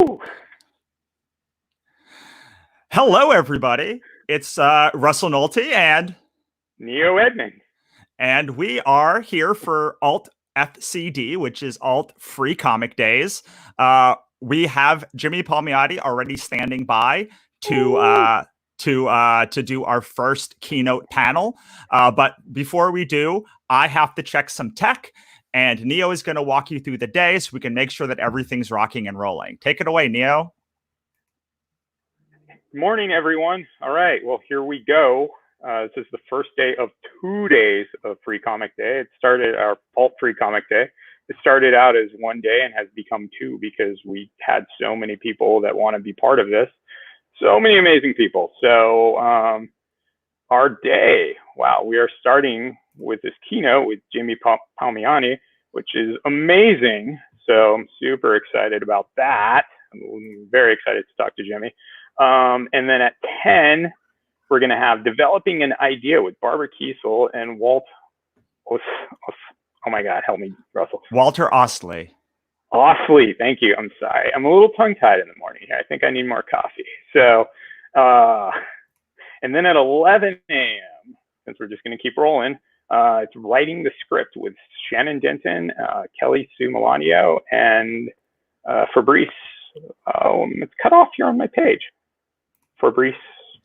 Woo! Hello, everybody. It's Russell Nolte Neo Edmund. And we are here for Alt FCD, which is Alt Free Comic Days. We have Jimmy Palmiotti already standing by to do our first keynote panel. But before we do, I have to check some tech. And Neo is going to walk you through the day so we can make sure that everything's rocking and rolling. Take it away, Neo. Good morning, everyone. All right, well, here we go. This is the first day of 2 days of Free Comic Day. It started our Alt Free Comic Day. It started out as 1 day and has become 2 because we had so many people that want to be part of this. So many amazing people. So our day, wow, we are starting with this keynote with Jimmy Palmiotti, which is amazing. So I'm super excited about that. I'm very excited to talk to Jimmy. And then at 10, we're going to have Developing an Idea with Barbara Kiesel and oh my God, help me, Russell. Walter Ostley. Ostley, thank you. I'm sorry. I'm a little tongue-tied in the morning here. I think I need more coffee. So, and then at 11 a.m., since we're just going to keep rolling, it's Writing the Script with Shannon Denton, Kelly Sue Melanio, and Fabrice. It's cut off here on my page. Fabrice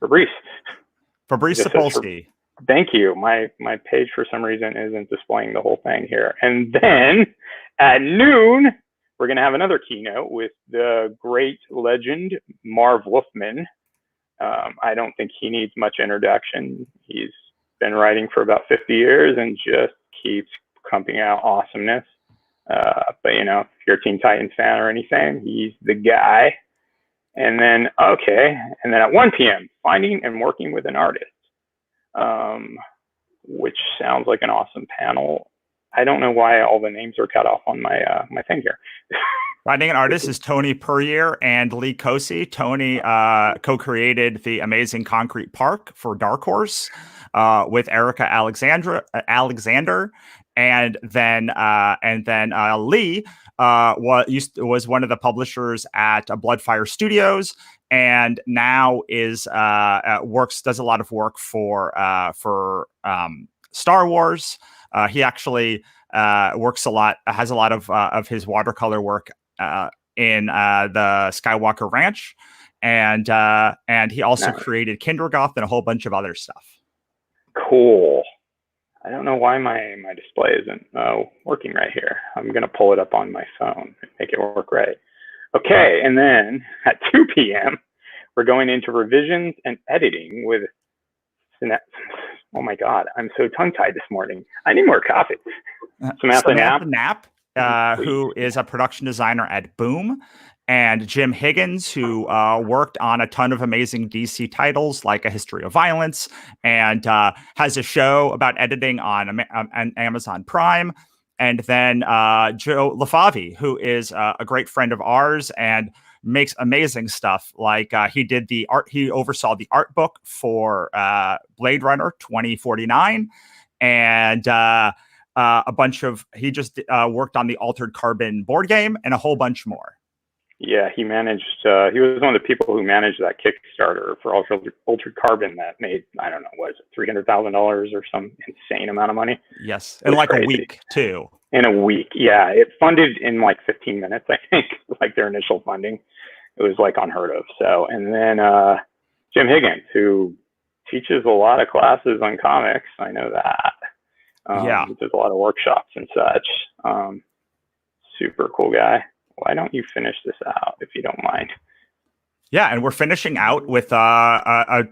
Sapolsky. Thank you. My page for some reason isn't displaying the whole thing here. And then at noon, we're going to have another keynote with the great legend, Marv Wolfman. I don't think he needs much introduction. He's been writing for about 50 years and just keeps pumping out awesomeness. But, you know, if you're a Teen Titans fan or anything, he's the guy. And then, and then at 1 p.m., Finding and Working with an Artist, which sounds like an awesome panel. I don't know why all the names are cut off on my my thing here. Finding an Artist is Tony Puryear and Lee Cosi. Tony co-created the amazing Concrete Park for Dark Horse with Erica Alexander, and then Lee was one of the publishers at Bloodfire Studios, and now does a lot of work for Star Wars. He actually has a lot of his watercolor work in the Skywalker Ranch, and he also created Kindergoth and a whole bunch of other stuff. Cool. I don't know why my display isn't working right here. I'm going to pull it up on my phone and make it work right. Okay, and then at 2 p.m., we're going into revisions and editing with oh my God, I'm so tongue-tied this morning. I need more coffee. Samantha Knapp, who is a production designer at Boom, and Jim Higgins, who worked on a ton of amazing DC titles like A History of Violence, and has a show about editing on Amazon Prime. And then Joe LaFavi, who is a great friend of ours and makes amazing stuff. Like he oversaw the art book for Blade Runner 2049, and he just worked on the Altered Carbon board game and a whole bunch more. Yeah, he managed, he was one of the people who managed that Kickstarter for Altered Carbon that made, I don't know, what is it, $300,000 or some insane amount of money? Yes, in like crazy. A week, too. In a week, yeah. It funded in like 15 minutes, I think, like their initial funding. It was like unheard of. So, and then Jim Higgins, who teaches a lot of classes on comics. I know that. Yeah. He does a lot of workshops and such. Super cool guy. Why don't you finish this out, if you don't mind? Yeah, and we're finishing out with a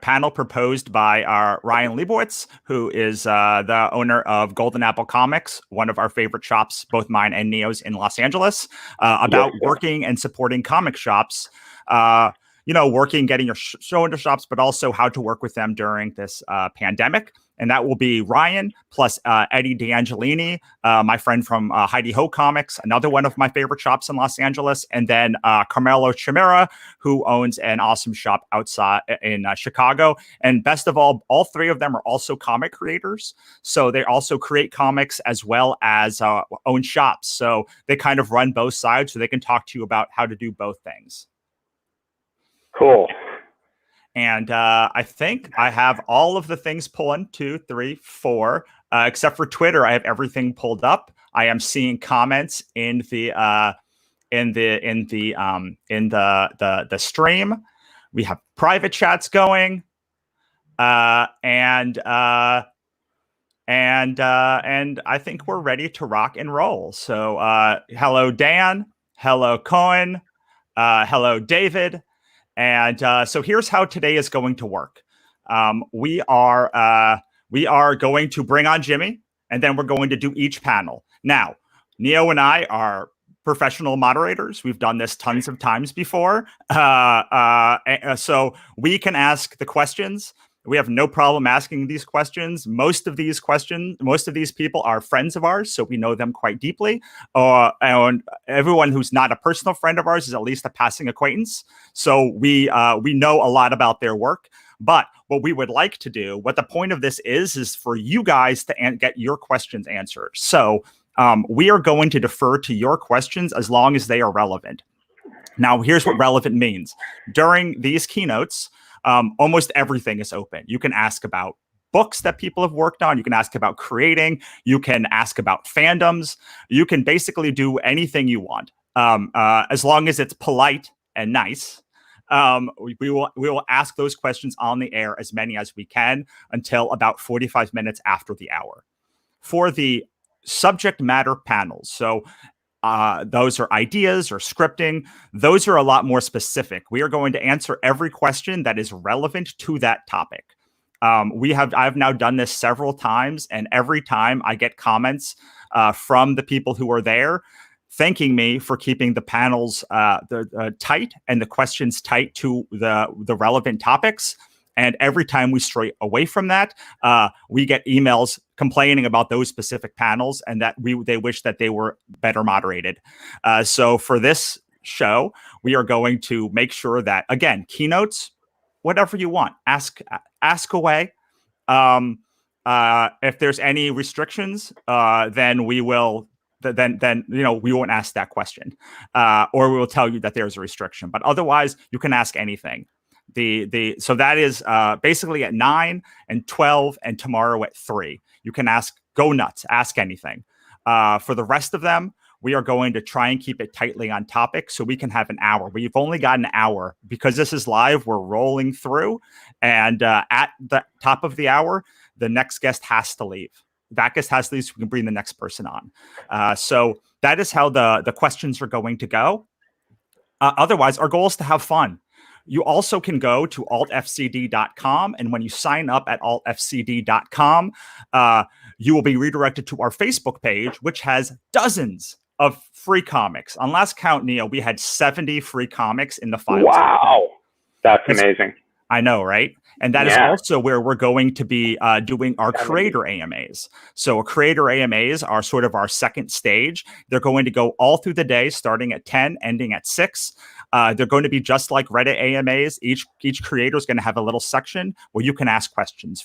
panel proposed by Ryan Leibowitz, who is the owner of Golden Apple Comics, one of our favorite shops, both mine and Neo's in Los Angeles, about working and supporting comic shops. Working, getting your show into shops, but also how to work with them during this pandemic. And that will be Ryan plus Eddie D'Angelini, my friend from Heidi Ho Comics, another one of my favorite shops in Los Angeles, and then Carmelo Chimera, who owns an awesome shop outside in Chicago. And best of all three of them are also comic creators. So they also create comics as well as own shops. So they kind of run both sides, so they can talk to you about how to do both things. Cool. And I think I have all of the things pulled, 1, 2, 3, 4, except for Twitter. I have everything pulled up. I am seeing comments in the stream. We have private chats going, and I think we're ready to rock and roll. So hello, Dan. Hello, Cohen. Hello, David. And so here's how today is going to work. We are going to bring on Jimmy, and then we're going to do each panel. Now, Neo and I are professional moderators. We've done this tons of times before. So we can ask the questions. We have no problem asking these questions. Most of these people are friends of ours, so we know them quite deeply. And everyone who's not a personal friend of ours is at least a passing acquaintance. So we know a lot about their work. But what we would like to do, what the point of this is for you guys to get your questions answered. So we are going to defer to your questions as long as they are relevant. Now, here's what relevant means. During these keynotes, almost everything is open. You can ask about books that people have worked on. You can ask about creating. You can ask about fandoms. You can basically do anything you want, as long as it's polite and nice. We will ask those questions on the air, as many as we can, until about 45 minutes after the hour. For the subject matter panels, so those are ideas or scripting. Those are a lot more specific. We are going to answer every question that is relevant to that topic. I've now done this several times, and every time I get comments from the people who are there thanking me for keeping the panels tight and the questions tight to the relevant topics. And every time we stray away from that, we get emails complaining about those specific panels and that they wish that they were better moderated. So for this show, we are going to make sure that, again, keynotes, whatever you want, ask away. If there's any restrictions, then we will. Then we won't ask that question, or we will tell you that there's a restriction. But otherwise, you can ask anything. So that is basically at 9 and 12 and tomorrow at 3. You can go nuts, ask anything. For the rest of them, we are going to try and keep it tightly on topic so we can have an hour. We've only got an hour because this is live. We're rolling through, and at the top of the hour, the next guest has to leave. That guest has to leave so we can bring the next person on. So that is how the questions are going to go. Otherwise, our goal is to have fun. You also can go to altfcd.com, and when you sign up at altfcd.com, you will be redirected to our Facebook page, which has dozens of free comics. On last count, Neo, we had 70 free comics in the files. Wow, that's amazing. I know, right? And that is also where we're going to be doing our creator AMAs. So creator AMAs are sort of our second stage. They're going to go all through the day, starting at 10, ending at 6. They're going to be just like Reddit AMAs. Each creator is going to have a little section where you can ask questions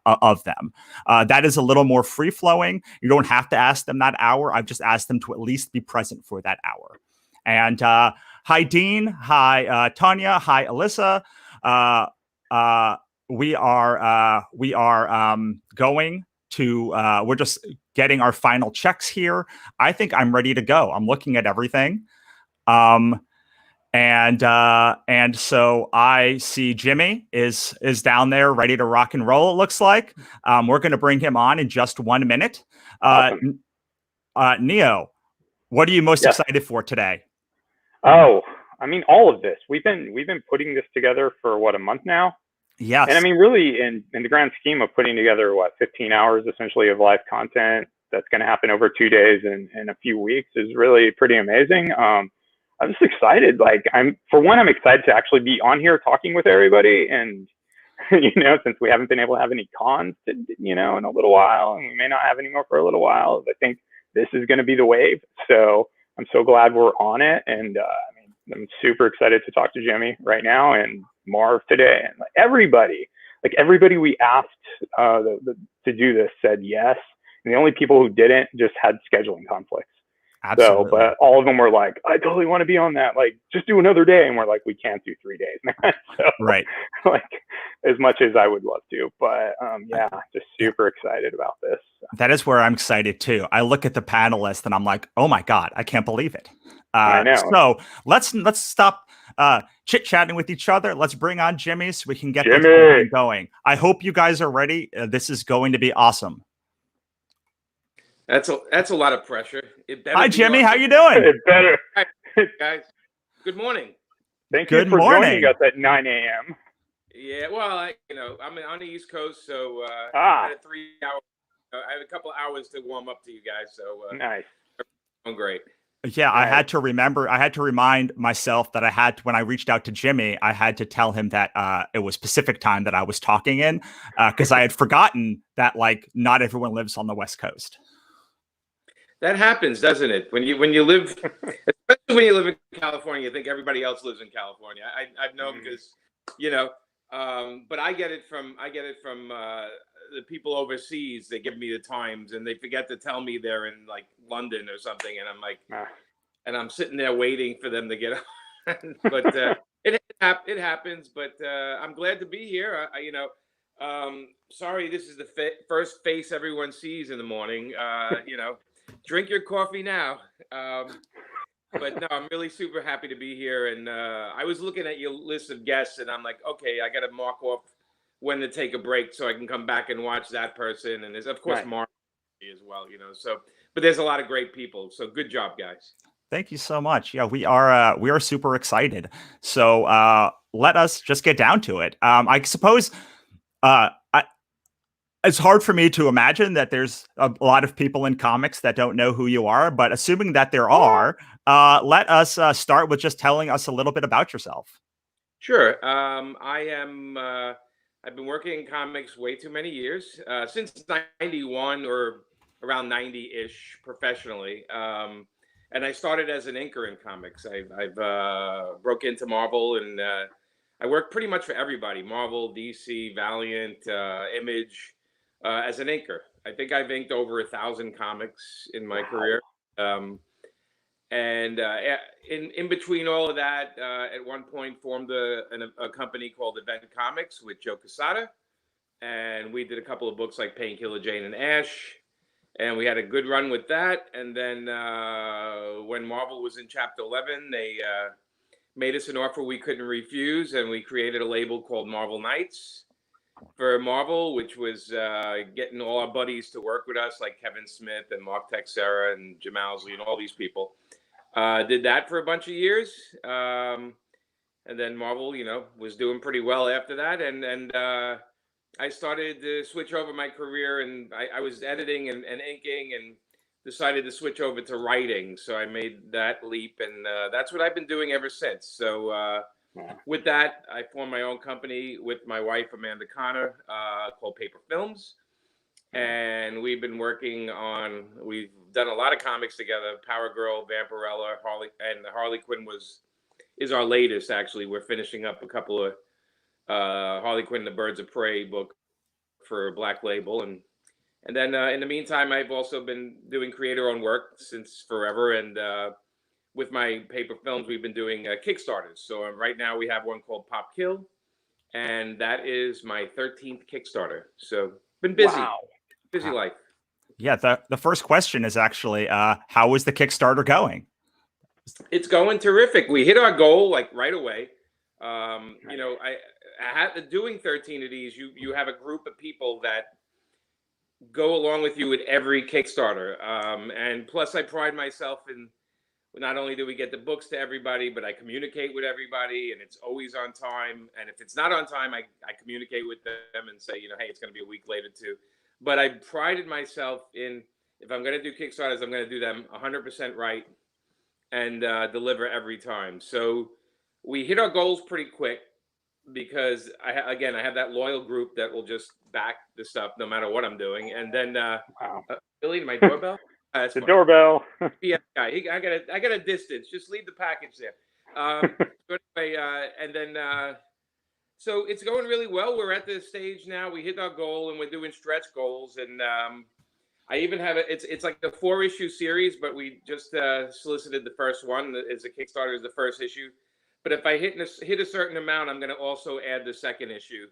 of them. That is a little more free-flowing. You don't have to ask them that hour. I've just asked them to at least be present for that hour. And hi, Dean. Hi, Tanya. Hi, Alyssa. We are going to, we're just getting our final checks here. I think I'm ready to go. I'm looking at everything. And so I see Jimmy is down there ready to rock and roll, it looks like. We're going to bring him on in just 1 minute. Awesome. Neo, what are you most excited for today? Oh, I mean, all of this. We've been putting this together for a month now. Yes. And I mean, really, in the grand scheme of putting together 15 hours essentially of live content that's going to happen over 2 days and a few weeks is really pretty amazing. I'm just excited. I'm excited to actually be on here talking with everybody, and since we haven't been able to have any cons, in a little while, and we may not have any more for a little while. I think this is going to be the wave. So I'm so glad we're on it. And I'm super excited to talk to Jimmy right now and Marv today. And everybody we asked to do this said yes. And the only people who didn't just had scheduling conflicts. Absolutely. So, but all of them were like, I totally want to be on that. Like, just do another day. And we're like, we can't do 3 days, man. So, right. Like, as much as I would love to, but just super excited about this. That is where I'm excited too. I look at the panelists and I'm like, oh my God, I can't believe it. I know. So let's stop chit chatting with each other. Let's bring on Jimmy so we can get this going. I hope you guys are ready. This is going to be awesome. That's a lot of pressure. Hi, Jimmy. How you doing? It better. Hi, guys. Good morning. Thank you for joining us at 9 a.m. Yeah, well, I'm on the East Coast, so I had 3 hours. I have a couple of hours to warm up to you guys. So nice. I'm great. Yeah, I had to remind myself that when I reached out to Jimmy, I had to tell him that it was Pacific time that I was talking in, because I had forgotten that not everyone lives on the West Coast. That happens, doesn't it? When you live, especially when you live in California, you think everybody else lives in California. I've known because, but I get it from the people overseas. They give me the times and they forget to tell me they're in London or something, and I'm like, and I'm sitting there waiting for them to get on. But it happens. But I'm glad to be here. Sorry, this is the first face everyone sees in the morning. Drink your coffee now. But no, I'm really super happy to be here. And I was looking at your list of guests and I'm like, okay, I got to mark off when to take a break so I can come back and watch that person. And there's, of course, Marv as well, so, but there's a lot of great people. So good job, guys. Thank you so much. Yeah, we are super excited. So let us just get down to it. I suppose it's hard for me to imagine that there's a lot of people in comics that don't know who you are, but assuming that there are, let us start with just telling us a little bit about yourself. Sure. I've been working in comics way too many years, since 91 or around 90-ish professionally. And I started as an inker in comics. I've broke into Marvel and I worked pretty much for everybody, Marvel, DC, Valiant, Image. As an inker, I think I've inked over 1,000 comics in my career, and in between all of that, at one point formed a company called Event Comics with Joe Quesada, and we did a couple of books like Painkiller Jane and Ash, and we had a good run with that. And then when Marvel was in Chapter 11, they made us an offer we couldn't refuse, and we created a label called Marvel Knights for Marvel, which was getting all our buddies to work with us, like Kevin Smith and Mark Texera and Jim Owsley and all these people. Did that for a bunch of years. And then Marvel, was doing pretty well after that. And I started to switch over my career, and I was editing and inking and decided to switch over to writing. So I made that leap, and that's what I've been doing ever since. So with that, I formed my own company with my wife, Amanda Connor, called Paper Films. And we've been we've done a lot of comics together, Power Girl, Vampirella, Harley Quinn is our latest, actually. We're finishing up a couple of Harley Quinn, the Birds of Prey book for Black Label. And then in the meantime, I've also been doing creator-owned work since forever. And with my Paper Films, we've been doing Kickstarters. So right now we have one called Pop Kill, and that is my 13th Kickstarter. So been busy, busy life. Yeah, the first question is actually, how is the Kickstarter going? It's going terrific. We hit our goal right away. I had doing 13 of these. You have a group of people that go along with you with every Kickstarter, and plus I pride myself in. Not only do we get the books to everybody, but I communicate with everybody, and it's always on time. And if it's not on time, I communicate with them and say, hey, it's going to be a week later too. But I prided myself in, if I'm going to do Kickstarters, I'm going to do them 100% right and deliver every time. So we hit our goals pretty quick. because I have that loyal group that will just back the stuff no matter what I'm doing. And then Wow. Billy, my doorbell. That's The funny. doorbell. Yeah, I got a distance. Just leave the package there. So anyway, and then so it's going really well. We're at this stage now. We hit our goal, and we're doing stretch goals. And I even have it's like a 4-issue series, but we just solicited the first one. It's a Kickstarter, is the first issue. But if I hit a certain amount, I'm going to also add the second issue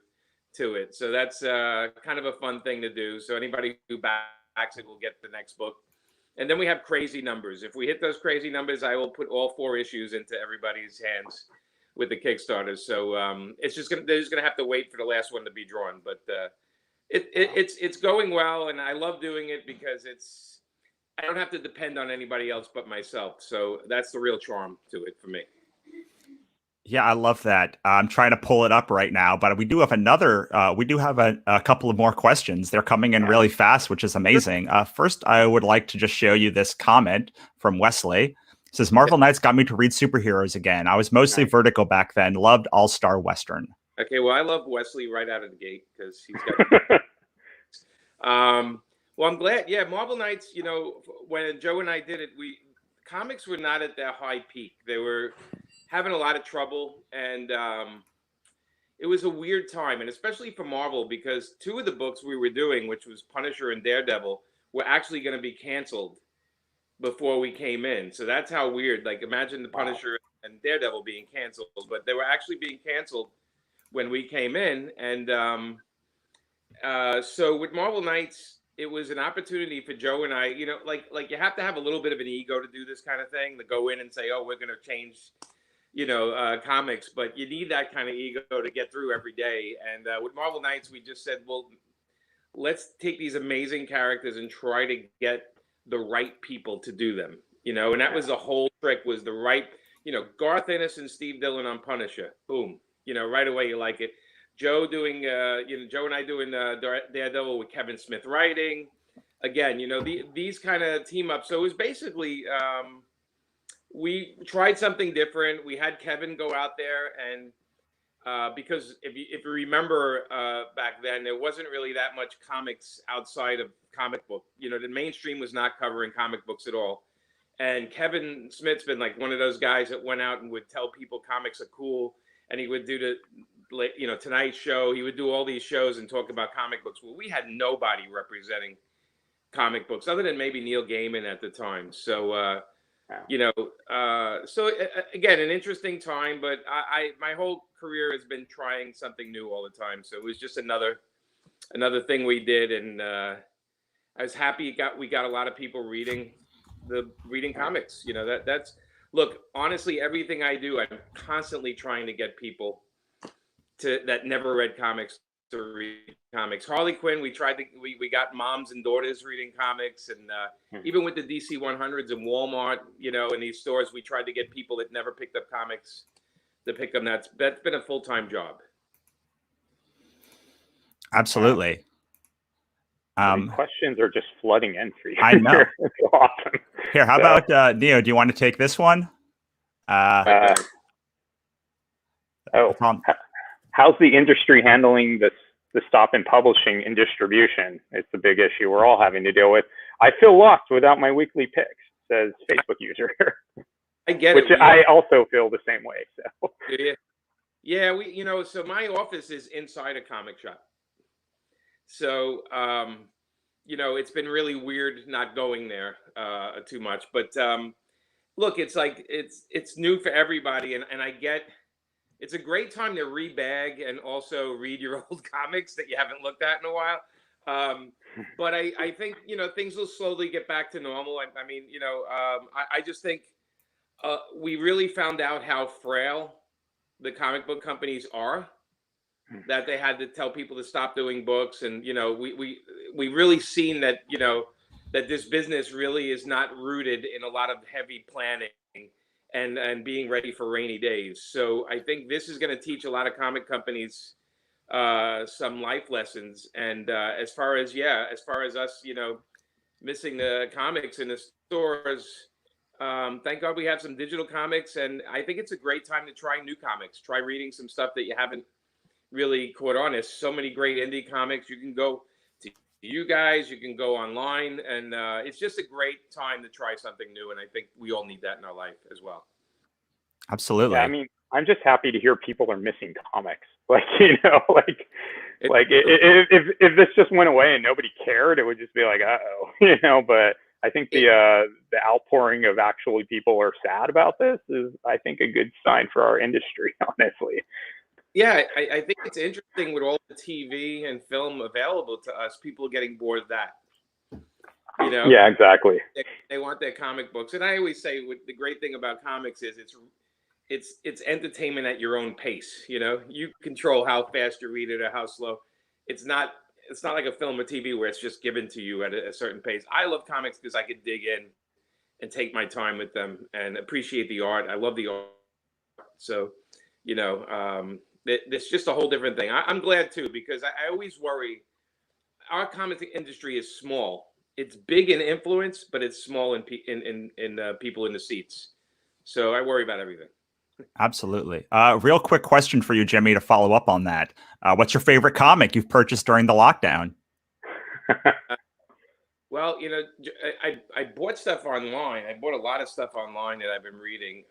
to it. So that's kind of a fun thing to do. So anybody who backs it will get the next book. And then we have crazy numbers. If we hit those crazy numbers, I will put all 4 issues into everybody's hands with the Kickstarter. So they're just gonna have to wait for the last one to be drawn. But it's going well, and I love doing it because I don't have to depend on anybody else but myself. So that's the real charm to it for me. Yeah, I love that. I'm trying to pull it up right now, but we do have a couple of more questions. They're coming in really fast, which is amazing. First, I would like to just show you this comment from Wesley. It says, Marvel Knights got me to read superheroes again. I was mostly Vertigo back then, loved All-Star Western. Okay, well, I love Wesley right out of the gate because he's got... well, I'm glad. Yeah, Marvel Knights, when Joe and I did it, comics were not at their high peak. They were having a lot of trouble, and it was a weird time, and especially for Marvel, because 2 of the books we were doing, which was Punisher and Daredevil, were actually going to be canceled before we came in. So that's how weird. Like, imagine the Punisher and Daredevil being canceled, but they were actually being canceled when we came in. And so with Marvel Knights, it was an opportunity for Joe and I, like you have to have a little bit of an ego to do this kind of thing, to go in and say, oh, we're going to change comics, but you need that kind of ego to get through every day. And with Marvel Knights, we just said, well, let's take these amazing characters and try to get the right people to do them, and that was the whole trick, was the right, Garth Ennis and Steve Dillon on Punisher. Boom. Right away you like it. Joe doing, Joe and I doing Daredevil with Kevin Smith writing. Again, these kind of team ups. So it was basically, we tried something different. We had Kevin go out there, and because if you remember back then, there wasn't really that much comics outside of comic book. The mainstream was not covering comic books at all. And Kevin Smith's been like one of those guys that went out and would tell people comics are cool, and he would do the Tonight Show. He would do all these shows and talk about comic books. Well, we had nobody representing comic books other than maybe Neil Gaiman at the time. So. So again, an interesting time, but my whole career has been trying something new all the time. So it was just another thing we did, and I was happy we got a lot of people reading comics. That's look, honestly, everything I do, I'm constantly trying to get people that never read comics to read comics. Harley Quinn, we got moms and daughters reading comics, and even with the DC 100s and Walmart, in these stores, we tried to get people that never picked up comics to pick them. That's been a full-time job. Absolutely. Questions are just flooding in for you. I know. It's awesome. Here, how about Neo? Do you want to take this one? How's the industry handling the stop in publishing and distribution? It's a big issue we're all having to deal with. I feel lost without my weekly picks, says Facebook user. I get it. Which I also feel the same way. So. Yeah, so my office is inside a comic shop. So, it's been really weird not going there too much. But look, it's like it's new for everybody, and I get. It's a great time to rebag and also read your old comics that you haven't looked at in a while. But I think, things will slowly get back to normal. I mean, I just think we really found out how frail the comic book companies are, that they had to tell people to stop doing books. And, we really seen that, that this business really is not rooted in a lot of heavy planning and being ready for rainy days. So I think this is going to teach a lot of comic companies some life lessons. And as far as us, missing the comics in the stores, thank God we have some digital comics. And I think it's a great time to try new comics. Try reading some stuff that you haven't really caught on. There's so many great indie comics. You can go to you guys, you can go online, and it's just a great time to try something new. And I think we all need that in our life as well. Absolutely. Yeah, I mean, I'm just happy to hear people are missing comics. Like, you know, if this just went away and nobody cared, it would just be like, uh-oh, you know. But I think the outpouring of actually people are sad about this is, I think, a good sign for our industry, honestly. Yeah, I think it's interesting with all the TV and film available to us, people are getting bored of that. You know? Yeah, exactly. They want their comic books. And I always say the great thing about comics is it's entertainment at your own pace. You know, you control how fast you read it or how slow. It's not like a film or TV where it's just given to you at a certain pace. I love comics because I could dig in and take my time with them and appreciate the art. I love the art. So, you know, it's just a whole different thing. I'm glad too, because I always worry. Our comic industry is small. It's big in influence, but it's small in people in the seats. So I worry about everything. Absolutely. Real quick question for you, Jimmy, to follow up on that. What's your favorite comic you've purchased during the lockdown? Well, you know, I bought stuff online. I bought a lot of stuff online that I've been reading.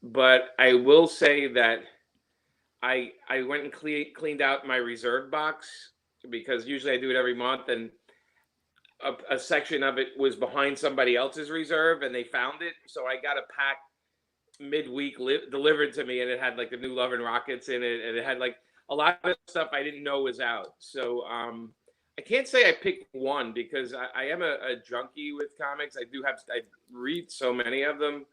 But I will say that I went and cleaned out my reserve box, because usually I do it every month, and a section of it was behind somebody else's reserve, and they found it. So I got a pack midweek delivered to me, and it had like the new Love and Rockets in it, and it had like a lot of stuff I didn't know was out. So I can't say I picked one, because I am a junkie with comics. I read so many of them.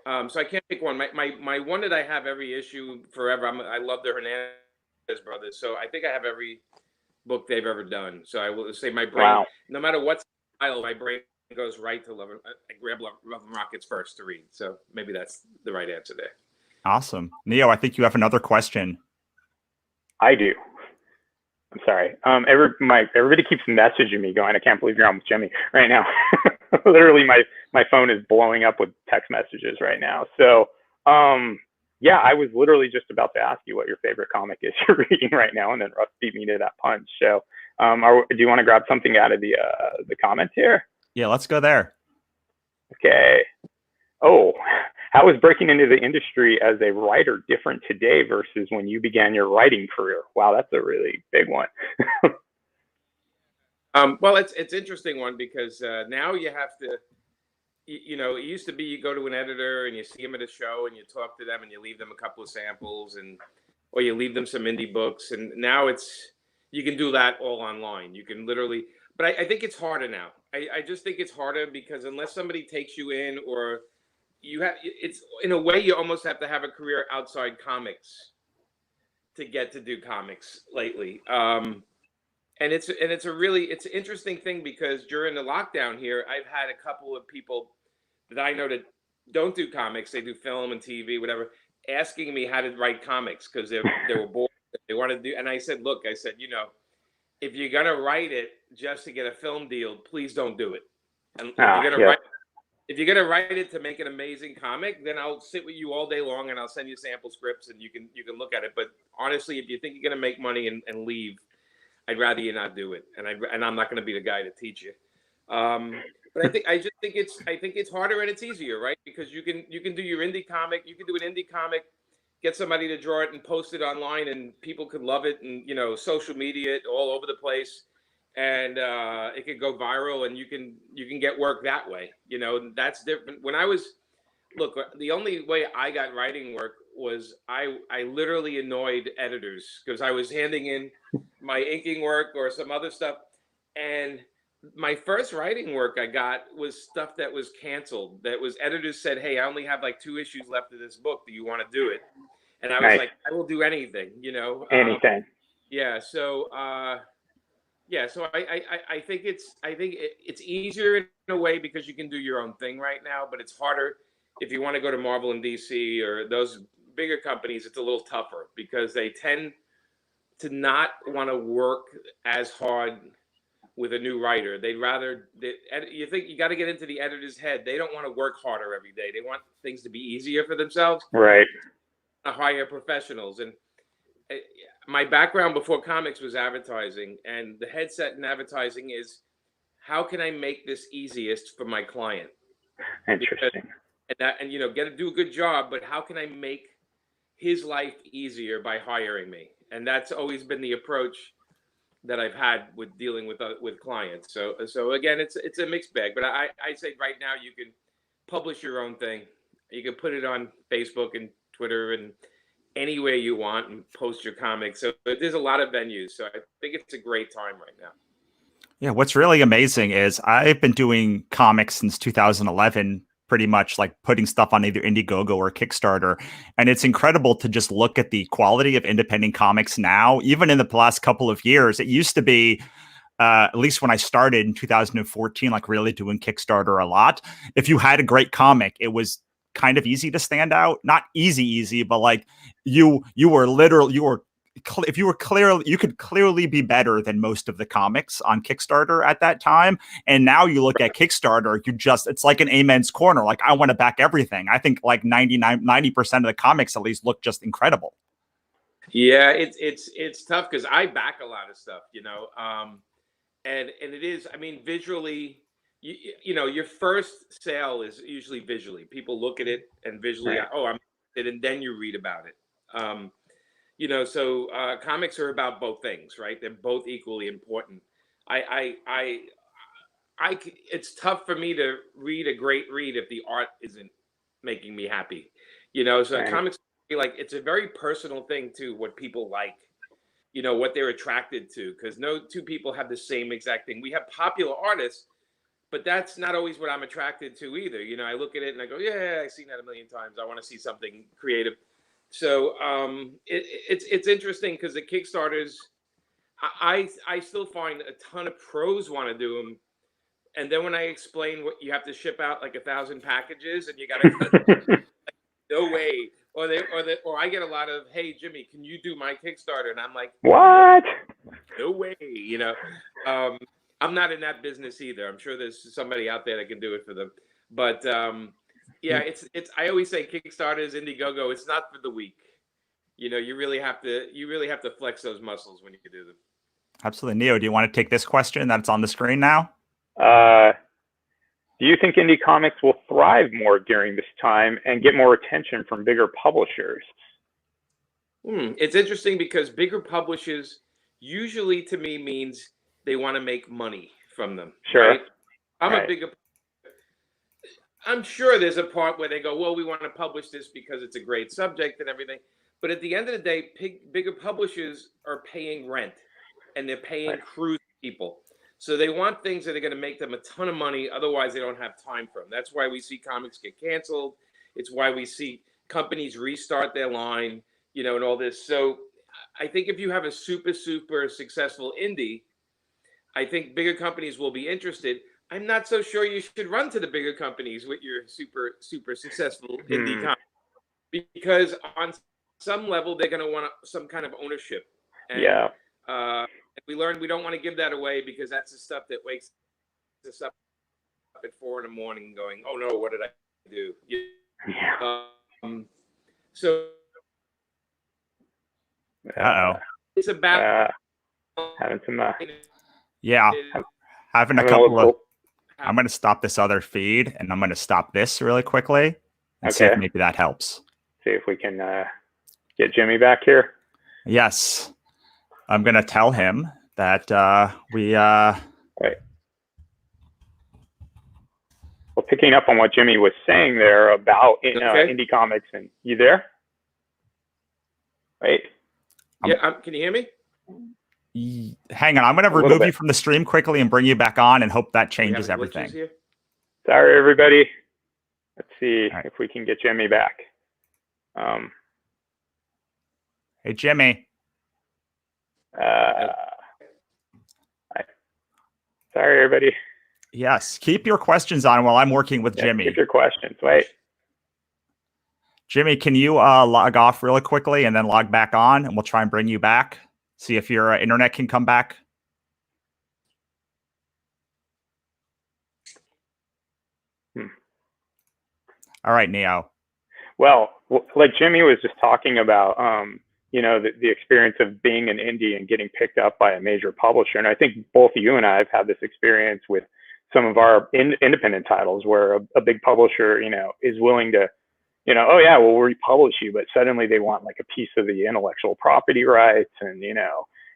So I can't pick one. My one that I have every issue forever. I love the Hernandez brothers. So I think I have every book they've ever done. So I will say my brain, Wow. no matter what style, my brain goes right to Love. I grab Love and Rockets first to read. So maybe that's the right answer there. Awesome. Neo, I think you have another question. I do. I'm sorry. Everybody keeps messaging me going, I can't believe you're on with Jimmy right now. Literally, my phone is blowing up with text messages right now. So, yeah, I was literally just about to ask you what your favorite comic is you're reading right now, and then Russ beat me to that punch. So, do you want to grab something out of the comments here? Yeah, let's go there. Okay. Oh, how is breaking into the industry as a writer different today versus when you began your writing career? Wow, that's a really big one. Well, it's an interesting one, because now you have to, you know, it used to be you go to an editor and you see them at a show and you talk to them and you leave them a couple of samples, or you leave them some indie books. And now you can do that all online. You can literally, but I think it's harder now. I just think it's harder, because unless somebody takes you in, or it's in a way, you almost have to have a career outside comics to get to do comics lately. And it's an interesting thing, because during the lockdown here, I've had a couple of people that I know that don't do comics, they do film and TV, whatever, asking me how to write comics, because they were bored, they wanted to do. And I said, look, you know, if you're gonna write it just to get a film deal, please don't do it. And if you're gonna write it to make an amazing comic, then I'll sit with you all day long and I'll send you sample scripts and you can look at it. But honestly, if you think you're gonna make money and leave, I'd rather you not do it, and I'm not going to be the guy to teach you. But I just think it's harder and it's easier, right? Because you can do your indie comic, you can do an indie comic, get somebody to draw it and post it online, and people could love it, and you know, social media it all over the place, and it could go viral, and you can get work that way. You know, that's different. When I was the only way I got writing work was I literally annoyed editors, because I was handing in my inking work or some other stuff, and my first writing work I got was stuff that was canceled. That was, editors said, "Hey, I only have like 2 issues left of this book. Do you want to do it?" And I was like, "I will do anything." You know, anything. Yeah. So so I think it's easier in a way, because you can do your own thing right now, but it's harder if you want to go to Marvel and DC or those bigger companies. It's a little tougher, because they tend to not want to work as hard with a new writer. They'd rather, you think you got to get into the editor's head. They don't want to work harder every day. They want things to be easier for themselves. Right. To hire professionals. my background before comics was advertising, and the headset in advertising is how can I make this easiest for my client? Interesting. And you know, do a good job, but how can I make his life easier by hiring me? And that's always been the approach that I've had with dealing with clients. So again, it's a mixed bag, but I say right now you can publish your own thing. You can put it on Facebook and Twitter and anywhere you want and post your comics. So there's a lot of venues. So I think it's a great time right now. Yeah, what's really amazing is I've been doing comics since 2011, pretty much like putting stuff on either Indiegogo or Kickstarter. And it's incredible to just look at the quality of independent comics now, even in the last couple of years. It used to be, at least when I started in 2014, like really doing Kickstarter a lot. If you had a great comic, it was kind of easy to stand out. Not easy, but like you could clearly be better than most of the comics on Kickstarter at that time. And now you look at Kickstarter, it's like an amen's corner. Like, I want to back everything. I think like 90% of the comics at least look just incredible. Yeah, it's tough because I back a lot of stuff, you know. And it is, I mean, visually, you know, your first sale is usually visually. People look at it and visually, right. Oh, I'm interested, and then you read about it. You know, so comics are about both things, right? They're both equally important. It's tough for me to read a great read if the art isn't making me happy, you know. So right. Comics, like, it's a very personal thing too, what people like, you know, what they're attracted to, because no two people have the same exact thing. We have popular artists, but that's not always what I'm attracted to either. You know, I look at it and I go, yeah, I've seen that a million times. I want to see something creative. So it's interesting because the Kickstarters, I still find a ton of pros want to do them, and then when I explain what you have to ship out like 1,000 packages and you got to no way, or I get a lot of, hey Jimmy, can you do my Kickstarter? And I'm like, what? No way, you know. I'm not in that business either. I'm sure there's somebody out there that can do it for them, but yeah, it's. I always say Kickstarters, Indiegogo. It's not for the weak. You know, you really have to flex those muscles when you do them. Absolutely, Neo. Do you want to take this question that's on the screen now? Do you think indie comics will thrive more during this time and get more attention from bigger publishers? It's interesting because bigger publishers usually, to me, means they want to make money from them. Sure. Right? I'm sure there's a part where they go, well, we want to publish this because it's a great subject and everything. But at the end of the day, bigger publishers are paying rent and they're paying crews people. So they want things that are going to make them a ton of money. Otherwise, they don't have time for them. That's why we see comics get canceled. It's why we see companies restart their line, you know, and all this. So I think if you have a super, super successful indie, I think bigger companies will be interested. I'm not so sure you should run to the bigger companies with your super, super successful indie comic, because on some level, they're going to want some kind of ownership. And, we learned we don't want to give that away because that's the stuff that wakes us up at 4 a.m. going, oh no, what did I do? So it's about having some having a couple of. I'm going to stop this other feed and I'm going to stop this really quickly and see if maybe that helps. See if we can get Jimmy back here. Yes. I'm going to tell him that we... Well, picking up on what Jimmy was saying there about indie comics, and you there? Right. Yeah, can you hear me? Hang on, I'm going to remove you from the stream quickly and bring you back on and hope that changes everything. Sorry, everybody. Let's see if we can get Jimmy back. Hey, Jimmy. Sorry, everybody. Yes, keep your questions on while I'm working with Jimmy. Keep your questions. Wait. Jimmy, can you log off really quickly and then log back on, and we'll try and bring you back. See if your internet can come back. All right, Neo. Well, like Jimmy was just talking about, the experience of being an indie and getting picked up by a major publisher. And I think both you and I have had this experience with some of our independent titles where a big publisher, is willing to, oh yeah, we'll republish you, but suddenly they want like a piece of the intellectual property rights, and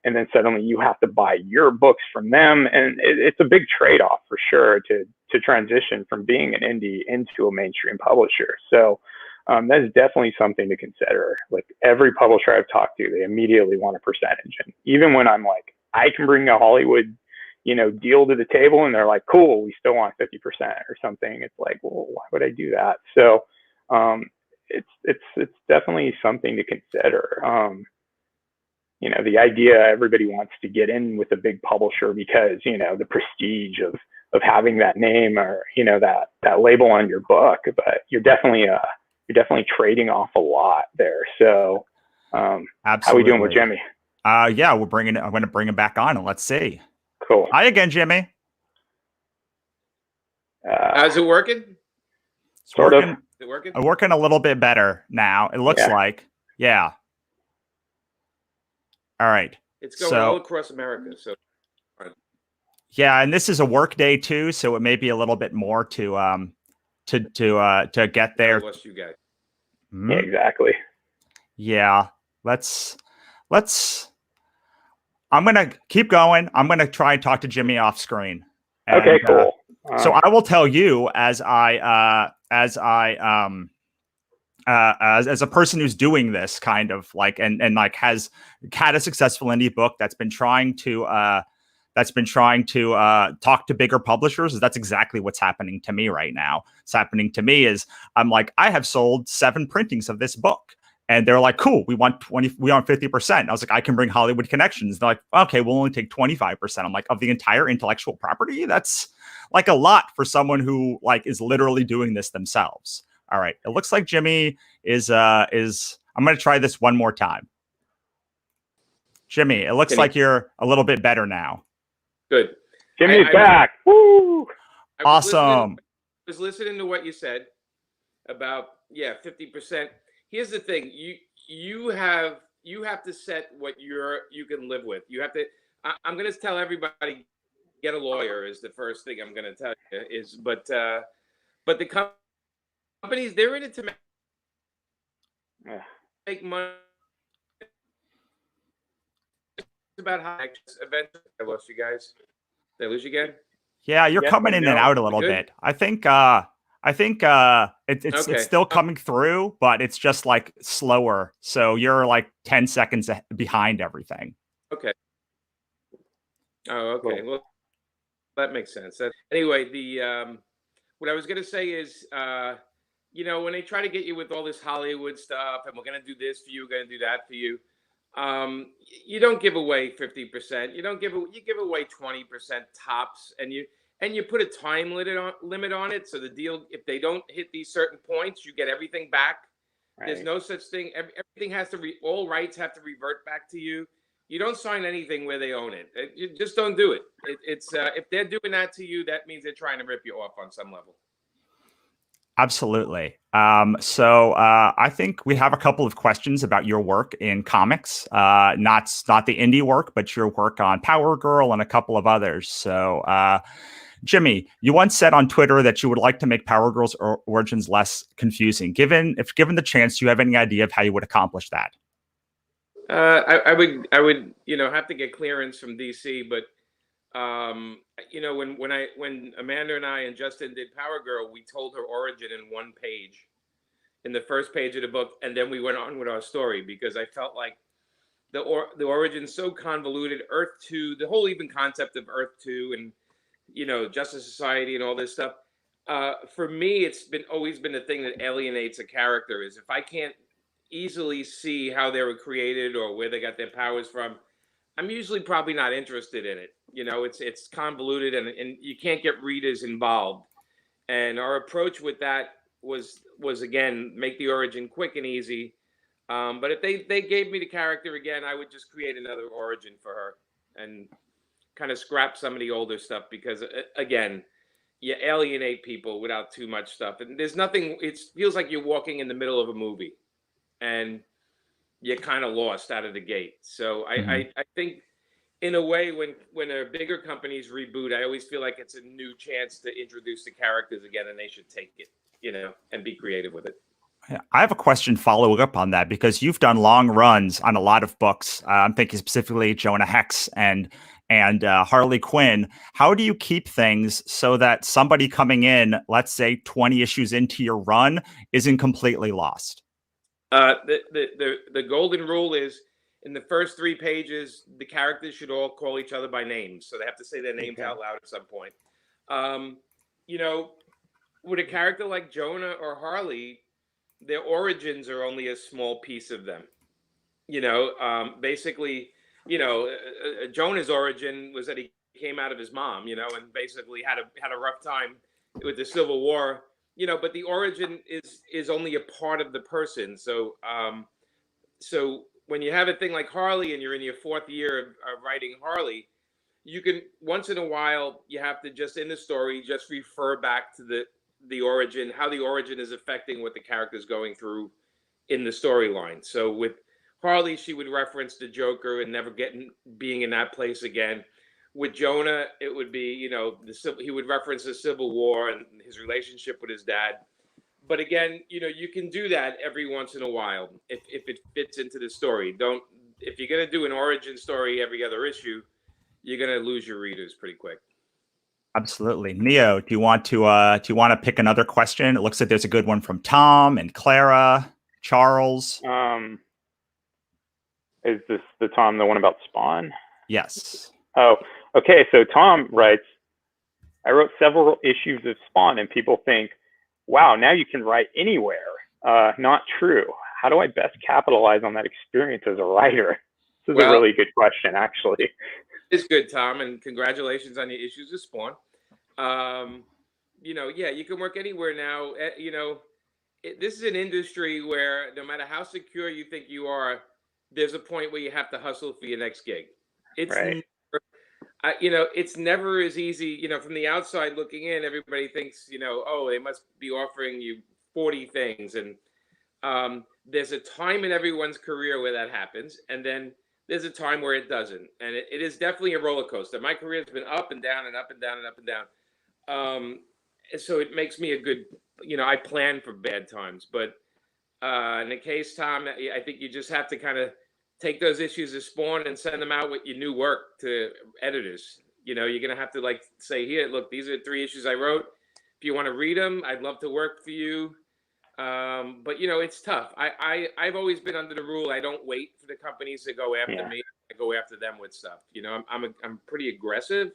and then suddenly you have to buy your books from them, and it's a big trade-off for sure to transition from being an indie into a mainstream publisher. So that is definitely something to consider. Like every publisher I've talked to, they immediately want a percentage, and even when I'm like, I can bring a Hollywood deal to the table, and they're like, cool, we still want 50% or something. It's like, well, why would I do that? So it's definitely something to consider. The idea everybody wants to get in with a big publisher because the prestige of having that name or that label on your book, but you're definitely trading off a lot there. So Absolutely. How are we doing with Jimmy? Yeah, I'm going to bring him back on and let's see. Cool. Hi again, Jimmy. How's it working? Sort of. Is it working? Working a little bit better now. It looks like. Yeah. All right. It's going all across America. So. Yeah, and this is a work day too, so it may be a little bit more to get there. Bless you guys. Mm-hmm. Yeah, exactly. Yeah. Let's. I'm gonna keep going. I'm gonna try and talk to Jimmy off screen. And, okay, cool. So I will tell you as a person who's doing this kind of like and like has had a successful indie book that's been trying to talk to bigger publishers. That's exactly what's happening to me right now. What's happening to me is I'm like, I have sold 7 printings of this book. And they're like, cool, we want 50%. I was like, I can bring Hollywood connections. They're like, okay, we'll only take 25%. I'm like, of the entire intellectual property? That's like a lot for someone who like is literally doing this themselves. All right. It looks like Jimmy is I'm going to try this one more time. Jimmy, it looks like you're a little bit better now. Good. Jimmy's back. Woo! Awesome. I was listening to what you said about 50%. Here's the thing: you have to set what you can live with. You have to. I'm going to tell everybody, get a lawyer is the first thing I'm going to tell you. But the companies, they're in it to make money. It's about how eventually I lost you guys. Did I lose you again? Yeah, you're coming in and out a little bit. I think it's still coming through, but it's just like slower. So you're like 10 seconds behind everything. Okay. Oh, okay. Well, that makes sense. Anyway, what I was going to say is, when they try to get you with all this Hollywood stuff, and we're going to do this for you, we're going to do that for you. You don't give away 50%. You give away 20% tops, and you put a time limit on it. So the deal, if they don't hit these certain points, you get everything back. Right. There's no such thing. Everything has to all rights have to revert back to you. You don't sign anything where they own it. You just don't do it. It's if they're doing that to you, that means they're trying to rip you off on some level. Absolutely. So I think we have a couple of questions about your work in comics, not the indie work, but your work on Power Girl and a couple of others. So, Jimmy, you once said on Twitter that you would like to make Power Girl's origins less confusing. Given the chance, do you have any idea of how you would accomplish that? I would have to get clearance from DC, but when Amanda and I and Justin did Power Girl, we told her origin in one page, in the first page of the book, and then we went on with our story because I felt like the origin's so convoluted. Earth 2, the whole even concept of Earth 2 and Justice Society and all this stuff. For me, it's always been the thing that alienates a character is if I can't easily see how they were created or where they got their powers from, I'm usually probably not interested in it. It's convoluted and you can't get readers involved. And our approach with that was again, make the origin quick and easy. But if they gave me the character again, I would just create another origin for her and kind of scrap some of the older stuff because again, you alienate people without too much stuff. And there's nothing, it feels like you're walking in the middle of a movie and you're kind of lost out of the gate. So Mhm. I think in a way, when a bigger companies reboot, I always feel like it's a new chance to introduce the characters again, and they should take it, and be creative with it. I have a question following up on that because you've done long runs on a lot of books. I'm thinking specifically Jonah Hex and Harley Quinn. How do you keep things so that somebody coming in, let's say 20 issues into your run, isn't completely lost? The golden rule is in the first 3 pages, the characters should all call each other by names, so they have to say their names out loud at some point. With a character like Jonah or Harley, their origins are only a small piece of them. Basically, Jonah's origin was that he came out of his mom, and basically had a rough time with the Civil War. But the origin is only a part of the person. So when you have a thing like Harley and you're in your 4th year of writing Harley, you can once in a while you have to just in the story just refer back to the origin, how the origin is affecting what the character's going through in the storyline. So with Harley, she would reference the Joker and never being in that place again. With Jonah, it would be, he would reference the Civil War and his relationship with his dad. But again, you can do that every once in a while if it fits into the story. If you're going to do an origin story every other issue, you're going to lose your readers pretty quick. Absolutely. Neo, do you want to pick another question? It looks like there's a good one from Tom and Clara, Charles. Is this the Tom, the one about Spawn? Yes. Oh, okay. So Tom writes, I wrote several issues of Spawn and people think, wow, now you can write anywhere. Not true. How do I best capitalize on that experience as a writer? This is a really good question, actually. It's good, Tom, and congratulations on your issues of Spawn. You can work anywhere now. This is an industry where no matter how secure you think you are, there's a point where you have to hustle for your next gig. It's right. It's never as easy. From the outside looking in, everybody thinks, oh, they must be offering you 40 things, and there's a time in everyone's career where that happens, and then there's a time where it doesn't, and it is definitely a roller coaster. My career has been up and down and up and down and up and down. So it makes me a good, I plan for bad times, but in the case, Tom, I think you just have to kind of take those issues of Spawn and send them out with your new work to editors. You're going to have to say, here, look, these are 3 issues I wrote. If you want to read them, I'd love to work for you. But it's tough. I've always been under the rule. I don't wait for the companies to go after me. I go after them with stuff. I'm pretty aggressive,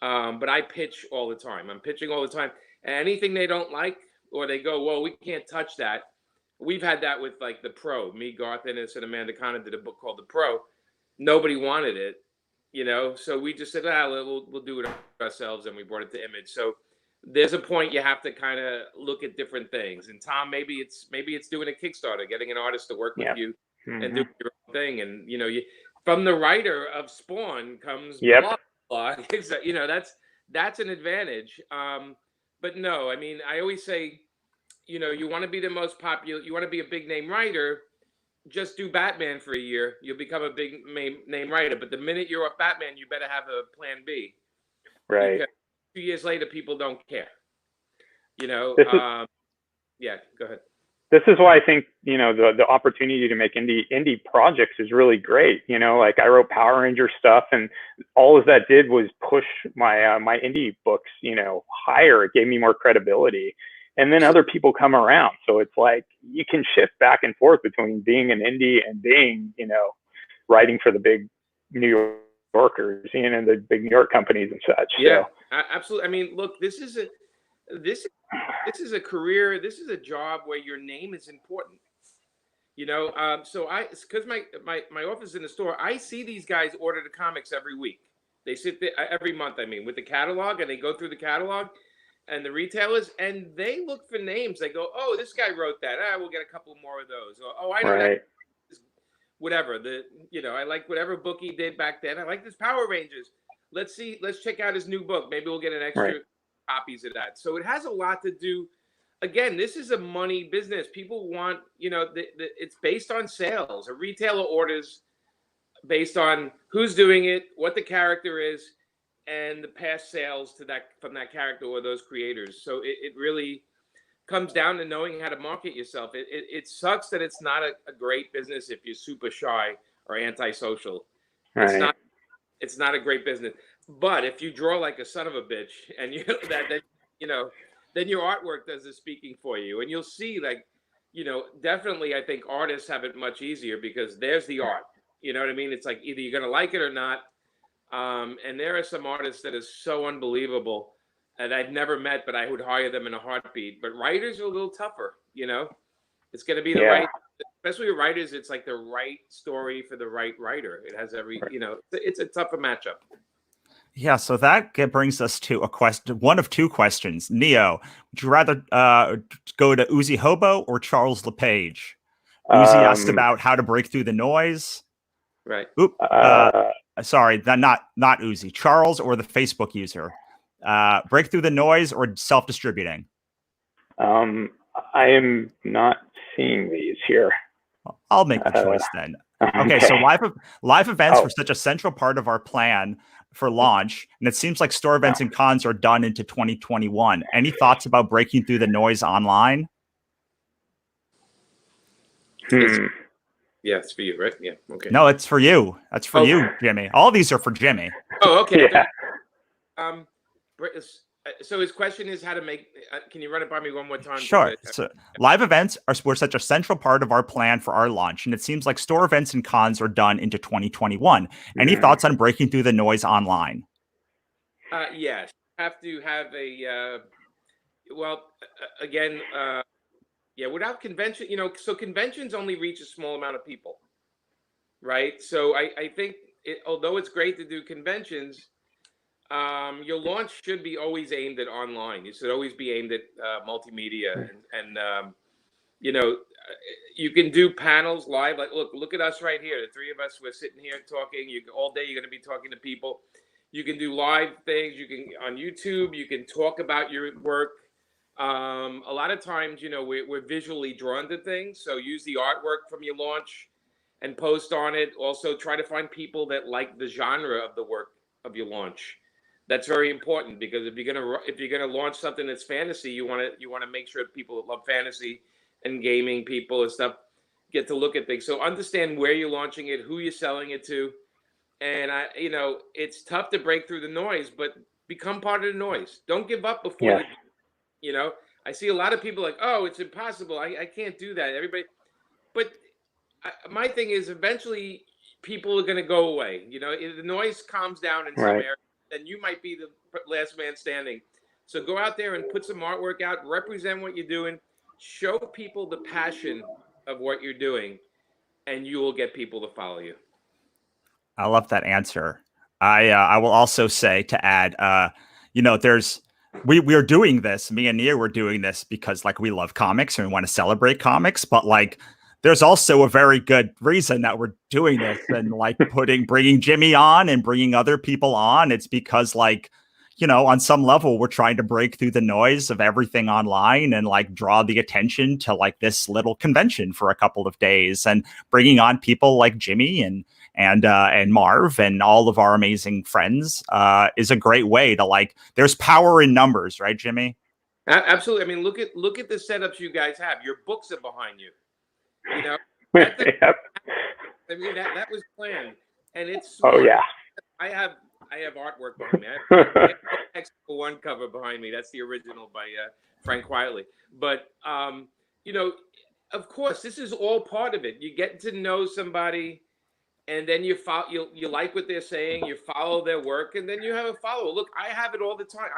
but I pitch all the time. I'm pitching all the time. And anything they don't like, or they go, well, we can't touch that. We've had that with The Pro. Me, Garth Ennis, and Amanda Connor did a book called The Pro. Nobody wanted it, so we just said, we'll do it ourselves, and we brought it to Image. So there's a point you have to kind of look at different things. And Tom, maybe it's doing a Kickstarter, getting an artist to work with you and do your own thing. And from the writer of Spawn comes blah blah. That's an advantage. But no, I always say, you want to be the most popular, you want to be a big name writer, just do Batman for a year. You'll become a big name writer. But the minute you're off Batman, you better have a plan B. Right. Because 2 years later, people don't care. Go ahead. This is why I think, the opportunity to make indie projects is really great. I wrote Power Ranger stuff, and all of that did was push my my indie books, higher. It gave me more credibility. And then other people come around. So it's you can shift back and forth between being an indie and being, writing for the big New Yorkers, the big New York companies and such. Yeah, so. Absolutely. Look, this is a career. This is a job where your name is important. So because my office is in the store, I see these guys order the comics every week. They sit there every month. With the catalog, and they go through the catalog. And the retailers, and they look for names. They go, oh, this guy wrote that. We'll get a couple more of those. Or, oh, I know that. Whatever. I like whatever book he did back then. I like this Power Rangers. Let's check out his new book. Maybe we'll get an extra copies of that. So it has a lot to do. again, this is a money business. People want, it's based on sales. A retailer orders based on who's doing it, what the character is, and the past sales from that character or those creators. So it really comes down to knowing how to market yourself. It sucks that it's not a great business if you're super shy or antisocial. Right. It's not a great business. But if you draw like a son of a bitch, and then your artwork does the speaking for you, and you'll see, like, definitely I think artists have it much easier because there's the art. You know what I mean? It's like either you're gonna like it or not. And there are some artists that are so unbelievable and I've never met, but I would hire them in a heartbeat. But writers are a little tougher. It's going to be the right, especially with writers. It's like the right story for the right writer. It has every, it's a tougher matchup. Yeah, so that brings us to a question, one of two questions. Neo, would you rather go to Uzi Hobo or Charles LePage? Uzi asked about how to break through the noise. Right. Oop. Sorry, not Uzi. Charles or the Facebook user. Break through the noise or self-distributing? I am not seeing these here. I'll make the choice then. Okay, so live events were such a central part of our plan for launch, and it seems like store events and cons are done into 2021. Any thoughts about breaking through the noise online? Yeah, it's for you, right? Yeah. Okay. No, it's for you. That's for you, Jimmy. All these are for Jimmy. Oh, okay. Yeah. So his question is how to make. Can you run it by me one more time? Sure. So live events were such a central part of our plan for our launch, and it seems like store events and cons are done into 2021. Any thoughts on breaking through the noise online? Yes. Have to have a. Again, without convention, so conventions only reach a small amount of people, right? So I think although it's great to do conventions, your launch should be always aimed at online. You should always be aimed at multimedia, and you can do panels live. Like, look at us right here. The three of us, we're sitting here talking. All day, you're going to be talking to people. You can do live things. You can on YouTube. You can talk about your work. A lot of times, we're visually drawn to things. So use the artwork from your launch and post on it. Also, try to find people that like the genre of the work of your launch. That's very important because if you're gonna launch something that's fantasy, you want to make sure people that love fantasy and gaming people and stuff get to look at things. So understand where you're launching it, who you're selling it to, and it's tough to break through the noise, but become part of the noise. Don't give up before. I see a lot of people like, oh, it's impossible. I can't do that. Everybody, but my thing is eventually people are going to go away. If the noise calms down in some areas, then you might be the last man standing. So go out there and put some artwork out, represent what you're doing, show people the passion of what you're doing, and you will get people to follow you. I love that answer. I will also say to add, we are doing this. Me and Neo were doing this because we love comics and we want to celebrate comics, but there's also a very good reason that we're doing this and bringing Jimmy on and bringing other people on. It's because on some level, we're trying to break through the noise of everything online and draw the attention to this little convention for a couple of days, and bringing on people like Jimmy and Marv and all of our amazing friends is a great way to there's power in numbers, right, Jimmy? Absolutely. I mean, look at the setups you guys have. Your books are behind you. Yep. I mean, that was planned, and it's smart. Oh yeah. I have artwork behind me. I have X1 cover behind me. That's the original by Frank Quietly. But of course, this is all part of it. You get to know somebody, and then you like what they're saying. You follow their work, and then you have a follow. Look, I have it all the time.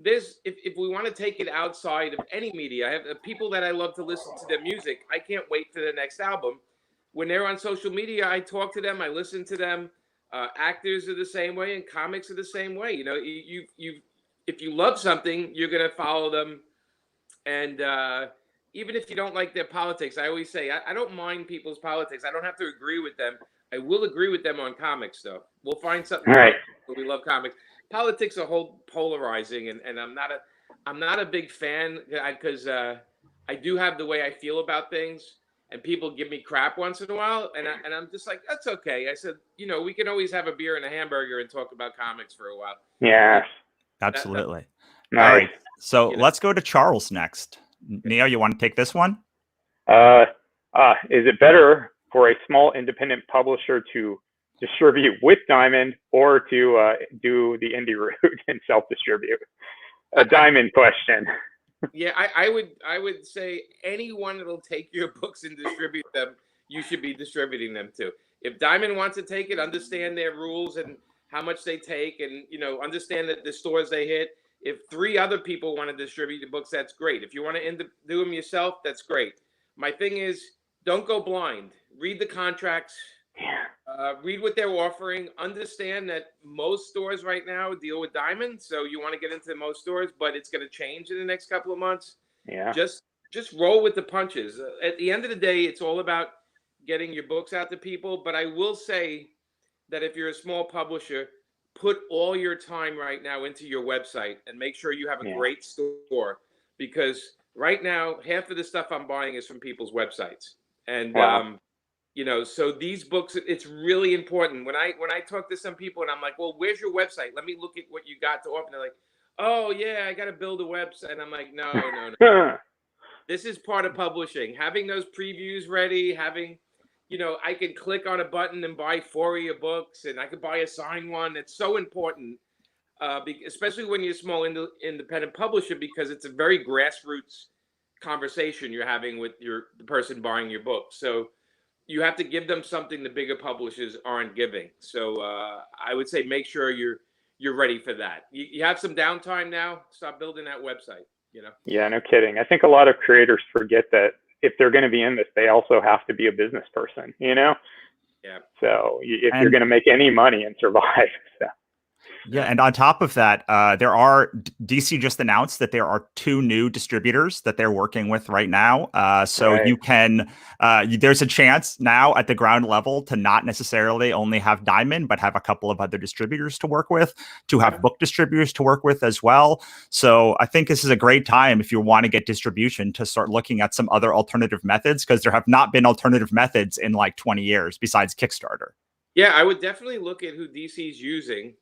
If we want to take it outside of any media, I have people that I love to listen to their music. I can't wait for the next album. When they're on social media, I talk to them. I listen to them. Actors are the same way, and comics are the same way. If you love something, you're gonna follow them, and even if you don't like their politics, I always say I don't mind people's politics. I don't have to agree with them. I will agree with them on comics, though. We'll find something. Right. We love comics. Politics are whole polarizing, and I'm not I'm not a big fan because I do have the way I feel about things, and people give me crap once in a while, and I'm just like, that's okay. I said, we can always have a beer and a hamburger and talk about comics for a while. Yes. Absolutely. Nice. All right. So let's go to Charles next. Neo, you want to take this one? Is it better for a small independent publisher to distribute with Diamond or to do the indie route and self-distribute? A Diamond question. Yeah, I would say anyone that'll take your books and distribute them, you should be distributing them to. If Diamond wants to take it, understand their rules and how much they take, and understand that the stores they hit. If 3 other people want to distribute the books, that's great. If you want to do them yourself, that's great. My thing is, don't go blind. Read the contracts. Read what they're offering. Understand that most stores right now deal with Diamond, so you want to get into most stores, but it's going to change in the next couple of months. Yeah. Just roll with the punches. At the end of the day, it's all about getting your books out to people. But I will say that if you're a small publisher, put all your time right now into your website and make sure you have a great store, because right now half of the stuff I'm buying is from people's websites. And so these books, it's really important. When I talk to some people and I'm like, well, where's your website? Let me look at what you got to offer. And they're like, oh yeah, I got to build a website. And I'm like, no. This is part of publishing. Having those previews ready, having, I can click on a button and buy 4 of your books, and I could buy a signed one. It's so important, especially when you're a small independent publisher, because it's a very grassroots conversation you're having with the person buying your book. So you have to give them something the bigger publishers aren't giving. So I would say make sure you're ready for that. You have some downtime now. Start building that website. Yeah, no kidding. I think a lot of creators forget that if they're going to be in this, they also have to be a business person. Yeah. So if you're going to make any money and survive. So. Yeah, and on top of that, DC just announced that there are 2 new distributors that they're working with right now. You can, there's a chance now at the ground level to not necessarily only have Diamond, but have a couple of other distributors to work with, to have book distributors to work with as well. So I think this is a great time if you want to get distribution to start looking at some other alternative methods, because there have not been alternative methods in like 20 years besides Kickstarter. Yeah, I would definitely look at who DC's using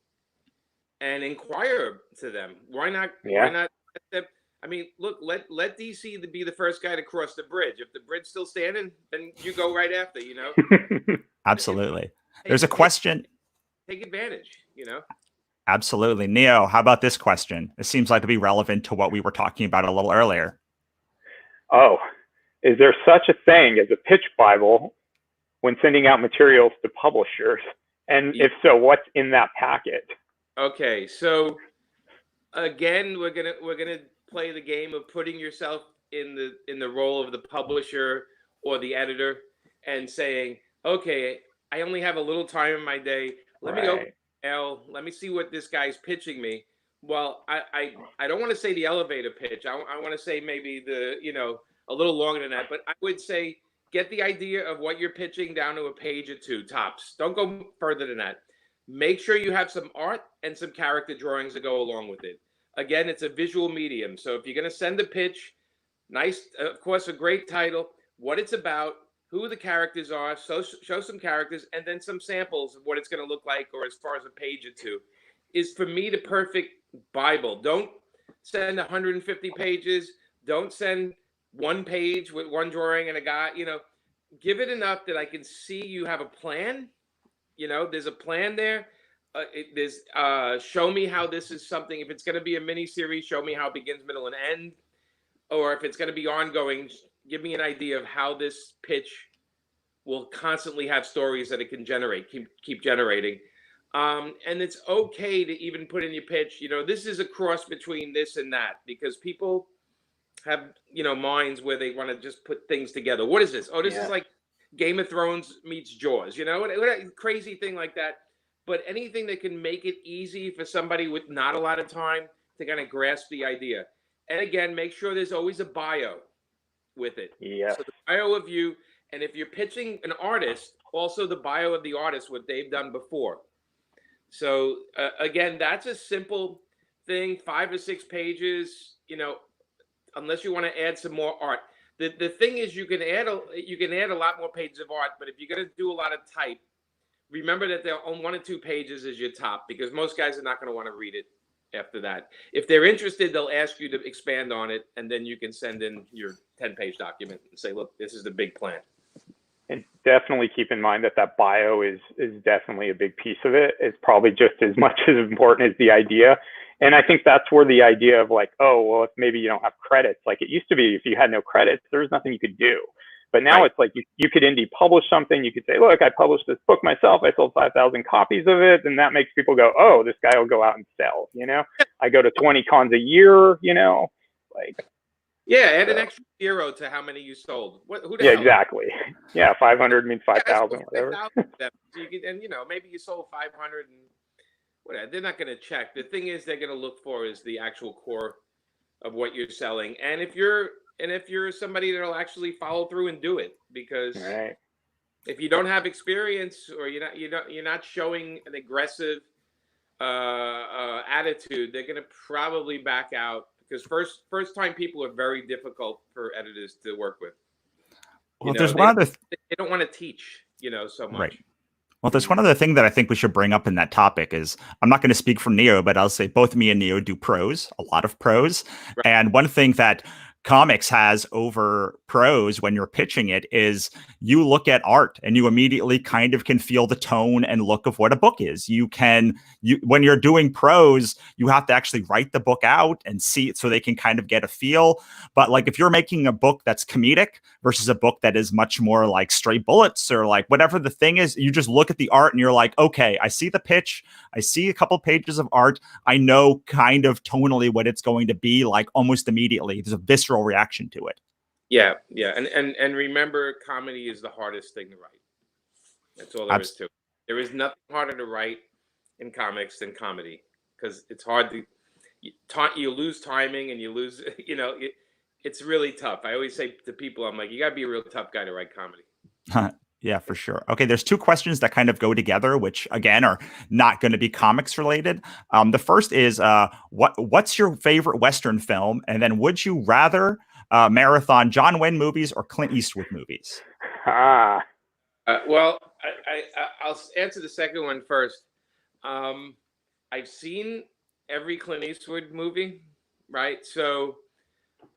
and inquire to them. Why not? Yeah. Why not? I mean, look, let DC be the first guy to cross the bridge. If the bridge's still standing, then you go right after. Absolutely. There's a question. Take advantage. Absolutely, Neo. How about this question? It seems like it'd be relevant to what we were talking about a little earlier. Oh, is there such a thing as a pitch Bible when sending out materials to publishers? And if so, what's in that packet? Okay, so again, we're gonna play the game of putting yourself in the role of the publisher or the editor and saying, okay, I only have a little time in my day. Let me open email. Let me see what this guy's pitching me. Well, I don't want to say the elevator pitch. I want to say maybe a little longer than that. But I would say get the idea of what you're pitching down to a page or 2 tops. Don't go further than that. Make sure you have some art and some character drawings to go along with it. Again, it's a visual medium. So if you're going to send a pitch, nice, of course, a great title, what it's about, who the characters are, so show some characters, and then some samples of what it's going to look like, or as far as a page or 2, is for me the perfect Bible. Don't send 150 pages. Don't send 1 page with 1 drawing and a guy, give it enough that I can see you have a plan. There's a plan there. Show me how this is something. If it's going to be a mini series, show me how it begins, middle, and end. Or if it's going to be ongoing, give me an idea of how this pitch will constantly have stories that it can generate, keep generating. And it's okay to even put in your pitch, this is a cross between this and that, because people have, minds where they want to just put things together. What is this? Oh, this is like Game of Thrones meets Jaws, what a crazy thing like that. But anything that can make it easy for somebody with not a lot of time to kind of grasp the idea. And again, make sure there's always a bio with it. Yeah. So the bio of you, and if you're pitching an artist, also the bio of the artist, what they've done before. So again, that's a simple thing, 5 or 6 pages, unless you want to add some more art. The thing is, you can add a lot more pages of art, but if you're going to do a lot of type, remember that they're on 1 or 2 pages is your top, because most guys are not going to want to read it after that. If they're interested, they'll ask you to expand on it, and then you can send in your 10-page document and say, look, this is the big plan. And definitely keep in mind that bio is definitely a big piece of it. It's probably just as much as important as the idea. And I think that's where the idea of like, oh, well, if maybe you don't have credits, like it used to be, if you had no credits, there was nothing you could do. But now It's like you could indie publish something. You could say, look, I published this book myself. I sold 5,000 copies of it. And that makes people go, oh, this guy will go out and sell, I go to 20 cons a year, like. Yeah, add an extra 0 to how many you sold. Who the yeah, hell? Exactly. Yeah, 500 means 5,000, whatever. 5,000 and maybe you sold 500 and whatever. They're not going to check. The thing is, they're going to look for is the actual core of what you're selling. And if you're somebody that'll actually follow through and do it, because if you don't have experience or you're not showing an aggressive attitude, they're going to probably back out. Because first time people are very difficult for editors to work with. Well, there's one other. They don't want to teach, so much. Right. Well, there's one other thing that I think we should bring up in that topic is I'm not going to speak for Neo, but I'll say both me and Neo do prose, a lot of prose. Right. And one thing that comics has over prose when you're pitching it is you look at art and you immediately kind of can feel the tone and look of what a book is. When you're doing prose, you have to actually write the book out and see it so they can kind of get a feel. But like if you're making a book that's comedic versus a book that is much more like straight bullets or like whatever the thing is, you just look at the art and you're like, okay, I see the pitch. I see a couple pages of art. I know kind of tonally what it's going to be like almost immediately. There's a visceral reaction to it. Yeah. And remember, comedy is the hardest thing to write. That's all there is to it. There is nothing harder to write in comics than comedy, because it's hard to you lose timing and you lose, it's really tough. I always say to people, I'm like, you gotta be a real tough guy to write comedy. Yeah, for sure. Okay, there's 2 questions that kind of go together, which again are not going to be comics related. The first is what's your favorite Western film, and then would you rather marathon John Wayne movies or Clint Eastwood movies? Well, I'll answer the second one first. I've seen every Clint Eastwood movie, right? So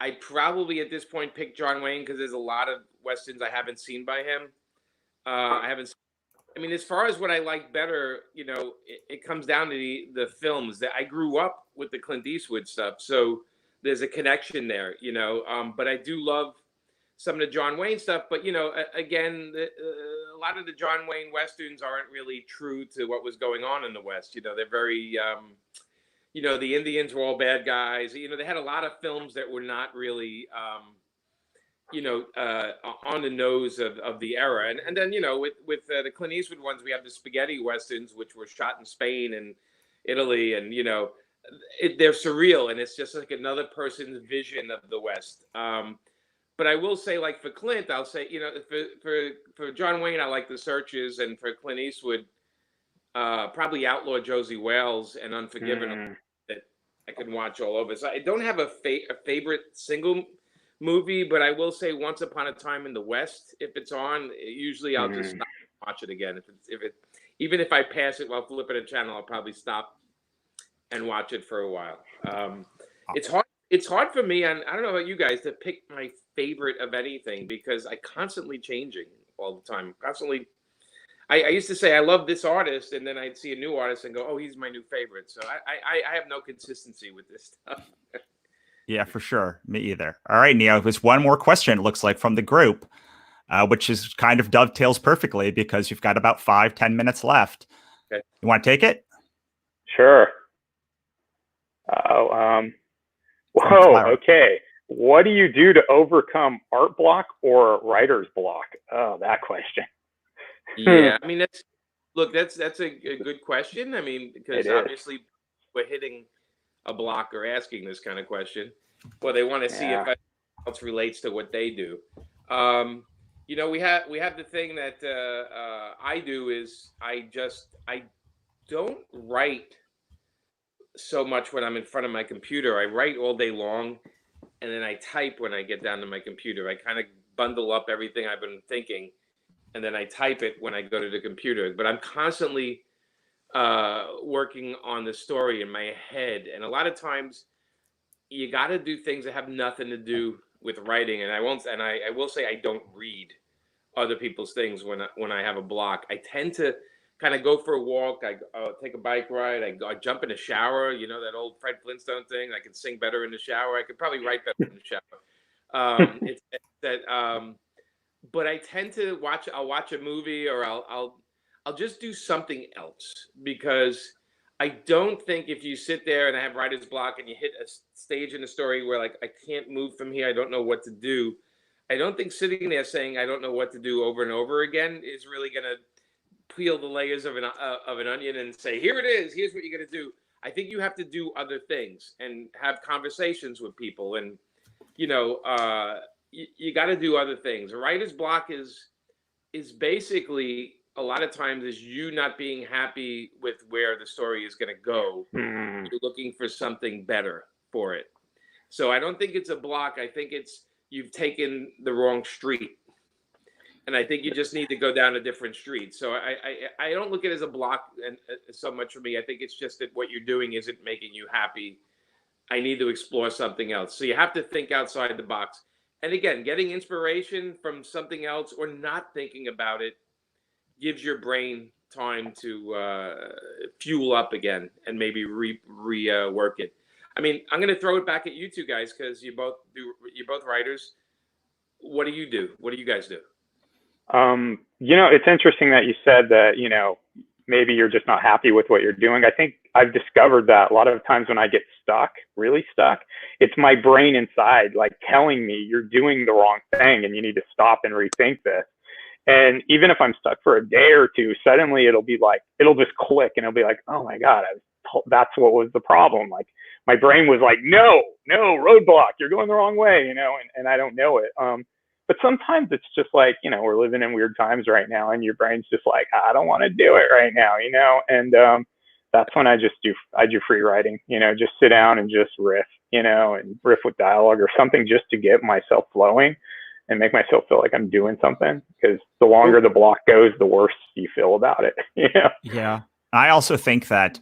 I probably at this point pick John Wayne because there's a lot of Westerns I haven't seen by him. I mean, as far as what I like better, it comes down to the films that I grew up with the Clint Eastwood stuff. So there's a connection there, but I do love some of the John Wayne stuff. But, again, a lot of the John Wayne Westerns aren't really true to what was going on in the West. They're very, the Indians were all bad guys. They had a lot of films that were not really, on the nose of the era. And then, with the Clint Eastwood ones, we have the spaghetti Westerns, which were shot in Spain and Italy. And, they're surreal. And it's just like another person's vision of the West. But I will say, like for Clint, I'll say, for John Wayne, I like The Searchers. And for Clint Eastwood, probably Outlaw Josie Wales and Unforgiven that I can watch all over. So I don't have a favorite single movie, but I will say Once Upon a Time in the West, if it's on, usually I'll just stop and watch it again. Even if I pass it while flipping a channel, I'll probably stop and watch it for a while. It's hard for me, and I don't know about you guys, to pick my favorite of anything because I constantly changing all the time. I used to say I love this artist, and then I'd see a new artist and go, oh, he's my new favorite. So I have no consistency with this stuff. Yeah, for sure. Me either. All right, Neo, there's one more question, it looks like, from the group, which is kind of dovetails perfectly because you've got about 5-10 minutes left. Okay. You want to take it? Sure. Okay. What do you do to overcome art block or writer's block? Oh, that question. Yeah, I mean, that's a good question. I mean, because obviously we're hitting a block or asking this kind of question. Well, they want to see if anything else relates to what they do. We have the thing that I do is I don't write so much when I'm in front of my computer. I write all day long, and then I type when I get down to my computer. I kind of bundle up everything I've been thinking, and then I type it when I go to the computer. But I'm constantly working on the story in my head, and a lot of times you got to do things that have nothing to do with writing. And I won't, and I will say I don't read other people's things when I have a block. I tend to kind of go for a walk. I take a bike ride. I jump in the shower. You know that old Fred Flintstone thing. I can sing better in the shower. I could probably write better in the shower. It's that. But I tend to watch. I'll watch a movie, or I'll just do something else, because I don't think if you sit there and I have writer's block and you hit a stage in the story where like I can't move from here, I don't know what to do. I don't think sitting there saying I don't know what to do over and over again is really going to peel the layers of an onion and say, here it is, here's what you're going to do. I think you have to do other things and have conversations with people, and you know, you got to do other things. A writer's block is basically a lot of times is you not being happy with where the story is going to go. You're looking for something better for it. So I don't think it's a block. I think it's you've taken the wrong street, and I think you just need to go down a different street. So I don't look at it as a block and so much for me. I think it's just that what you're doing isn't making you happy. I need to explore something else. So you have to think outside the box. And again, getting inspiration from something else or not thinking about it gives your brain time to fuel up again and maybe rework it. I mean, I'm going to throw it back at you two guys, because you're both writers. What do you do? What do you guys do? You know, it's interesting that you said that, you know, maybe you're just not happy with what you're doing. I think I've discovered that a lot of times when I get stuck, really stuck, it's my brain inside like telling me you're doing the wrong thing and you need to stop and rethink this. And even if I'm stuck for a day or two, suddenly it'll be like, it'll just click and it'll be like, oh my God, that's what was the problem. Like my brain was like, no, roadblock, you're going the wrong way, you know, and I don't know it. But sometimes it's just like, you know, we're living in weird times right now and your brain's just like, I don't want to do it right now, you know? And that's when I do free writing, you know, just sit down and just riff, you know, and riff with dialogue or something just to get myself flowing and make myself feel like I'm doing something, because the longer the block goes, the worse you feel about it. You know? Yeah. I also think that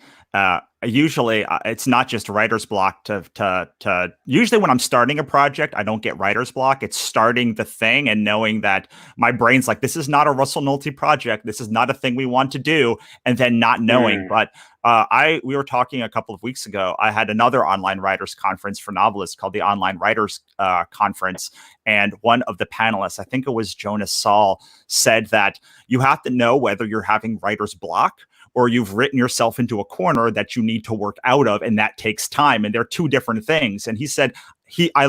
usually it's not just writer's block to usually when I'm starting a project, I don't get writer's block. It's starting the thing and knowing that my brain's like, this is not a Russell Nolte project. This is not a thing we want to do. And then not knowing. But we were talking a couple of weeks ago. I had another online writers conference for novelists called the Online Writers Conference. And one of the panelists, I think it was Jonas Saul, said that you have to know whether you're having writer's block or you've written yourself into a corner that you need to work out of, and that takes time. And they're two different things. And he said along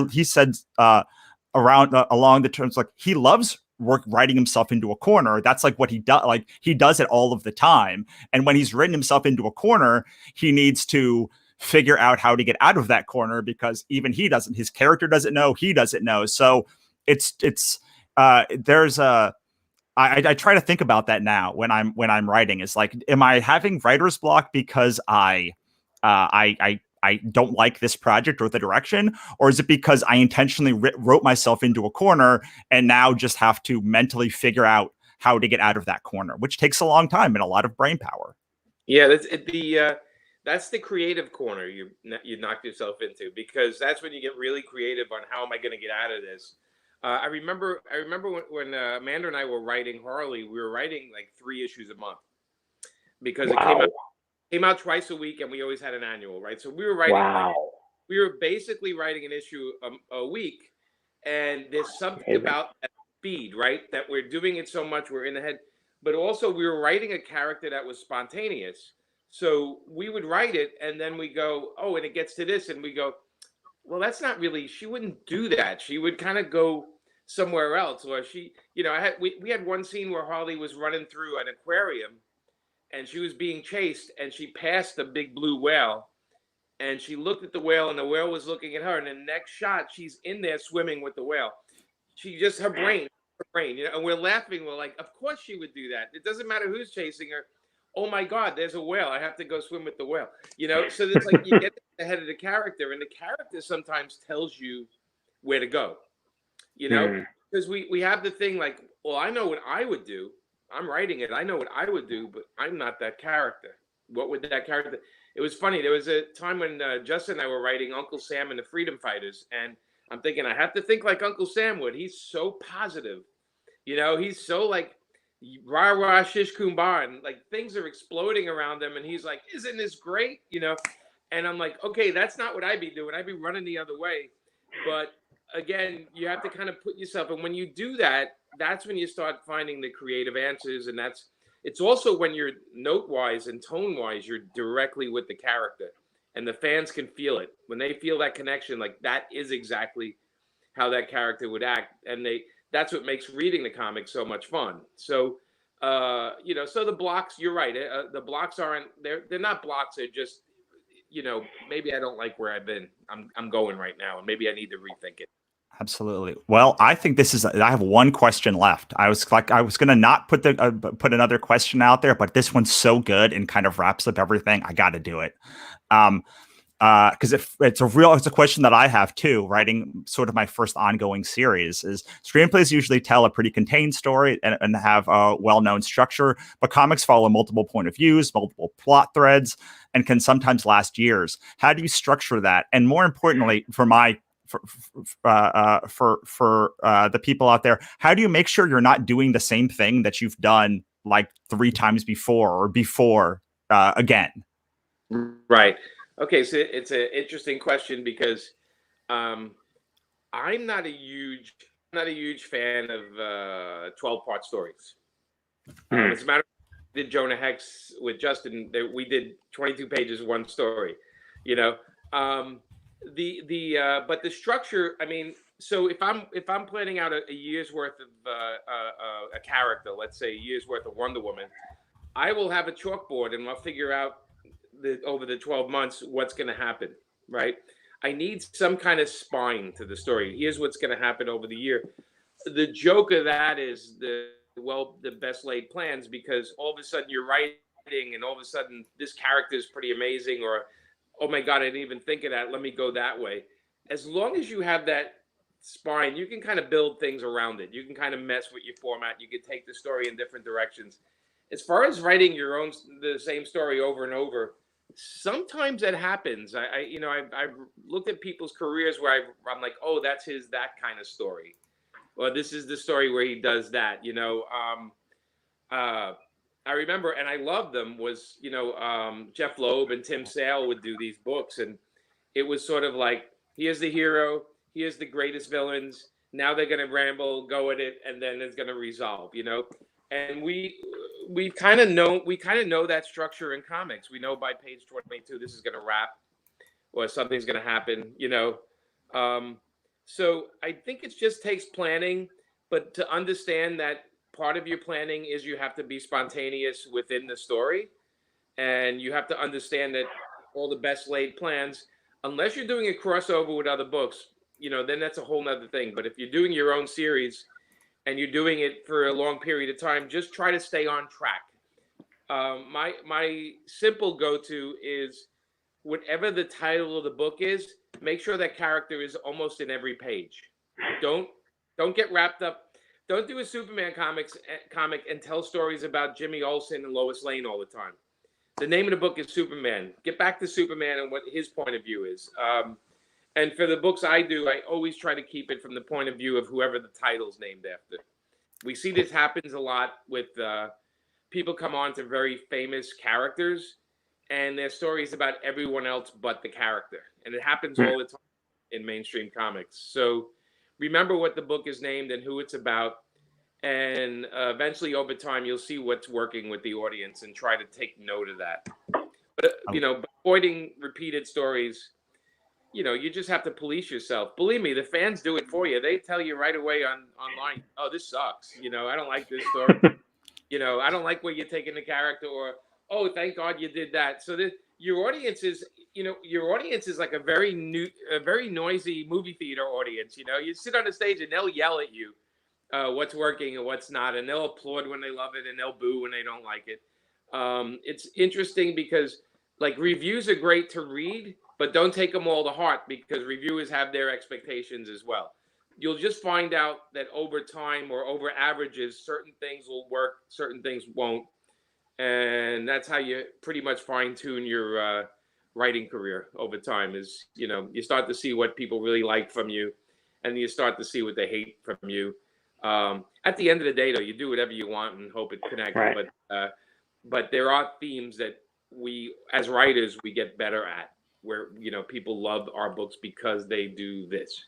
the terms like he loves writing himself into a corner. That's like what he does. Like he does it all of the time. And when he's written himself into a corner, he needs to figure out how to get out of that corner, because even he doesn't. His character doesn't know. He doesn't know. So I try to think about that now when I'm writing. Is like, am I having writer's block because I don't like this project or the direction, or is it because I intentionally wrote myself into a corner and now just have to mentally figure out how to get out of that corner, which takes a long time and a lot of brain power. Yeah, that's the creative corner you knocked yourself into, because that's when you get really creative on how am I going to get out of this. I remember when Amanda and I were writing Harley, we were writing like 3 issues a month, because it came out twice a week, and we always had an annual, right? So we were writing, we were basically writing an issue a week, and there's something about that speed, right? That we're doing it so much, we're in the head, but also we were writing a character that was spontaneous. So we would write it, and then we go, oh, and it gets to this, and we go, well, that's not really, she wouldn't do that. She would kind of go somewhere else. Or she, you know, we had one scene where Harley was running through an aquarium and she was being chased, and she passed a big blue whale, and she looked at the whale and the whale was looking at her. And the next shot, she's in there swimming with the whale. She just, her brain, you know, and we're laughing. We're like, of course she would do that. It doesn't matter who's chasing her. oh my God, there's a whale. I have to go swim with the whale. You know, so it's like you get ahead of the character, and the character sometimes tells you where to go. You know, because we have the thing like, well, I know what I would do. I'm writing it. I know what I would do, but I'm not that character. What would that character? It was funny. There was a time when Justin and I were writing Uncle Sam and the Freedom Fighters, and I'm thinking I have to think like Uncle Sam would. He's so positive, you know. He's so like rah rah shish kumbah, and like things are exploding around him, and he's like, "Isn't this great?" You know. And I'm like, okay, that's not what I'd be doing. I'd be running the other way. But again, you have to kind of put yourself, and when you do that, that's when you start finding the creative answers, and it's also when you're note wise and tone wise, you're directly with the character, and the fans can feel it when they feel that connection. Like that is exactly how that character would act, and that's what makes reading the comic so much fun. So you know, so the blocks, you're right, the blocks aren't, they're not blocks, they're just, you know, maybe I don't like where I'm going right now, and maybe I need to rethink it. Absolutely. Well, I think I have one question left. I was going to not put another question out there, but this one's so good and kind of wraps up everything. I got to do it. Because it's a question that I have too, writing sort of my first ongoing series. Is screenplays usually tell a pretty contained story and have a well-known structure, but comics follow multiple point of views, multiple plot threads, and can sometimes last years. How do you structure that? And more importantly, for the people out there, how do you make sure you're not doing the same thing that you've done like 3 times before again? Right. Okay, so it's an interesting question because I'm not a huge fan of 12-part stories. As a matter of fact, did Jonah Hex with Justin, we did 22 pages, one story, you know. But the structure, I mean, so if I'm planning out a year's worth of a character, let's say a year's worth of Wonder Woman, I will have a chalkboard and I'll figure out over the 12 months what's going to happen, right? I need some kind of spine to the story. Here's what's going to happen over the year. The joke of that is the best laid plans, because all of a sudden you're writing and all of a sudden this character is pretty amazing, or oh my God, I didn't even think of that. Let me go that way. As long as you have that spine, you can kind of build things around it. You can kind of mess with your format. You can take the story in different directions. As far as writing the same story over and over, sometimes that happens. I've looked at people's careers where I'm like, oh, that's that kind of story. Well, this is the story where he does that, you know. I remember, and I loved them, was, you know, Jeff Loeb and Tim Sale would do these books, and it was sort of like, here's the hero, here's the greatest villains, now they're going to ramble, go at it, and then it's going to resolve, you know. And we kind of know that structure in comics. We know by page 22 this is going to wrap, or something's going to happen, you know. So I think it just takes planning, but to understand that part of your planning is you have to be spontaneous within the story, and you have to understand that all the best laid plans, unless you're doing a crossover with other books, you know, then that's a whole nother thing. But if you're doing your own series and you're doing it for a long period of time, just try to stay on track. My simple go-to is, whatever the title of the book is, make sure that character is almost in every page. Don't get wrapped up. Don't do a Superman comic and tell stories about Jimmy Olsen and Lois Lane all the time. The name of the book is Superman. Get back to Superman and what his point of view is. And for the books I do, I always try to keep it from the point of view of whoever the title's named after. We see this happens a lot with people come on to very famous characters, and their stories about everyone else but the character. And it happens all the time in mainstream comics. So remember what the book is named and who it's about. And eventually over time, you'll see what's working with the audience and try to take note of that. But, you know, avoiding repeated stories, you know, you just have to police yourself. Believe me, the fans do it for you. They tell you right away online, oh, this sucks. You know, I don't like this story. You know, I don't like where you're taking the character, or, oh, thank God you did that. So your audience is like a very noisy movie theater audience. You know, you sit on the stage and they'll yell at you what's working and what's not, and they'll applaud when they love it and they'll boo when they don't like it. It's interesting because like reviews are great to read, but don't take them all to heart because reviewers have their expectations as well. You'll just find out that over time or over averages, certain things will work, certain things won't. And that's how you pretty much fine tune your writing career over time is, you start to see what people really like from you and you start to see what they hate from you. At the end of the day, though, you do whatever you want and hope it connects. Right. But there are themes that we, as writers, we get better at where, people love our books because they do this,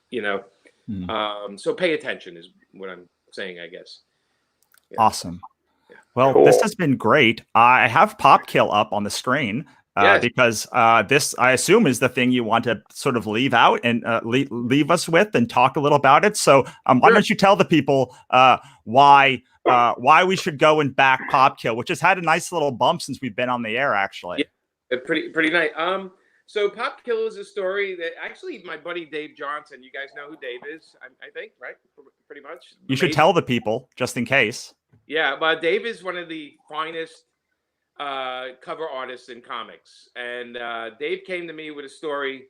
So pay attention is what I'm saying, I guess. Yeah. Awesome. Well, cool. This has been great. I have Popkill up on the screen Yes. because this, I assume, is the thing you want to sort of leave out and leave us with and talk a little about it. So why don't you tell the people why we should go and back Popkill, which has had a nice little bump since we've been on the air, actually. Yeah, pretty nice. So Popkill is a story that actually my buddy Dave Johnson, you guys know who Dave is, I think, right? Pretty much. You should tell the people just in case. Yeah, but Dave is one of the finest cover artists in comics. And Dave came to me with a story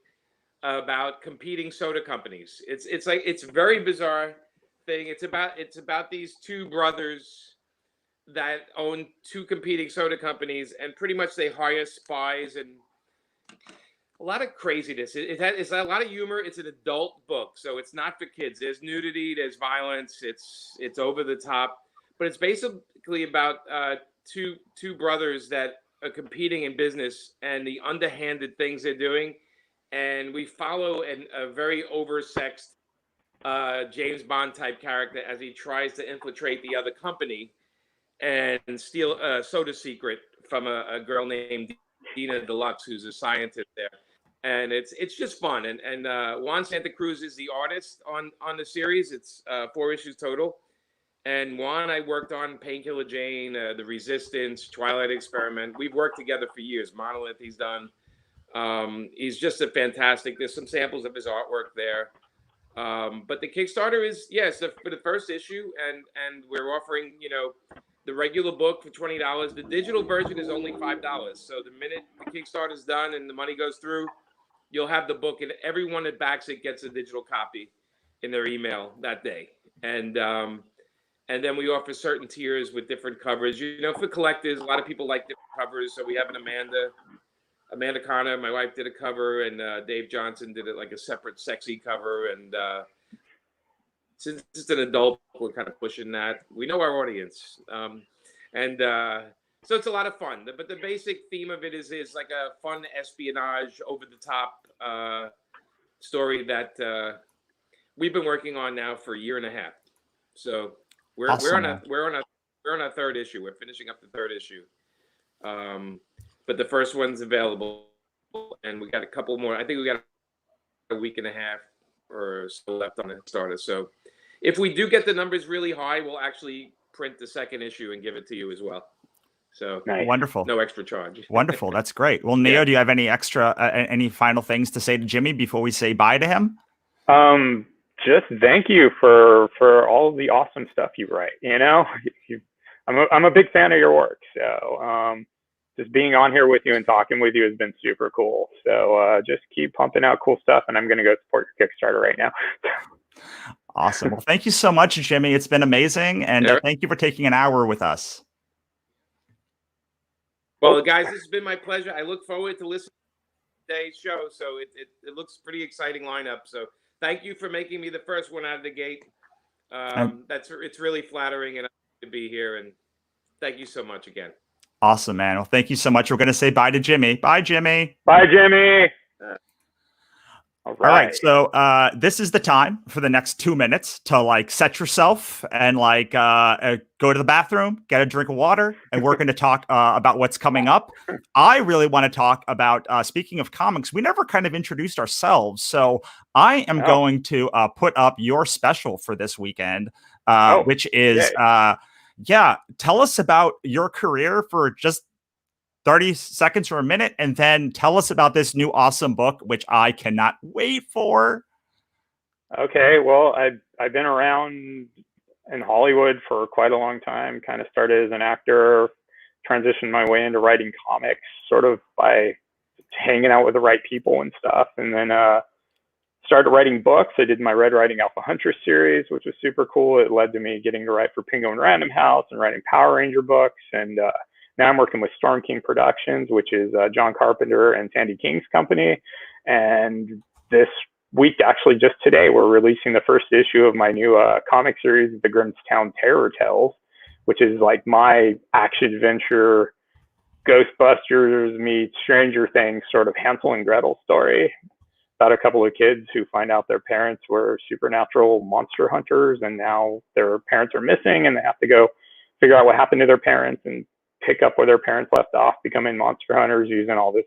about competing soda companies. It's a very bizarre thing. It's about these two brothers that own two competing soda companies, and pretty much they hire spies and a lot of craziness. It's a lot of humor. It's an adult book, so it's not for kids. There's nudity, there's violence. It's over the top. But it's basically about two brothers that are competing in business and the underhanded things they're doing. And we follow a very oversexed James Bond type character as he tries to infiltrate the other company and steal a soda secret from a girl named Dina Deluxe, who's a scientist there. And it's just fun. And Juan Santa Cruz is the artist on the series. It's 4 issues total. And Juan, I worked on Painkiller Jane, The Resistance, Twilight Experiment. We've worked together for years. Monolith he's done. He's just a fantastic. There's some samples of his artwork there. But the Kickstarter is, for the first issue. And we're offering, the regular book for $20. The digital version is only $5. So the minute the Kickstarter is done and the money goes through, you'll have the book. And everyone that backs it gets a digital copy in their email that day. And then we offer certain tiers with different covers. For collectors, a lot of people like different covers. So we have an Amanda Connor, my wife, did a cover, and Dave Johnson did it like a separate sexy cover. And since it's an adult, we're kind of pushing that. We know our audience. So it's a lot of fun. But the basic theme of it is like a fun espionage, over-the-top story that we've been working on now for a year and a half. So we're on our third issue. We're finishing up the third issue, but the first one's available, and we got a couple more. I think we got a week and a half or so left on the starter. So if we do get the numbers really high, we'll actually print the second issue and give it to you as well. So nice. Wonderful, no extra charge. Wonderful, that's great. Well, Neo, do you have any any final things to say to Jimmy before we say bye to him? Just thank you for all of the awesome stuff you write. I'm a big fan of your work. So just being on here with you and talking with you has been super cool. So just keep pumping out cool stuff, and I'm going to go support your Kickstarter right now. Awesome. Well, thank you so much, Jimmy. It's been amazing, and thank you for taking an hour with us. Well, guys, this has been my pleasure. I look forward to listening to today's show. So it looks pretty exciting lineup. So thank you for making me the first one out of the gate. It's really flattering, and I'm happy to be here. And thank you so much again. Awesome, man. Well, thank you so much. We're going to say bye to Jimmy. Bye, Jimmy. Bye, Jimmy. All right. So this is the time for the next 2 minutes to set yourself and go to the bathroom, get a drink of water, and we're going to talk about what's coming up. I really want to talk about, speaking of comics, we never kind of introduced ourselves. So I am going to put up your special for this weekend, which is, tell us about your career for just 30 seconds or a minute, and then tell us about this new awesome book, which I cannot wait for. Okay, well, I've been around in Hollywood for quite a long time. Kind of started as an actor, transitioned my way into writing comics sort of by hanging out with the right people and stuff. And then started writing books. I did my Red Riding Alpha Huntress series, which was super cool. It led to me getting to write for Penguin Random House and writing Power Ranger books. And now I'm working with Storm King Productions, which is John Carpenter and Sandy King's company. And this week, actually just today, we're releasing the first issue of my new comic series, The Grimmstown Terror Tales, which is like my action-adventure Ghostbusters meets Stranger Things sort of Hansel and Gretel story about a couple of kids who find out their parents were supernatural monster hunters, and now their parents are missing, and they have to go figure out what happened to their parents and pick up where their parents left off, becoming monster hunters using all this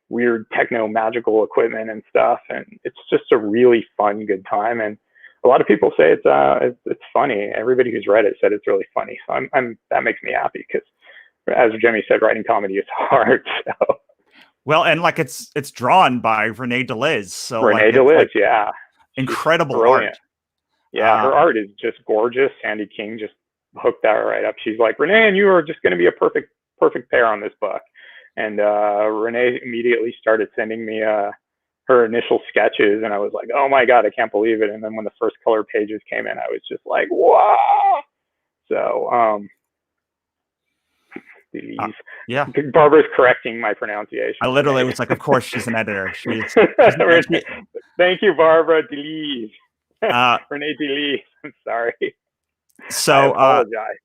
weird techno magical equipment and stuff. And it's just a really fun, good time. And a lot of people say it's funny. Everybody who's read it said it's really funny. So that makes me happy, because as Jimmy said, writing comedy is hard. So. Well, and like it's drawn by Renee DeLiz. So Renee DeLiz, yeah, incredible art. Yeah, her art is just gorgeous. Sandy King just hooked that right up. She's like, Renee and you are just going to be a perfect pair on this book. And Renee immediately started sending me her initial sketches, and I was like, oh my God, I can't believe it. And then when the first color pages came in, I was just like, wow. So, yeah. Barbara's correcting my pronunciation. I literally was like, of course she's an editor. Thank you, Barbara DeLees. Renee DeLees. I'm sorry. So, I apologize.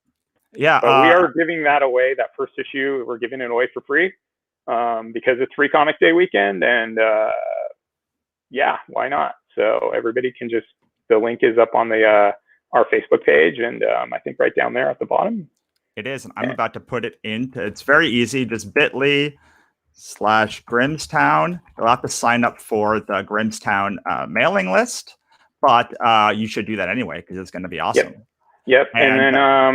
Yeah. But we are giving that away. That first issue, we're giving it away for free because it's Free Comic Day weekend. And yeah, why not? So everybody can the link is up on our Facebook page. And I think right down there at the bottom. It is, and I'm about to put it into. It's very easy. Just bit.ly/Grimmstown. You'll have to sign up for the Grimmstown mailing list, but you should do that anyway because it's going to be awesome. Yep. And then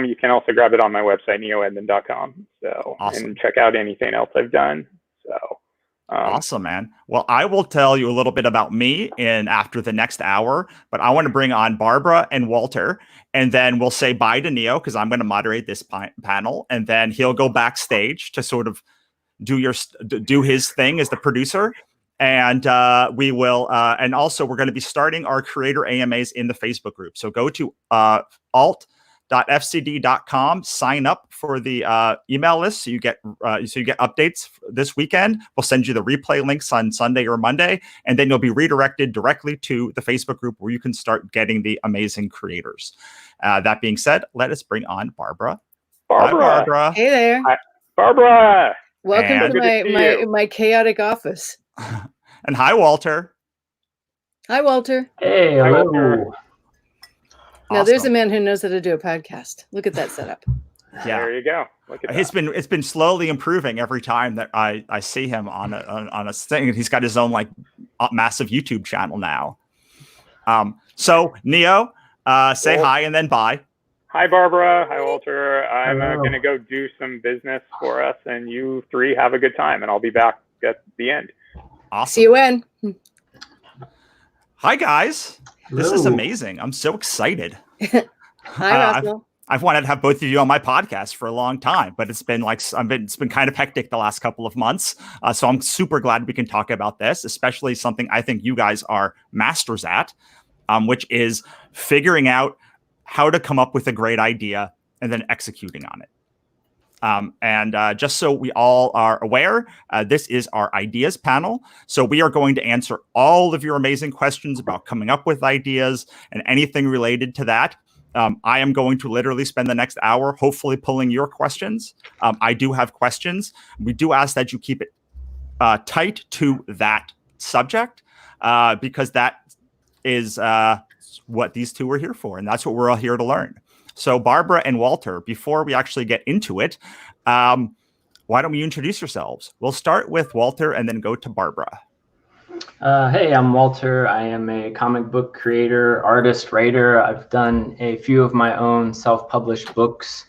you can also grab it on my website, neoedmund.com. So awesome. And check out anything else I've done. So awesome, man. Well, I will tell you a little bit about me after the next hour, but I want to bring on Barbara and Walter, and then we'll say bye to Neo because I'm going to moderate this panel, and then he'll go backstage to sort of do his thing as the producer. And we will, and also we're going to be starting our creator AMAs in the Facebook group. So go to alt.fcd.com, sign up for the email list so you get updates this weekend. We'll send you the replay links on Sunday or Monday, and then you'll be redirected directly to the Facebook group where you can start getting the amazing creators. That being said, let us bring on Barbara. Hi, Barbara. Hey there. Hi, Barbara. Welcome to my chaotic office. And hi, Walter. Hi, Walter. Hey, hello. Hi, Walter. Now there's a man who knows how to do a podcast. Look at that setup. Yeah, there you go. Look at it's been slowly improving every time that I see him on a thing. He's got his own like massive YouTube channel now. So Neo, say hi and then bye. Hi, Barbara. Hi, Walter. I'm going to go do some business for us, and you three have a good time, and I'll be back at the end. Awesome. See you when. Hi, guys. Hello. This is amazing. I'm so excited. Hi, Russell. I've wanted to have both of you on my podcast for a long time, but it's been kind of hectic the last couple of months. So I'm super glad we can talk about this, especially something I think you guys are masters at, which is figuring out how to come up with a great idea and then executing on it. And just so we all are aware, this is our ideas panel. So we are going to answer all of your amazing questions about coming up with ideas and anything related to that. I am going to literally spend the next hour, hopefully pulling your questions. I do have questions. We do ask that you keep it tight to that subject because that is what these two are here for. And that's what we're all here to learn. So Barbara and Walter, before we actually get into it, why don't we introduce yourselves? We'll start with Walter and then go to Barbara. Hey, I'm Walter. I am a comic book creator, artist, writer. I've done a few of my own self-published books,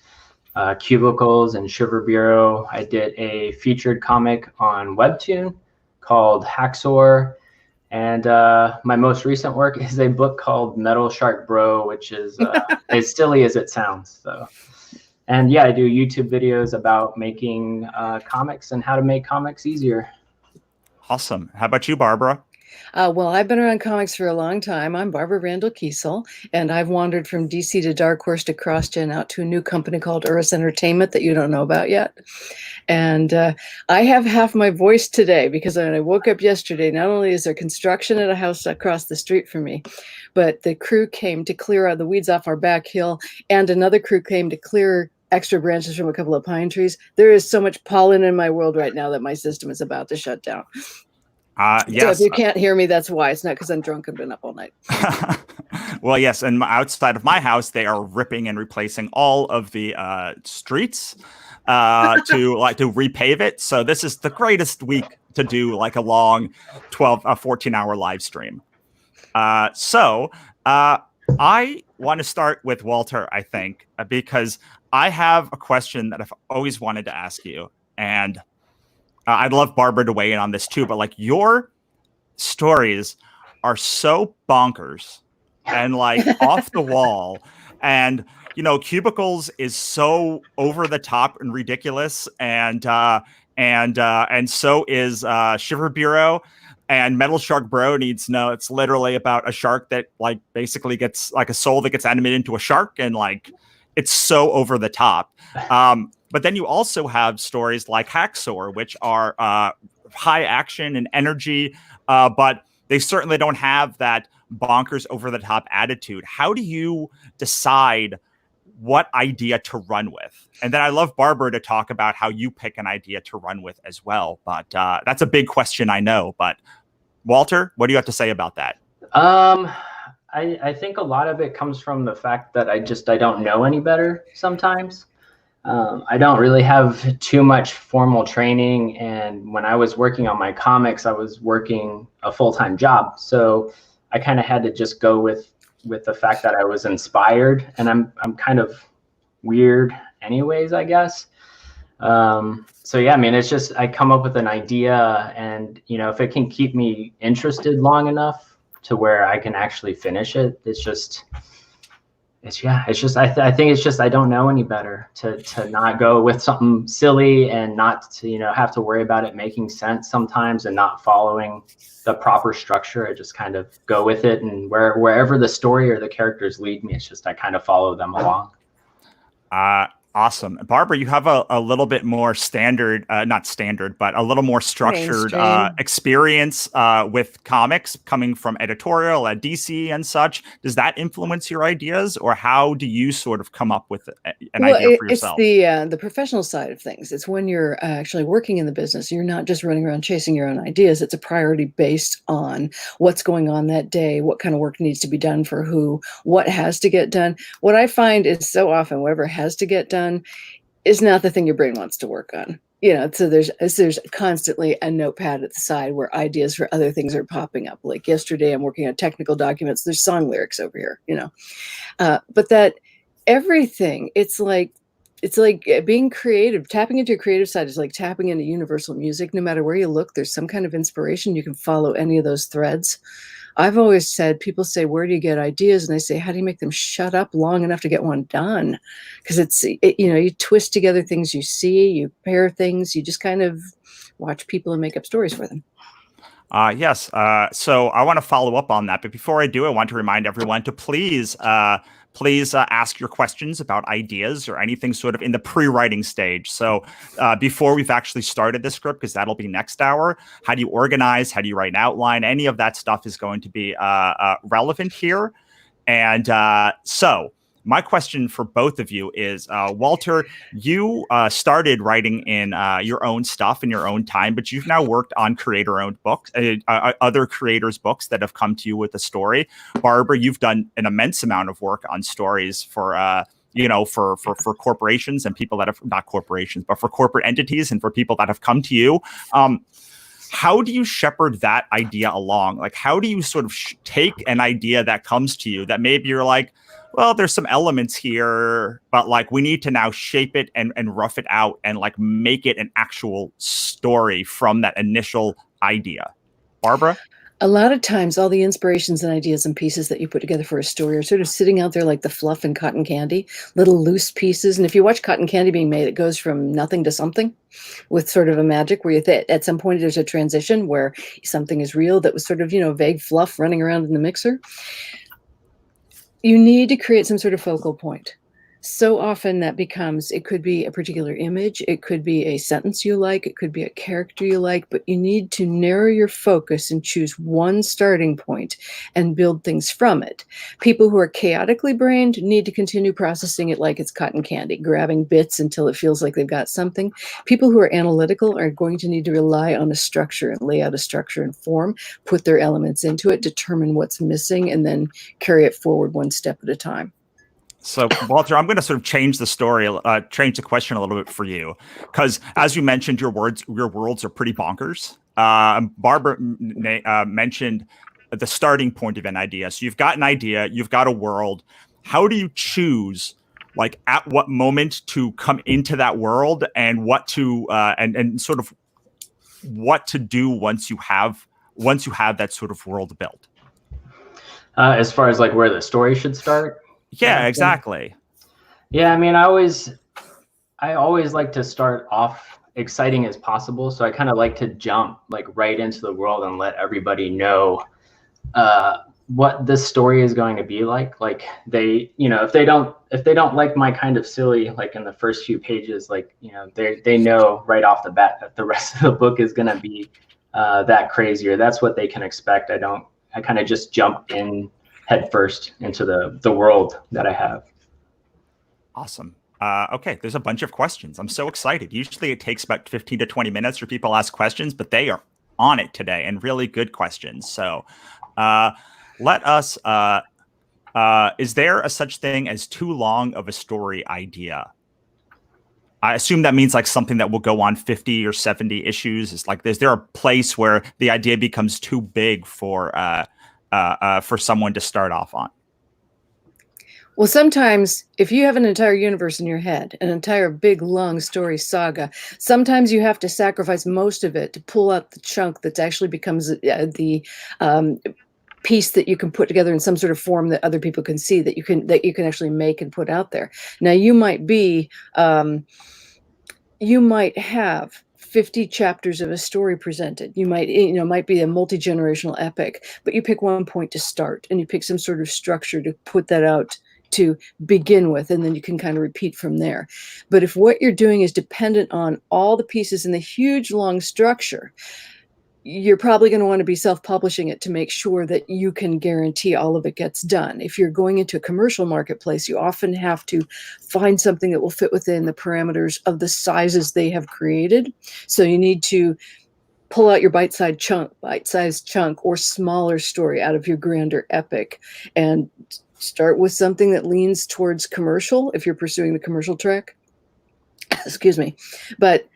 Cubicles and Shiver Bureau. I did a featured comic on Webtoon called Hacksaw. And my most recent work is a book called Metal Shark Bro, which is as silly as it sounds. So And yeah, I do YouTube videos about making comics and how to make comics easier. Awesome. How about you, Barbara? Well, I've been around comics for a long time. I'm Barbara Randall Kiesel, and I've wandered from DC to Dark Horse to CrossGen out to a new company called Urus Entertainment that you don't know about yet. And I have half my voice today because when I woke up yesterday, not only is there construction at a house across the street from me, but the crew came to clear out the weeds off our back hill, and another crew came to clear extra branches from a couple of pine trees. There is so much pollen in my world right now that my system is about to shut down. Yes. So if you can't hear me, that's why. It's not because I'm drunk and been up all night. Well, yes, and outside of my house, they are ripping and replacing all of the streets to repave it. So this is the greatest week to do like a long 14-hour live stream. So I want to start with Walter, I think, because I have a question that I've always wanted to ask you, and I'd love Barbara to weigh in on this too, but like your stories are so bonkers and like off the wall, and Cubicles is so over the top and ridiculous, and so is Shiver Bureau, and Metal Shark Bro needs no. It's literally about a shark that like basically gets like a soul that gets animated into a shark, and like it's so over the top. But then you also have stories like Hacksaw, which are high action and energy, but they certainly don't have that bonkers over the top attitude. How do you decide what idea to run with? And then I love Barbara to talk about how you pick an idea to run with as well. But that's a big question, I know. But Walter, what do you have to say about that? I think a lot of it comes from the fact that I don't know any better sometimes. I don't really have too much formal training, and when I was working on my comics, I was working a full-time job, so I kind of had to just go with the fact that I was inspired, and I'm kind of weird anyways, I guess. So yeah, I mean, it's just I come up with an idea, and if it can keep me interested long enough to where I can actually finish it, I think it's just I don't know any better to not go with something silly and not to have to worry about it making sense sometimes and not following the proper structure. I just kind of go with it, and wherever the story or the characters lead me, it's just I kind of follow them along. Awesome. Barbara, you have a little bit more standard, not standard, but a little more structured experience with comics coming from editorial at DC and such. Does that influence your ideas, or how do you sort of come up with an idea for yourself? It's the professional side of things. It's when you're actually working in the business. You're not just running around chasing your own ideas. It's a priority based on what's going on that day, what kind of work needs to be done for who, what has to get done. What I find is so often whatever has to get done is not the thing your brain wants to work on. So there's constantly a notepad at the side where ideas for other things are popping up. Like yesterday, I'm working on technical documents. There's song lyrics over here, but that everything, it's like being creative, tapping into your creative side is like tapping into universal music. No matter where you look, there's some kind of inspiration. You can follow any of those threads. I've always said, people say, where do you get ideas? And I say, how do you make them shut up long enough to get one done? Because you twist together things you see, you pair things, you just kind of watch people and make up stories for them. Yes. So I want to follow up on that. But before I do, I want to remind everyone to please ask your questions about ideas or anything sort of in the pre-writing stage. So before we've actually started the script, because that'll be next hour, how do you organize? How do you write an outline? Any of that stuff is going to be relevant here. And so my question for both of you is, Walter, you started writing in your own stuff in your own time, but you've now worked on creator-owned books, other creators' books that have come to you with a story. Barbara, you've done an immense amount of work on stories for corporations and people that have, not corporations, but for corporate entities and for people that have come to you. How do you shepherd that idea along? Like, how do you sort of take an idea that comes to you that maybe you're like, well, there's some elements here, but like we need to now shape it and rough it out and like make it an actual story from that initial idea? Barbara? A lot of times, all the inspirations and ideas and pieces that you put together for a story are sort of sitting out there like the fluff in cotton candy, little loose pieces. And if you watch cotton candy being made, it goes from nothing to something with sort of a magic where at some point there's a transition where something is real that was sort of, vague fluff running around in the mixer. You need to create some sort of focal point. So often that becomes, it could be a particular image, it could be a sentence you like, it could be a character you like, but you need to narrow your focus and choose one starting point and build things from it. People who are chaotically brained need to continue processing it like it's cotton candy, grabbing bits until it feels like they've got something. People who are analytical are going to need to rely on a structure and lay out a structure and form, put their elements into it, determine what's missing, and then carry it forward one step at a time. So, Walter, I'm going to sort of change the question a little bit for you, because as you mentioned, your worlds are pretty bonkers. Barbara mentioned the starting point of an idea. So you've got an idea, you've got a world. How do you choose, like, at what moment to come into that world and what to and sort of what to do once you have that sort of world built? As far as like where the story should start. Yeah, exactly. Yeah, I mean, I always like to start off exciting as possible. So I kind of like to jump like right into the world and let everybody know what this story is going to be like. Like they, if they don't like my kind of silly, like in the first few pages, like, they know right off the bat that the rest of the book is going to be that crazy, or that's what they can expect. I kind of just jump in head first into the world that I have. Awesome. Okay, there's a bunch of questions. I'm so excited. Usually it takes about 15 to 20 minutes for people to ask questions, but they are on it today and really good questions. So let us, is there a such thing as too long of a story idea? I assume that means like something that will go on 50 or 70 issues. Is there a place where the idea becomes too big for someone to start off on? Well, sometimes if you have an entire universe in your head, an entire big, long story saga, sometimes you have to sacrifice most of it to pull out the chunk that actually becomes the piece that you can put together in some sort of form that other people can see, that you can actually make and put out there. Now, you might have 50 chapters of a story presented. You might, might be a multi-generational epic, but you pick one point to start and you pick some sort of structure to put that out to begin with, and then you can kind of repeat from there. But if what you're doing is dependent on all the pieces in the huge, long structure, you're probably going to want to be self-publishing it to make sure that you can guarantee all of it gets done. If you're going into a commercial marketplace, you often have to find something that will fit within the parameters of the sizes they have created. So you need to pull out your bite-sized chunk or smaller story out of your grander epic and start with something that leans towards commercial if you're pursuing the commercial track. Excuse me. But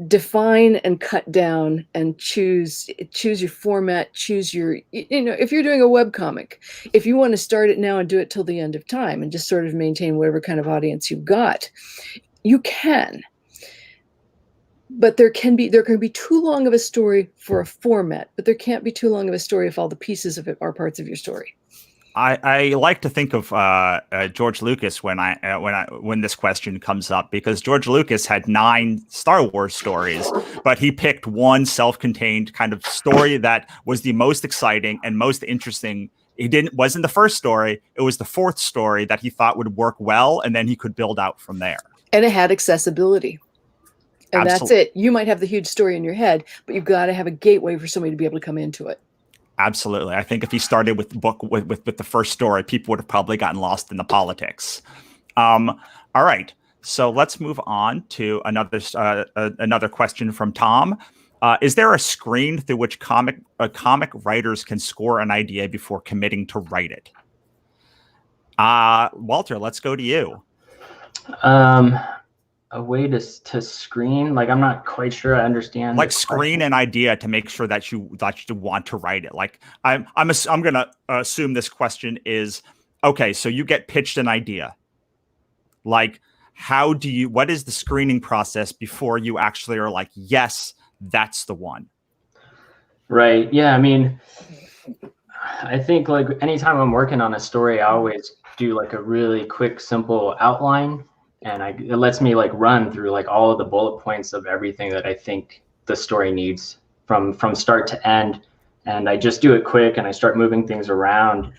define and cut down and choose your format, choose your, if you're doing a web comic, if you want to start it now and do it till the end of time and just sort of maintain whatever kind of audience you've got, you can. But there can be too long of a story for a format, but there can't be too long of a story if all the pieces of it are parts of your story. I like to think of George Lucas when this question comes up, because George Lucas had 9 Star Wars stories, but he picked one self-contained kind of story that was the most exciting and most interesting. Wasn't the first story; it was the 4th story that he thought would work well, and then he could build out from there. And it had accessibility. And Absolutely. That's it. You might have the huge story in your head, but you've got to have a gateway for somebody to be able to come into it. Absolutely. I think if he started with the book with the first story, people would have probably gotten lost in the politics. All right. So let's move on to another question from Tom. Is there a screen through which comic writers can score an idea before committing to write it? Walter, let's go to you. A way to screen, like, I'm not quite sure I understand. Like, screen an idea to make sure that you want to write it. Like, I'm gonna assume this question is, okay, so you get pitched an idea. Like, what is the screening process before you actually are like, yes, that's the one? Right. Yeah. I mean, I think like anytime I'm working on a story, I always do like a really quick, simple outline, and it lets me like run through like all of the bullet points of everything that I think the story needs from start to end. And I just do it quick, and I start moving things around.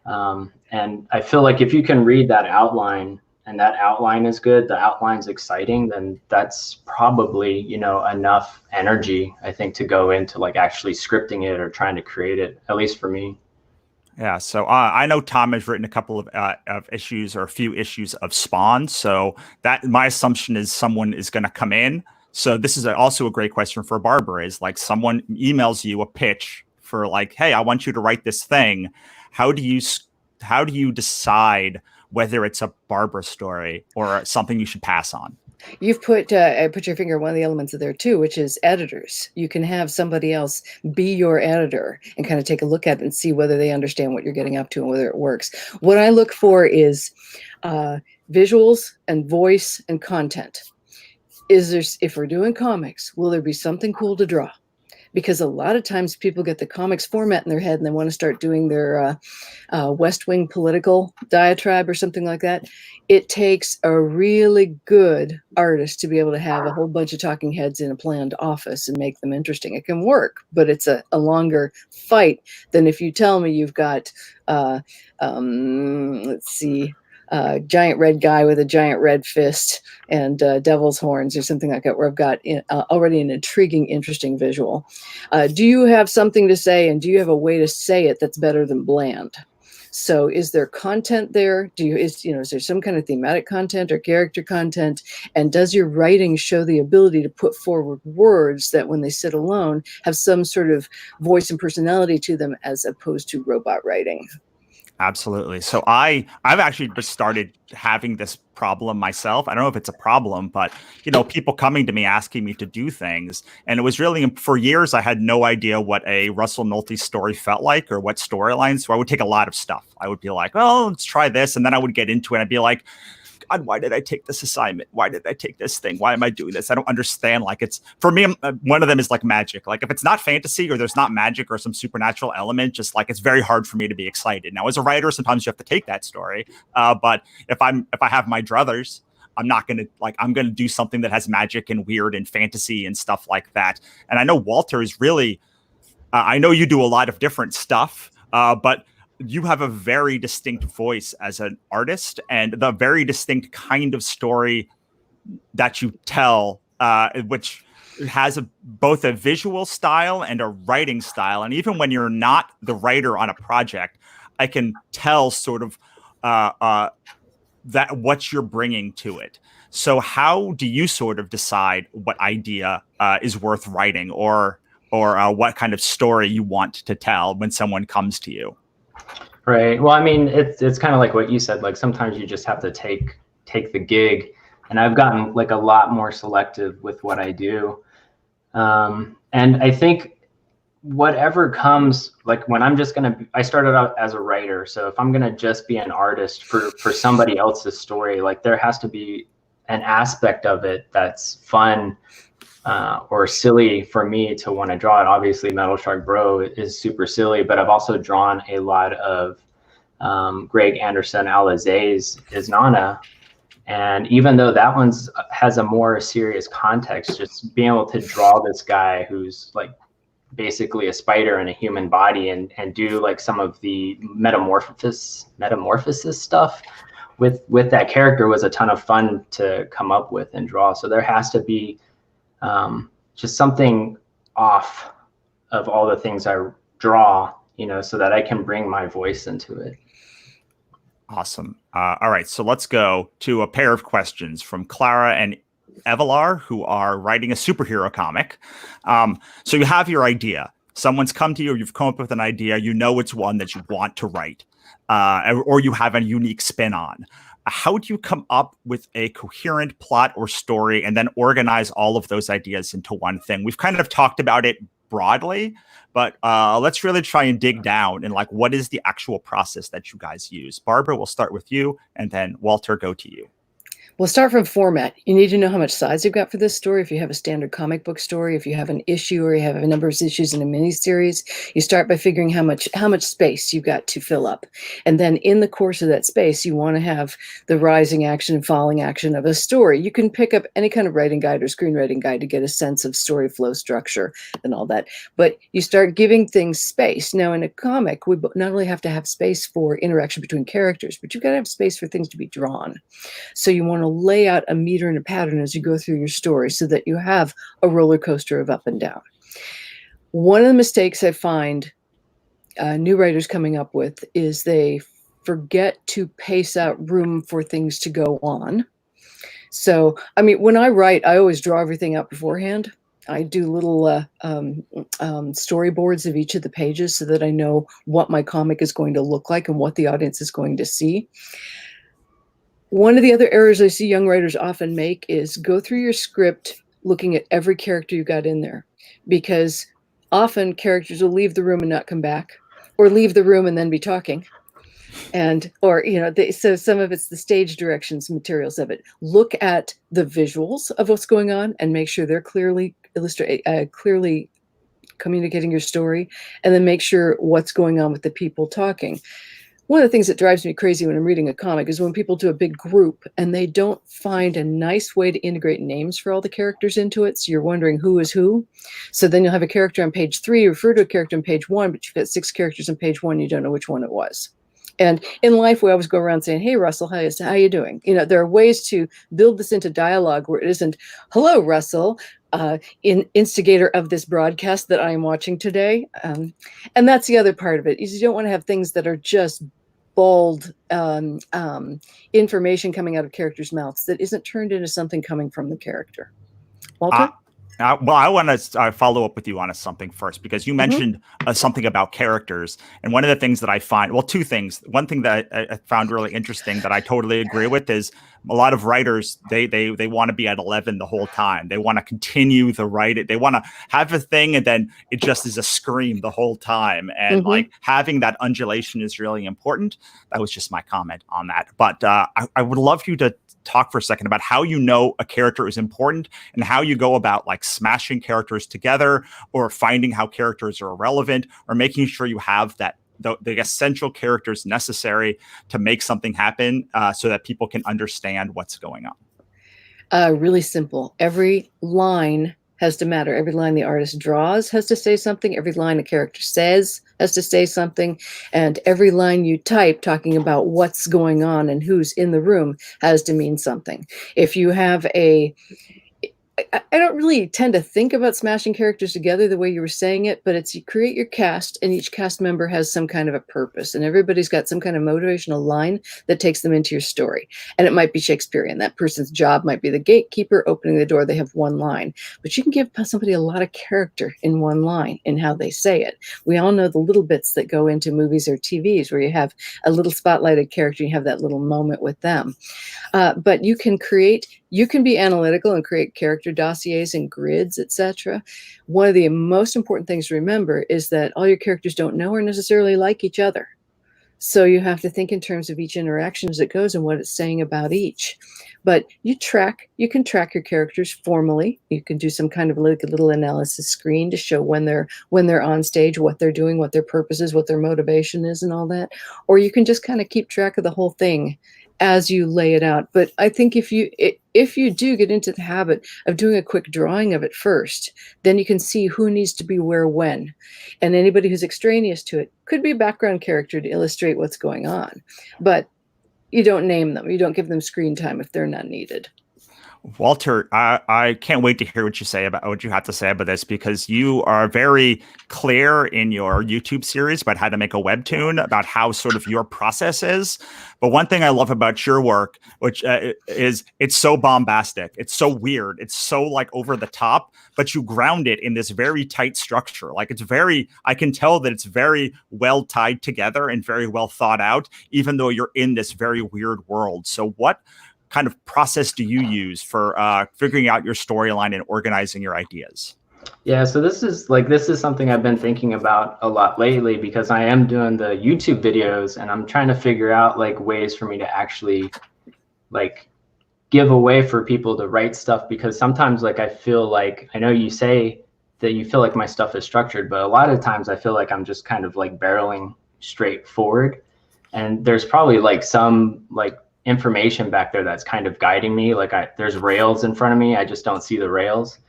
And I feel like if you can read that outline and that outline is good, the outline's exciting, then that's probably, you know, enough energy, I think, to go into like actually scripting it or trying to create it, at least for me. Yeah, so I know Tom has written a couple of issues or a few issues of Spawn. So that my assumption is someone is going to come in. So this is also a great question for Barbara. Is like someone emails you a pitch for like, hey, I want you to write this thing. How do you decide whether it's a Barbara story or something you should pass on? You've put your finger on one of the elements of there too, which is editors. You can have somebody else be your editor and kind of take a look at it and see whether they understand what you're getting up to and whether it works. What I look for is visuals and voice and content. If we're doing comics, will there be something cool to draw? Because a lot of times people get the comics format in their head and they want to start doing their West Wing political diatribe or something like that. It takes a really good artist to be able to have a whole bunch of talking heads in a planned office and make them interesting. It can work, but it's a longer fight than if you tell me you've got, let's see, giant red guy with a giant red fist and devil's horns or something like that, where I've got already an intriguing, interesting visual. Do you have something to say, and do you have a way to say it that's better than bland? So is there content there? Is there some kind of thematic content or character content? And does your writing show the ability to put forward words that when they sit alone have some sort of voice and personality to them as opposed to robot writing? Absolutely. So I've actually just started having this problem myself. I don't know if it's a problem, but people coming to me asking me to do things, and it was really for years I had no idea what a Russell Nolte story felt like or what storylines. So I would take a lot of stuff. I would be like, "Oh, let's try this," and then I would get into it. And I'd be like, God, why did I take this assignment? Why did I take this thing? Why am I doing this? I don't understand. Like, it's for me, one of them is like magic. Like if it's not fantasy or there's not magic or some supernatural element, just like it's very hard for me to be excited. Now, as a writer, sometimes you have to take that story. But if I have my druthers, I'm going to do something that has magic and weird and fantasy and stuff like that. And I know Walter is really, I know you do a lot of different stuff, but you have a very distinct voice as an artist and the very distinct kind of story that you tell, which has both a visual style and a writing style. And even when you're not the writer on a project, I can tell sort of that what you're bringing to it. So how do you sort of decide what idea is worth writing or what kind of story you want to tell when someone comes to you? Right. Well, I mean, it's kind of like what you said. Like sometimes you just have to take the gig, and I've gotten like a lot more selective with what I do. And I think whatever comes, like when I started out as a writer. So if I'm gonna just be an artist for somebody else's story, like there has to be an aspect of it that's fun or silly for me to want to draw it. Obviously, Metal Shark Bro is super silly, but I've also drawn a lot of Greg Anderson Alizé's Iznana. And even though that one's has a more serious context, just being able to draw this guy who's like basically a spider in a human body and do like some of the metamorphosis stuff with that character was a ton of fun to come up with and draw. So there has to be just something off of all the things I draw, so that I can bring my voice into it. Awesome. All right, so let's go to a pair of questions from Clara and Evelar, who are writing a superhero comic. So you have your idea. Someone's come to you, you've come up with an idea, it's one that you want to write, or you have a unique spin on. How do you come up with a coherent plot or story and then organize all of those ideas into one thing? We've kind of talked about it broadly, but let's really try and dig down and like, what is the actual process that you guys use? Barbara, we'll start with you, and then Walter, go to you. Well, start from format. You need to know how much size you've got for this story. If you have a standard comic book story, if you have an issue or you have a number of issues in a miniseries, you start by figuring how much space you've got to fill up. And then in the course of that space, you want to have the rising action and falling action of a story. You can pick up any kind of writing guide or screenwriting guide to get a sense of story flow structure and all that. But you start giving things space. Now, in a comic, we not only have to have space for interaction between characters, but you've got to have space for things to be drawn. So you want to lay out a meter and a pattern as you go through your story so that you have a roller coaster of up and down. One of the mistakes I find new writers coming up with is they forget to pace out room for things to go on. So, I mean, when I write, I always draw everything out beforehand. I do little storyboards of each of the pages so that I know what my comic is going to look like and what the audience is going to see. One of the other errors I see young writers often make is go through your script looking at every character you got in there, because often characters will leave the room and not come back, or leave the room and then be talking. Or so some of it's the stage directions, materials of it. Look at the visuals of what's going on and make sure they're clearly clearly communicating your story, and then make sure what's going on with the people talking. One of the things that drives me crazy when I'm reading a comic is when people do a big group and they don't find a nice way to integrate names for all the characters into it. So you're wondering who is who. So then you'll have a character on page 3, refer to a character on page 1, but you've got 6 characters on page 1. You don't know which one it was. And in life, we always go around saying, "Hey, Russell, how you doing?" There are ways to build this into dialogue where it isn't, "Hello, Russell, instigator of this broadcast that I am watching today." And that's the other part of it, is you don't want to have things that are just bald information coming out of characters' mouths that isn't turned into something coming from the character. Walter? Well, I want to follow up with you on something first, because you mentioned something about characters. And one of the things that I find, well, 2 things. One thing that I found really interesting that I totally agree with is a lot of writers, they want to be at 11 the whole time. They want to continue the writing. They want to have a thing and then it just is a scream the whole time. And like having that undulation is really important. That was just my comment on that. But I would love you to talk for a second about how you know a character is important and how you go about like smashing characters together, or finding how characters are irrelevant, or making sure you have that the essential characters necessary to make something happen, so that people can understand what's going on. Really simple. Every line has to matter. Every line the artist draws has to say something. Every line a character says has to say something. And every line you type talking about what's going on and who's in the room has to mean something. If you have I don't really tend to think about smashing characters together the way you were saying it, but it's you create your cast, and each cast member has some kind of a purpose, and everybody's got some kind of motivational line that takes them into your story. And it might be Shakespearean. That person's job might be the gatekeeper opening the door. They have one line, but you can give somebody a lot of character in one line in how they say it. We all know the little bits that go into movies or TVs where you have a little spotlighted character, and you have that little moment with them. But you can be analytical and create character dossiers and grids, etc. One of the most important things to remember is that all your characters don't know or necessarily like each other. So you have to think in terms of each interaction as it goes and what it's saying about each. But you can track your characters formally. You can do some kind of like a little analysis screen to show when they're on stage, what they're doing, what their purpose is, what their motivation is, and all that. Or you can just kind of keep track of the whole thing as you lay it out. But I think if you do get into the habit of doing a quick drawing of it first, then you can see who needs to be where when. And anybody who's extraneous to it could be a background character to illustrate what's going on. But you don't name them. You don't give them screen time if they're not needed. Walter, I can't wait to hear what you have to say about this, because you are very clear in your YouTube series about how to make a webtoon, about how sort of your process is. But one thing I love about your work, which is it's so bombastic, it's so weird, it's so like over the top, but you ground it in this very tight structure. Like I can tell that it's very well tied together and very well thought out, even though you're in this very weird world. So what kind of process do you use for figuring out your storyline and organizing your ideas? Yeah, so this is something I've been thinking about a lot lately, because I am doing the YouTube videos and I'm trying to figure out like ways for me to actually like give away for people to write stuff, because sometimes like I feel like, I know you say that you feel like my stuff is structured, but a lot of times I feel like I'm just kind of like barreling straight forward, and there's probably like some like information back there that's kind of guiding me. Like there's rails in front of me, I just don't see the rails.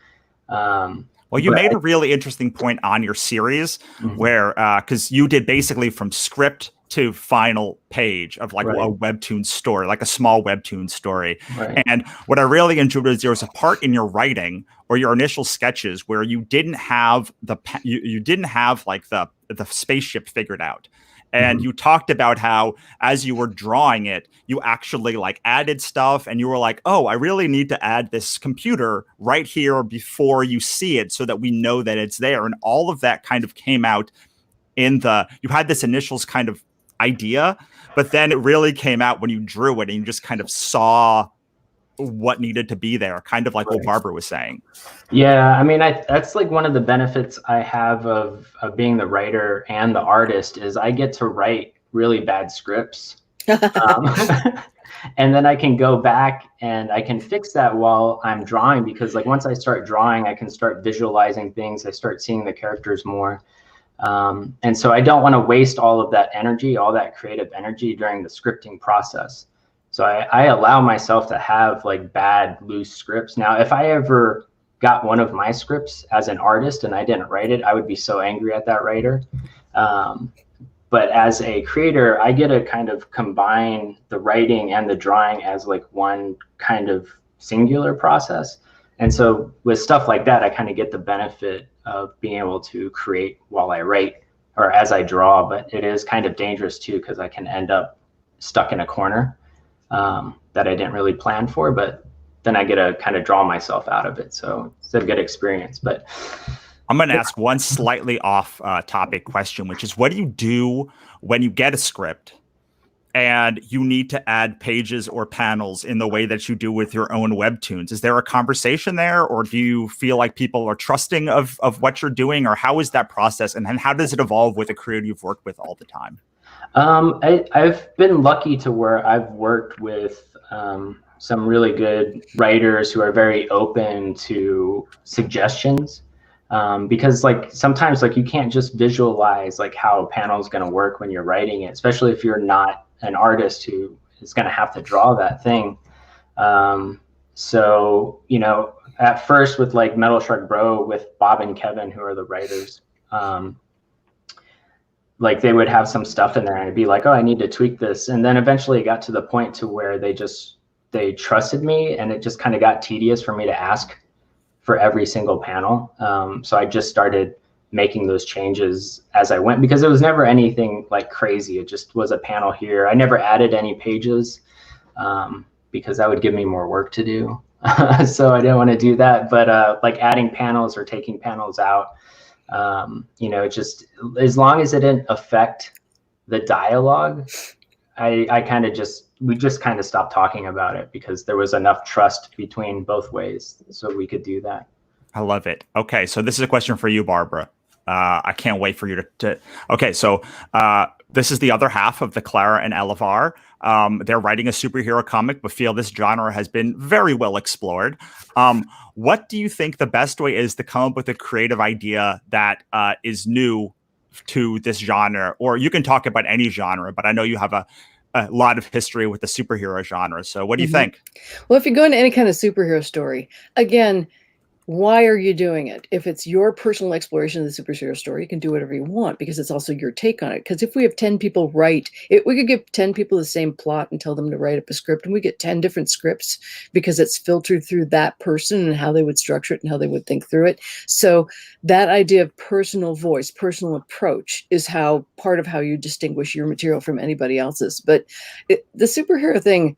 Well, you made a really interesting point on your series where, because you did basically from script to final page of like a webtoon story, like a small webtoon story. Right. And what I really enjoyed is there was a part in your writing or your initial sketches where you didn't have you didn't have like the spaceship figured out. And you talked about how, as you were drawing it, you actually like added stuff, and you were like, "Oh, I really need to add this computer right here before you see it, so that we know that it's there." And all of that kind of came out in you had this initial kind of idea, but then it really came out when you drew it, and you just kind of saw what needed to be there, kind of like what Barbara was saying. Yeah, I mean, that's like one of the benefits I have of being the writer and the artist, is I get to write really bad scripts. And then I can go back and I can fix that while I'm drawing, because like once I start drawing, I can start visualizing things. I start seeing the characters more. And so I don't want to waste all of that energy, all that creative energy during the scripting process. So I allow myself to have like bad, loose scripts. Now, if I ever got one of my scripts as an artist and I didn't write it, I would be so angry at that writer. But as a creator, I get to kind of combine the writing and the drawing as like one kind of singular process. And so with stuff like that, I kind of get the benefit of being able to create while I write or as I draw. But it is kind of dangerous too, because I can end up stuck in a corner that I didn't really plan for, but then I get to kind of draw myself out of it. So it's a good experience. But I'm going to ask one slightly off topic question, which is, what do you do when you get a script and you need to add pages or panels in the way that you do with your own webtoons? Is there a conversation there, or do you feel like people are trusting of what you're doing, or how is that process? And then how does it evolve with a creator you've worked with all the time? I've been lucky to where I've worked with some really good writers who are very open to suggestions, because like sometimes like you can't just visualize like how a panel is going to work when you're writing it, especially if you're not an artist who is going to have to draw that thing. So, you know, at first with like Metal Shark Bro, with Bob and Kevin, who are the writers, like they would have some stuff in there and I'd be like, oh, I need to tweak this. And then eventually it got to the point to where they trusted me, and it just kind of got tedious for me to ask for every single panel. So I just started making those changes as I went, because it was never anything like crazy. It just was a panel here. I never added any pages because that would give me more work to do. So I didn't want to do that. But like adding panels or taking panels out, you know, just as long as it didn't affect the dialogue, we just kind of stopped talking about it, because there was enough trust between both ways, so we could do that. I love it. Okay, so this is a question for you, Barbara. I can't wait for you to. Okay, so this is the other half of the Clara and Elevar. They're writing a superhero comic, but feel this genre has been very well explored. What do you think the best way is to come up with a creative idea that is new to this genre? Or you can talk about any genre, but I know you have a lot of history with the superhero genre. So what do you think? Well, if you go into any kind of superhero story, again, why are you doing it? If it's your personal exploration of the superhero story, you can do whatever you want, because it's also your take on it. Because if we have 10 people write it, we could give 10 people the same plot and tell them to write up a script, and we get 10 different scripts because it's filtered through that person and how they would structure it and how they would think through it. So that idea of personal voice, personal approach is how part of how you distinguish your material from anybody else's. But the superhero thing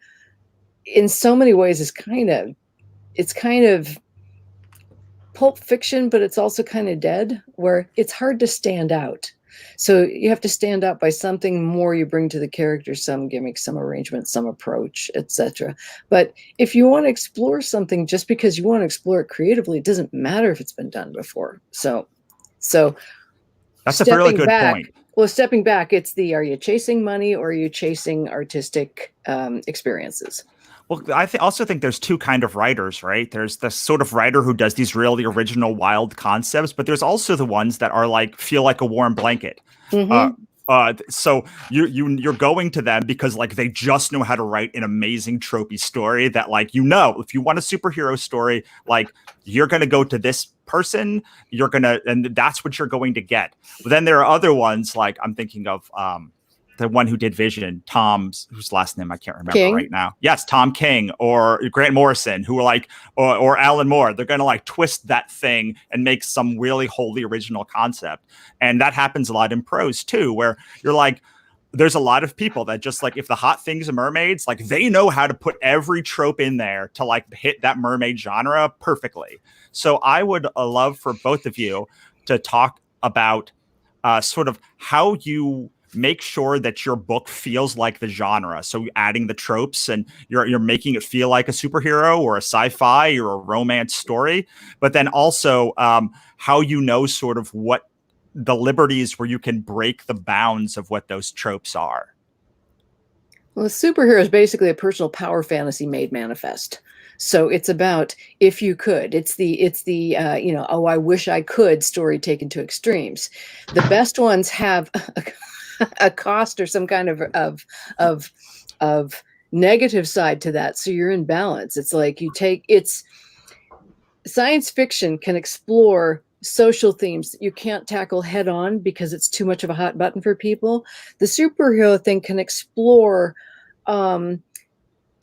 in so many ways is kind of Pulp Fiction, but it's also kind of dead, where it's hard to stand out. So you have to stand out by something more you bring to the character, some gimmick, some arrangement, some approach, etc. But if you want to explore something just because you want to explore it creatively, it doesn't matter if it's been done before. So that's a really good point. Well, stepping back, it's are you chasing money or are you chasing artistic experiences? Well, I also think there's two kind of writers, right? There's the sort of writer who does these really original, wild concepts, but there's also the ones that are like feel like a warm blanket. So you're going to them because like they just know how to write an amazing tropey story that like if you want a superhero story, like you're gonna go to this person, and that's what you're going to get. But then there are other ones like I'm thinking of the one who did Vision, whose last name I can't remember King. right now. Yes, Tom King or Grant Morrison, who are like, or Alan Moore. They're going to like twist that thing and make some really wholly original concept. And that happens a lot in prose too, where you're like, there's a lot of people that just like, if the hot things are mermaids, like they know how to put every trope in there to like hit that mermaid genre perfectly. So I would love for both of you to talk about sort of how you make sure that your book feels like the genre. So adding the tropes and you're making it feel like a superhero or a sci-fi or a romance story, but then also how sort of what the liberties where you can break the bounds of what those tropes are. Well, a superhero is basically a personal power fantasy made manifest. So it's about if you could. It's the I wish I could story taken to extremes. The best ones have a cost or some kind of negative side to that, so you're in balance. It's like science fiction can explore social themes that you can't tackle head on because it's too much of a hot button for people. The superhero thing can explore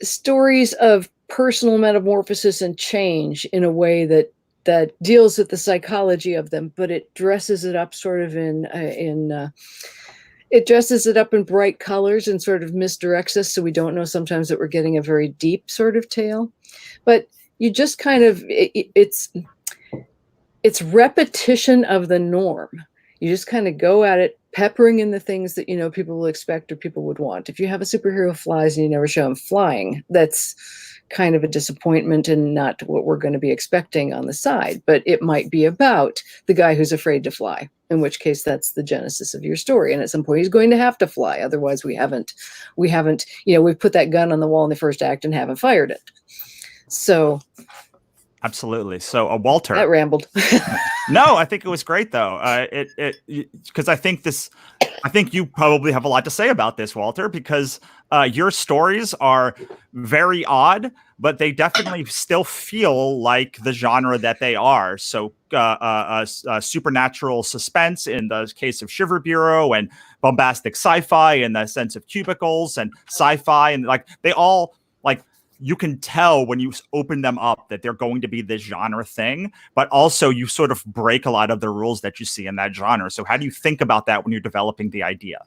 stories of personal metamorphosis and change in a way that deals with the psychology of them, but it dresses it up sort of it dresses it up in bright colors and sort of misdirects us, so we don't know sometimes that we're getting a very deep sort of tale. But you just kind of it's repetition of the norm. You just kind of go at it, peppering in the things that people will expect or people would want. If you have a superhero who flies and you never show him flying, that's kind of a disappointment and not what we're going to be expecting on the side. But it might be about the guy who's afraid to fly, in which case that's the genesis of your story. And at some point he's going to have to fly. Otherwise we've put that gun on the wall in the first act and haven't fired it. So absolutely. So Walter, that rambled. No, I think it was great though. Because I think you probably have a lot to say about this, Walter, because your stories are very odd, but they definitely still feel like the genre that they are. So supernatural suspense in the case of Shiver Bureau, and bombastic sci-fi in the sense of cubicles, and sci-fi, and like they all like. You can tell when you open them up that they're going to be this genre thing, but also you sort of break a lot of the rules that you see in that genre. So how do you think about that when you're developing the idea?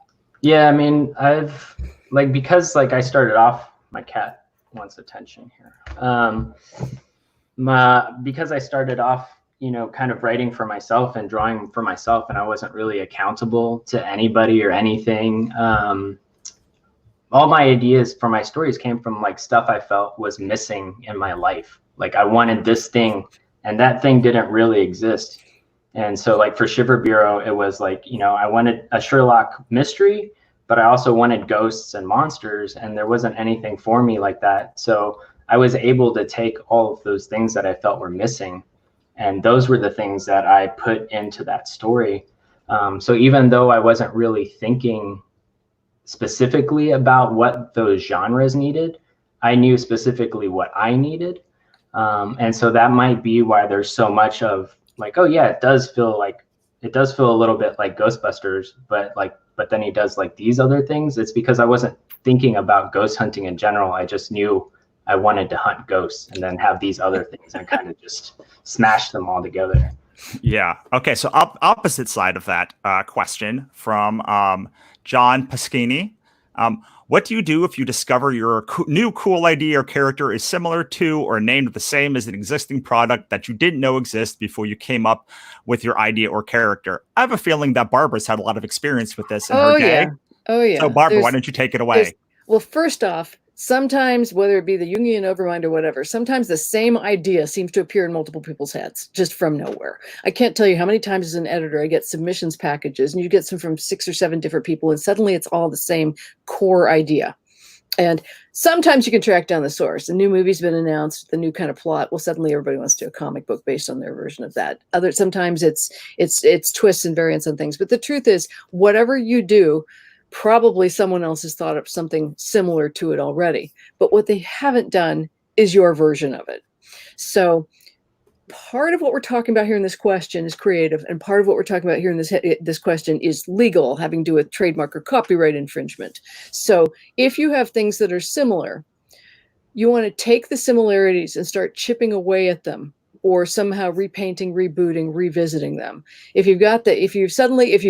Yeah, I mean, because I started off, my cat wants attention here. Because I started off, kind of writing for myself and drawing for myself, and I wasn't really accountable to anybody or anything. All my ideas for my stories came from like stuff I felt was missing in my life. Like I wanted this thing and that thing didn't really exist. And so like for Shiver Bureau, it was like, I wanted a Sherlock mystery, but I also wanted ghosts and monsters, and there wasn't anything for me like that. So I was able to take all of those things that I felt were missing, and those were the things that I put into that story. So even though I wasn't really thinking specifically about what those genres needed, I knew specifically what I needed. And so that might be why there's so much of like, oh yeah, it does feel a little bit like Ghostbusters, but then he does like these other things. It's because I wasn't thinking about ghost hunting in general. I just knew I wanted to hunt ghosts and then have these other things and kind of just smash them all together. Yeah. Okay. So opposite side of that question from John Pasquini. What do you do if you discover your new cool idea or character is similar to or named the same as an existing product that you didn't know exist before you came up with your idea or character? I have a feeling that Barbara's had a lot of experience with this in her day. Yeah. Oh, yeah. So, Barbara, why don't you take it away? Well, first off, sometimes, whether it be the Jungian overmind or whatever, sometimes the same idea seems to appear in multiple people's heads just from nowhere. I can't tell you how many times as an editor I get submissions packages and you get some from 6 or 7 different people and suddenly it's all the same core idea. And sometimes you can track down the source. A new movie's been announced, the new kind of plot. Well, suddenly everybody wants to do a comic book based on their version of that. Sometimes it's twists and variants on things. But the truth is, whatever you do, probably someone else has thought of something similar to it already. But what they haven't done is your version of it. So part of what we're talking about here in this question is creative, and part of what we're talking about here in this question is legal, having to do with trademark or copyright infringement. So if you have things that are similar, you want to take the similarities and start chipping away at them, or somehow repainting, rebooting, revisiting them. If you've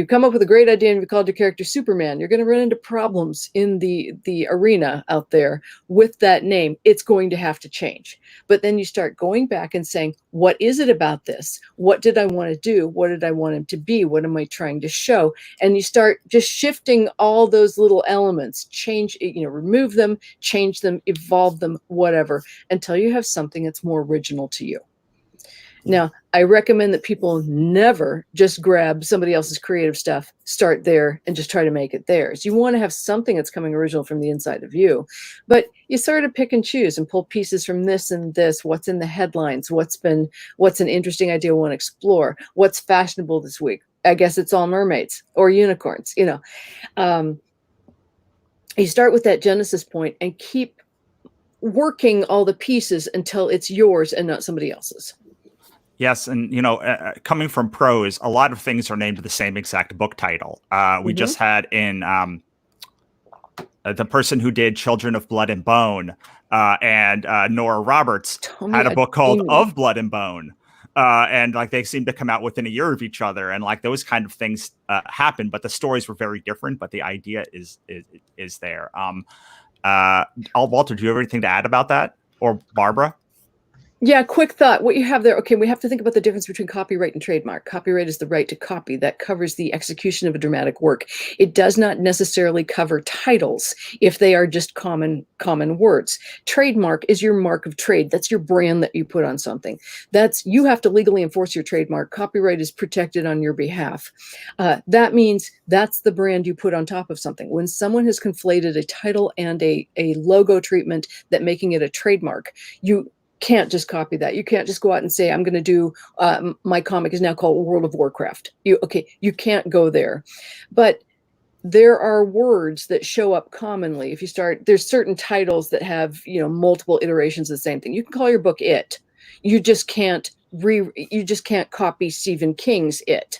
come up with a great idea and you've called your character Superman, you're going to run into problems in the arena out there with that name. It's going to have to change. But then you start going back and saying, what is it about this? What did I want to do? What did I want him to be? What am I trying to show? And you start just shifting all those little elements, remove them, change them, evolve them, whatever, until you have something that's more original to you. Now, I recommend that people never just grab somebody else's creative stuff, start there, and just try to make it theirs. You want to have something that's coming original from the inside of you. But you sort of pick and choose and pull pieces from this and this, what's in the headlines, what's an interesting idea we want to explore, what's fashionable this week. I guess it's all mermaids or unicorns, You start with that genesis point and keep working all the pieces until it's yours and not somebody else's. Yes, and coming from prose, a lot of things are named the same exact book title. We just had in the person who did Children of Blood and Bone and Nora Roberts had a book called Of Blood and Bone. And they seem to come out within a year of each other, and those kind of things happen, but the stories were very different, but the idea is there. Walter, do you have anything to add about that? Or Barbara? Yeah, quick thought. What you have there, okay, we have to think about the difference between copyright and trademark. Copyright is the right to copy. That covers the execution of a dramatic work. It does not necessarily cover titles if they are just common words. Trademark is your mark of trade. That's your brand that you put on something. You have to legally enforce your trademark. Copyright is protected on your behalf. That means that's the brand you put on top of something. When someone has conflated a title and a logo treatment that making it a trademark, you can't just copy that. You can't just go out and say, I'm going to do, my comic is now called World of Warcraft. You can't go there. But there are words that show up commonly. There's certain titles that have, multiple iterations of the same thing. You can call your book It. You just can't copy Stephen King's It.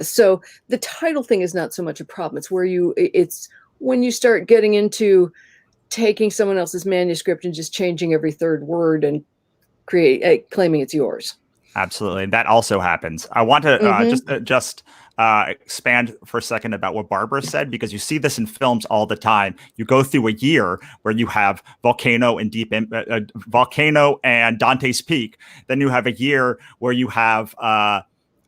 So the title thing is not so much a problem. It's when you start getting into taking someone else's manuscript and just changing every third word and claiming it's yours. Absolutely. That also happens. I want to just expand for a second about what Barbara said, because you see this in films all the time. You go through a year where you have Volcano and Dante's Peak. Then you have a year where you have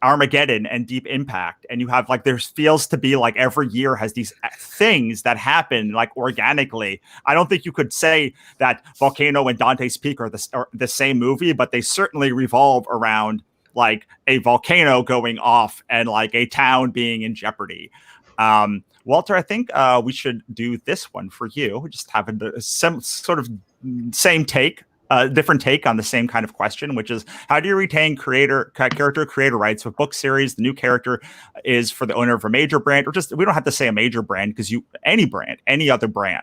Armageddon and Deep Impact, and you have there feels to be every year has these things that happen organically. I don't think you could say that Volcano and Dante's Peak are the same movie, but they certainly revolve around a volcano going off and a town being in jeopardy. Walter, I think we should do this one for you. Just having some sort of same take. Different take on the same kind of question, which is how do you retain character creator rights with book series? The new character is for the owner of a major brand, or we don't have to say a major brand, because any other brand.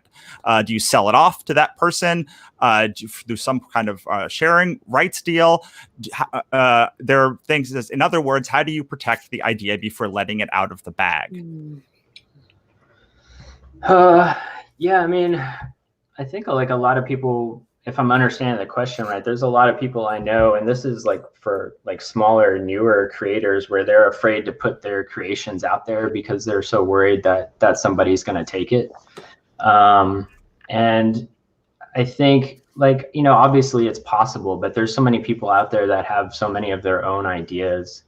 Do you sell it off to that person? Do you do some kind of sharing rights deal? There are things, in other words, how do you protect the idea before letting it out of the bag? Yeah, I mean, I think a lot of people, if I'm understanding the question right, there's a lot of people I know, and this is for smaller, newer creators, where they're afraid to put their creations out there because they're so worried that somebody's going to take it. And I think obviously it's possible, but there's so many people out there that have so many of their own ideas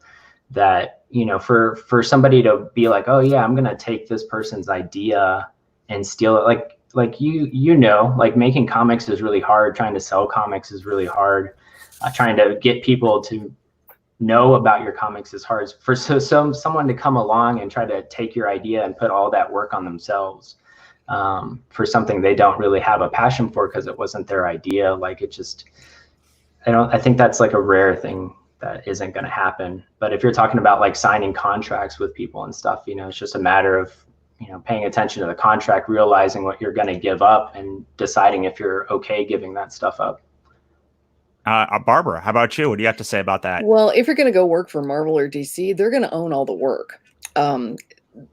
that, for somebody to be oh yeah, I'm going to take this person's idea and steal it. Making comics is really hard. Trying to sell comics is really hard. Trying to get people to know about your comics is hard. For someone to come along and try to take your idea and put all that work on themselves, for something they don't really have a passion for because it wasn't their idea. Like it just, I think that's like a rare thing that isn't going to happen. But if you're talking about like signing contracts with people and stuff, it's just a matter of, paying attention to the contract, realizing what you're going to give up and deciding if you're okay giving that stuff up. Barbara, how about you? What do you have to say about that? Well, if you're going to go work for Marvel or DC, they're going to own all the work.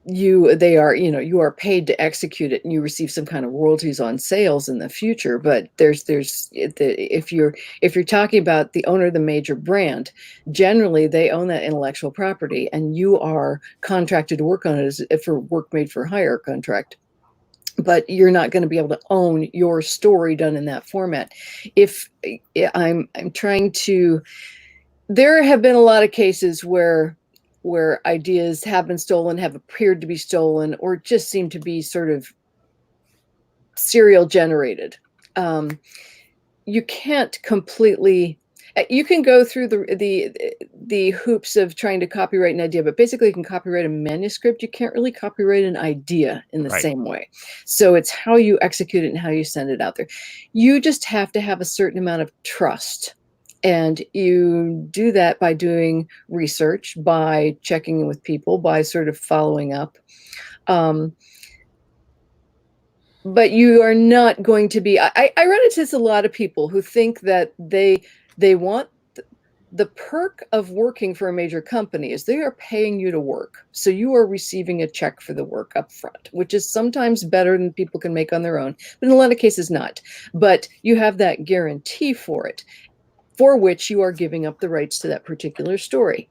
You are paid to execute it, and you receive some kind of royalties on sales in the future. But if you're talking about the owner of the major brand, generally they own that intellectual property, and you are contracted to work on it as for work made for hire contract. But you're not going to be able to own your story done in that format. If I'm trying to, there have been a lot of cases where ideas have been stolen, have appeared to be stolen, or just seem to be sort of serial generated. You can't completely. You can go through the hoops of trying to copyright an idea, but basically you can copyright a manuscript. You can't really copyright an idea in the same way. So it's how you execute it and how you send it out there. You just have to have a certain amount of trust. And you do that by doing research, by checking in with people, by sort of following up. But you are not going to be, I run into this a lot of people who think that they want the perk of working for a major company is they are paying you to work. So you are receiving a check for the work up front, which is sometimes better than people can make on their own, but in a lot of cases not. But you have that guarantee for it, for which you are giving up the rights to that particular story.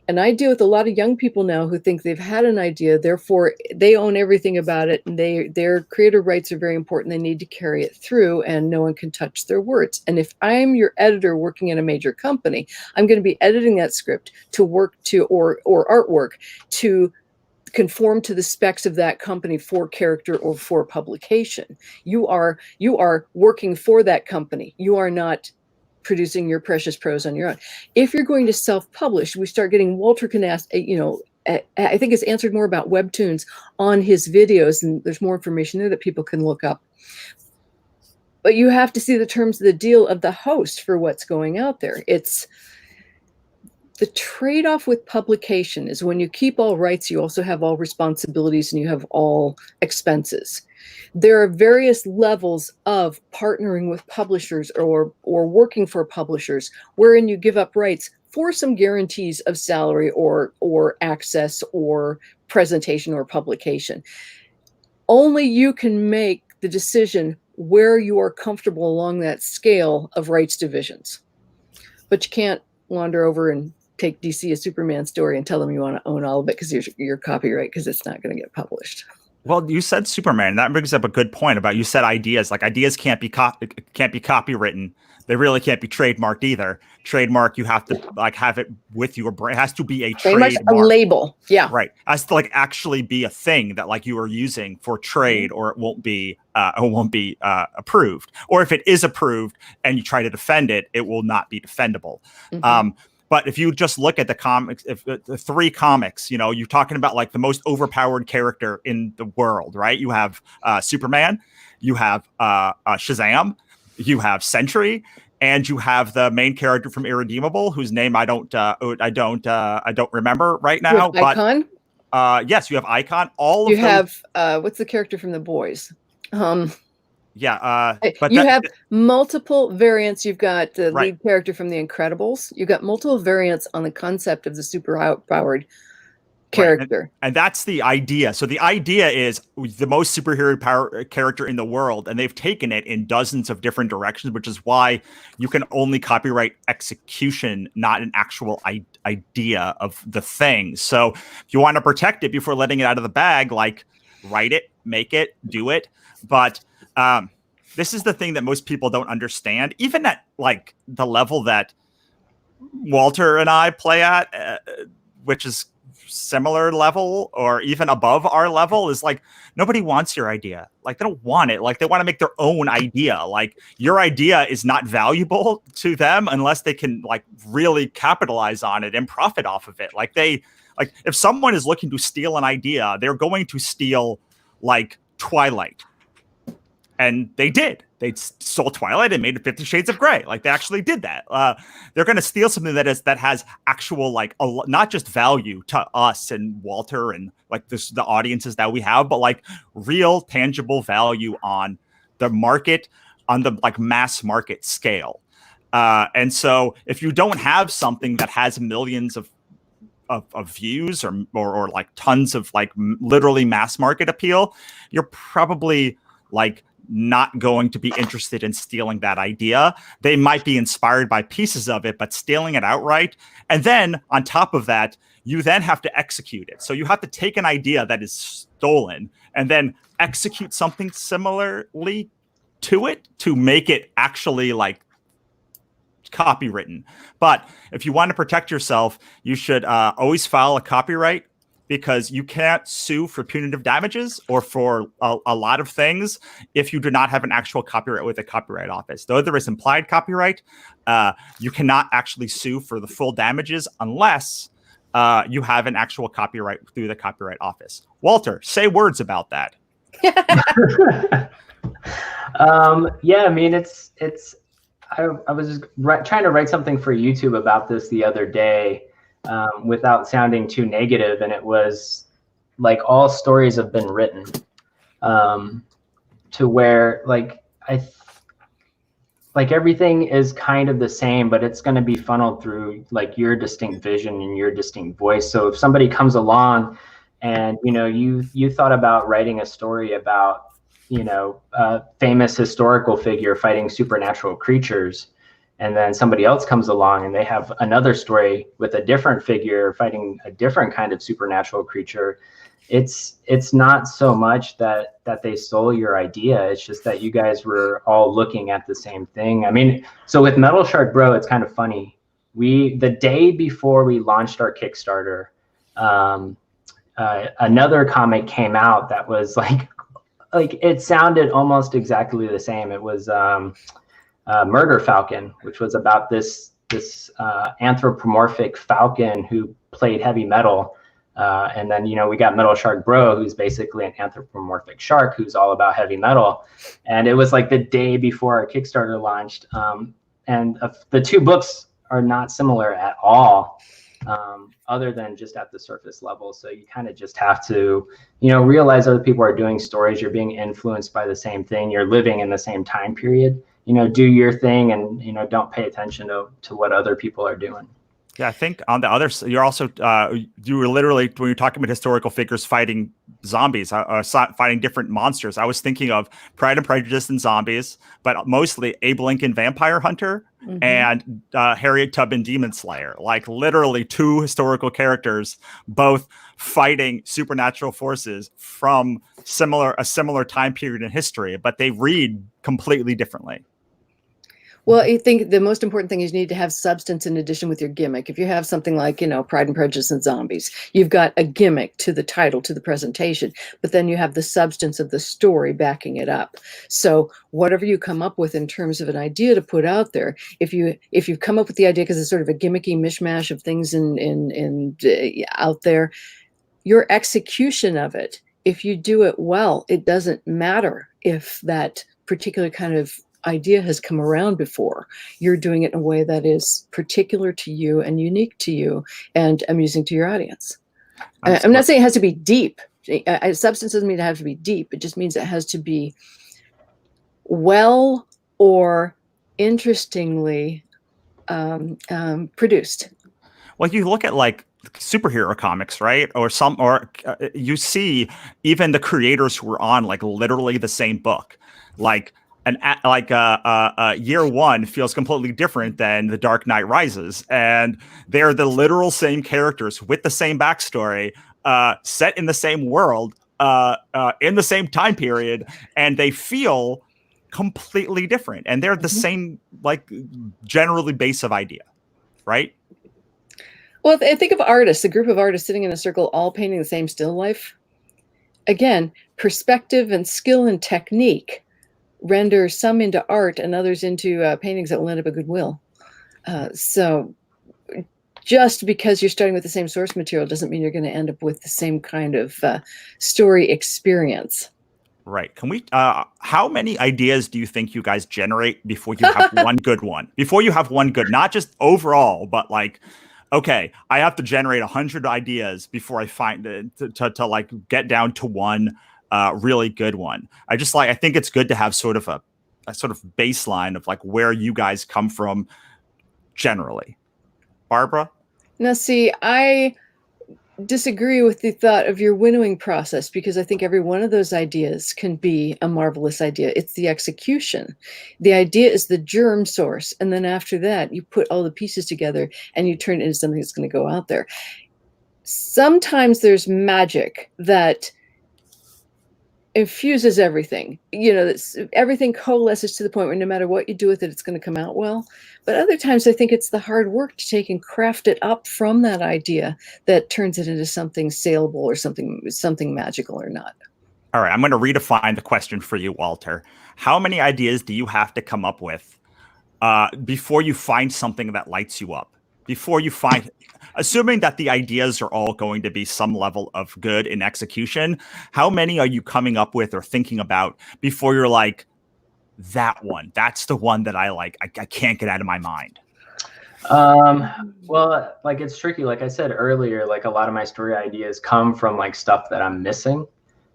And I deal with a lot of young people now who think they've had an idea, therefore they own everything about it, and their creator rights are very important. They need to carry it through, and no one can touch their words. And if I'm your editor working in a major company, I'm going to be editing that script to work to, or artwork to conform to the specs of that company for character or for publication. You are working for that company. You are not producing your precious prose on your own. If you're going to self-publish, we start getting Walter can ask, I think it's answered more about webtoons on his videos, and there's more information there that people can look up. But you have to see the terms of the deal of the host for what's going out there. It's the trade-off with publication is when you keep all rights, you also have all responsibilities and you have all expenses. There are various levels of partnering with publishers or working for publishers wherein you give up rights for some guarantees of salary or access or presentation or publication. Only you can make the decision where you are comfortable along that scale of rights divisions. But you can't wander over and take DC a Superman story and tell them you want to own all of it because your copyright, because it's not going to get published. Well, you said Superman. That brings up a good point about, you said ideas. Like, ideas can't be copywritten. They really can't be trademarked either. Trademark, you have to like have it with your brand. It has to be a trademark, a label. Yeah, right. It has to like actually be a thing that like you are using for trade, or it won't be approved. Or if it is approved and you try to defend it, it will not be defendable. Mm-hmm. But if you just look at the comics, if the three comics, you're talking about like the most overpowered character in the world, right? You have Superman, you have Shazam, you have Sentry, and you have the main character from Irredeemable, whose name I don't remember right now. Icon? Yes, you have Icon. You have what's the character from The Boys? Yeah, but you have multiple variants. You've got the lead character from The Incredibles. You've got multiple variants on the concept of the super-powered character. Right. And that's the idea. So the idea is the most superhero power character in the world, and they've taken it in dozens of different directions, which is why you can only copyright execution, not an actual idea of the thing. So if you want to protect it before letting it out of the bag, like write it, make it, do it. But this is the thing that most people don't understand, even at like the level that Walter and I play at, which is similar level or even above our level, is like nobody wants your idea. Like they don't want it. Like they want to make their own idea. Like your idea is not valuable to them unless they can like really capitalize on it and profit off of it. Like if someone is looking to steal an idea, they're going to steal like Twilight. And they did. They stole Twilight and made it 50 Shades of Grey. Like, they actually did that. They're going to steal something that has actual, like, not just value to us and Walter and like the audiences that we have, but like real tangible value on the market, on the like mass market scale. And so if you don't have something that has millions of views or like tons of like literally mass market appeal, you're probably like not going to be interested in stealing that idea. They might be inspired by pieces of it, but stealing it outright. And then on top of that, you then have to execute it. So you have to take an idea that is stolen and then execute something similarly to it to make it actually like copywritten. But if you want to protect yourself, you should always file a copyright, because you can't sue for punitive damages or for a lot of things if you do not have an actual copyright with a copyright office. Though there is implied copyright, you cannot actually sue for the full damages unless you have an actual copyright through the copyright office. Walter, say words about that. Yeah, I mean, I was just trying to write something for YouTube about this the other day, without sounding too negative, and it was like all stories have been written to where like everything is kind of the same, but it's going to be funneled through like your distinct vision and your distinct voice. So if somebody comes along and you thought about writing a story about a famous historical figure fighting supernatural creatures, and then somebody else comes along and they have another story with a different figure fighting a different kind of supernatural creature, it's not so much that they stole your idea. It's just that you guys were all looking at the same thing. I mean, so with Metal Shark Bro, it's kind of funny. The day before we launched our Kickstarter, another comic came out that was like it sounded almost exactly the same. It was Murder Falcon, which was about this anthropomorphic falcon who played heavy metal. And then, we got Metal Shark Bro, who's basically an anthropomorphic shark who's all about heavy metal. And it was like the day before our Kickstarter launched. And the two books are not similar at all, other than just at the surface level. So you kind of just have to, realize other people are doing stories. You're being influenced by the same thing. You're living in the same time period. Do your thing and, don't pay attention to what other people are doing. Yeah, I think on the other side, you're also, you were literally, when you're talking about historical figures fighting zombies, fighting different monsters, I was thinking of Pride and Prejudice and zombies, but mostly Abe Lincoln Vampire Hunter and Harriet Tubman Demon Slayer. Like literally two historical characters, both fighting supernatural forces from a similar time period in history, but they read completely differently. Well, I think the most important thing is you need to have substance in addition with your gimmick. If you have something like, Pride and Prejudice and zombies, you've got a gimmick to the title, to the presentation, but then you have the substance of the story backing it up. So whatever you come up with in terms of an idea to put out there, if you've come up with the idea because it's sort of a gimmicky mishmash of things out there, your execution of it, if you do it well, it doesn't matter if that particular kind of idea has come around before. You're doing it in a way that is particular to you and unique to you and amusing to your audience. I'm not saying it has to be deep. Substance doesn't mean it has to be deep. It just means it has to be well or interestingly produced. Well, you look at like superhero comics, right? Or you see even the creators who were on like literally the same book, Year One feels completely different than The Dark Knight Rises, and they're the literal same characters with the same backstory, set in the same world, in the same time period, and they feel completely different, and they're the same, like generally base of idea, right? Well, I think of artists, a group of artists sitting in a circle, all painting the same still life. Again, perspective and skill and technique render some into art and others into paintings that will end up at Goodwill. So just because you're starting with the same source material doesn't mean you're going to end up with the same kind of story experience. Right. Can we, how many ideas do you think you guys generate before you have one good one? Before you have one good, not just overall, but like, okay, I have to generate 100 ideas before I find to like get down to one really good one. I think it's good to have sort of a sort of baseline of like where you guys come from generally. Barbara? Now, see, I disagree with the thought of your winnowing process, because I think every one of those ideas can be a marvelous idea. It's the execution. The idea is the germ source. And then after that, you put all the pieces together and you turn it into something that's going to go out there. Sometimes there's magic that infuses everything. Everything coalesces to the point where no matter what you do with it, it's going to come out well. But other times I think it's the hard work to take and craft it up from that idea that turns it into something saleable or something magical or not. All right, I'm going to redefine the question for you, Walter. How many ideas do you have to come up with before you find something that lights you up? Before you find, assuming that the ideas are all going to be some level of good in execution, how many are you coming up with or thinking about before you're like, that's the one that I like, I can't get out of my mind? Well, like it's tricky. Like I said earlier, like a lot of my story ideas come from like stuff that I'm missing.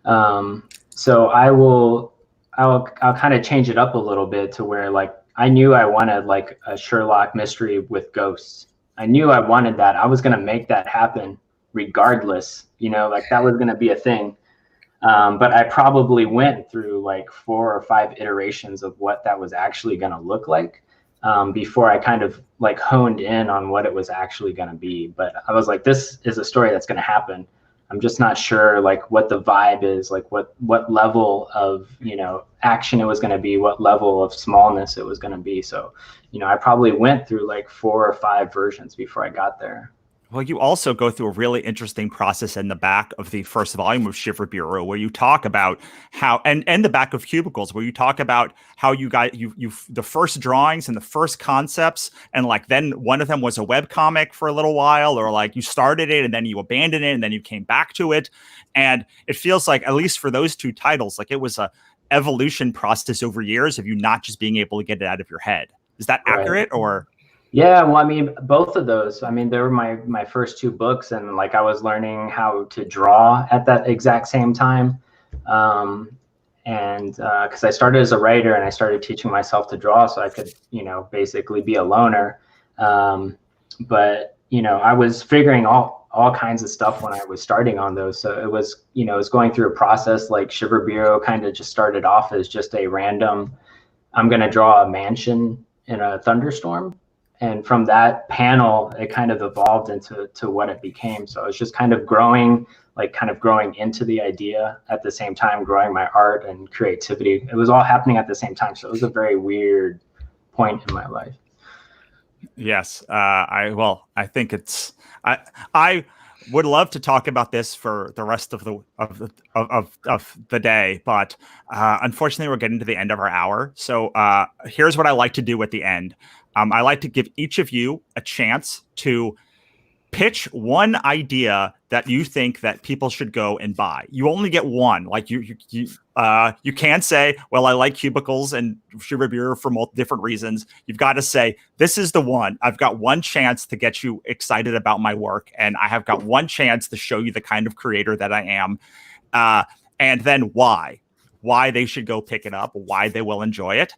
So I'll kind of change it up a little bit to where like I knew I wanted like a Sherlock mystery with ghosts. I knew I wanted that. I was going to make that happen regardless, like that was going to be a thing. But I probably went through like 4 or 5 iterations of what that was actually going to look like before I kind of like honed in on what it was actually going to be. But I was like, this is a story that's going to happen. I'm just not sure like what the vibe is, like what level of, action it was going to be, what level of smallness it was going to be. So, I probably went through like 4 or 5 versions before I got there. Well, you also go through a really interesting process in the back of the first volume of Shiver Bureau, where you talk about how, and the back of Cubicles, where you talk about how you got the first drawings and the first concepts, and like then one of them was a webcomic for a little while, or like you started it and then you abandoned it and then you came back to it, and it feels like, at least for those 2 titles, like it was a evolution process over years of you not just being able to get it out of your head. Is that accurate? Or? Yeah, well, I mean, both of those. I mean, they were my first 2 books, and like I was learning how to draw at that exact same time. And because I started as a writer and I started teaching myself to draw so I could, basically be a loner. But, I was figuring all kinds of stuff when I was starting on those. So it was, it was going through a process. Like Shiver Bureau kind of just started off as just a random, I'm going to draw a mansion in a thunderstorm. And from that panel, it kind of evolved into what it became. So it's just kind of growing into the idea at the same time, growing my art and creativity. It was all happening at the same time. So it was a very weird point in my life. Yes. I think it's, I would love to talk about this for the rest of the day, but unfortunately we're getting to the end of our hour. So here's what I like to do at the end. I like to give each of you a chance to pitch one idea that you think that people should go and buy. You only get one. Like you can't say, well, I like Cubicles and Shiver Bureau for multiple different reasons. You've got to say, this is the one. I've got one chance to get you excited about my work, and I have got one chance to show you the kind of creator that I am. And then why they should go pick it up, why they will enjoy it.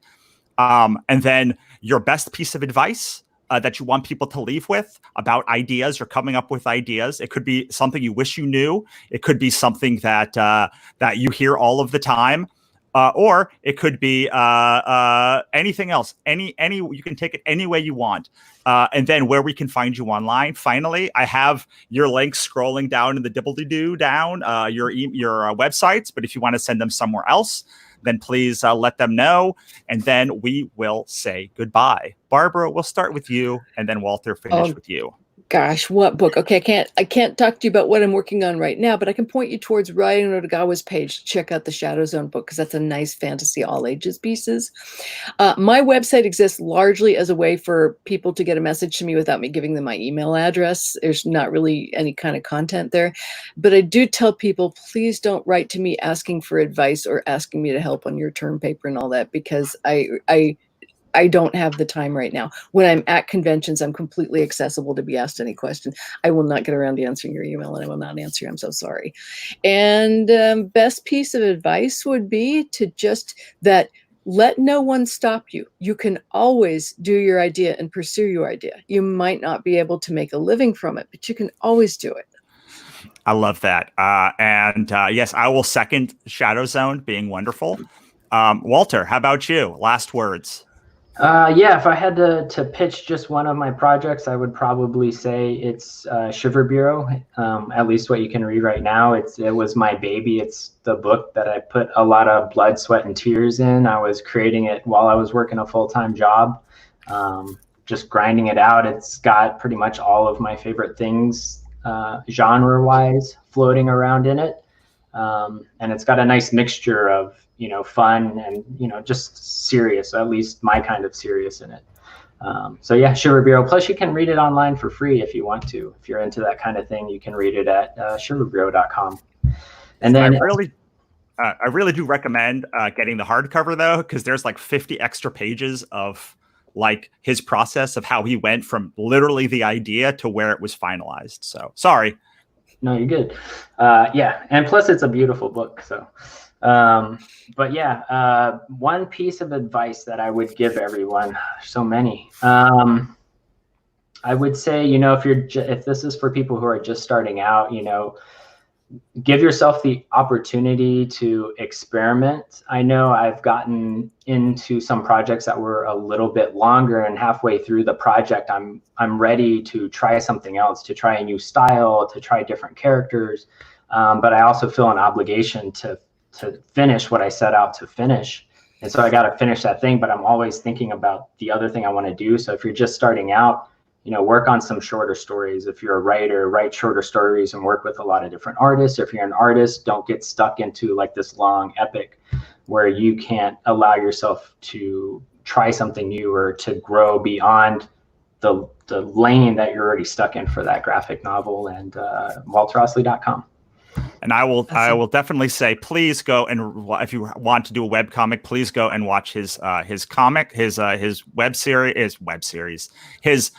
And then your best piece of advice that you want people to leave with about ideas or coming up with ideas. It could be something you wish you knew. It could be something that that you hear all of the time, or it could be anything else. Any you can take it any way you want. And then where we can find you online. Finally, I have your links scrolling down in the dibble-de-doo down your websites. But if you want to send them somewhere else, then please let them know. And then we will say goodbye. Barbara, we'll start with you, and then Walter finish with you. Gosh, what book? Okay, I can't talk to you about what I'm working on right now, but I can point you towards Ryan Otogawa's page. Check out the Shadow Zone book because that's a nice fantasy all ages pieces. My website exists largely as a way for people to get a message to me without me giving them my email address. There's not really any kind of content there, but I do tell people, please don't write to me asking for advice or asking me to help on your term paper and all that, because I don't have the time right now. When I'm at conventions, I'm completely accessible to be asked any question. I will not get around to answering your email, and I will not answer you. I'm so sorry. And best piece of advice would be to just that let no one stop you. You can always do your idea and pursue your idea. You might not be able to make a living from it, but you can always do it. I love that. And yes, I will second Shadow Zone being wonderful. Walter, how about you? Last words. Yeah, if I had to pitch just one of my projects, I would probably say it's Shiver Bureau. At least what you can read right now. It was my baby. It's the book that I put a lot of blood, sweat, and tears in. I was creating it while I was working a full-time job, just grinding it out. It's got pretty much all of my favorite things, genre-wise, floating around in it. And it's got a nice mixture of, fun and, just serious, at least my kind of serious in it. So yeah, Shiver Bureau. Plus you can read it online for free if you want to. If you're into that kind of thing, you can read it at shiverbureau.com. And then I really do recommend getting the hardcover though, because there's like 50 extra pages of like his process of how he went from literally the idea to where it was finalized. So sorry. No, you're good. Yeah, and plus it's a beautiful book. So, but yeah, one piece of advice that I would give everyone, so many. I would say, if this is for people who are just starting out, give yourself the opportunity to experiment. I know I've gotten into some projects that were a little bit longer, and halfway through the project, I'm ready to try something else, to try a new style, to try different characters. But I also feel an obligation to finish what I set out to finish. And so I got to finish that thing, but I'm always thinking about the other thing I want to do. So if you're just starting out, work on some shorter stories. If you're a writer, write shorter stories and work with a lot of different artists. If you're an artist, don't get stuck into like this long epic where you can't allow yourself to try something new or to grow beyond the lane that you're already stuck in for that graphic novel. And walterosley.com. And I will definitely say, please go, and if you want to do a web comic, please go and watch his comic, his web series, his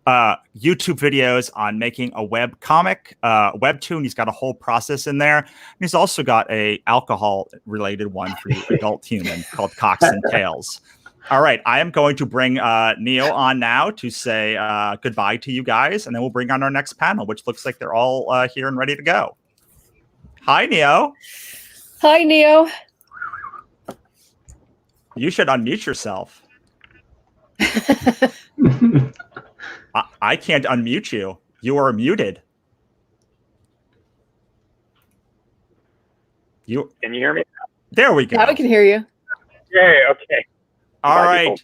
YouTube videos on making a web comic, webtoon. He's got a whole process in there. And he's also got a alcohol related one for the adult human called Cocks and Tails. All right, I am going to bring Neo on now to say goodbye to you guys, and then we'll bring on our next panel, which looks like they're all here and ready to go. Hi, Neo. Hi, Neo. You should unmute yourself. I can't unmute you. You are muted. Can you hear me? There we go. Now we can hear you. Yay, okay. All right.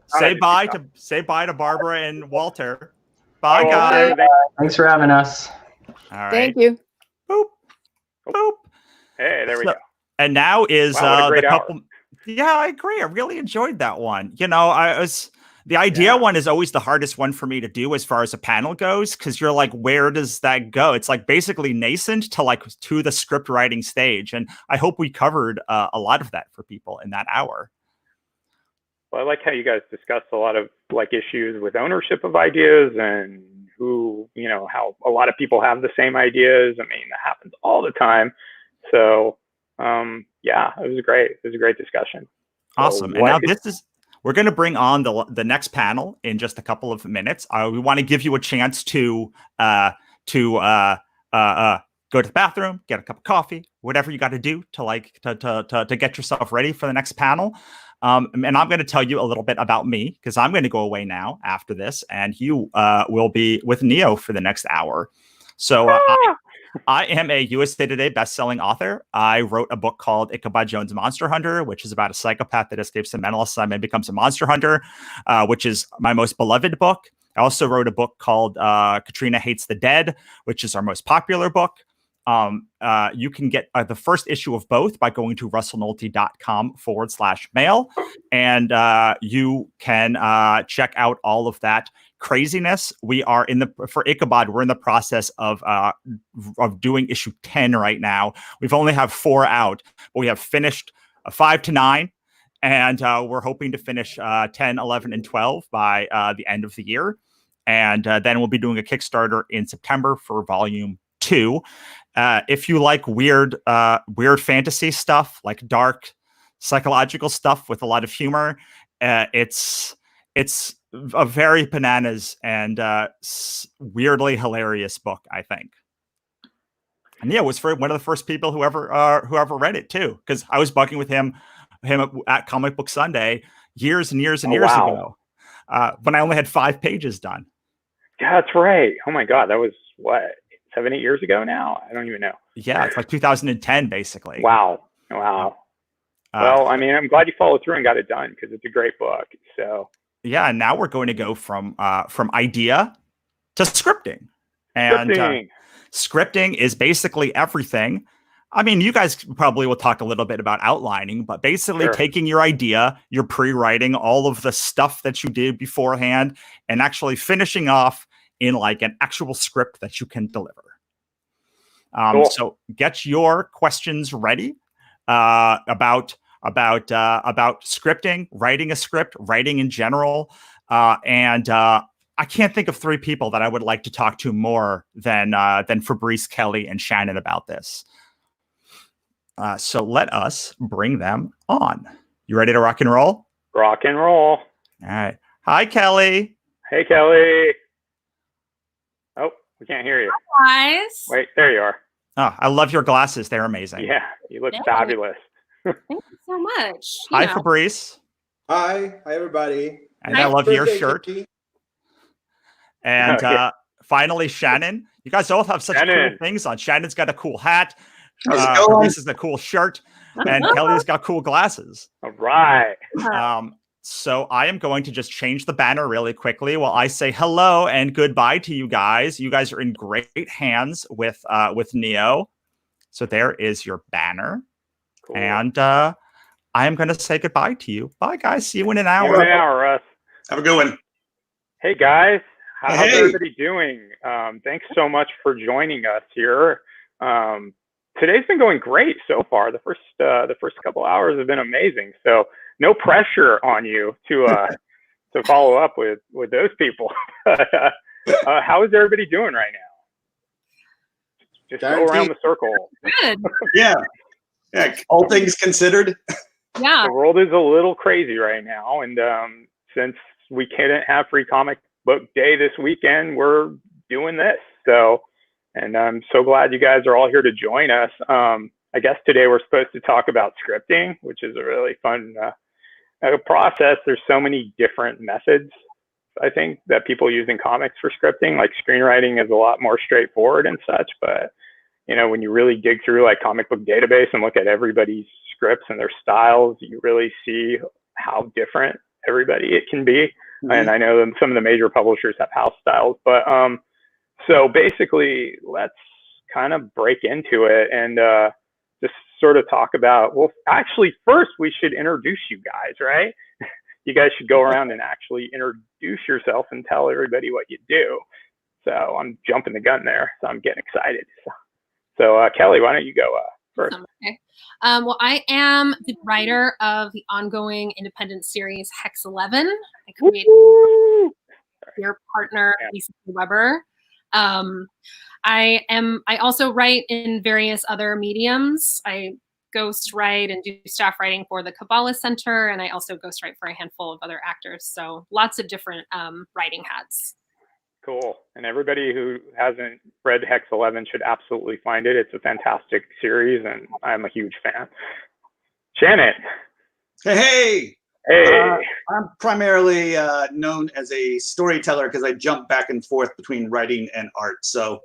Say bye to Barbara and Walter. Bye, guys. Thanks for having us. All right. Thank you. Boop. Boop. Hey, there we go. And now is the couple. Hour. Yeah, I agree. I really enjoyed that one. The idea one is always the hardest one for me to do as far as a panel goes, because you're like, where does that go? It's like basically nascent to the script writing stage. And I hope we covered a lot of that for people in that hour. Well, I like how you guys discussed a lot of issues with ownership of ideas and who, how a lot of people have the same ideas. I mean, that happens all the time. So, yeah, it was great. It was a great discussion. Awesome. And now we're going to bring on the next panel in just a couple of minutes. We want to give you a chance to go to the bathroom, get a cup of coffee, whatever you got to do to get yourself ready for the next panel. And I'm going to tell you a little bit about me, because I'm going to go away now after this, and you will be with Neo for the next hour. So I am a USA Today best-selling author. I wrote a book called Ichabod Jones Monster Hunter, which is about a psychopath that escapes a mental asylum and becomes a monster hunter, which is my most beloved book. I also wrote a book called Katrina Hates the Dead, which is our most popular book. You can get the first issue of both by going to russellnolte.com/mail. And you can check out all of that craziness. We are for Ichabod, we're in the process of doing issue 10 right now. We've only have 4 out, but we have finished 5 to 9. And we're hoping to finish 10, 11, and 12 by the end of the year. And then we'll be doing a Kickstarter in September for volume 2. If you like weird fantasy stuff, like dark psychological stuff with a lot of humor, it's a very bananas and weirdly hilarious book, I think. And yeah, was for one of the first people who ever read it too, because I was bugging with him at Comic Book Sunday years and years and years ago, when I only had 5 pages done. Yeah, that's right. Oh my God, that was what, 7, 8 years ago now? I don't even know. Yeah, it's like 2010, basically. Wow. Well, I mean, I'm glad you followed through and got it done, because it's a great book. So yeah, and now we're going to go from idea to scripting. And scripting is basically everything. I mean, you guys probably will talk a little bit about outlining, but basically taking your idea, you're pre-writing all of the stuff that you did beforehand, and actually finishing off in like an actual script that you can deliver. Cool. So get your questions ready about scripting, writing a script, writing in general, and I can't think of 3 people that I would like to talk to more than Fabrice, Kelly, and Shannon about this. So let us bring them on. You ready to rock and roll? Rock and roll. All right. Hi, Kelly. Hey, Kelly. Oh, we can't hear you. Hi, guys. Wait, there you are. Oh, I love your glasses. They're amazing. Yeah, you look fabulous. Thank you so much. Hi, Fabrice. Hi everybody. And I love your shirt. And finally, Shannon. You guys all have such cool things on. Shannon's got a cool hat. Fabrice has a cool shirt. And Kelly's got cool glasses. All right. So I am going to just change the banner really quickly while I say hello and goodbye to you guys. You guys are in great hands with Neo. So there is your banner. Cool. And I am going to say goodbye to you. Bye, guys. See you in an hour. See you in an hour, Russ. Have a good one. Hey, guys. How's everybody doing? Thanks so much for joining us here. Today's been going great so far. The first couple hours have been amazing. So no pressure on you to follow up with those people. How is everybody doing right now? Just go around the circle. Good. Yeah. All things considered. Yeah. The world is a little crazy right now, and since we couldn't have Free Comic Book Day this weekend, we're doing this. So, and I'm so glad you guys are all here to join us. I guess today we're supposed to talk about scripting, which is a really fun process. There's so many different methods, I think, that people use in comics for scripting. Like screenwriting is a lot more straightforward and such, but you know, when you really dig through like Comic Book Database and look at everybody's scripts and their styles, you really see how different everybody it can be. Mm-hmm. And I know some of the major publishers have house styles, but so basically let's kind of break into it and just sort of talk about, well, actually first we should introduce you guys, right? You guys should go around and actually introduce yourself and tell everybody what you do. So I'm jumping the gun there, so I'm getting excited. So Kelly, why don't you go first? Okay. Well, I am the writer of the ongoing independent series Hex 11. I created your partner, Lisa Weber. I also write in various other mediums. I ghost write and do staff writing for the Kabbalah Center, and I also ghost write for a handful of other actors. So lots of different writing hats. Cool. And everybody who hasn't read Hex 11 should absolutely find it. It's a fantastic series, and I'm a huge fan. Shannon. Hey. I'm primarily known as a storyteller because I jump back and forth between writing and art. So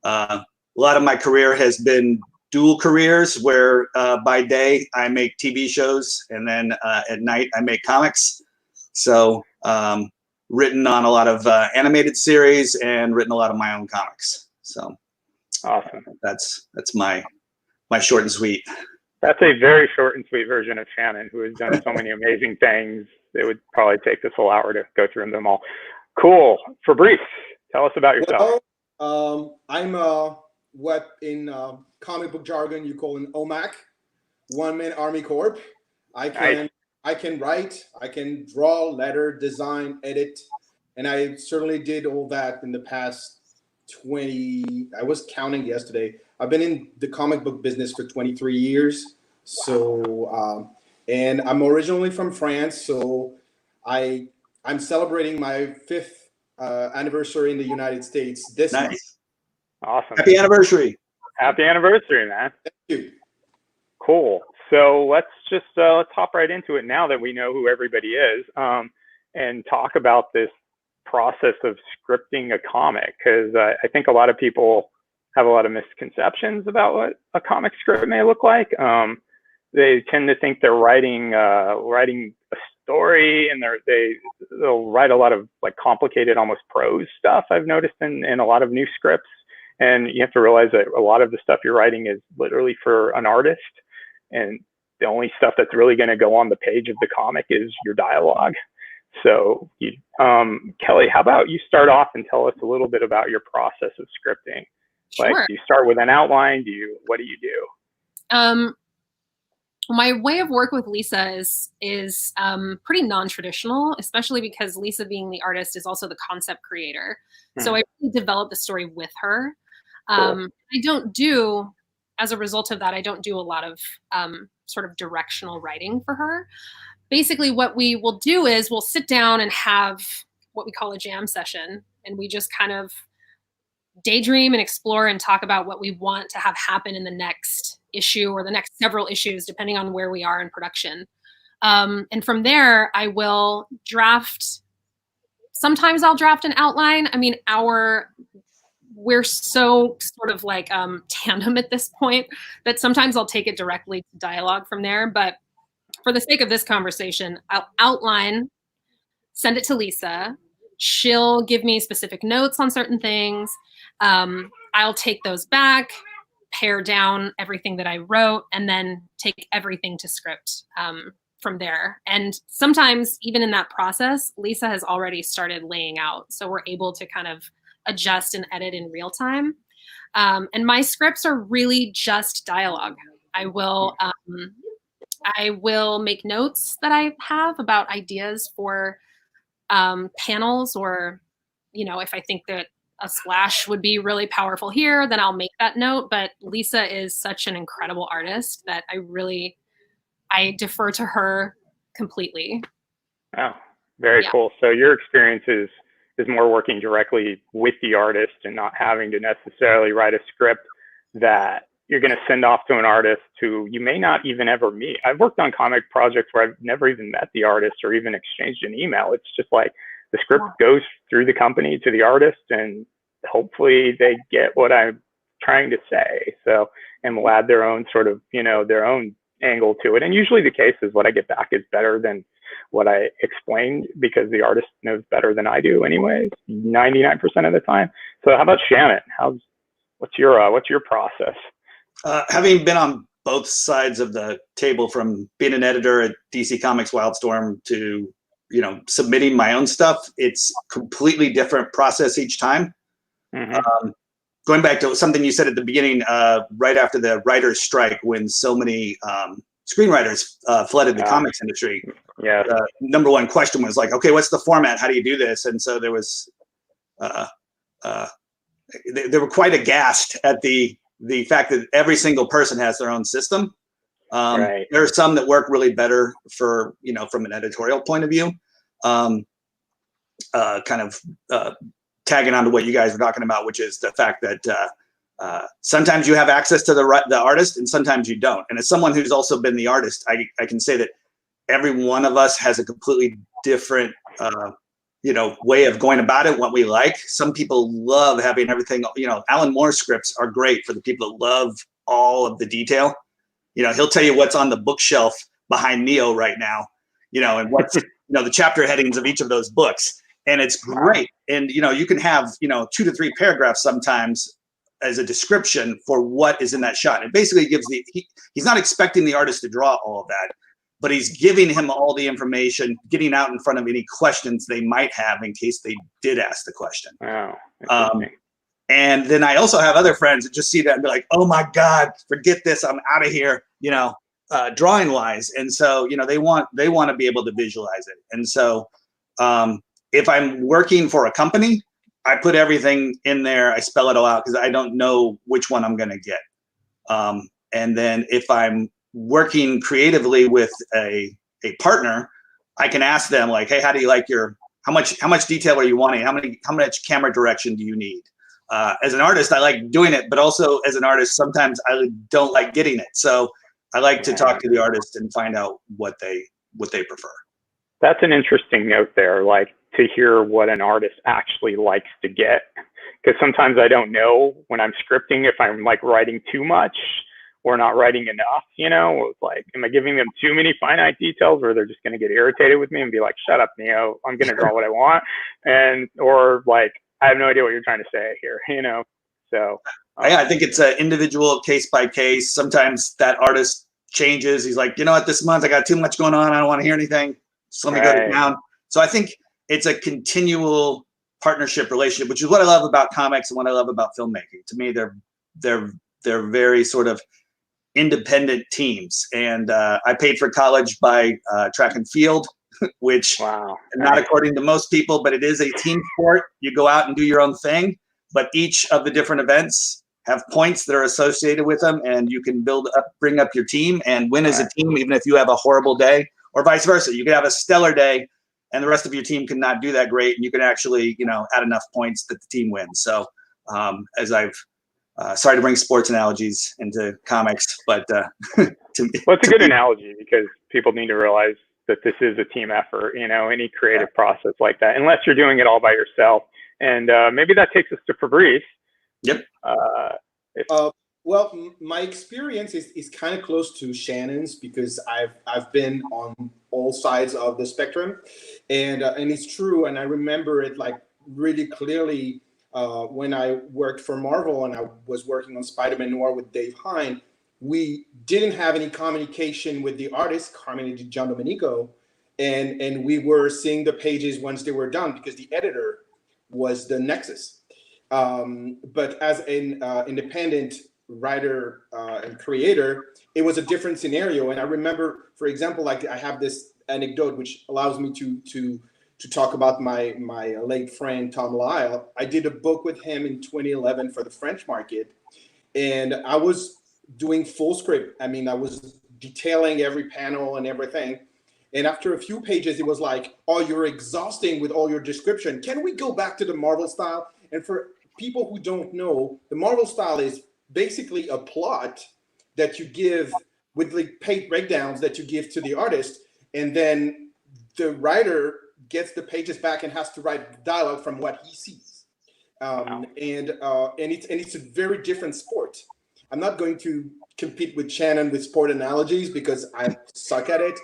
a lot of my career has been dual careers where by day I make TV shows and then at night I make comics. So written on a lot of animated series and written a lot of my own comics. So awesome. That's my short and sweet. That's a very short and sweet version of Shannon, who has done so many amazing things. It would probably take this whole hour to go through them all. Cool. Fabrice, tell us about yourself. Well, I'm what in comic book jargon you call an OMAC, One Man Army Corp. I can write, I can draw, letter, design, edit, and I certainly did all that in the past 20. I was counting yesterday. I've been in the comic book business for 23 years. So, and I'm originally from France. So I'm celebrating my 5th anniversary in the United States this month. Awesome. Happy anniversary. Happy anniversary, man. Thank you. Cool. So let's hop right into it now that we know who everybody is, and talk about this process of scripting a comic, because I think a lot of people have a lot of misconceptions about what a comic script may look like. They tend to think they're writing a story, and they'll write a lot of like complicated, almost prose stuff. I've noticed in a lot of new scripts, and you have to realize that a lot of the stuff you're writing is literally for an artist, and the only stuff that's really going to go on the page of the comic is your dialogue. So, Kelly, how about you start off and tell us a little bit about your process of scripting? Like, Sure. do you start with an outline? What do you do? My way of work with Lisa is pretty non-traditional, especially because Lisa, being the artist, is also the concept creator. So I really developed the story with her. Cool. As a result of that, I don't do a lot of sort of directional writing for her. Basically, what we will do is we'll sit down and have what we call a jam session, and we just kind of daydream and explore and talk about what we want to have happen in the next issue or the next several issues, depending on where we are in production. And from there, I will draft. Sometimes I'll draft an outline. I mean, we're so sort of like tandem at this point that sometimes I'll take it directly to dialogue from there. But for the sake of this conversation, I'll outline, send it to Lisa. She'll give me specific notes on certain things. I'll take those back, pare down everything that I wrote, and then take everything to script from there. And sometimes even in that process, Lisa has already started laying out. So we're able to kind of adjust and edit in real time. And my scripts are really just dialogue. I will make notes that I have about ideas for panels, or, if I think that a splash would be really powerful here, then I'll make that note. But Lisa is such an incredible artist that I defer to her completely. Oh, very cool. So your experience is more working directly with the artist and not having to necessarily write a script that you're going to send off to an artist who you may not even ever meet. I've worked on comic projects where I've never even met the artist or even exchanged an email. It's just like the script goes through the company to the artist, and hopefully they get what I'm trying to say. So, and will add their own sort of, their own angle to it. And usually the case is what I get back is better than what I explained, because the artist knows better than I do anyways, 99% of the time. So how about Shannon? What's your process? Having been on both sides of the table, from being an editor at DC Comics Wildstorm to, submitting my own stuff, it's completely different process each time. Mm-hmm. Going back to something you said at the beginning, right after the writer's strike, when so many screenwriters flooded the comics industry, the number one question was like, okay, what's the format? How do you do this? And so there was, they were quite aghast at the fact that every single person has their own system. There are some that work really better for, from an editorial point of view. Tagging on to what you guys were talking about, which is the fact that sometimes you have access to the artist and sometimes you don't. And as someone who's also been the artist, I can say that every one of us has a completely different way of going about it, what we like. Some people love having everything, Alan Moore's scripts are great for the people that love all of the detail. He'll tell you what's on the bookshelf behind Neo right now, and what's, the chapter headings of each of those books. and it's great. And you can have 2 to 3 paragraphs sometimes as a description for what is in that shot. It basically gives he's not expecting the artist to draw all of that, but he's giving him all the information, getting out in front of any questions they might have in case they did ask the question. Wow. And then I also have other friends that just see that and be like, oh my God, forget this, I'm out of here, drawing wise. And so, they want to be able to visualize it. And so if I'm working for a company, I put everything in there, I spell it all out because I don't know which one I'm going to get. And then if I'm working creatively with a partner, I can ask them like, hey, how do you like how much detail are you wanting? How much camera direction do you need? As an artist, I like doing it, but also as an artist, sometimes I don't like getting it. So I like to talk to the artist and find out what they prefer. That's an interesting note there, like to hear what an artist actually likes to get. Because sometimes I don't know when I'm scripting if I'm like writing too much or not writing enough, It's like, am I giving them too many finite details where they're just going to get irritated with me and be like, shut up, Neo, I'm going to draw what I want. Or like, I have no idea what you're trying to say here, So I think it's an individual case by case. Sometimes that artist changes. He's like, what, this month I got too much going on. I don't want to hear anything. So let me go to town. So I think it's a continual partnership relationship, which is what I love about comics and what I love about filmmaking. To me, they're very sort of independent teams. And I paid for college by track and field, which not according to most people, but it is a team sport. You go out and do your own thing, but each of the different events have points that are associated with them, and you can bring up your team and win as a team, even if you have a horrible day, or vice versa. You could have a stellar day and the rest of your team cannot do that great, and you can actually, add enough points that the team wins. So as I've sorry to bring sports analogies into comics, but to me, well, it's a good analogy because people need to realize that this is a team effort, any creative process like that, unless you're doing it all by yourself. And maybe that takes us to Fabrice. Yep. Well, my experience is kind of close to Shannon's because I've been on all sides of the spectrum, and it's true. And I remember it like really clearly when I worked for Marvel and I was working on Spider-Man Noir with Dave Hine. We didn't have any communication with the artist, Carmine Giandomenico, and we were seeing the pages once they were done because the editor was the nexus. But as an independent writer and creator, it was a different scenario. And I remember, for example, like I have this anecdote which allows me to talk about my late friend Tom Lyle. I did a book with him in 2011 for the French market, and I was doing full script. I mean, I was detailing every panel and everything. And after a few pages, it was like, oh, you're exhausting with all your description. Can we go back to the Marvel style? And for people who don't know, the Marvel style is basically a plot that you give with the page breakdowns that you give to the artist. And then the writer gets the pages back and has to write dialogue from what he sees. And it's a very different sport. I'm not going to compete with Shannon with sport analogies because I suck at it.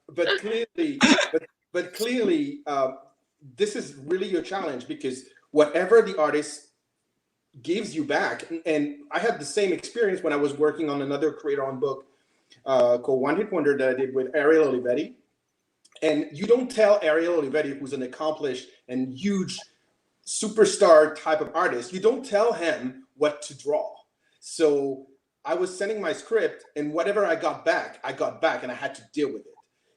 But clearly, this is really your challenge because whatever the artist gives you back, and I had the same experience when I was working on another creator-owned book called One Hit Wonder that I did with Ariel Olivetti. And you don't tell Ariel Olivetti, who's an accomplished and huge superstar type of artist, you don't tell him what to draw. So I was sending my script, and whatever I got back, and I had to deal with it.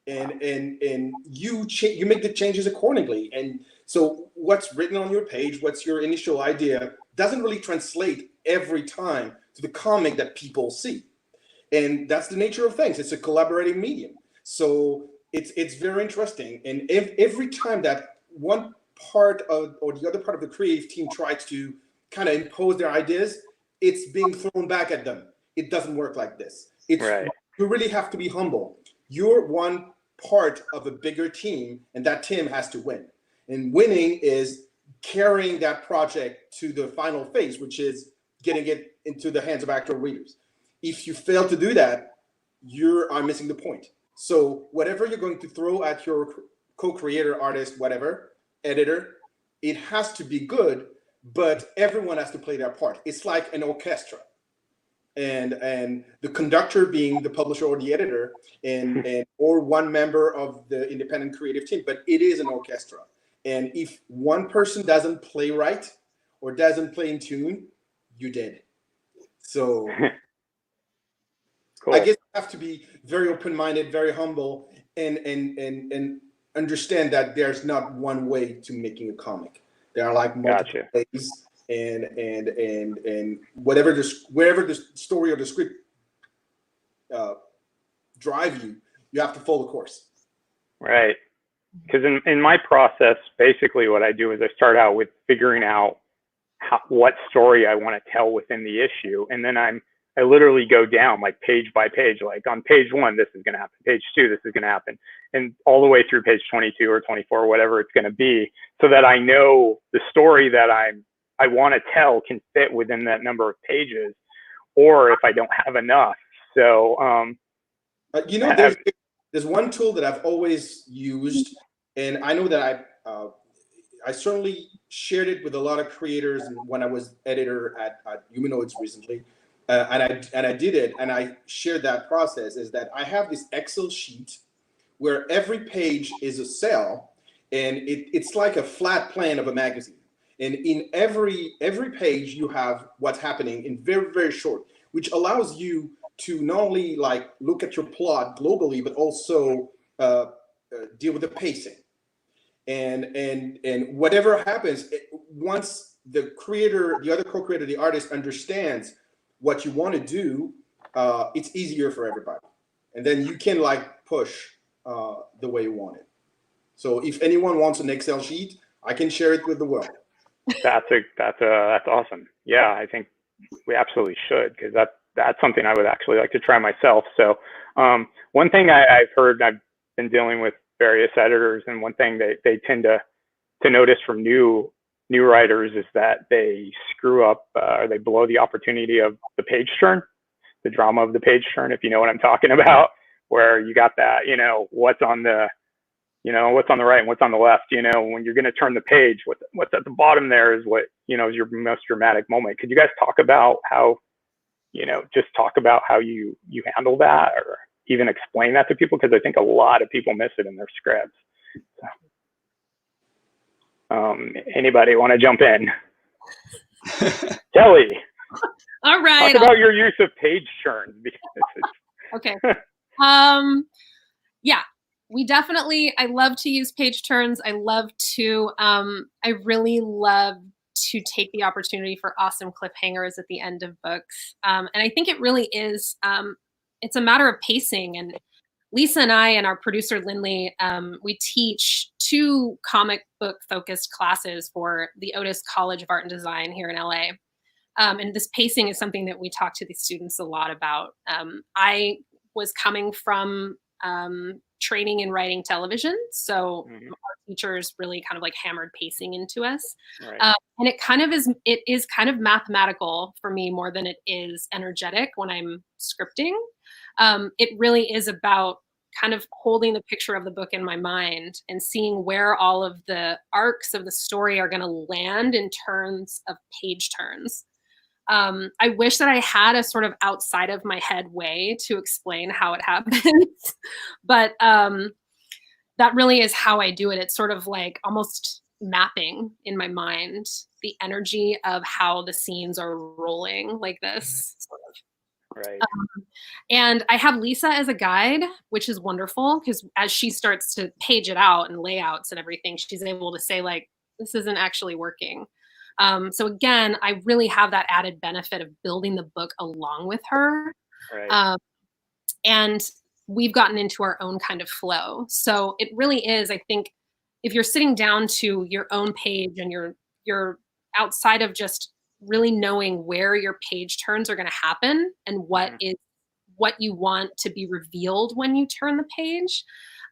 And you make the changes accordingly. And so what's written on your page, what's your initial idea, doesn't really translate every time to the comic that people see. And that's the nature of things. It's a collaborating medium. So it's very interesting. And every time that one part of or the other part of the creative team tries to kind of impose their ideas, it's being thrown back at them. It doesn't work like this. You really have to be humble. You're one part of a bigger team, and that team has to win. And winning is carrying that project to the final phase, which is getting it into the hands of actual readers. If you fail to do that, you are missing the point. So whatever you're going to throw at your co-creator, artist, whatever, editor, it has to be good, but everyone has to play their part. It's like an orchestra. And the conductor being the publisher or the editor, and or one member of the independent creative team, but it is an orchestra. And if one person doesn't play right or doesn't play in tune, you did. So cool. I guess you have to be very open-minded, very humble, and understand that there's not one way to making a comic. There are like multiple ways. And wherever the story or the script drive you, you have to follow the course. Right. Because in my process, basically what I do is I start out with figuring out what story I want to tell within the issue, and then I literally go down like page by page. Like on page 1, this is going to happen. Page 2, this is going to happen, and all the way through page 22 or 24, whatever it's going to be, so that I know the story that I want to tell can fit within that number of pages, or if I don't have enough. So, you know, there's one tool that I've always used, and I know that I certainly shared it with a lot of creators when I was editor at Humanoids recently, and I did it, and I shared that process. Is that I have this Excel sheet where every page is a cell, and it's like a flat plan of a magazine. And in every page, you have what's happening in very, very short, which allows you to not only like look at your plot globally, but also deal with the pacing. And whatever happens, once the creator, the other co-creator, the artist understands what you want to do, it's easier for everybody. And then you can like push the way you want it. So if anyone wants an Excel sheet, I can share it with the world. That's awesome. Yeah, I think we absolutely should, because that's something I would actually like to try myself. So one thing I've heard, I've been dealing with various editors, and one thing they tend to notice from new writers is that they screw up or they blow the opportunity of the page turn, the drama of the page turn, if you know what I'm talking about, where you got that, what's on the right and what's on the left, when you're going to turn the page, what's at the bottom there is what, is your most dramatic moment. Could you guys talk about how, just talk about how you handle that, or even explain that to people? Because I think a lot of people miss it in their scripts. So, anybody want to jump in? Kelly. All right. Talk about your use of page turns. Okay. Yeah. I love to use page turns. I really love to take the opportunity for awesome cliffhangers at the end of books. And I think it really is, it's a matter of pacing. And Lisa and I and our producer, Lindley, we teach 2 comic book focused classes for the Otis College of Art and Design here in LA. And this pacing is something that we talk to the students a lot about. I was coming from training in writing television. So our teachers really kind of like hammered pacing into us. Right. And it is kind of mathematical for me more than it is energetic when I'm scripting. It really is about kind of holding the picture of the book in my mind and seeing where all of the arcs of the story are going to land in terms of page turns. I wish that I had a sort of outside of my head way to explain how it happens, but that really is how I do it. It's sort of like almost mapping in my mind the energy of how the scenes are rolling like this. Sort of. Right. And I have Lisa as a guide, which is wonderful, because as she starts to page it out and layouts and everything, she's able to say like, this isn't actually working. So again, I really have that added benefit of building the book along with her. Right. And we've gotten into our own kind of flow. So it really is, I think, if you're sitting down to your own page and you're outside of just really knowing where your page turns are going to happen and what you want to be revealed when you turn the page,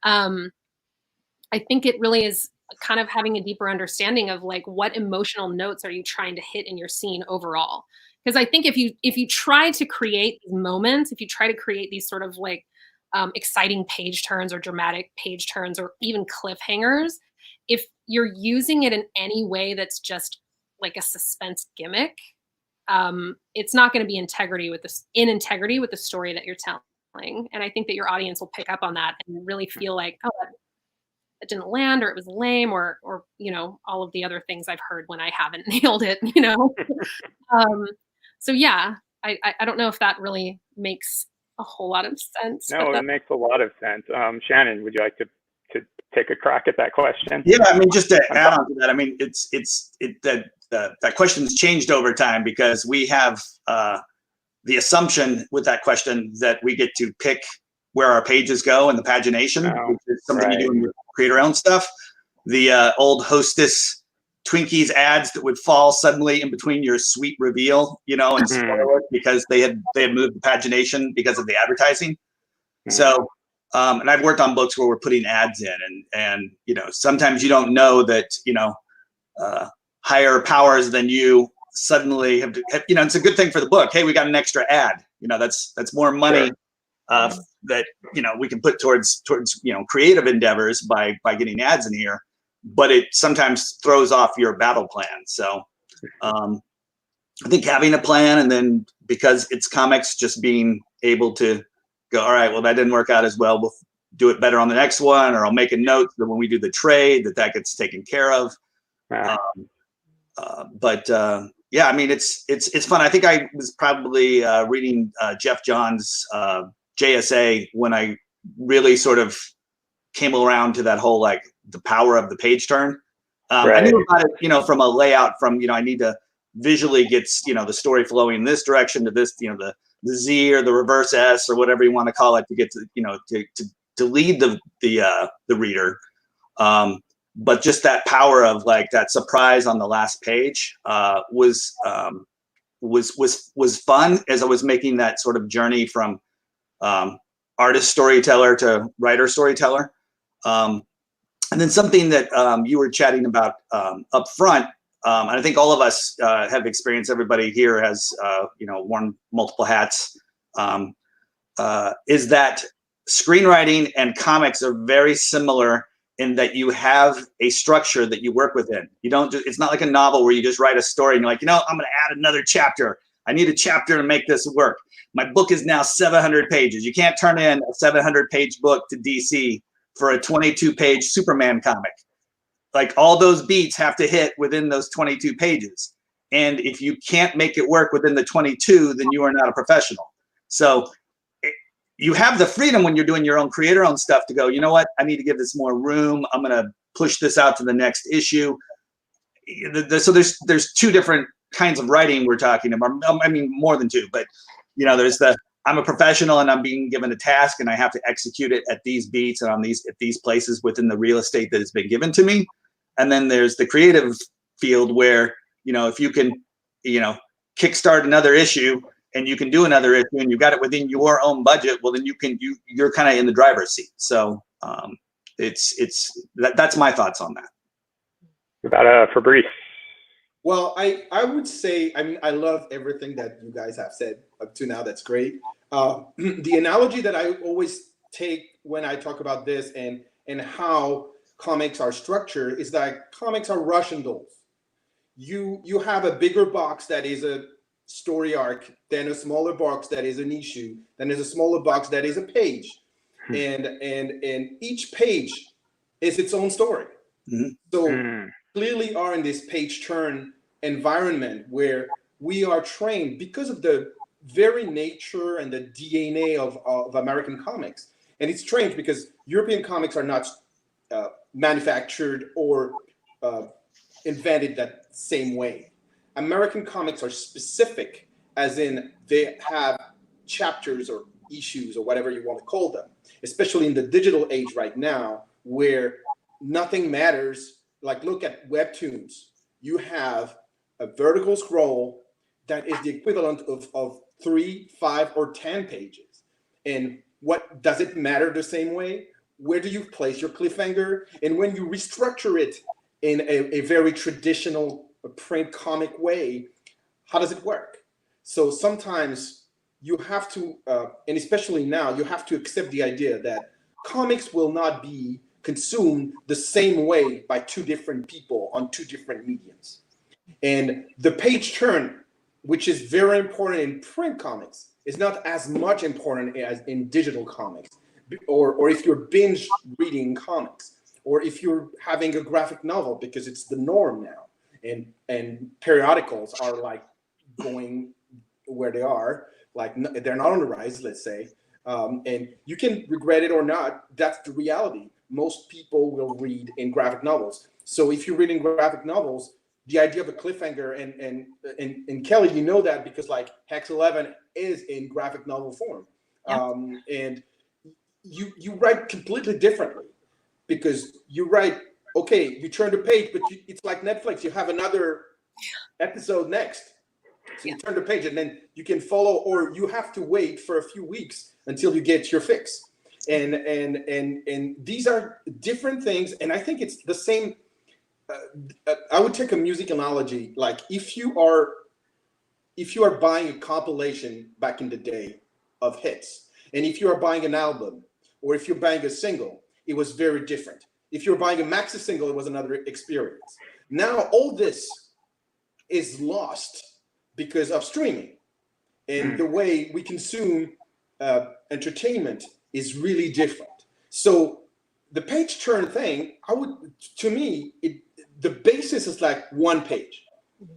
I think it really is kind of having a deeper understanding of like what emotional notes are you trying to hit in your scene overall. Because I think if you try to create these moments, if you try to create these sort of like exciting page turns or dramatic page turns or even cliffhangers, if you're using it in any way that's just like a suspense gimmick, it's not going to be in integrity with the story that you're telling. And I think that your audience will pick up on that and really feel like, oh, it didn't land, or it was lame, or all of the other things I've heard when I haven't nailed it. So yeah, I don't know if that really makes a whole lot of sense. No, it makes a lot of sense. Shannon, would you like to take a crack at that question? Yeah, I mean, just to add on to that, I mean, that question's changed over time because we have the assumption with that question that we get to pick where our pages go in the pagination, which is something you do when you create your own stuff. The old Hostess Twinkies ads that would fall suddenly in between your sweet reveal, and spoil it because they had moved the pagination because of the advertising. So, and I've worked on books where we're putting ads in, and sometimes you don't know that higher powers than you suddenly have to, it's a good thing for the book. Hey, we got an extra ad. That's more money that we can put towards creative endeavors by getting ads in here. But it sometimes throws off your battle plan. So I think having a plan, and then because it's comics, just being able to go, all right, well, that didn't work out as well. We'll do it better on the next one, or I'll make a note that when we do the trade, that gets taken care of. But yeah, I mean, it's fun. I think I was probably reading Jeff John's JSA when I really sort of came around to that whole the power of the page turn. I knew about it, from a layout, from I need to visually get the story flowing in this direction to this, the Z or the reverse S or whatever you want to call it to get to to lead the reader. But just that power of that surprise on the last page was fun as I was making that sort of journey from artist storyteller to writer storyteller. And then something that you were chatting about up front, and I think all of us have experienced, everybody here has worn multiple hats, is that screenwriting and comics are very similar in that you have a structure that you work within. You don't it's not like a novel where you just write a story and you're like, I'm going to add another chapter. I need a chapter to make this work. My book is now 700 pages. You can't turn in a 700-page book to DC for a 22-page Superman comic. All those beats have to hit within those 22 pages. And if you can't make it work within the 22, then you are not a professional. So you have the freedom when you're doing your own creator-owned stuff to go, you know what, I need to give this more room. I'm going to push this out to the next issue. So there's two different kinds of writing we're talking about. I mean, more than two, but there's I'm a professional and I'm being given a task and I have to execute it at these beats and at these places within the real estate that has been given to me. And then there's the creative field where, if you can, kickstart another issue and you can do another issue and you got it within your own budget, well, then you're kind of in the driver's seat. So that's my thoughts on that. About Fabrice. Well, I would say, I mean, I love everything that you guys have said up to now. That's great. The analogy that I always take when I talk about this and how comics are structured is that comics are Russian dolls. You have a bigger box that is a story arc, then a smaller box that is an issue, then there's a smaller box that is a page, and each page is its own story. So clearly are in this page turn environment where we are trained because of the very nature and the DNA of American comics. And it's strange because European comics are not manufactured or invented that same way. American comics are specific, as in they have chapters or issues or whatever you want to call them, especially in the digital age right now where nothing matters. Look at webtoons. You have a vertical scroll that is the equivalent of 3, 5, or 10 pages. And what does it matter the same way? Where do you place your cliffhanger? And when you restructure it in a very traditional print comic way, how does it work? So sometimes you have to, and especially now, you have to accept the idea that comics will not be consumed the same way by two different people on two different mediums. And the page turn, which is very important in print comics, is not as much important as in digital comics, or if you're binge reading comics, or if you're having a graphic novel, because it's the norm now, and periodicals are like going where they are, like they're not on the rise, let's say, and you can regret it or not, that's the reality. Most people will read in graphic novels. So if you're reading graphic novels, the idea of a cliffhanger, and Kelly, you know that because like Hex 11 is in graphic novel form. Yeah. And you write completely differently, because you write, okay, you turn the page, but it's like Netflix, you have another episode next. So you turn the page and then you can follow, or you have to wait for a few weeks until you get your fix. And these are different things. And I think it's the same. I would take a music analogy. Like if you are buying a compilation back in the day of hits, and if you are buying an album, or if you're buying a single, it was very different. If you're buying a maxi single, it was another experience. Now all this is lost because of streaming, and the way we consume entertainment is really different. So the page turn thing, the basis is like one page.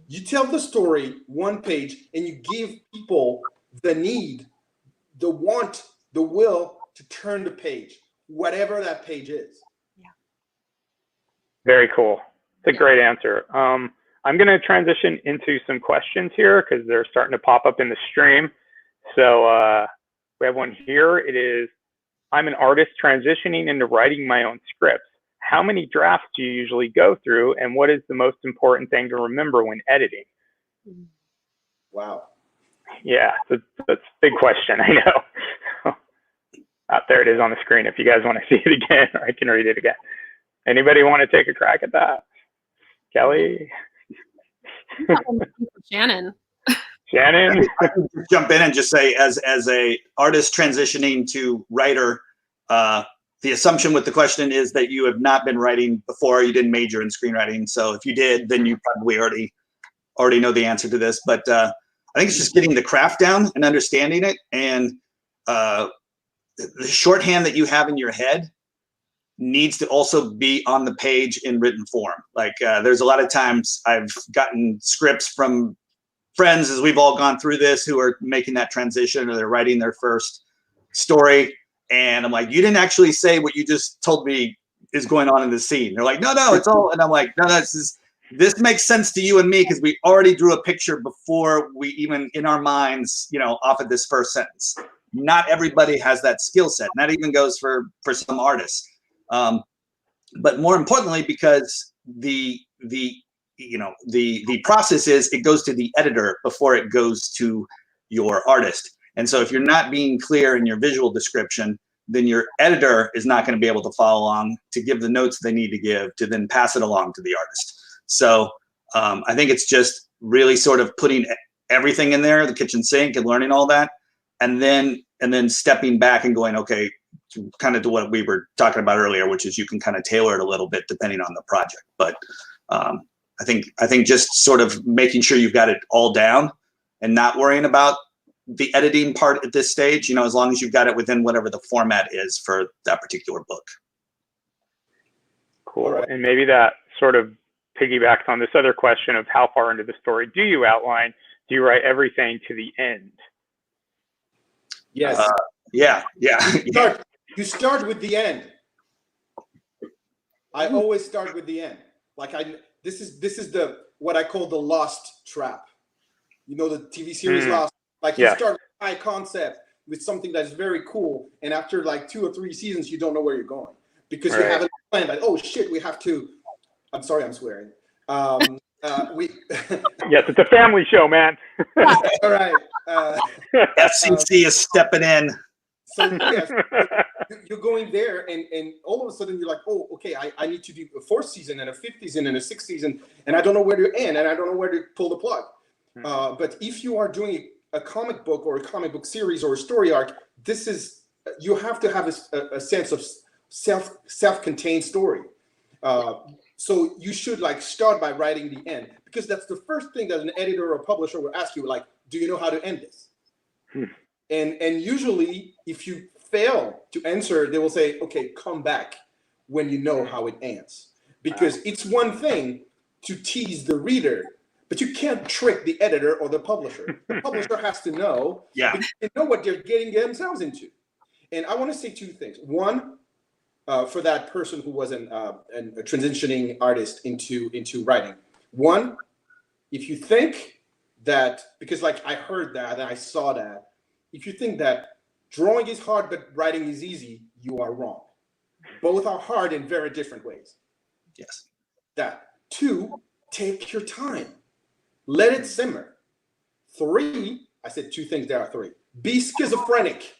You tell the story one page, and you give people the need, the want, the will to turn the page, whatever that page is. Yeah. Very cool. It's a great answer. I'm going to transition into some questions here because they're starting to pop up in the stream. So we have one here. It is, I'm an artist transitioning into writing my own scripts. How many drafts do you usually go through, and what is the most important thing to remember when editing? Wow. Yeah, that's a big question, I know. There it is on the screen if you guys want to see it again, or I can read it again. Anybody want to take a crack at that? Kelly? Shannon. Shannon? I can jump in and just say, as a artist transitioning to writer, the assumption with the question is that you have not been writing before. You didn't major in screenwriting. So if you did, then you probably already know the answer to this. But I think it's just getting the craft down and understanding it. And the shorthand that you have in your head needs to also be on the page in written form. Like there's a lot of times I've gotten scripts from friends, as we've all gone through this, who are making that transition, or they're writing their first story. And I'm like, you didn't actually say what you just told me is going on in the scene. They're like, no, it's all. And I'm like, no, this makes sense to you and me because we already drew a picture before we even in our minds, off of this first sentence. Not everybody has that skill set. And that even goes for some artists. But more importantly, because the process is it goes to the editor before it goes to your artist. And so if you're not being clear in your visual description, then your editor is not going to be able to follow along to give the notes they need to give to then pass it along to the artist. So I think it's just really sort of putting everything in there, the kitchen sink, and learning all that, and then stepping back and going, okay, kind of to what we were talking about earlier, which is you can kind of tailor it a little bit depending on the project. But I think just sort of making sure you've got it all down and not worrying about the editing part at this stage, as long as you've got it within whatever the format is for that particular book. Cool. Right. And maybe that sort of piggybacks on this other question of how far into the story do you outline? Do you write everything to the end? Yes. Yeah. You start with the end. I always start with the end. Like this is what I call the Lost trap. The TV series Lost. Like you start with high concept with something that's very cool, and after like 2 or 3 seasons, you don't know where you're going because you haven't planned. Like, oh shit, we have to. I'm sorry, I'm swearing. Yes, it's a family show, man. All right. FCD is stepping in. So yes, you're going there, and all of a sudden you're like, oh, okay, I need to do a 4th season and a 5th season and a 6th season, and I don't know where to end, and I don't know where to pull the plug. But if you are doing a comic book or a comic book series or a story arc, this is, you have to have a sense of self-contained story. So you should like start by writing the end, because that's the first thing that an editor or publisher will ask you, like, do you know how to end this? And usually if you fail to answer, they will say, okay, come back when you know how it ends. Because it's one thing to tease the reader, but you can't trick the editor or the publisher. The publisher has to know, they know what they're getting themselves into. And I want to say two things. One, for that person who was a transitioning artist into writing. One, if you think that, because like I heard that and I saw that, if you think that drawing is hard but writing is easy, you are wrong. Both are hard in very different ways. Yes. That. Two, take your time. Let it simmer. Three, I said two things, there are three. Be schizophrenic.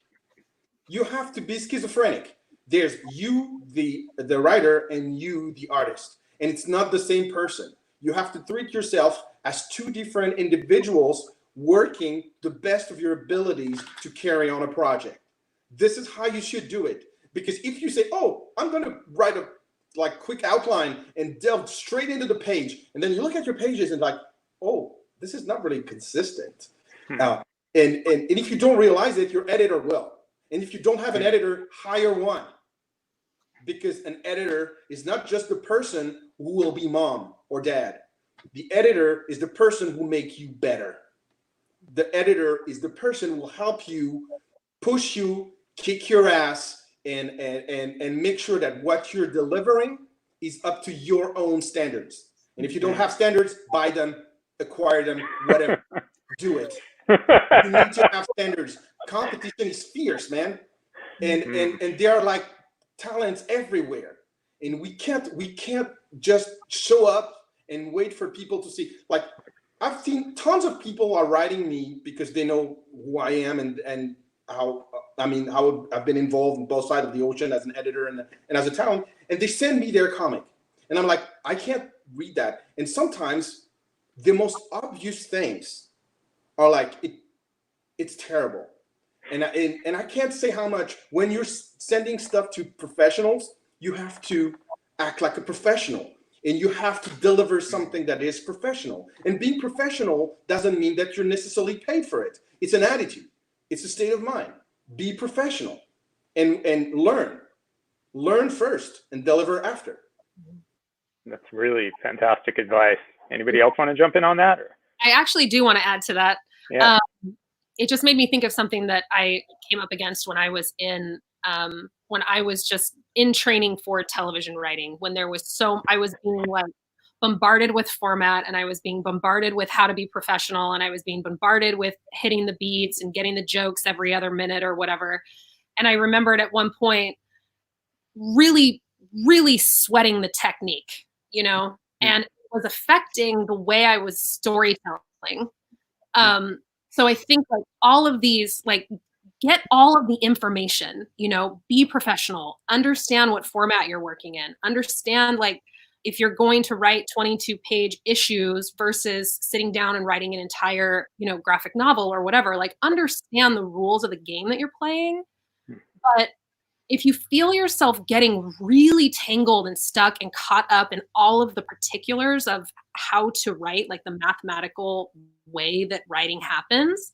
You have to be schizophrenic. There's you, the writer, and you, the artist. And it's not the same person. You have to treat yourself as two different individuals working the best of your abilities to carry on a project. This is how you should do it. Because if you say, oh, I'm going to write a like quick outline and delve straight into the page, and then you look at your pages and like, oh, this is not really consistent. And if you don't realize it, your editor will. And if you don't have an editor, hire one. Because an editor is not just the person who will be mom or dad. The editor is the person who make you better. The editor is the person who will help you, push you, kick your ass, and make sure that what you're delivering is up to your own standards. And if you don't have standards, buy them, acquire them, whatever. Do it. You need to have standards. Competition is fierce, man. And there are like talents everywhere. And we can't just show up and wait for people to see. Like, I've seen tons of people are writing me because they know who I am and how I've been involved in both sides of the ocean as an editor and as a talent, and they send me their comic. And I'm like, I can't read that. And sometimes the most obvious things are like, it's terrible. And I can't say how much, when you're sending stuff to professionals, you have to act like a professional. And you have to deliver something that is professional. And being professional doesn't mean that you're necessarily paid for it. It's an attitude. It's a state of mind. Be professional and learn. Learn first and deliver after. That's really fantastic advice. Anybody else want to jump in on that? Or? I actually do want to add to that. Yeah. It just made me think of something that I came up against when I was just in training for television writing, when I was being like bombarded with format, and I was being bombarded with how to be professional, and I was being bombarded with hitting the beats and getting the jokes every other minute or whatever. And I remembered at one point really, really sweating the technique, and it was affecting the way I was storytelling. So I think like all of these, like, get all of the information, be professional, understand what format you're working in, understand like if you're going to write 22-page issues versus sitting down and writing an entire, graphic novel or whatever, like understand the rules of the game that you're playing. But if you feel yourself getting really tangled and stuck and caught up in all of the particulars of how to write, like the mathematical way that writing happens,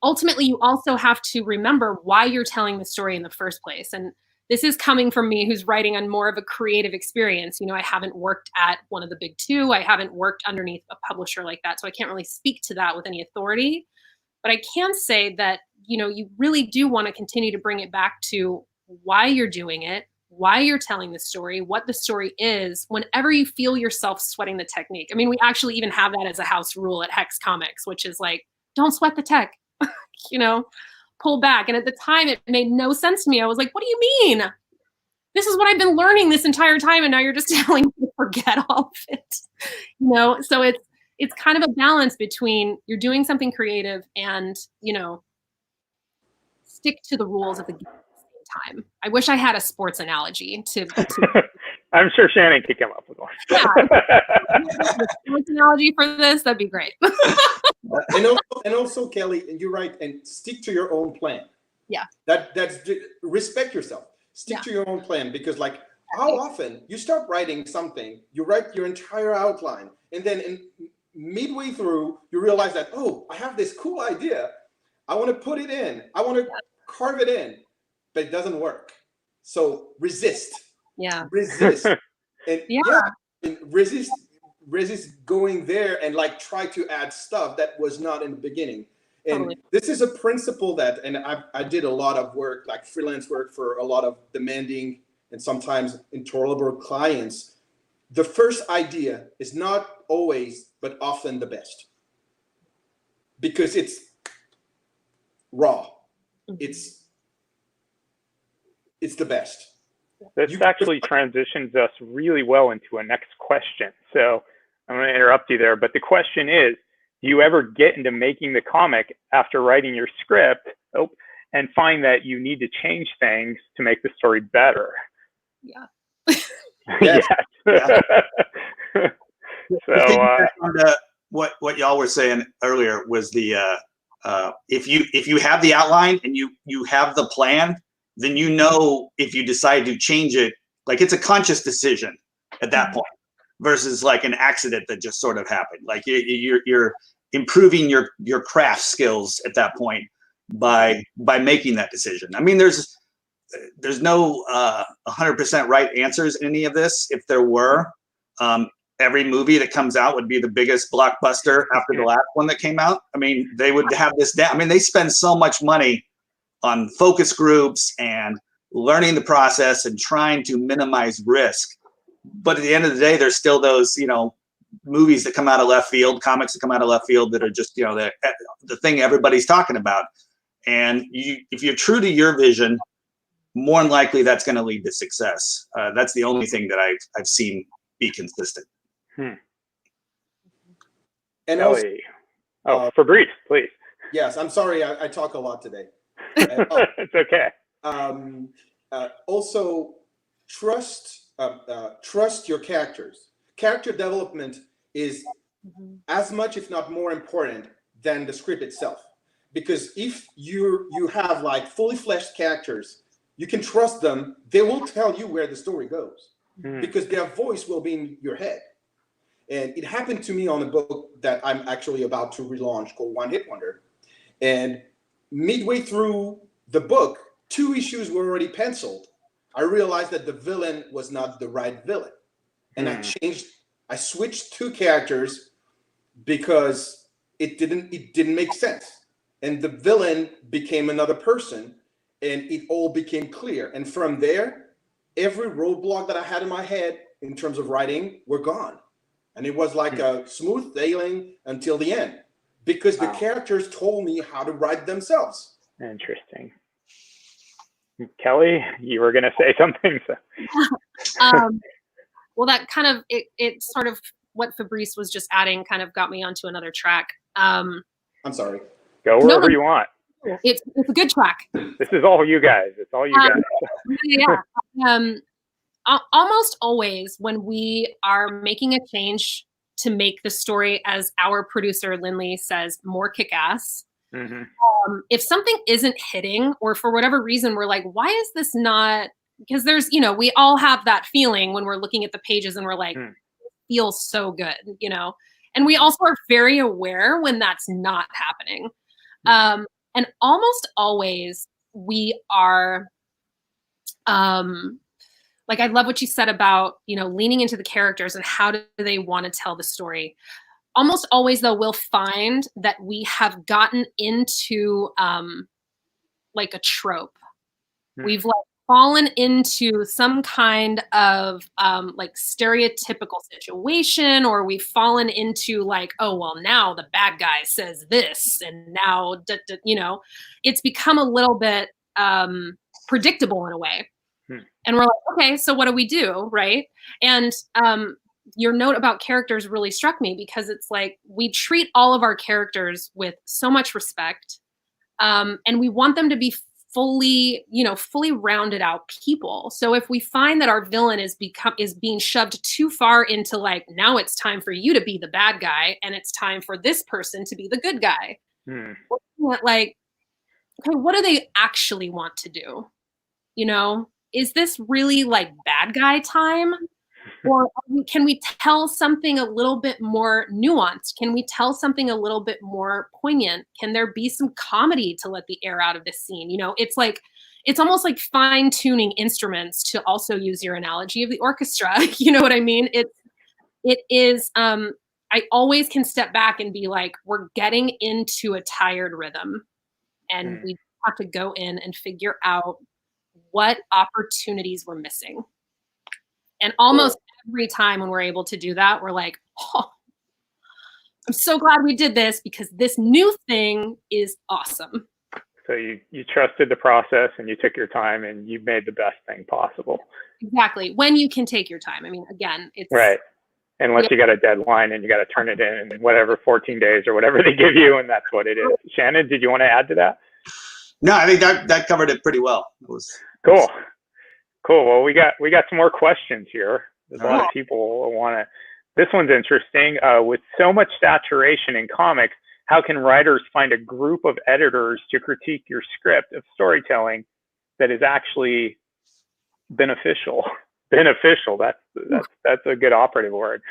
ultimately you also have to remember why you're telling the story in the first place. And this is coming from me, who's writing on more of a creative experience. I haven't worked at one of the big two. I haven't worked underneath a publisher like that. So I can't really speak to that with any authority. But I can say that, you really do want to continue to bring it back to why you're doing it, why you're telling the story, what the story is, whenever you feel yourself sweating the technique. I mean, we actually even have that as a house rule at Hex Comics, which is like, don't sweat the tech, pull back. And at the time, it made no sense to me. I was like, what do you mean? This is what I've been learning this entire time, and now you're just telling me to forget all of it. So it's kind of a balance between you're doing something creative and, stick to the rules of the game at the same time. I wish I had a sports analogy to I'm sure Shannon could come up with one. Yeah. Sports analogy for this, that'd be great. and also, Kelly, and you're right, and stick to your own plan. Yeah. That's respect yourself. Stick to your own plan, because like how often you start writing something, you write your entire outline, and then midway through you realize that, oh, I have this cool idea. I want to put it in. I want to carve it in, but it doesn't work. So resist. Yeah. Resist. And and resist going there and like try to add stuff that was not in the beginning. And this is a principle that, and I did a lot of work, like freelance work for a lot of demanding and sometimes intolerable clients. The first idea is not always, but often the best, because it's raw. It's the best. This actually transitions us really well into a next question. So I'm going to interrupt you there, but the question is, do you ever get into making the comic after writing your script and find that you need to change things to make the story better? Yeah. Yes. Yeah. So what y'all were saying earlier was the if you have the outline and you have the plan, then you know if you decide to change it, like it's a conscious decision at that point, versus like an accident that just sort of happened. Like you're improving your craft skills at that point by making that decision. I mean, there's no 100% right answers in any of this. If there were, every movie that comes out would be the biggest blockbuster after the last one that came out. I mean, they would have this down. I mean, they spend so much money on focus groups and learning the process and trying to minimize risk. But at the end of the day, there's still those, movies that come out of left field, comics that come out of left field that are just, the thing everybody's talking about. And if you're true to your vision, more than likely that's going to lead to success. That's the only thing that I've seen be consistent. And also, Fabrice, please. Yes, I'm sorry, I talk a lot today. It's okay. Also, trust your characters. Character development is as much, if not more important than the script itself. Because if you have like fully fleshed characters, you can trust them. They will tell you where the story goes, because their voice will be in your head. And it happened to me on a book that I'm actually about to relaunch called One Hit Wonder. And midway through the book, 2 issues were already penciled. I realized that the villain was not the right villain. And I switched 2 characters because it didn't make sense. And the villain became another person, and it all became clear. And from there, every roadblock that I had in my head in terms of writing were gone. And it was like a smooth sailing until the end, because the characters told me how to write themselves. Interesting. Kelly, you were going to say something. So. Well, that kind of, it sort of what Fabrice was just adding kind of got me onto another track. I'm sorry. Go wherever you want. It's a good track. This is all you guys. It's all you guys. Yeah. Almost always when we are making a change to make the story, as our producer Lindley says, more kick-ass, if something isn't hitting, or for whatever reason we're like, why is this not, because there's, we all have that feeling when we're looking at the pages and we're like, it feels so good, and we also are very aware when that's not happening. And almost always we are, like, I love what you said about, leaning into the characters and how do they want to tell the story. Almost always, though, we'll find that we have gotten into like a trope. We've like fallen into some kind of like stereotypical situation, or we've fallen into like, oh, well, now the bad guy says this, and now, it's become a little bit predictable in a way. And we're like, okay, so what do we do, right? And your note about characters really struck me, because it's like we treat all of our characters with so much respect, and we want them to be fully rounded out people. So if we find that our villain is being shoved too far into like, now it's time for you to be the bad guy and it's time for this person to be the good guy. Like, okay, what do they actually want to do? You know, is this really like bad guy time? Or can we tell something a little bit more nuanced? Can we tell something a little bit more poignant? Can there be some comedy to let the air out of this scene? You know, it's almost like fine tuning instruments, to also use your analogy of the orchestra. You know what I mean? It is, I always can step back and be like, we're getting into a tired rhythm, and we have to go in and figure out what opportunities we're missing. And almost every time when we're able to do that, we're like, oh, I'm so glad we did this because this new thing is awesome. So you trusted the process and you took your time and you made the best thing possible. Exactly. When you can take your time. I mean, again, it's right. Unless you got a deadline and you got to turn it in whatever, 14 days or whatever they give you, and that's what it is. Shannon, did you want to add to that? No, I think that covered it pretty well. Cool. Well, we got some more questions here. There's a lot of people want to. This one's interesting. With so much saturation in comics, how can writers find a group of editors to critique your script of storytelling that is actually beneficial? Beneficial. That's a good operative word.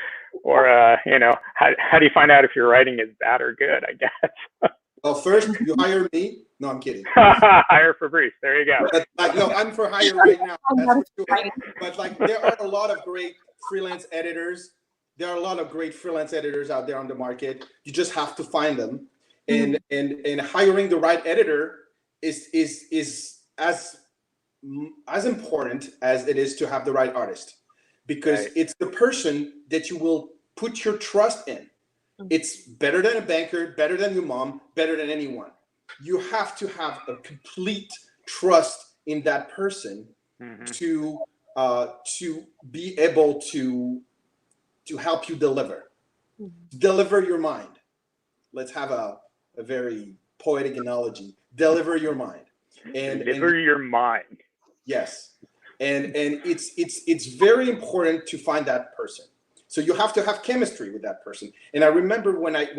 Or you know, how do you find out if your writing is bad or good? I guess. Well, first you hire me. No, I'm kidding. Hire Fabrice. There you go. But, no, I'm for hire right now. That's for sure. But like, there are a lot of great freelance editors. There are a lot of great freelance editors out there on the market. You just have to find them, and hiring the right editor is as important as it is to have the right artist, because it's the person that you will put your trust in. It's better than a banker, better than your mom, better than anyone. You have to have a complete trust in that person to be able to help you deliver your mind. Let's have a very poetic analogy. Deliver your mind. Deliver your mind. Yes, and it's very important to find that person. So you have to have chemistry with that person. And I remember when I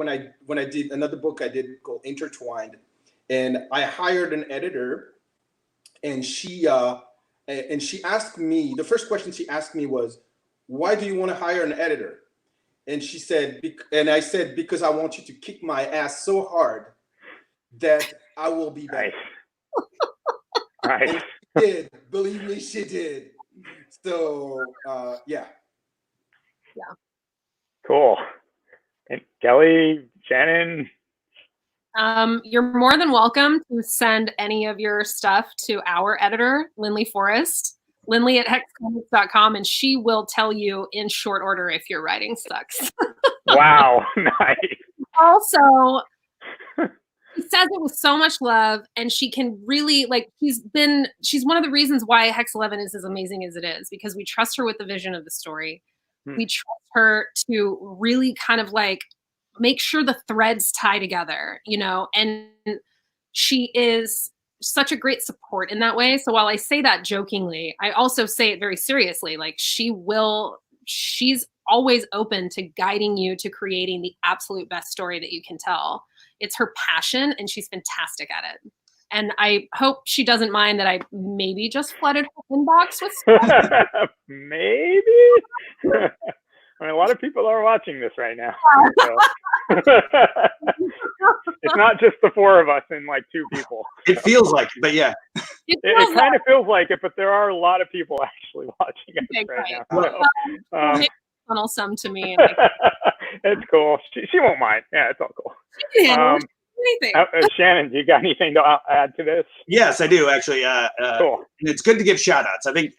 did another book I did called Intertwined, and I hired an editor, and she asked me, the first question she asked me was, why do you want to hire an editor? And she said, and I said, because I want you to kick my ass so hard that I will be better. Right. And she did. Believe me, she did. So yeah. Cool. And Kelly, Shannon. You're more than welcome to send any of your stuff to our editor, Lindley Forrest, Lindley@hexcomics.com, and she will tell you in short order if your writing sucks. Wow, nice. Also, she says it with so much love, and she can really, like, she's one of the reasons why Hex 11 is as amazing as it is, because we trust her with the vision of the story. We trust her to really kind of like make sure the threads tie together, you know, and she is such a great support in that way. So while I say that jokingly, I also say it very seriously. Like, she's always open to guiding you to creating the absolute best story that you can tell. It's her passion, and she's fantastic at it. And I hope she doesn't mind that I maybe just flooded her inbox with stuff. Maybe. I mean, a lot of people are watching this right now. So. It's not just the four of us and like two people. It feels like it, but yeah. It kind of feels like it, but there are a lot of people actually watching us right now. So, funnel some to me. It's cool. She won't mind. Yeah, it's all cool. Shannon, do you got anything to add to this? Yes, I do actually. Cool. It's good to give shout outs. I think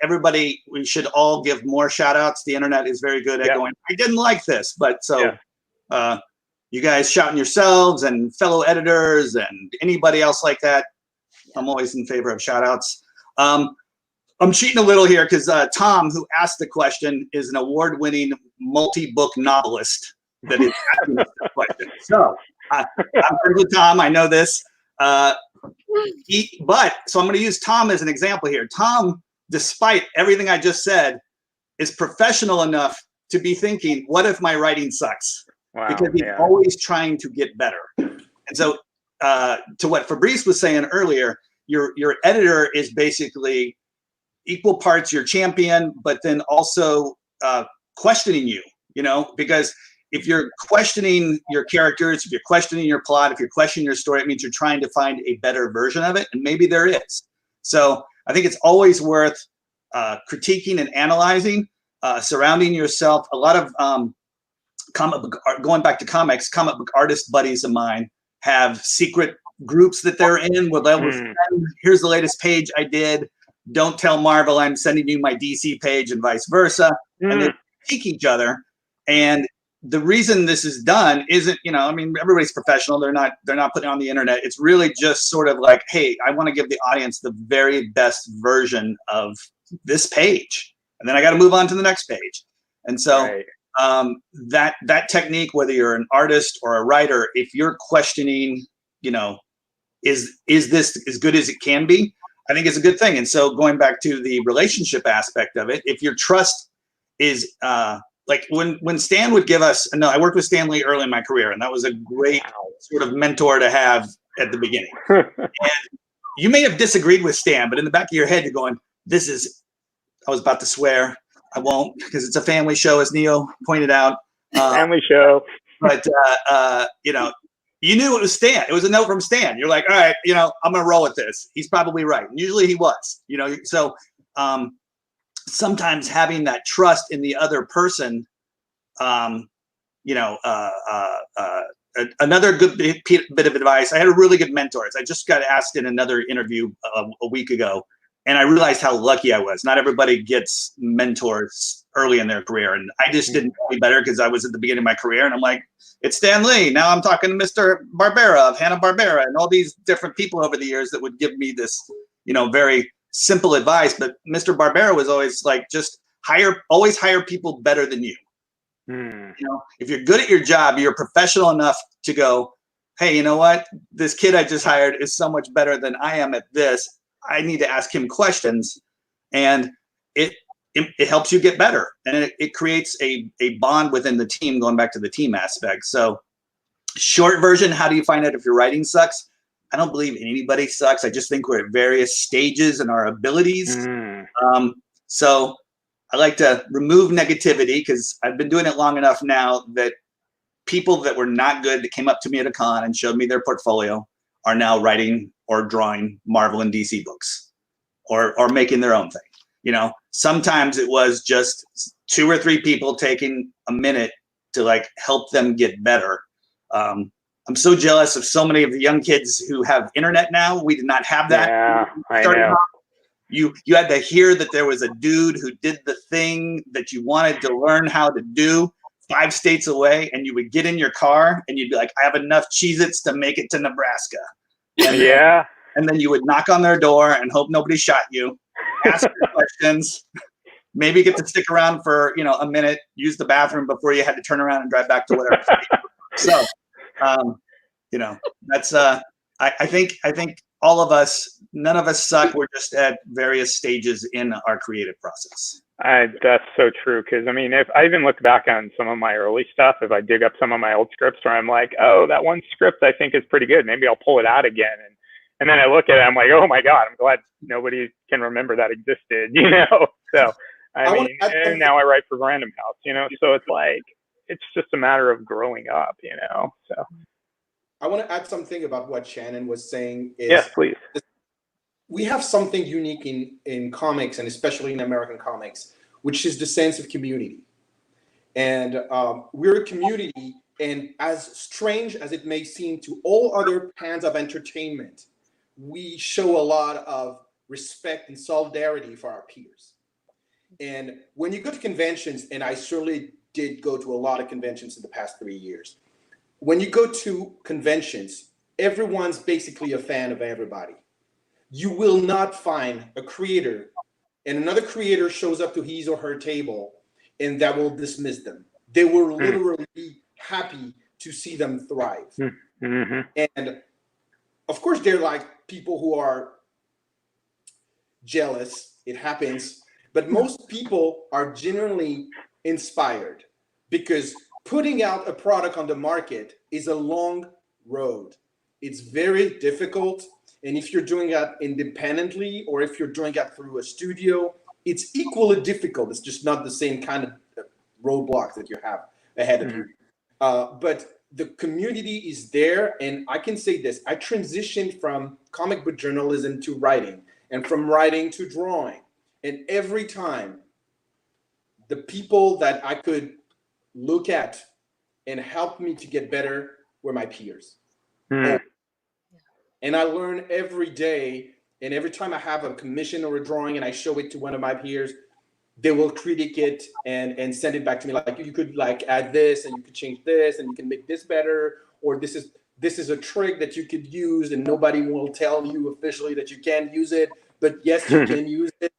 we should all give more shout outs. The internet is very good at going, I didn't like this, but you guys shouting yourselves and fellow editors and anybody else like that. I'm always in favor of shout outs. I'm cheating a little here because Tom, who asked the question, is an award-winning multi-book novelist that is asking us the question. So I'm friends with Tom. I know this. So I'm going to use Tom as an example here. Tom, despite everything I just said, is professional enough to be thinking, what if my writing sucks? Wow, because he's always trying to get better. And so to what Fabrice was saying earlier, your editor is basically equal parts your champion, but then also questioning you, because if you're questioning your characters, if you're questioning your plot, if you're questioning your story, it means you're trying to find a better version of it. And maybe there is. So I think it's always worth critiquing and analyzing, surrounding yourself. A lot of going back to comics, comic book artist buddies of mine have secret groups that they're in where they'll send, here's the latest page I did. Don't tell Marvel I'm sending you my DC page and vice versa. And they critique each other. And the reason this is done isn't, everybody's professional. They're not putting it on the internet. It's really just sort of like, hey, I want to give the audience the very best version of this page. And then I got to move on to the next page. And so that technique, whether you're an artist or a writer, if you're questioning, is this as good as it can be? I think it's a good thing. And so going back to the relationship aspect of it, if your trust is like when Stan would give us, I worked with Stan Lee early in my career, and that was a great sort of mentor to have at the beginning. And you may have disagreed with Stan, but in the back of your head, you're going, I was about to swear. I won't, because it's a family show, as Neo pointed out. Family show. But, you knew it was Stan. It was a note from Stan. You're like, all right, I'm going to roll with this. He's probably right. And usually he was, so sometimes having that trust in the other person, another good bit of advice. I had a really good mentor. I just got asked in another interview a week ago, and I realized how lucky I was. Not everybody gets mentors early in their career, and I just didn't know any better because I was at the beginning of my career, and I'm like, it's Stan Lee. Now I'm talking to Mr. Barbera of Hanna-Barbera and all these different people over the years that would give me this, very simple advice. But Mr. Barbera was always like, just always hire people better than you. If you're good at your job, you're professional enough to go, hey, you know what? This kid I just hired is so much better than I am at this. I need to ask him questions, and it helps you get better, and it creates a bond within the team, going back to the team aspect. So short version, how do you find out if your writing sucks? I don't believe anybody sucks. I just think we're at various stages in our abilities. So I like to remove negativity, because I've been doing it long enough now that people that were not good, that came up to me at a con and showed me their portfolio, are now writing or drawing Marvel and DC books, or making their own thing. Sometimes it was just 2 or 3 people taking a minute to help them get better. I'm so jealous of so many of the young kids who have internet now. We did not have that. Yeah, I know. You had to hear that there was a dude who did the thing that you wanted to learn how to do 5 states away, and you would get in your car and you'd be like, I have enough Cheez-Its to make it to Nebraska. And then you would knock on their door and hope nobody shot you, ask questions, maybe get to stick around for a minute, use the bathroom before you had to turn around and drive back to whatever state. So that's I think all of us, none of us suck. We're just at various stages in our creative process. That's so true. Because if I even look back on some of my early stuff, if I dig up some of my old scripts where I'm like, oh, that one script I think is pretty good, maybe I'll pull it out again, and then I look at it, I'm like, oh my God, I'm glad nobody can remember that existed, So and now I write for Random House, so it's like, it's just a matter of growing up, So I want to add something about what Shannon was saying. Yes, please. We have something unique in comics, and especially in American comics, which is the sense of community. And we're a community, and as strange as it may seem to all other kinds of entertainment, we show a lot of respect and solidarity for our peers. And when you go to conventions, and I certainly did go to a lot of conventions in the past 3 years, when you go to conventions, everyone's basically a fan of everybody. You will not find a creator and another creator shows up to his or her table and that will dismiss them. They were literally happy to see them thrive. And of course, they're like people who are jealous. It happens. But most people are genuinely inspired, because putting out a product on the market is a long road. It's very difficult. And if you're doing that independently, or if you're doing that through a studio, it's equally difficult. It's just not the same kind of roadblocks that you have ahead of you. But the community is there. And I can say this, I transitioned from comic book journalism to writing, and from writing to drawing. And every time, the people that I could look at and help me to get better were my peers. And I learn every day. And every time I have a commission or a drawing and I show it to one of my peers, they will critique it and send it back to me. Like, you could like add this, and you could change this, and you can make this better. Or this is a trick that you could use, and nobody will tell you officially that you can't use it. But yes, you can use it.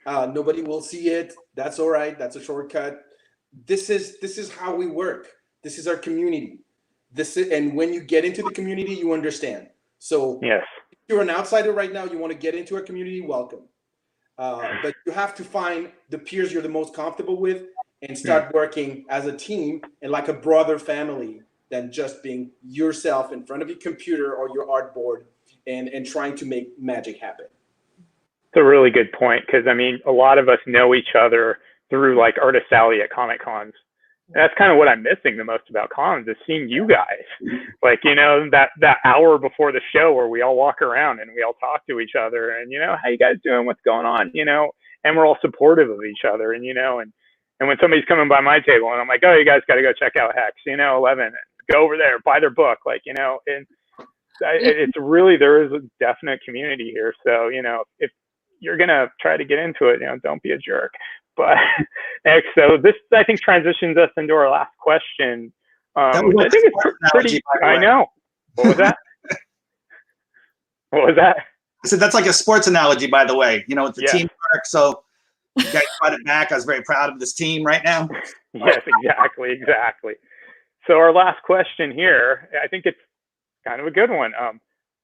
Nobody will see it. That's all right. That's a shortcut. This is how we work. This is our community. And when you get into the community, you understand. So yes, if you're an outsider right now, you want to get into a community, welcome. But you have to find the peers you're the most comfortable with and start working as a team and like a brother family, than just being yourself in front of your computer or your artboard and trying to make magic happen. It's a really good point, because I mean, a lot of us know each other through like Artist Alley at Comic Cons. That's kind of what I'm missing the most about cons, is seeing you guys. Like, you know, that hour before the show where we all walk around and we all talk to each other, and, you know, how you guys doing? What's going on? You know, and we're all supportive of each other. And, you know, and when somebody's coming by my table and I'm like, oh, you guys got to go check out Hex, you know, 11, and go over there, buy their book. Like, you know, and it's really, there is a definite community here. So, you know, if you're going to try to get into it, you know, don't be a jerk. But so this, I think, transitions us into our last question. I think it's pretty, I know. What was that? What was that? I said, that's like a sports analogy, by the way. You know, it's the teamwork. So you guys brought it back. I was very proud of this team right now. Yes, exactly. So our last question here, I think it's kind of a good one.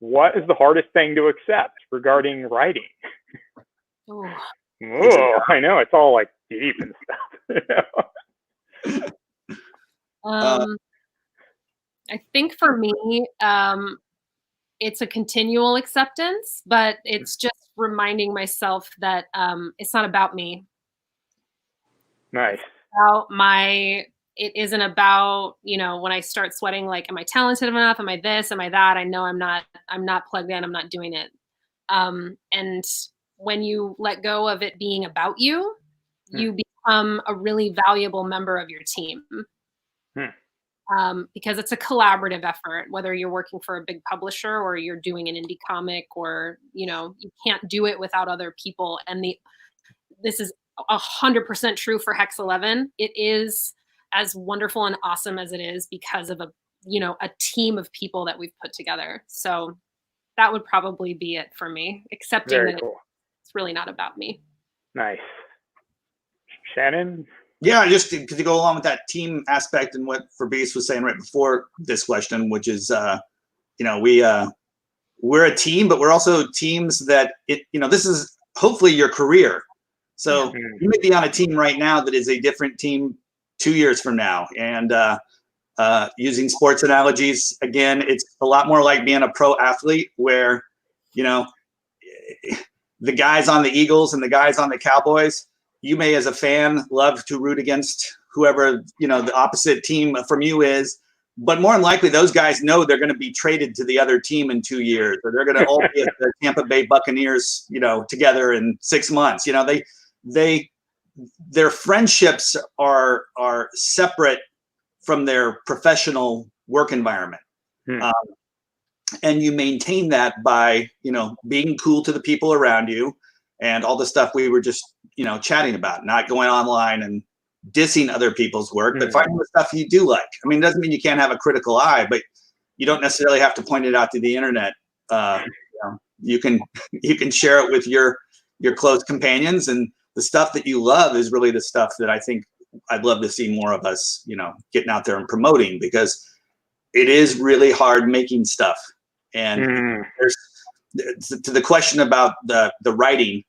What is the hardest thing to accept regarding writing? Oh, I know, it's all like deep and stuff. I think for me, it's a continual acceptance, but it's just reminding myself that it's not about me. Nice. It isn't about, you know, when I start sweating, like, am I talented enough? Am I this? Am I that? I know I'm not plugged in. I'm not doing it. And when you let go of it being about you, you become a really valuable member of your team. Because it's a collaborative effort, whether you're working for a big publisher or you're doing an indie comic, or, you know, you can't do it without other people. And this is 100% true for Hex 11. It is as wonderful and awesome as it is because of a team of people that we've put together. So that would probably be it for me, accepting that it's really not about me. Nice. Shannon? Yeah, just to go along with that team aspect and what Fabrice was saying right before this question, which is, you know, we're a team, but we're also teams that, this is hopefully your career. So you may be on a team right now that is a different team 2 years from now. And using sports analogies, again, it's a lot more like being a pro athlete where, you know, the guys on the Eagles and the guys on the Cowboys, you may, as a fan, love to root against whoever, you know, the opposite team from you is, but more than likely those guys know they're going to be traded to the other team in 2 years, or they're going to all be at the Tampa Bay Buccaneers, you know, together in 6 months. You know, their friendships are separate from their professional work environment. And you maintain that by, you know, being cool to the people around you and all the stuff we were just, you know, chatting about, not going online and dissing other people's work, but finding the stuff you do like. I mean, it doesn't mean you can't have a critical eye, but you don't necessarily have to point it out to the internet. You can share it with your close companions, and the stuff that you love is really the stuff that I think I'd love to see more of us, you know, getting out there and promoting, because it is really hard making stuff. And to the question about the writing,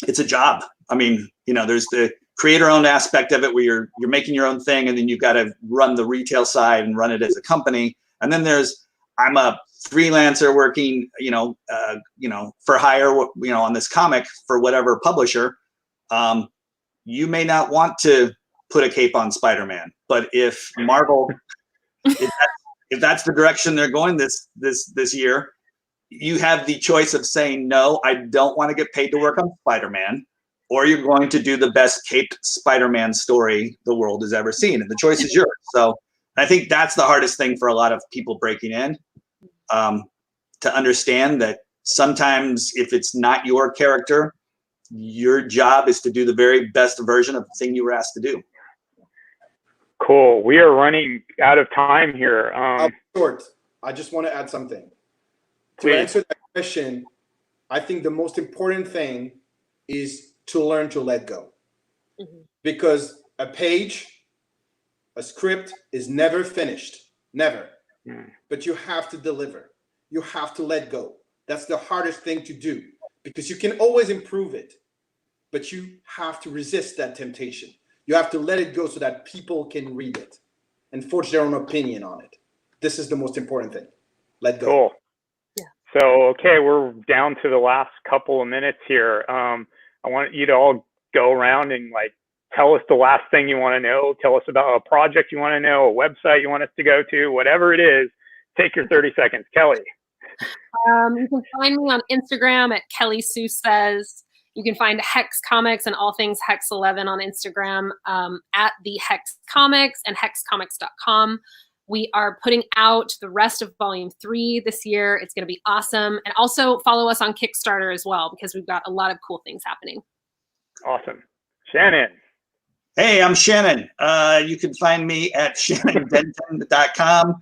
it's a job. I mean, there's the creator-owned aspect of it where you're making your own thing, and then you've got to run the retail side and run it as a company. And then I'm a freelancer working, for hire, on this comic for whatever publisher. You may not want to put a cape on Spider-Man, but if Marvel, if that's the direction they're going this year, you have the choice of saying, no, I don't want to get paid to work on Spider-Man, or you're going to do the best caped Spider-Man story the world has ever seen. And the choice is yours. So I think that's the hardest thing for a lot of people breaking in, to understand that sometimes if it's not your character, your job is to do the very best version of the thing you were asked to do. Cool. We are running out of time here. Short. I just want to add something. Please. To answer that question, I think the most important thing is to learn to let go. Mm-hmm. Because a page, a script is never finished. Never. Mm. But you have to deliver. You have to let go. That's the hardest thing to do, because you can always improve it, but you have to resist that temptation. You have to let it go so that people can read it and forge their own opinion on it. This is the most important thing. Let go. Cool. Yeah. So, okay, we're down to the last couple of minutes here. I want you to all go around and tell us the last thing you want to know. Tell us about a project you want to know, a website you want us to go to, whatever it is. Take your 30 seconds. Kelly. You can find me on Instagram at Kelly Sue Says. You can find Hex Comics and all things Hex 11 on Instagram at the Hex Comics and hexcomics.com. We are putting out the rest of Volume 3 this year. It's going to be awesome. And also follow us on Kickstarter as well, because we've got a lot of cool things happening. Awesome. Shannon. Hey, I'm Shannon. You can find me at shannondenton.com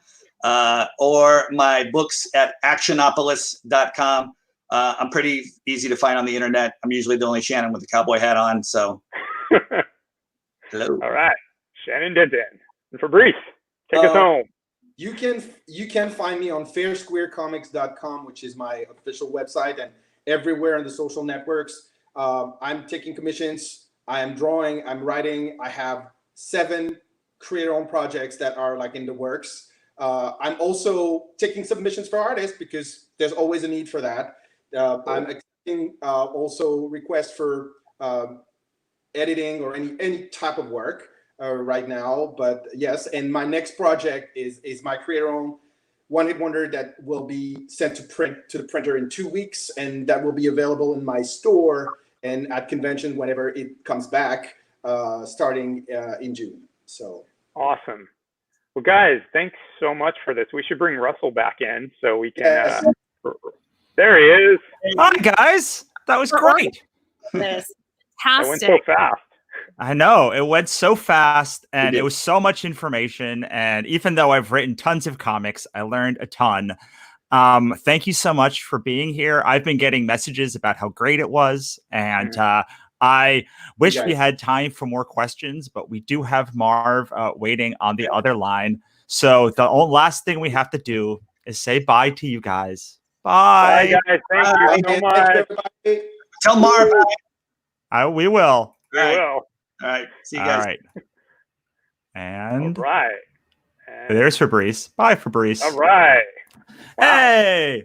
or my books at actionopolis.com. I'm pretty easy to find on the internet. I'm usually the only Shannon with a cowboy hat on, so. Hello. All right. Shannon Denton. And Fabrice, take us home. You can find me on fairsquarecomics.com, which is my official website, and everywhere on the social networks. I'm taking commissions. I am drawing. I'm writing. I have 7 creator-owned projects that are in the works. I'm also taking submissions for artists because there's always a need for that. I'm accepting also requests for editing or any type of work right now. But yes, and my next project is my creator-owned one-hit wonder that will be sent to the printer in 2 weeks, and that will be available in my store and at convention whenever it comes back, starting in June. So awesome. Well, guys, thanks so much for this. We should bring Russell back in so we can. There he is. Hi, guys. That was great. Fantastic. It went so fast. I know. It went so fast, and it was so much information. And even though I've written tons of comics, I learned a ton. Thank you so much for being here. I've been getting messages about how great it was, and I wish we had time for more questions, but we do have Marv waiting on the other line. So the last thing we have to do is say bye to you guys. Bye. Bye, guys. Thank you so much. Tell Marv. We will. We will. All right. See you guys. All right. And all right. And there's Fabrice. Bye, Fabrice. All right. Wow. Hey.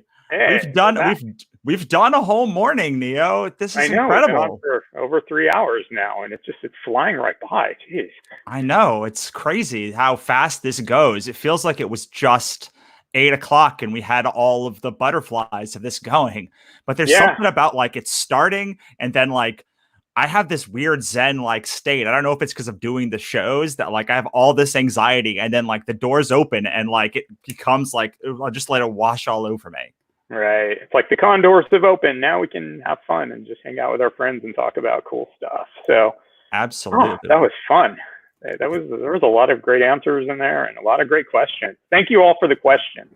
We've done a whole morning, Neo. This is incredible. We've been on for over 3 hours now, and it's flying right by. Jeez. I know. It's crazy how fast this goes. It feels like it was just 8 o'clock and we had all of the butterflies of this going. But there's something about it's starting, and then I have this weird Zen state. I don't know if it's because of doing the shows that I have all this anxiety, and then the doors open and it becomes I'll just let it wash all over me. Right. It's like the condors have opened. Now we can have fun and just hang out with our friends and talk about cool stuff. So absolutely. That was fun. There was a lot of great answers in there and a lot of great questions. Thank you all for the questions.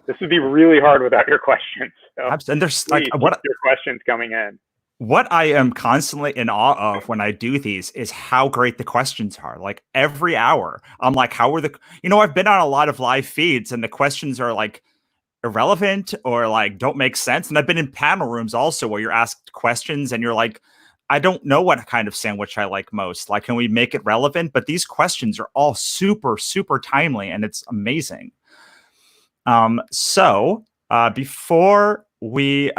This would be really hard without your questions. So and there's your questions coming in. What I am constantly in awe of when I do these is how great the questions are. Every hour, I'm how are I've been on a lot of live feeds, and the questions are irrelevant or like don't make sense. And I've been in panel rooms also where you're asked questions and you're like, I don't know what kind of sandwich I like most. Like, can we make it relevant? But these questions are all super, super timely, and it's amazing. So before we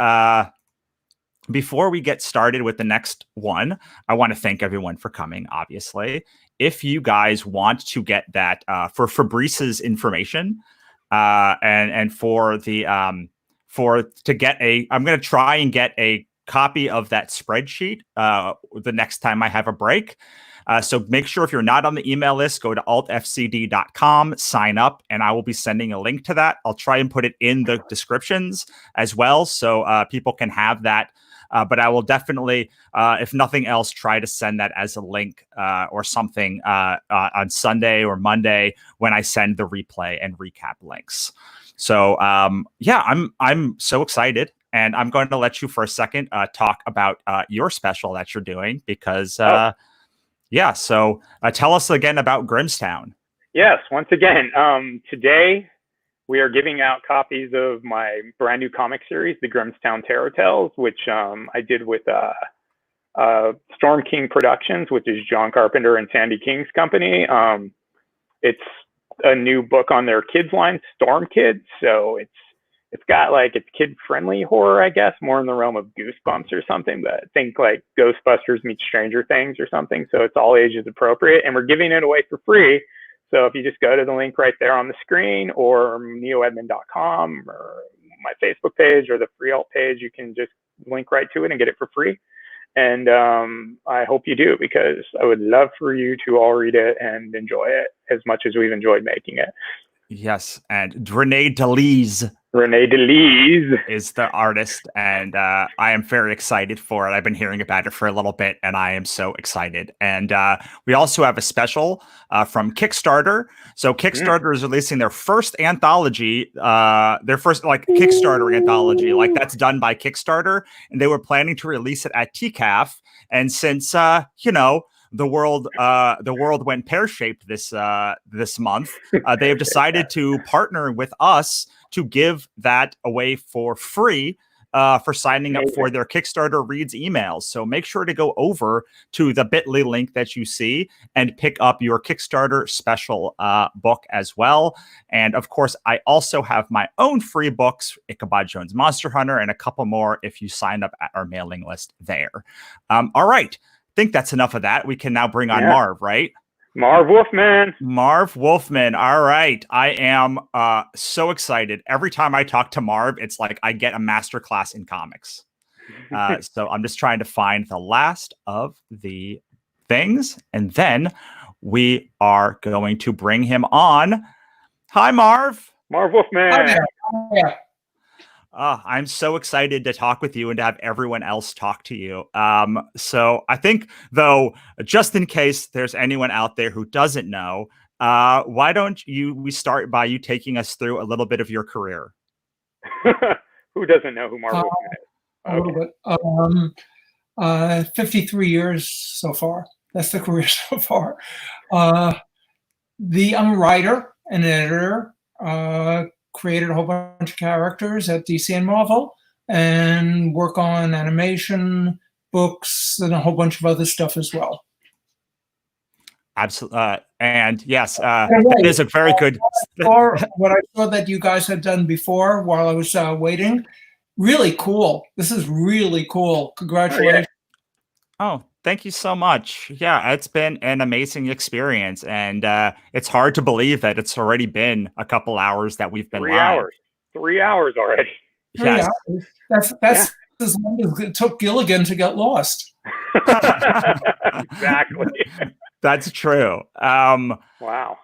get started with the next one, I want to thank everyone for coming, obviously. If you guys want to get that for Fabrice's information, and for the I'm going to try and get a copy of that spreadsheet the next time I have a break. So make sure if you're not on the email list, go to altfcd.com, sign up, and I will be sending a link to that. I'll try and put it in the descriptions as well, so people can have that. But I will definitely, if nothing else, try to send that as a link or something on Sunday or Monday when I send the replay and recap links. So yeah, I'm so excited, and I'm going to let you for a second talk about your special that you're doing because yeah. So tell us again about Grimmstown. Yes, once again, today we are giving out copies of my brand new comic series, The Grimmstown Tarot Tales, which I did with Storm King Productions, which is John Carpenter and Sandy King's company. It's a new book on their kids line, Storm Kids. So it's got like, it's kid-friendly horror, I guess, more in the realm of Goosebumps or something, but think like Ghostbusters meets Stranger Things or something. So it's all ages appropriate, and we're giving it away for free. So if you just go to the link right there on the screen, or neoedmund.com, or my Facebook page, or the free alt page, you can just link right to it and get it for free. And I hope you do, because I would love for you to all read it and enjoy it as much as we've enjoyed making it. Yes, and Renee DeLise is the artist, and I am very excited for it. I've been hearing about it for a little bit, and I am so excited. And we also have a special from Kickstarter. So Kickstarter is releasing their first anthology, their first like Kickstarter anthology, like that's done by Kickstarter, and they were planning to release it at TCAF. And since the world went pear-shaped this month, they have decided to partner with us to give that away for free for signing up for their Kickstarter Reads emails. So make sure to go over to the bit.ly link that you see and pick up your Kickstarter special book as well. And of course, I also have my own free books, Ichabod Jones Monster Hunter, and a couple more if you sign up at our mailing list there. All right. I think that's enough of that. We can now bring on Marv, right? Marv Wolfman. Marv Wolfman. All right. I am so excited. Every time I talk to Marv, it's like I get a masterclass in comics. So I'm just trying to find the last of the things, and then we are going to bring him on. Hi, Marv. Marv Wolfman. Yeah. I'm so excited to talk with you and to have everyone else talk to you. So I think, though, just in case there's anyone out there who doesn't know, why don't we start by you taking us through a little bit of your career? Who doesn't know who Marv Wolfman is? A little bit. 53 years so far. That's the career so far. I'm a writer and editor. Created a whole bunch of characters at DC and Marvel, and work on animation, books, and a whole bunch of other stuff as well. Absolutely. And yes, it is a very good. What I saw that you guys had done before while I was waiting, really cool. This is really cool. Congratulations. Oh, thank you so much. Yeah, it's been an amazing experience, and it's hard to believe that it's already been a couple hours that we've been 3 live. hours. 3 hours already. Yes. That's as long as it took Gilligan to get lost. Exactly. That's true. Wow.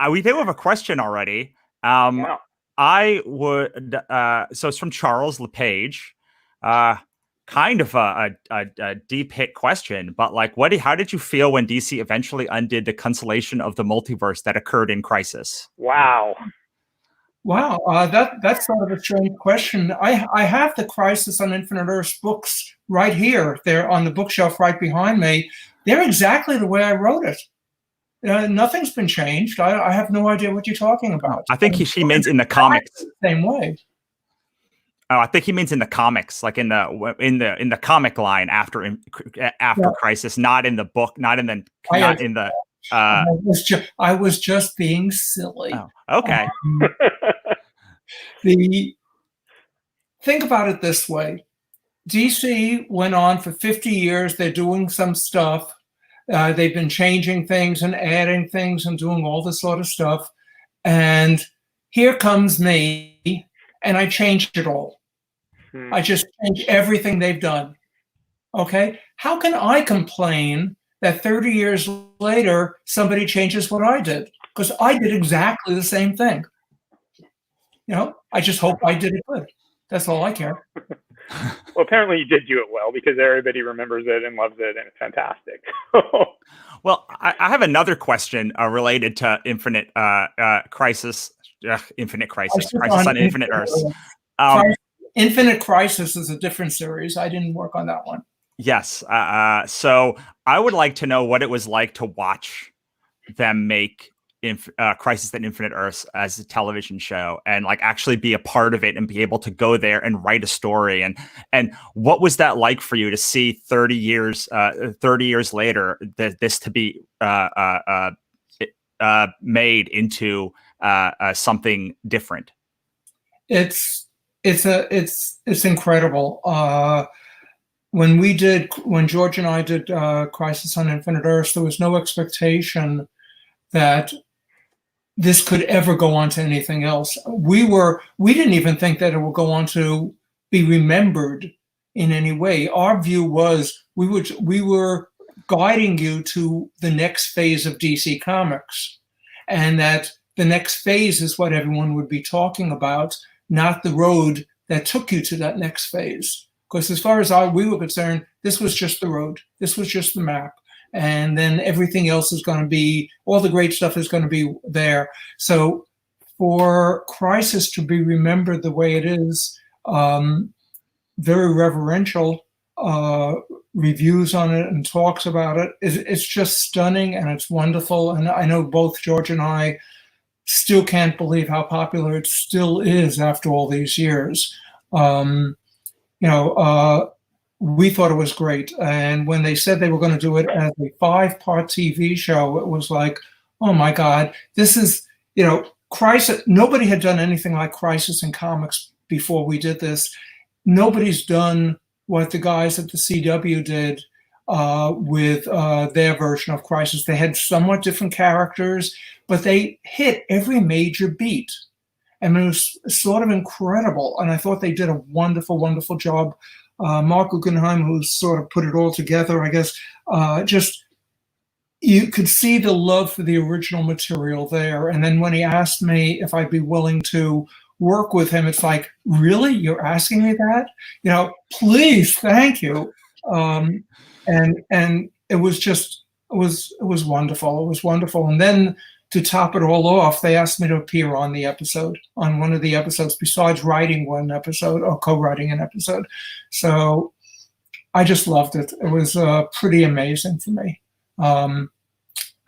We do have a question already. Wow. I would. So it's from Charles LePage. Kind of a deep hit question, but like, how did you feel when DC eventually undid the cancellation of the multiverse that occurred in Crisis? Wow. That's sort of a strange question. I have the Crisis on Infinite Earths books right here. They're on the bookshelf right behind me. They're exactly the way I wrote it. Nothing's been changed. I have no idea what you're talking about. I think she means in the comics. Same way. Oh, I think he means in the comics, like in the comic line after Crisis, not in the book, not in the. I was just being silly. Oh, okay. Think about it this way: DC went on for 50 years. They're doing some stuff. They've been changing things and adding things and doing all this sort of stuff. And here comes me, and I changed it all. I just changed everything they've done. Okay? How can I complain that 30 years later, somebody changes what I did? Because I did exactly the same thing. I just hope I did it good. That's all I care. Well, apparently you did do it well, because everybody remembers it and loves it, and it's fantastic. Well, I have another question related to Infinite Crisis, Infinite Crisis, Crisis on Infinite Earths. Infinite Crisis is a different series. I didn't work on that one. Yes. So I would like to know what it was like to watch them make Crisis on Infinite Earths as a television show, and like actually be a part of it and be able to go there and write a story. And what was that like for you to see 30 years later this to be made into something different? It's incredible. When George and I did Crisis on Infinite Earths, there was no expectation that this could ever go on to anything else. We didn't even think that it would go on to be remembered in any way. Our view was we were guiding you to the next phase of DC Comics, and that the next phase is what everyone would be talking about, not the road that took you to that next phase. Because as far as we were concerned, this was just the road. This was just the map. And then everything else is going to be, all the great stuff is going to be there. So for Crisis to be remembered the way it is, very reverential reviews on it and talks about it, it's just stunning, and it's wonderful. And I know both George and I still can't believe how popular it still is after all these years. We thought it was great. And when they said they were going to do it as a 5-part TV show, it was like, oh my God, this is, Crisis. Nobody had done anything like Crisis in comics before we did this. Nobody's done what the guys at the CW did with their version of Crisis. They had somewhat different characters, but they hit every major beat. And it was sort of incredible. And I thought they did a wonderful, wonderful job. Mark Guggenheim, who sort of put it all together, I guess, you could see the love for the original material there. And then when he asked me if I'd be willing to work with him, it's like, really? You're asking me that? Please, thank you. And it was just, it was wonderful. It was wonderful. And then to top it all off, they asked me to appear on one of the episodes, besides writing one episode or co-writing an episode. So I just loved it. It was pretty amazing for me.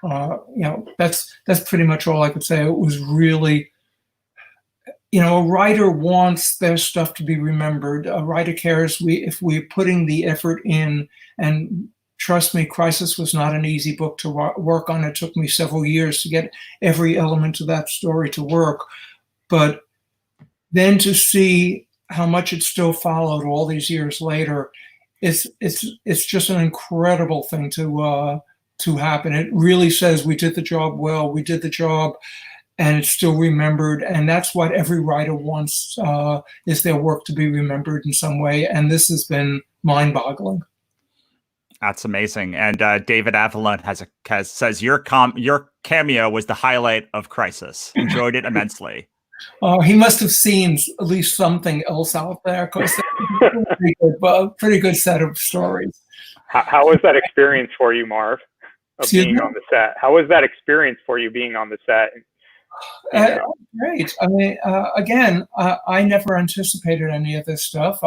That's pretty much all I could say. It was really, a writer wants their stuff to be remembered. A writer cares if we're putting the effort in. And trust me, Crisis was not an easy book to work on. It took me several years to get every element of that story to work. But then to see how much it still followed all these years later, it's just an incredible thing to happen. It really says we did the job well, we did the job, and it's still remembered. And that's what every writer wants, is their work to be remembered in some way. And this has been mind-boggling. That's amazing. And David Avalon says your cameo was the highlight of Crisis. Enjoyed it immensely. He must have seen at least something else out there, because pretty good set of stories. How was that experience for you, Marv, of being on the set? How was that experience for you being on the set? Great. I mean, again, I never anticipated any of this stuff.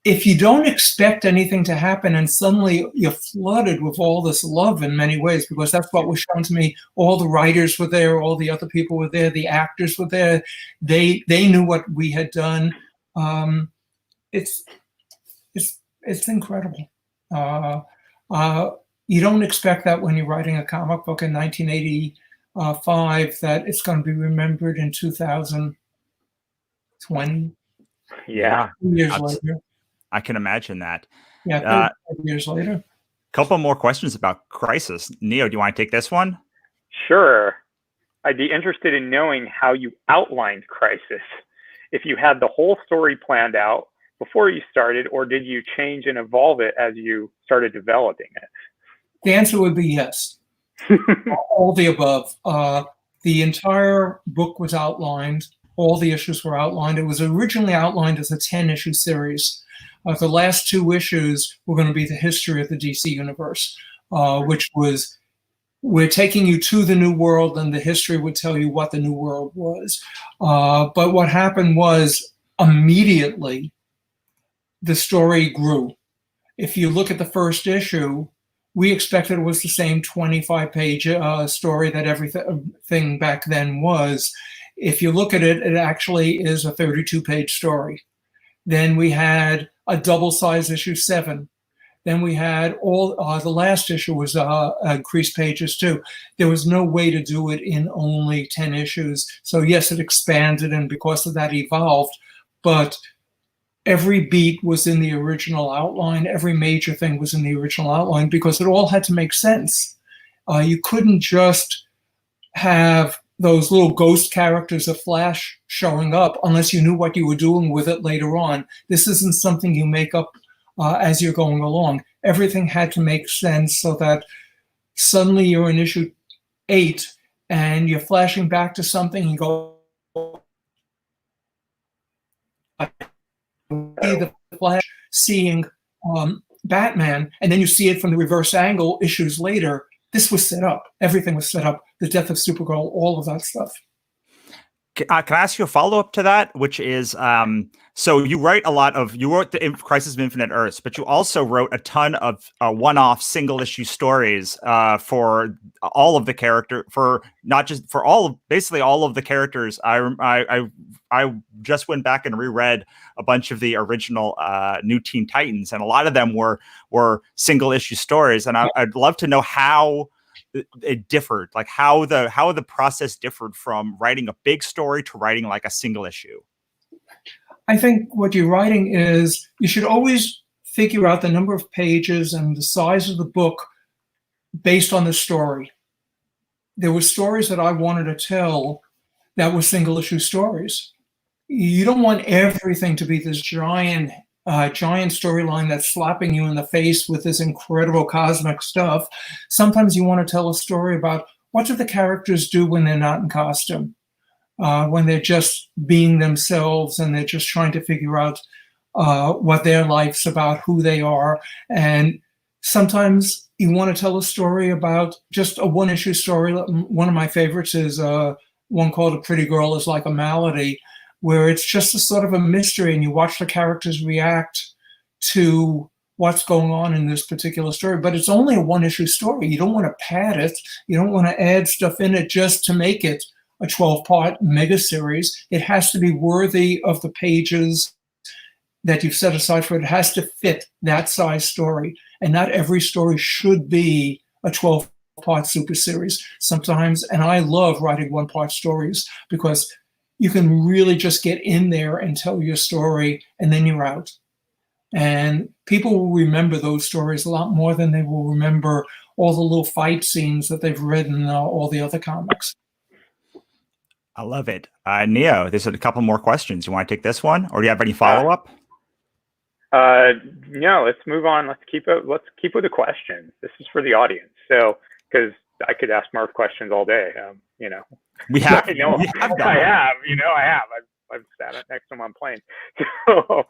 if you don't expect anything to happen and suddenly you're flooded with all this love in many ways, because that's what was shown to me. All the writers were there, all the other people were there, the actors were there. They knew what we had done. It's incredible. You don't expect that when you're writing a comic book in 1985 that it's going to be remembered in 2020. Yeah. 2 years later. I can imagine that. Yeah, 35 years later. A couple more questions about Crisis. Neo, do you want to take this one? Sure. I'd be interested in knowing how you outlined Crisis. If you had the whole story planned out before you started, or did you change and evolve it as you started developing it? The answer would be yes. All the above. The entire book was outlined. All the issues were outlined. It was originally outlined as a 10-issue series. The last 2 issues were going to be the history of the DC universe, which was, we're taking you to the new world, and the history would tell you what the new world was. But what happened was, immediately, the story grew. If you look at the first issue, we expected it was the same 25-page story that everything back then was. If you look at it, it actually is a 32-page story. Then we had a double-size issue 7. Then we had all, the last issue was increased pages too. There was no way to do it in only 10 issues. So yes, it expanded, and because of that evolved, but every beat was in the original outline. Every major thing was in the original outline because it all had to make sense. You couldn't just have those little ghost characters of Flash showing up unless you knew what you were doing with it later on. This isn't something you make up as you're going along. Everything had to make sense so that suddenly you're in issue 8 and you're flashing back to something and go, see the Flash seeing Batman, and then you see it from the reverse angle issues later. This was set up. Everything was set up. The death of Supergirl, all of that stuff. Can I ask you a follow-up to that, which is, so you wrote the Crisis of Infinite Earths, but you also wrote a ton of one-off single-issue stories for all of the basically all of the characters. I just went back and reread a bunch of the original New Teen Titans, and a lot of them were single-issue stories, and I'd love to know how it differed, like how the process differed from writing a big story to writing like a single issue. I think what you're writing is, you should always figure out the number of pages and the size of the book based on the story. There were stories that I wanted to tell that were single issue stories. You don't want everything to be this giant storyline that's slapping you in the face with this incredible cosmic stuff. Sometimes you want to tell a story about what do the characters do when they're not in costume, when they're just being themselves and they're just trying to figure out what their life's about, who they are. And sometimes you want to tell a story about just a one-issue story. One of my favorites is one called A Pretty Girl Is Like a Malady, where it's just a sort of a mystery and you watch the characters react to what's going on in this particular story. But it's only a one-issue story. You don't want to pad it. You don't want to add stuff in it just to make it a 12-part mega series. It has to be worthy of the pages that you've set aside for it. It has to fit that size story. And not every story should be a 12-part super series. Sometimes, and I love writing one-part stories because you can really just get in there and tell your story, and then you're out. And people will remember those stories a lot more than they will remember all the little fight scenes that they've read in all the other comics. I love it. Neo, there's a couple more questions. You want to take this one, or do you have any follow-up? No, let's move on. Let's keep with the questions. This is for the audience. So, because I could ask Marv questions all day. We have. I've sat next to him on planes. So,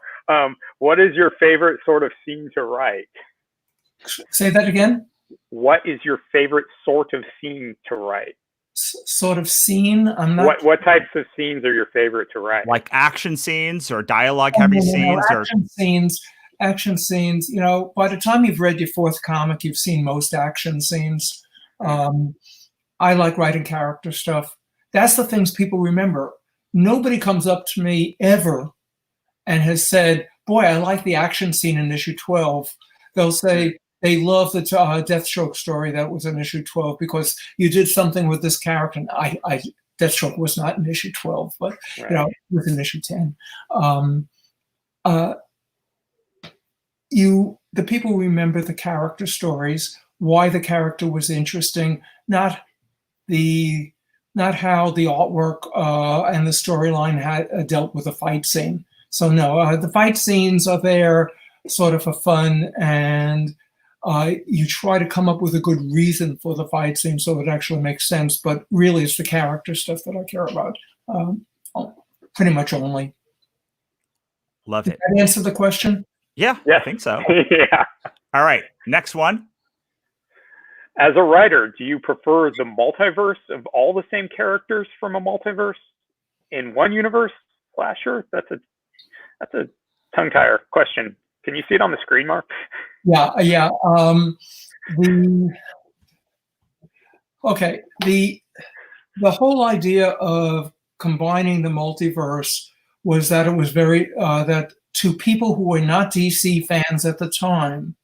what is your favorite sort of scene to write? Say that again. What is your favorite sort of scene to write? Sort of scene? I'm not. What types of scenes are your favorite to write? Like action scenes or dialogue-heavy scenes? Action scenes. action scenes, you know, by the time you've read your fourth comic, you've seen most action scenes. I like writing character stuff. That's the things people remember. Nobody comes up to me ever and has said, boy, I like the action scene in issue 12. They'll say they love the Deathstroke story that was in issue 12 because you did something with this character. And Deathstroke was not in issue 12, but you know, within issue 10. The people remember the character stories, why the character was interesting, not how the artwork and the storyline had dealt with a fight scene. So no, the fight scenes are there sort of for fun, and you try to come up with a good reason for the fight scene so it actually makes sense. But really, it's the character stuff that I care about, pretty much only. Love Did it. that answer the question? Yeah, I think so. Yeah. All right, next one. As a writer, do you prefer the multiverse of all the same characters from a multiverse in one universe? Slasher? That's a tongue-tire question. Can you see it on the screen, Mark? Yeah. The whole idea of combining the multiverse was that it was very that to people who were not DC fans at the time,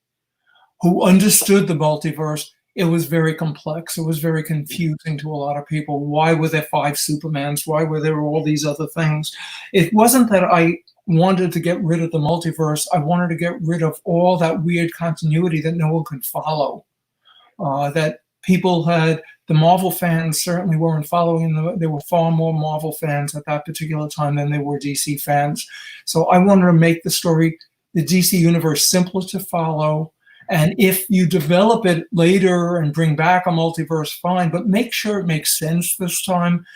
who understood the multiverse, it was very complex. It was very confusing to a lot of people. Why were there 5 Supermans? Why were there all these other things? It wasn't that I wanted to get rid of the multiverse. I wanted to get rid of all that weird continuity that no one could follow. That people had, the Marvel fans certainly weren't following. There were far more Marvel fans at that particular time than there were DC fans. So I wanted to make the story, the DC universe, simpler to follow. And if you develop it later and bring back a multiverse, fine, but make sure it makes sense this time.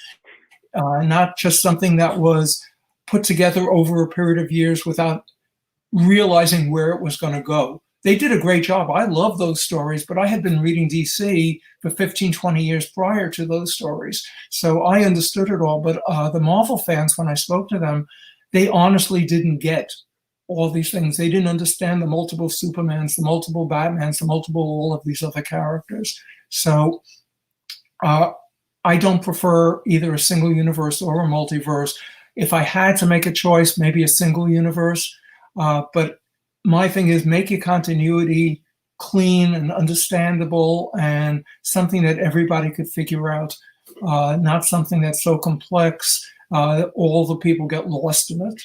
Not just something that was put together over a period of years without realizing where it was going to go. They did a great job. I love those stories, but I had been reading DC for 15, 20 years prior to those stories. So I understood it all. But the Marvel fans, when I spoke to them, they honestly didn't get all these things. They didn't understand the multiple Supermans, the multiple Batmans, the multiple all of these other characters. So I don't prefer either a single universe or a multiverse. If I had to make a choice, maybe a single universe. But my thing is make your continuity clean and understandable and something that everybody could figure out, not something that's so complex all the people get lost in it.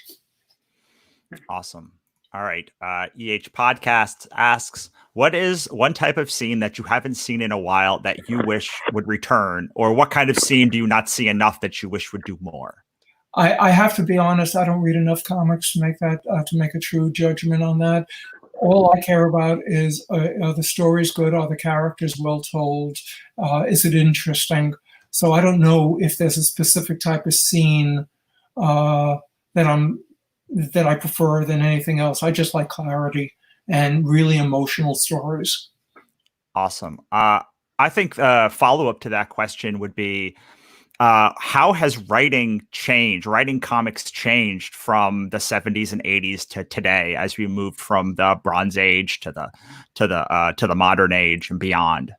Awesome. All right. EH Podcasts asks, what is one type of scene that you haven't seen in a while that you wish would return? Or what kind of scene do you not see enough that you wish would do more? I have to be honest, I don't read enough comics to make that to make a true judgment on that. All I care about is are the stories good? Are the characters well told? Is it interesting? So I don't know if there's a specific type of scene that I prefer than anything else. I just like clarity and really emotional stories. Awesome. I think the follow-up to that question would be, how has writing comics changed from the 70s and 80s to today as we moved from the Bronze Age to the modern age and beyond?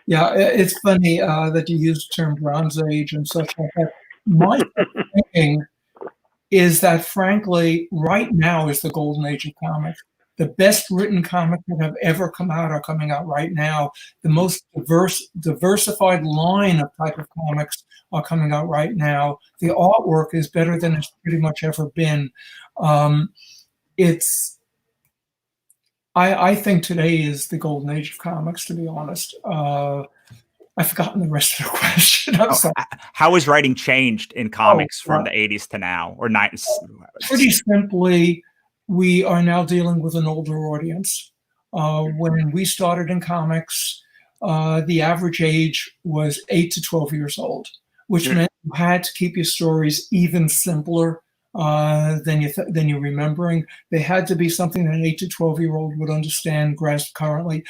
Yeah, it's funny that you use the term Bronze Age and such like that. My thinking is that, frankly, right now is the golden age of comics. The best written comics that have ever come out are coming out right now. The most diversified line of type of comics are coming out right now. The artwork is better than it's pretty much ever been. I think today is the golden age of comics, to be honest. I've forgotten the rest of the question. How has writing changed in comics from the 80s to now, or 90s? Pretty simply, we are now dealing with an older audience. When we started in comics, the average age was 8 to 12 years old, which meant you had to keep your stories even simpler than you're remembering. They had to be something that an 8 to 12-year-old would understand, grasp currently.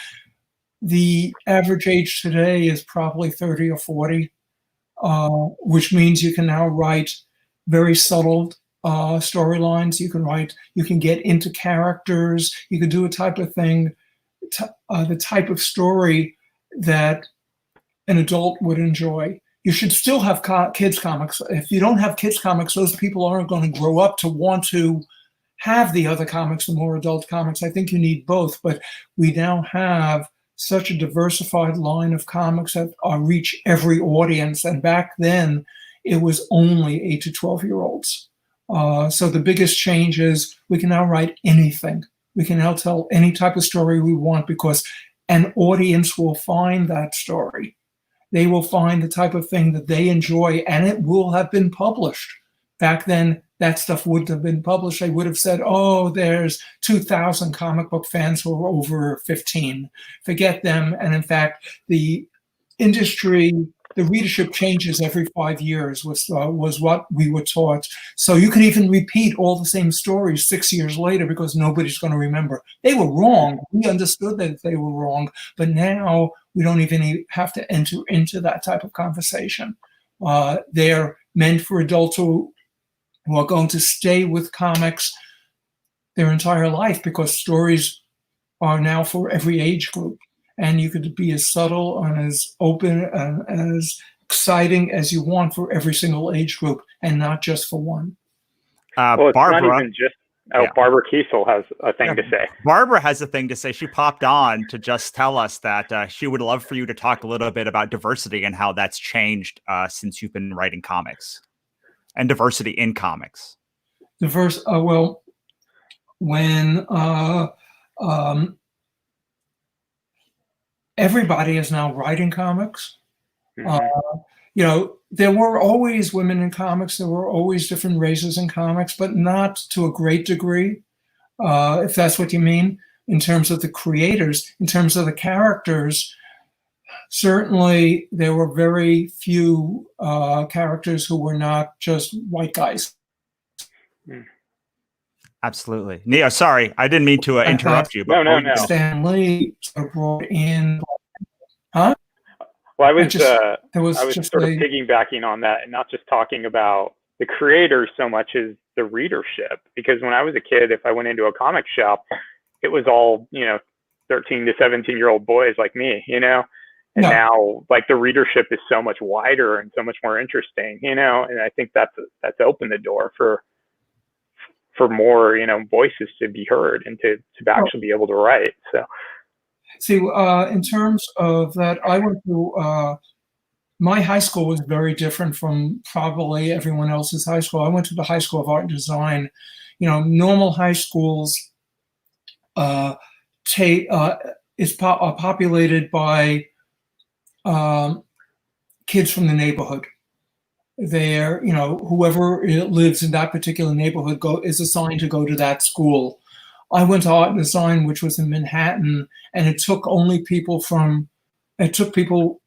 The average age today is probably 30 or 40, which means you can now write very subtle storylines. You can get into characters. You can do a type of thing, the type of story that an adult would enjoy. You should still have kids comics. If you don't have kids comics, those people aren't going to grow up to want to have the other comics, the more adult comics. I think you need both, but we now have such a diversified line of comics that reach every audience. And back then, it was only 8 to 12-year-olds. So the biggest change is we can now write anything. We can now tell any type of story we want because an audience will find that story. They will find the type of thing that they enjoy, and it will have been published. Back then, that stuff wouldn't have been published. They would have said, oh, there's 2,000 comic book fans who are over 15. Forget them. And in fact, the industry, the readership changes every 5 years was what we were taught. So you can even repeat all the same stories 6 years later because nobody's going to remember. They were wrong. We understood that they were wrong. But now we don't even have to enter into that type of conversation. They're meant for adults who are going to stay with comics their entire life because stories are now for every age group. And you could be as subtle and as open and as exciting as you want for every single age group and not just for one. Well, it's Barbara, not even just, Barbara Kiesel has a thing to say. Barbara has a thing to say. She popped on to just tell us that she would love for you to talk a little bit about diversity and how that's changed since you've been writing comics. And diversity in comics. Well, when everybody is now writing comics, there were always women in comics. There were always different races in comics, but not to a great degree, if that's what you mean, in terms of the creators. In terms of the characters, certainly there were very few characters who were not just white guys. Absolutely. Neo, sorry, I didn't mean to interrupt you. But No. Stan Lee brought in, huh? Well, I was sort of piggybacking on that and not just talking about the creators so much as the readership. Because when I was a kid, if I went into a comic shop, it was all, 13 to 17-year-old boys like me, And now, like, the readership is so much wider and so much more interesting, And I think that's opened the door for more, voices to be heard and to actually be able to write. So, see, in terms of that, I went to my high school was very different from probably everyone else's high school. I went to the High School of Art and Design. Normal high schools is populated by kids from the neighborhood. There, whoever lives in that particular neighborhood is assigned to go to that school. I went to Art and Design, which was in Manhattan, and it took people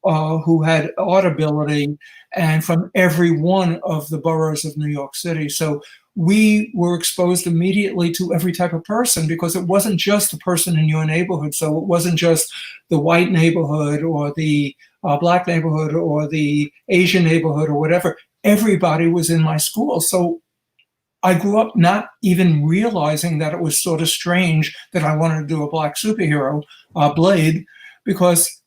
who had art ability and from every one of the boroughs of New York City. So we were exposed immediately to every type of person because it wasn't just the person in your neighborhood. So it wasn't just the white neighborhood or the black neighborhood or the Asian neighborhood or whatever. Everybody was in my school. So I grew up not even realizing that it was sort of strange that I wanted to do a black superhero, Blade, because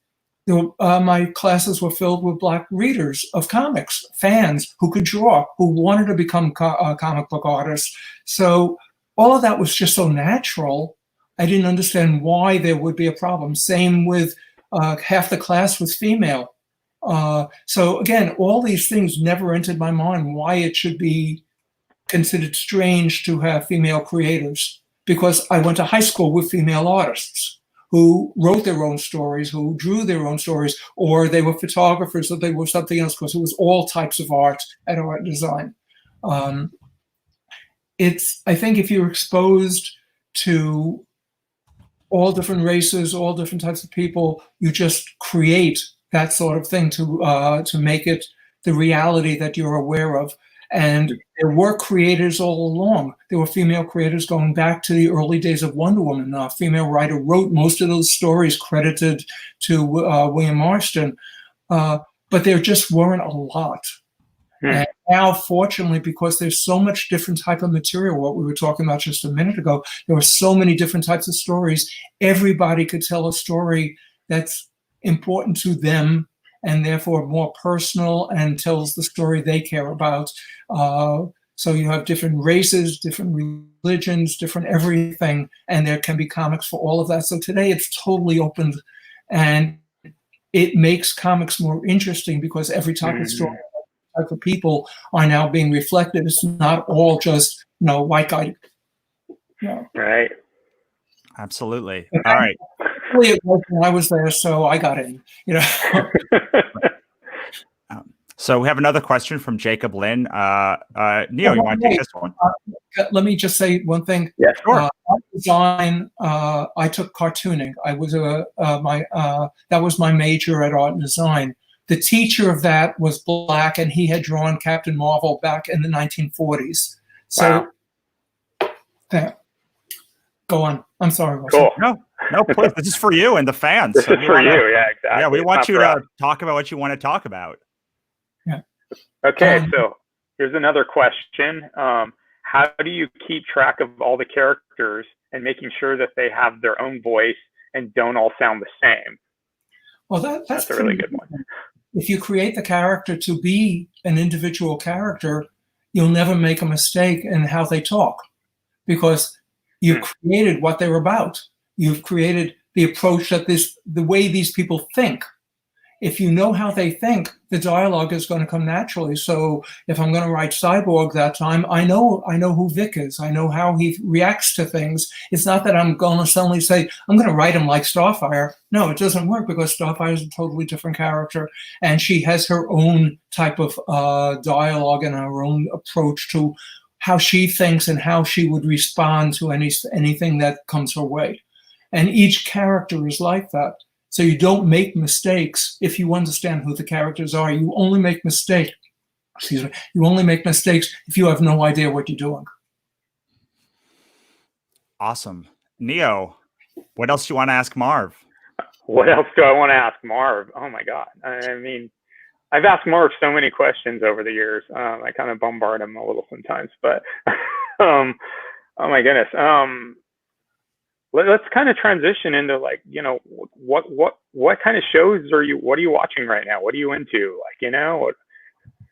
my classes were filled with black readers of comics, fans who could draw, who wanted to become comic book artists. So all of that was just so natural. I didn't understand why there would be a problem. Same with half the class was female. So again, all these things never entered my mind why it should be considered strange to have female creators, because I went to high school with female artists who wrote their own stories, who drew their own stories, or they were photographers, or they were something else, because it was all types of art at Art and Design. I think if you're exposed to all different races, all different types of people, you just create that sort of thing to make it the reality that you're aware of. And there were creators all along. There were female creators going back to the early days of Wonder Woman. A female writer wrote most of those stories credited to William Marston, but there just weren't a lot. And now, fortunately, because there's so much different type of material, what we were talking about just a minute ago, there were so many different types of stories. Everybody could tell a story that's important to them and therefore more personal and tells the story they care about. So you have different races, different religions, different everything, and there can be comics for all of that. So today it's totally opened, and it makes comics more interesting because every type of story, type of people are now being reflected. It's not all just, white guy. Right. Absolutely. All right. It was when I was there, so I got in. So we have another question from Jacob Lynn. Neo, you want to take this one? Let me just say one thing. Yeah, sure. Art design, I took cartooning. I was that was my major at art and design. The teacher of that was black, and he had drawn Captain Marvel back in the 1940s. So, there. Go on. I'm sorry. Cool. No, please. This is for you and the fans. This is for you. Yeah, exactly. Yeah, we want you to talk about what you want to talk about. Yeah. Okay, so here's another question. How do you keep track of all the characters and making sure that they have their own voice and don't all sound the same? Well, that's a really good one. If you create the character to be an individual character, you'll never make a mistake in how they talk, because you've created what they're about. You've created the approach that the way these people think. If you know how they think, the dialogue is going to come naturally. So if I'm going to write Cyborg that time, I know who Vic is. I know how he reacts to things. It's not that I'm going to suddenly say, I'm going to write him like Starfire. No, it doesn't work, because Starfire is a totally different character. And she has her own type of dialogue and her own approach to how she thinks and how she would respond to anything that comes her way. And each character is like that. So you don't make mistakes if you understand who the characters are. You only make mistakes. You only make mistakes if you have no idea what you're doing. Awesome. Neo, what else do you want to ask Marv? What else do I want to ask Marv? Oh my God. I mean, I've asked Marv so many questions over the years. I kind of bombard him a little sometimes, but oh my goodness. Let's kind of transition into what kind of shows what are you watching right now? What are you into?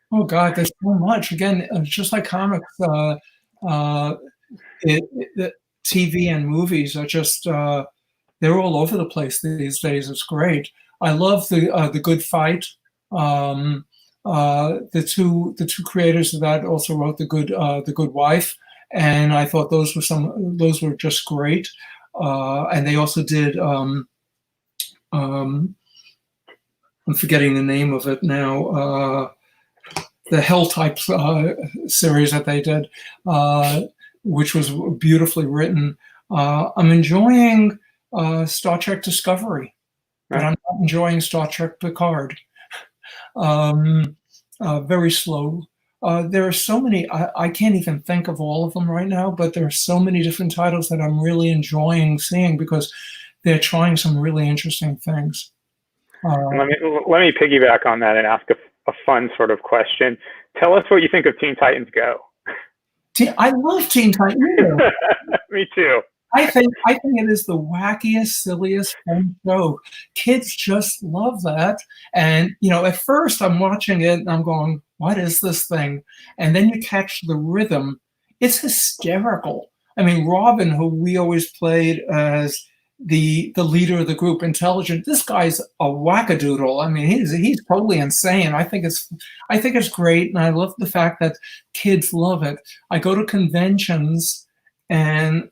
Oh God, there's so much. Again, just like comics, the TV and movies are just they're all over the place these days. It's great. I love the Good Fight. The two creators of that also wrote the Good Wife, and I thought those were just great. And they also did, I'm forgetting the name of it now, the Hell type series that they did, which was beautifully written. I'm enjoying Star Trek Discovery, but I'm not enjoying Star Trek Picard. Very slow. There are so many, I can't even think of all of them right now, but there are so many different titles that I'm really enjoying seeing because they're trying some really interesting things. Let me piggyback on that and ask a fun sort of question. Tell us what you think of Teen Titans Go. I love Teen Titans. Me too. I think it is the wackiest, silliest fun show. Kids just love that. And, at first I'm watching it and I'm going, what is this thing? And then you catch the rhythm. It's hysterical. I mean, Robin, who we always played as the leader of the group, intelligent, this guy's a wackadoodle. I mean, he's totally insane. I think it's great. And I love the fact that kids love it. I go to conventions and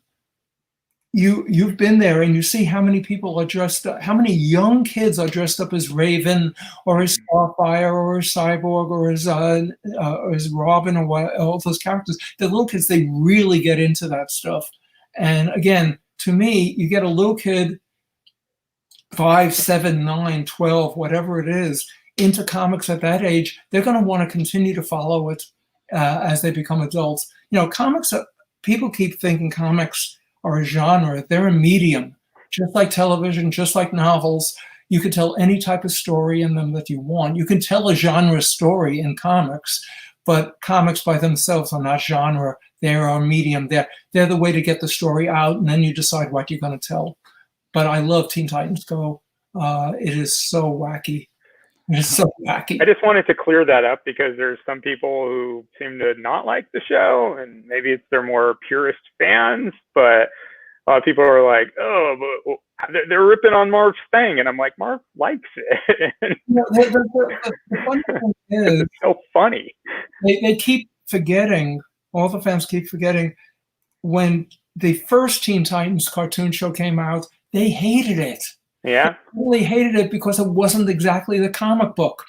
you've been there and you see how many people are dressed up, how many young kids are dressed up as Raven or as Starfire or as Cyborg or as Robin or all those characters. The little kids, they really get into that stuff. And again, to me, you get a little kid, 5, 7, 9, 12, whatever it is, into comics at that age, they're going to want to continue to follow it as they become adults. Comics, people keep thinking comics are a genre. They're a medium, just like television, just like novels. You can tell any type of story in them that you want. You can tell a genre story in comics, but comics by themselves are not genre. They are medium. They're the way to get the story out, and then you decide what you're going to tell. But I love Teen Titans Go. It is so wacky. It is so wacky. I just wanted to clear that up because there's some people who seem to not like the show, and maybe it's their more purist fans, but a lot of people are like, oh, but they're ripping on Marv's thing. And I'm like, Marv likes it. The funny thing is, it's so funny. They keep forgetting, all the fans keep forgetting, when the first Teen Titans cartoon show came out, they hated it. Yeah. They really hated it because it wasn't exactly the comic book.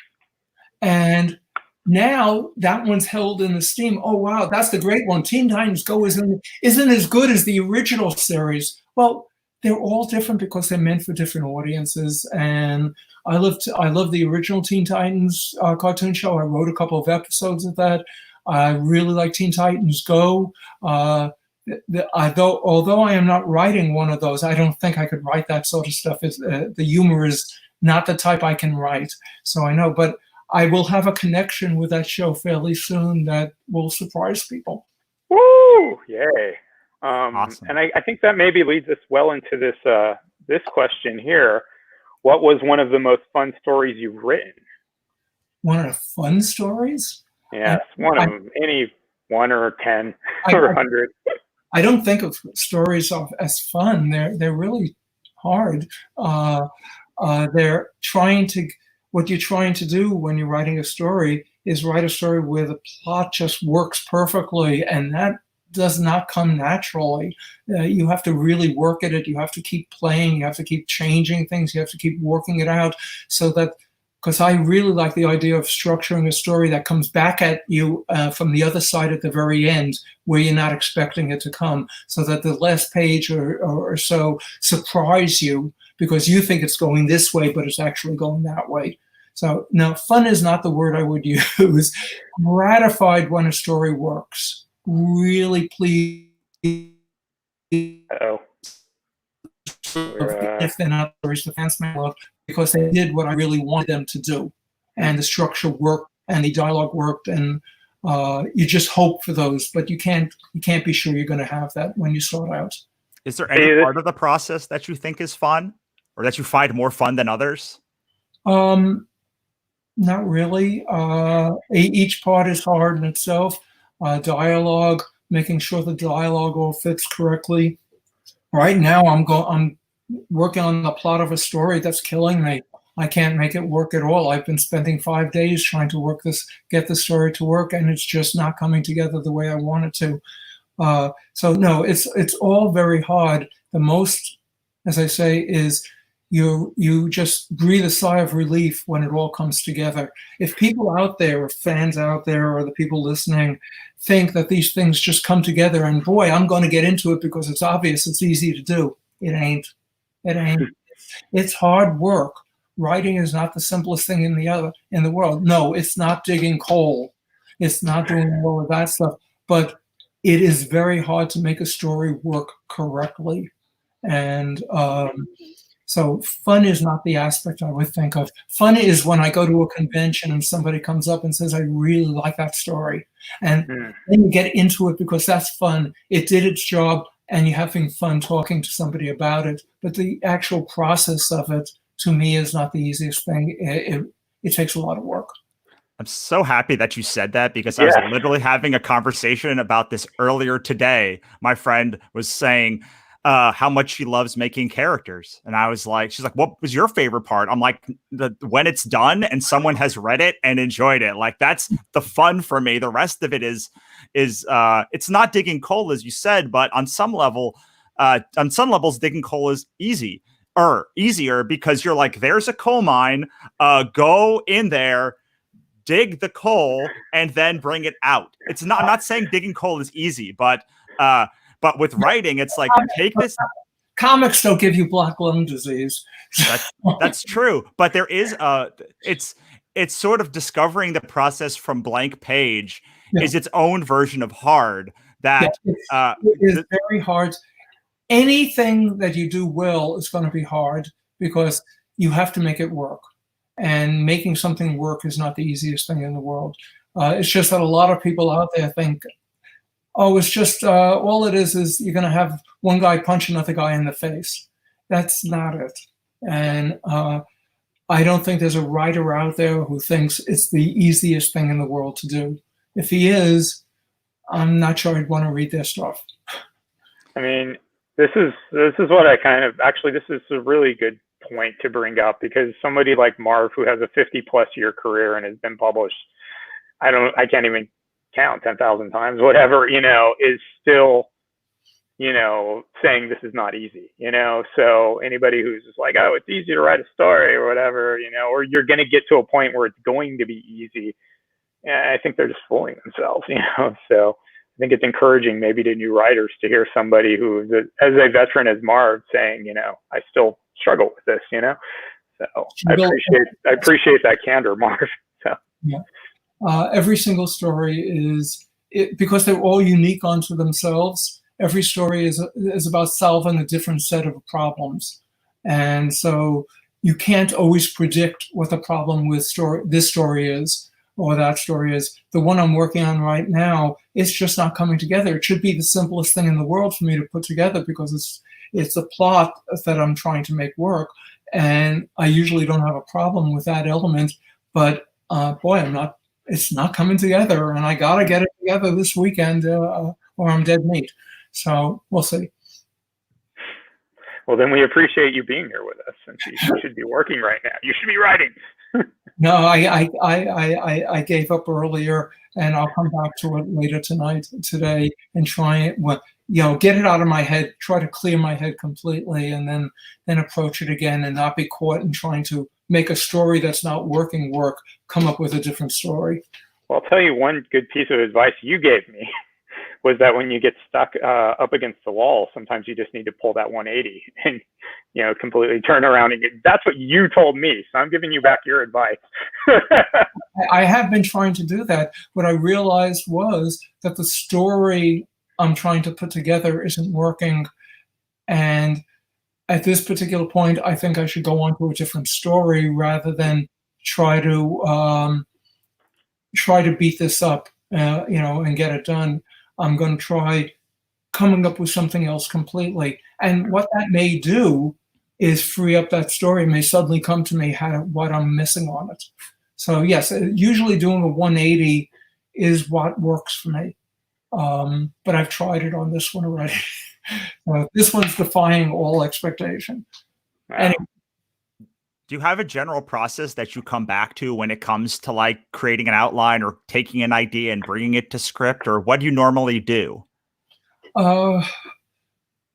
And now that one's held in esteem. Oh, wow, that's the great one. Teen Titans Go isn't as good as the original series. Well, they're all different because they're meant for different audiences. And I love the original Teen Titans cartoon show. I wrote a couple of episodes of that. I really like Teen Titans Go. Although I am not writing one of those, I don't think I could write that sort of stuff. The humor is not the type I can write. So I know, but I will have a connection with that show fairly soon that will surprise people. Woo! Yay! Awesome. And I think that maybe leads us well into this question here. What was one of the most fun stories you've written? One of the fun stories? Yes, any 1 or 10 or 100. I don't think of stories as fun. They're really hard. They're trying to. What you're trying to do when you're writing a story is write a story where the plot just works perfectly, and that does not come naturally. You have to really work at it. You have to keep playing. You have to keep changing things. You have to keep working it out so that, because I really like the idea of structuring a story that comes back at you from the other side at the very end, where you're not expecting it to come, so that the last page or so surprise you because you think it's going this way, but it's actually going that way. So now, fun is not the word I would use. Gratified when a story works. Really pleased. Uh-oh. If they're not stories the fans may love, because they did what I really wanted them to do, and the structure worked, and the dialogue worked, and you just hope for those, but you can't be sure you're going to have that when you start out. Is there any part of the process that you think is fun, or that you find more fun than others? Not really. Each part is hard in itself. Dialogue, making sure the dialogue all fits correctly. Right now, I'm working on the plot of a story that's killing me. I can't make it work at all. I've been spending 5 days trying to get the story to work, and it's just not coming together the way I want it to. So no, it's all very hard. The most, as I say, is you just breathe a sigh of relief when it all comes together. If people out there, or fans out there, or the people listening think that these things just come together and boy, I'm going to get into it because it's obvious, it's easy to do. It ain't. It's hard work. Writing is not the simplest thing in the world. No, it's not digging coal. It's not doing all of that stuff. But it is very hard to make a story work correctly. And so fun is not the aspect I would think of. Fun is when I go to a convention and somebody comes up and says, I really like that story. And then you get into it because that's fun. It did its job and you're having fun talking to somebody about it. But the actual process of it, to me, is not the easiest thing. It takes a lot of work. I'm so happy that you said that because I was literally having a conversation about this earlier today. My friend was saying how much she loves making characters. And I was like, she's like, what was your favorite part? I'm like, when it's done and someone has read it and enjoyed it. Like, that's the fun for me. The rest of it is it's not digging coal, as you said, but on some levels, digging coal is easier because you're like, there's a coal mine, go in there, dig the coal, and then bring it out. It's not, I'm not saying digging coal is easy, but with writing, it's like, take this. Comics don't give you black lung disease. That's true. But there is it's sort of discovering the process from blank page is its own version of hard. That it is very hard. Anything that you do well is going to be hard because you have to make it work. And making something work is not the easiest thing in the world. It's just that a lot of people out there think, oh, it's just all it is you're going to have one guy punch another guy in the face. That's not it. And I don't think there's a writer out there who thinks it's the easiest thing in the world to do. If he is, I'm not sure I'd want to read their stuff. I mean, this is what I kind of, actually, this is a really good point to bring up, because somebody like Marv, who has a 50+ year career and has been published, I can't even count 10,000 times, whatever, is still, saying this is not easy, so anybody who's just like, oh, it's easy to write a story or whatever, or you're going to get to a point where it's going to be easy, I think they're just fooling themselves, so I think it's encouraging maybe to new writers to hear somebody who, as a veteran as Marv, saying, I still struggle with this, so I appreciate that candor, Marv. So yeah. Every single story because they're all unique unto themselves. Every story is about solving a different set of problems. And so you can't always predict what the problem with this story is or that story is. The one I'm working on right now, it's just not coming together. It should be the simplest thing in the world for me to put together, because it's a plot that I'm trying to make work. And I usually don't have a problem with that element, but boy, it's not coming together, and I got to get it together this weekend or I'm dead meat. So we'll see. Well, then we appreciate you being here with us, since you should be working right now. You should be writing. No, I gave up earlier, and I'll come back to it later today, and try it. Get it out of my head, try to clear my head completely, and then approach it again, and not be caught in trying to make a story that's not working come up with a different story. Well, I'll tell you one good piece of advice you gave me was that when you get stuck up against the wall, sometimes you just need to pull that 180 and, completely turn around. And that's what you told me. So I'm giving you back your advice. I have been trying to do that. What I realized was that the story I'm trying to put together isn't working. And at this particular point, I think I should go on to a different story rather than try to beat this up, and get it done. I'm going to try coming up with something else completely. And what that may do is free up that story. It may suddenly come to me what I'm missing on it. So yes, usually doing a 180 is what works for me. But I've tried it on this one already. This one's defying all expectation. Wow. Anyway. Do you have a general process that you come back to when it comes to like creating an outline or taking an idea and bringing it to script, or what do you normally do?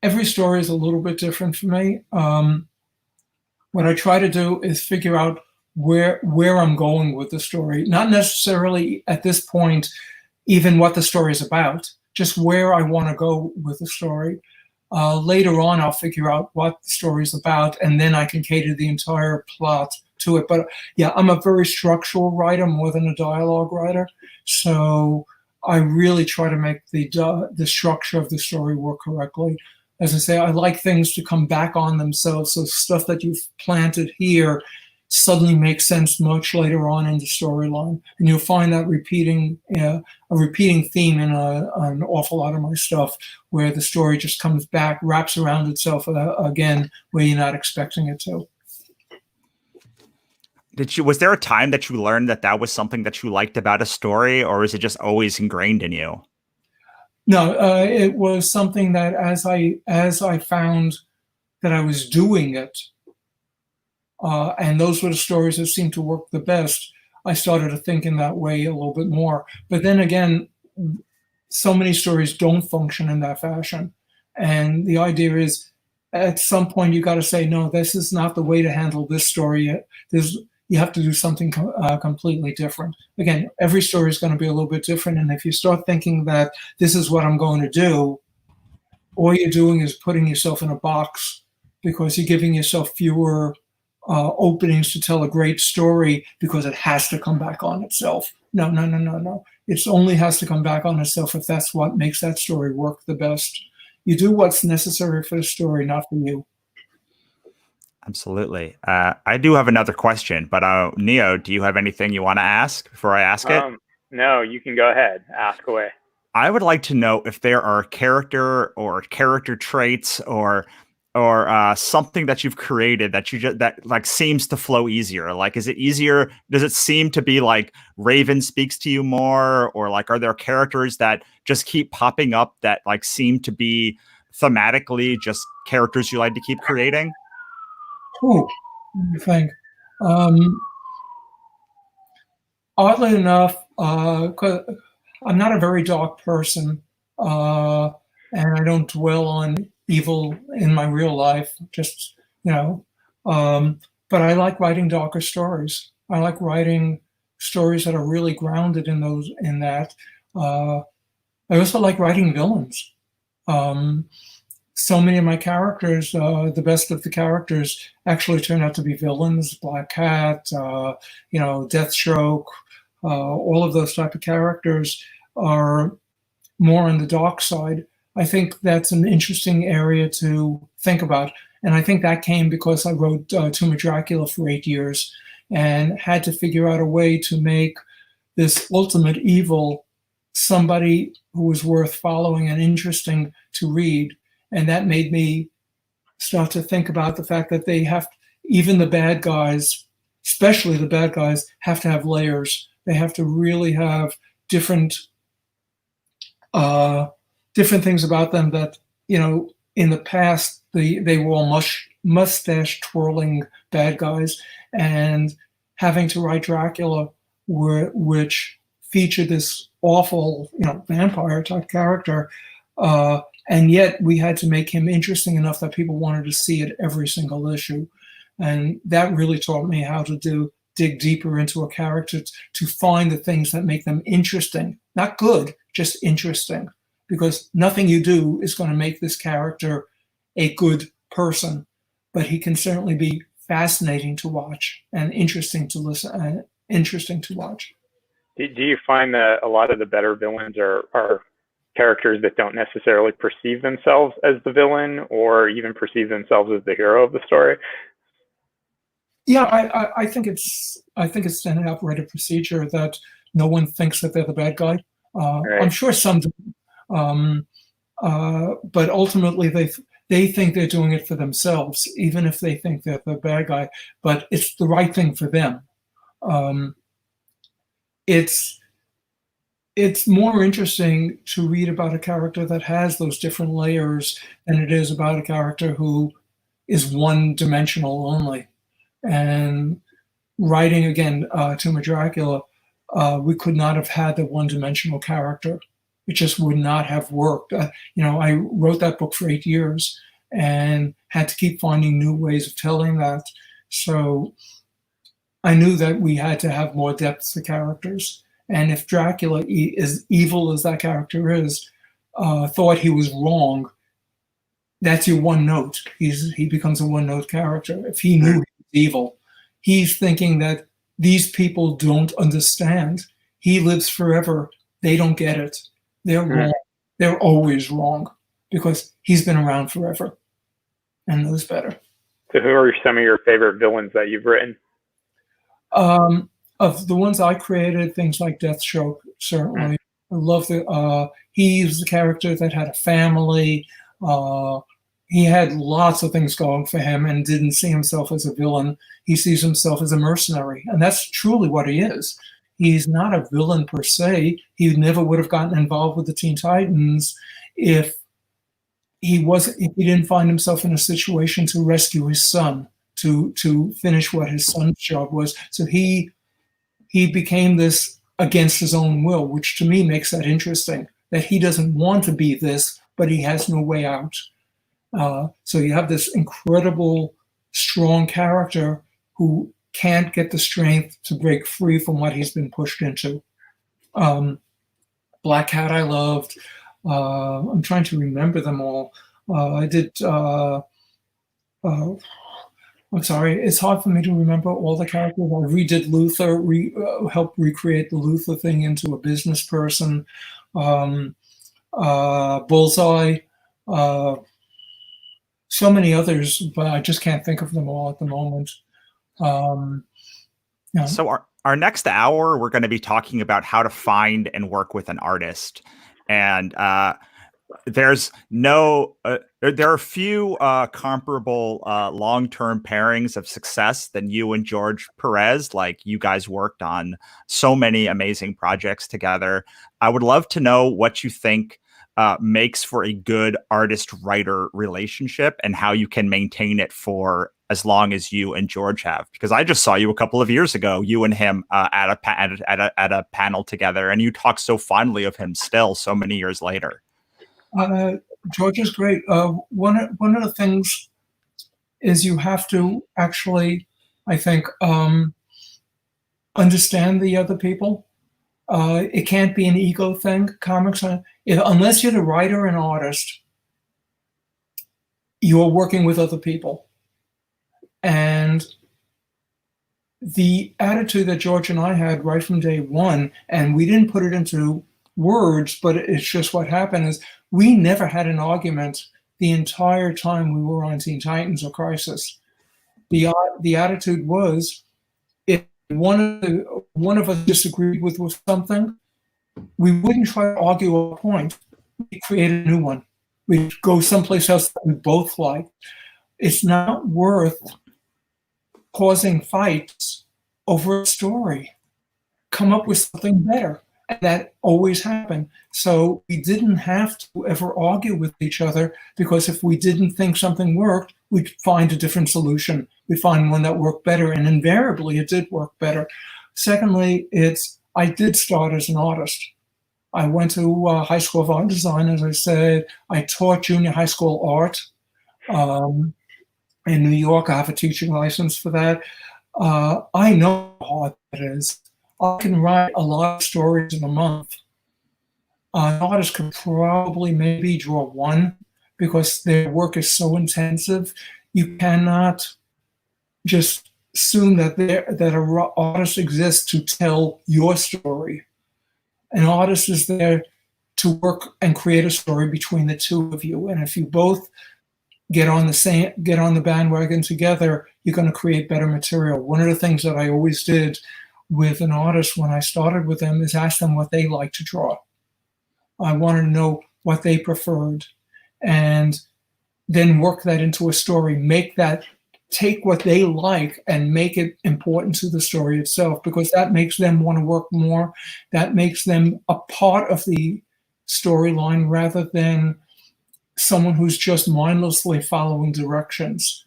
Every story is a little bit different for me. What I try to do is figure out where I'm going with the story. Not necessarily at this point, even what the story is about, just where I want to go with the story. Later on, I'll figure out what the story is about, and then I can cater the entire plot to it. But yeah, I'm a very structural writer more than a dialogue writer. So I really try to make the structure of the story work correctly. As I say, I like things to come back on themselves. So stuff that you've planted here suddenly makes sense much later on in the storyline. And you'll find that a repeating theme in an awful lot of my stuff, where the story just comes back, wraps around itself again, where you're not expecting it to. Was there a time that you learned that was something that you liked about a story, or is it just always ingrained in you? No, it was something that as I found that I was doing it, and those were the stories that seemed to work the best, I started to think in that way a little bit more. But then again, so many stories don't function in that fashion. And the idea is, at some point, you got to say, no, this is not the way to handle this story. You have to do something completely different. Again, every story is going to be a little bit different. And if you start thinking that this is what I'm going to do, all you're doing is putting yourself in a box, because you're giving yourself fewer openings to tell a great story, because it has to come back on itself. No. It only has to come back on itself if that's what makes that story work the best. You do what's necessary for the story, not for you. Absolutely. I do have another question, but Neo, do you have anything you want to ask before I ask it? No, you can go ahead. Ask away. I would like to know if there are character traits or something that you've created that like seems to flow easier. Like, is it easier? Does it seem to be like Raven speaks to you more, or like are there characters that just keep popping up that like seem to be thematically just characters you like to keep creating? Oh, let me think. Oddly enough, 'cause I'm not a very dark person, and I don't dwell on evil in my real life. Just but I like writing darker stories. I like writing stories that are really grounded in that. I also like writing villains. So many of my characters, the best of the characters, actually turn out to be villains. Black Cat, Deathstroke. All of those type of characters are more on the dark side. I think that's an interesting area to think about. And I think that came because I wrote Tomb of Dracula for 8 years and had to figure out a way to make this ultimate evil somebody who was worth following and interesting to read. And that made me start to think about the fact that even the bad guys, especially the bad guys, have to have layers. They have to really have different things about them that, in the past, they were all mustache twirling bad guys, and having to write Dracula, which featured this awful, vampire type character, and yet we had to make him interesting enough that people wanted to see it every single issue. And that really taught me how to dig deeper into a character to find the things that make them interesting, not good, just interesting, because nothing you do is going to make this character a good person, but he can certainly be fascinating to watch and interesting to listen, interesting to watch. Do you find that a lot of the better villains are characters that don't necessarily perceive themselves as the villain or even perceive themselves as the hero of the story? Yeah, I think it's standard operated procedure that no one thinks that they're the bad guy. Right. I'm sure some do, but ultimately they think they're doing it for themselves, even if they think they're the bad guy. But it's the right thing for them. It's more interesting to read about a character that has those different layers than it is about a character who is one-dimensional only. And writing, again, Tomb of Dracula, we could not have had the one-dimensional character. It just would not have worked. I wrote that book for 8 years and had to keep finding new ways of telling that. So I knew that we had to have more depth to characters. And if Dracula, as evil as that character is, thought he was wrong, that's your one note. He becomes a one-note character. If he knew he was evil, he's thinking that these people don't understand. He lives forever. They don't get it. They're wrong. They're always wrong because he's been around forever and knows better. So who are some of your favorite villains that you've written? Of the ones I created, things like Deathstroke, certainly. I love he was the character that had a family. He had lots of things going for him and didn't see himself as a villain. He sees himself as a mercenary. And that's truly what he is. He's not a villain per se. He never would have gotten involved with the Teen Titans if he didn't find himself in a situation to rescue his son, to finish what his son's job was. So he became this against his own will, which to me makes that interesting, that he doesn't want to be this, but he has no way out. So you have this incredible, strong character who can't get the strength to break free from what he's been pushed into. Black Cat I loved. I'm trying to remember them all. I did, I'm sorry, it's hard for me to remember all the characters. I redid Luther, helped recreate the Luther thing into a business person. Bullseye, so many others, but I just can't think of them all at the moment. So our next hour, we're going to be talking about how to find and work with an artist. And there's there are few comparable long-term pairings of success than you and George Perez. Like, you guys worked on so many amazing projects together. I would love to know what you think makes for a good artist-writer relationship and how you can maintain it for as long as you and George have. Because I just saw you a couple of years ago, you and him at a panel together, and you talk so fondly of him still so many years later. George is great. One of the things is you have to actually, I think, understand the other people. It can't be an ego thing. Comics, unless you're the writer and artist, you're working with other people. And the attitude that George and I had right from day one, and we didn't put it into words, but it's just what happened, is we never had an argument the entire time we were on Teen Titans or Crisis. The attitude was, if one of us disagreed with something, we wouldn't try to argue a point. We create a new one. We'd go someplace else that we both like. It's not worth causing fights over a story. Come up with something better. And that always happened. So we didn't have to ever argue with each other, because if we didn't think something worked, we'd find a different solution. We'd find one that worked better, and invariably it did work better. Secondly, I did start as an artist. I went to High School of Art Design, as I said. I taught junior high school art in New York. I have a teaching license for that. I know how hard that is. I can write a lot of stories in a month. An artist can probably maybe draw one, because their work is so intensive. You cannot just assume that an artist exists to tell your story. An artist is there to work and create a story between the two of you. And if you both get on the bandwagon together, you're going to create better material. One of the things that I always did with an artist when I started with them is ask them what they like to draw. I wanted to know what they preferred, and then work that into a story. Take what they like and make it important to the story itself, because that makes them want to work more. That makes them a part of the storyline rather than someone who's just mindlessly following directions.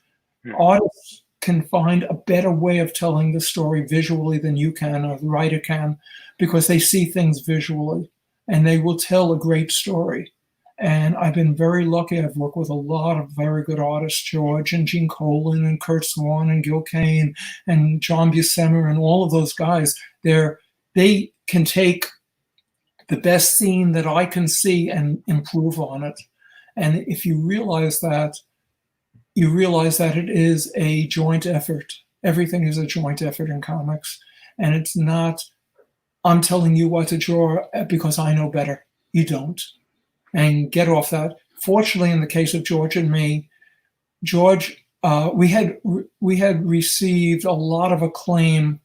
Artists can find a better way of telling the story visually than you can, or the writer can, because they see things visually, and they will tell a great story. And I've been very lucky. I've worked with a lot of very good artists, George and Gene Colan and Kurt Swan and Gil Kane and John Buscema and all of those guys. They can take the best scene that I can see and improve on it. And if you realize that, it is a joint effort. Everything is a joint effort in comics. And it's not, I'm telling you what to draw because I know better. You don't. And get off that. Fortunately, in the case of George and me, George, we had received a lot of acclaim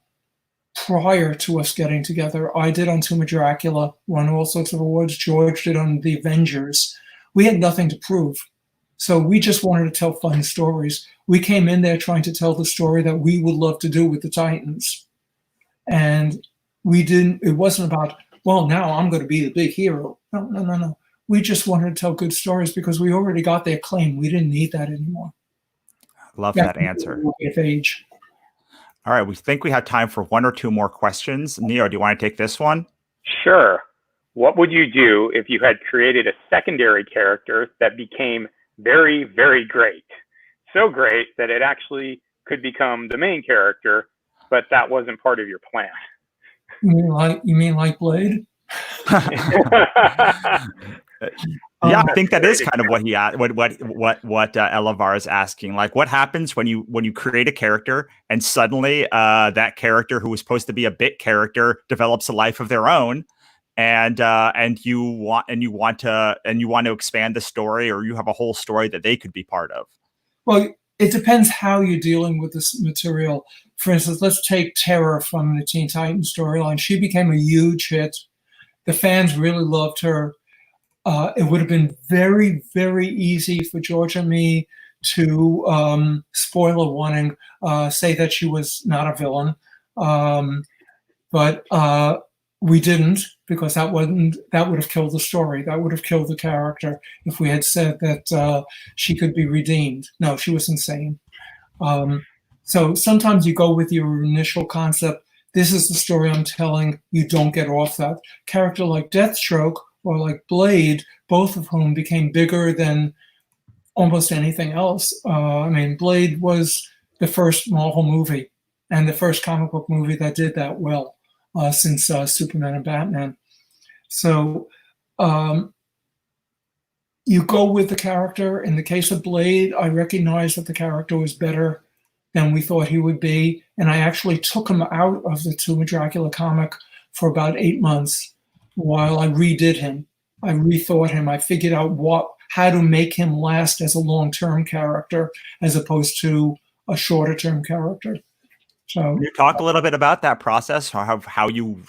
prior to us getting together. I did on Tomb of Dracula, won all sorts of awards. George did on The Avengers. We had nothing to prove. So we just wanted to tell fun stories. We came in there trying to tell the story that we would love to do with the Titans. And it wasn't about, well, now I'm going to be the big hero. No. We just wanted to tell good stories because we already got their claim. We didn't need that anymore. Love that answer. Age. All right, we think we have time for one or two more questions. Neo, do you want to take this one? Sure. What would you do if you had created a secondary character that became very, very great? So great that it actually could become the main character, but that wasn't part of your plan. You mean like Blade? Yeah, I think that is kind of what he asked, what Elavar is asking. Like, what happens when you create a character and suddenly that character who was supposed to be a bit character develops a life of their own, and you want to expand the story, or you have a whole story that they could be part of. Well, it depends how you're dealing with this material. For instance, let's take Terra from the Teen Titans storyline. She became a huge hit. The fans really loved her. It would have been very, very easy for George and me to, spoiler warning, say that she was not a villain. But we didn't, because that would have killed the story. That would have killed the character if we had said that she could be redeemed. No, she was insane. So sometimes you go with your initial concept. This is the story I'm telling. You don't get off that. Character like Deathstroke or like Blade, both of whom became bigger than almost anything else. I mean, Blade was the first Marvel movie and the first comic book movie that did that well since Superman and Batman. So you go with the character. In the case of Blade, I recognized that the character was better than we thought he would be. And I actually took him out of the Tomb of Dracula comic for about 8 months while I redid him. I rethought him. I figured out how to make him last as a long-term character as opposed to a shorter-term character. So, can you talk a little bit about that process, how you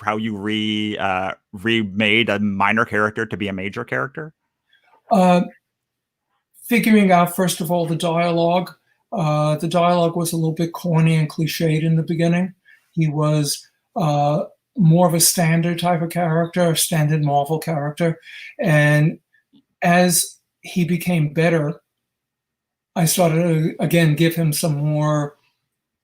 remade a minor character to be a major character? Figuring out, first of all, the dialogue. The dialogue was a little bit corny and cliched in the beginning. He was more of a standard type of character, a standard Marvel character. And as he became better, I started to, again, give him some more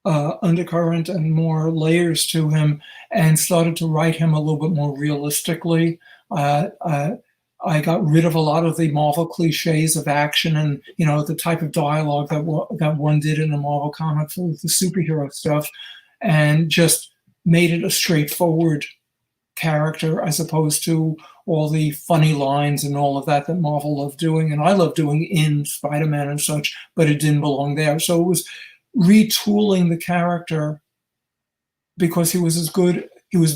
undercurrent and more layers to him, and started to write him a little bit more realistically. I got rid of a lot of the Marvel cliches of action and, you know, the type of dialogue that one did in the Marvel comic for the superhero stuff, and just made it a straightforward character as opposed to all the funny lines and all of that Marvel loved doing, and I love doing in Spider-Man and such, but it didn't belong there. So it was retooling the character because he was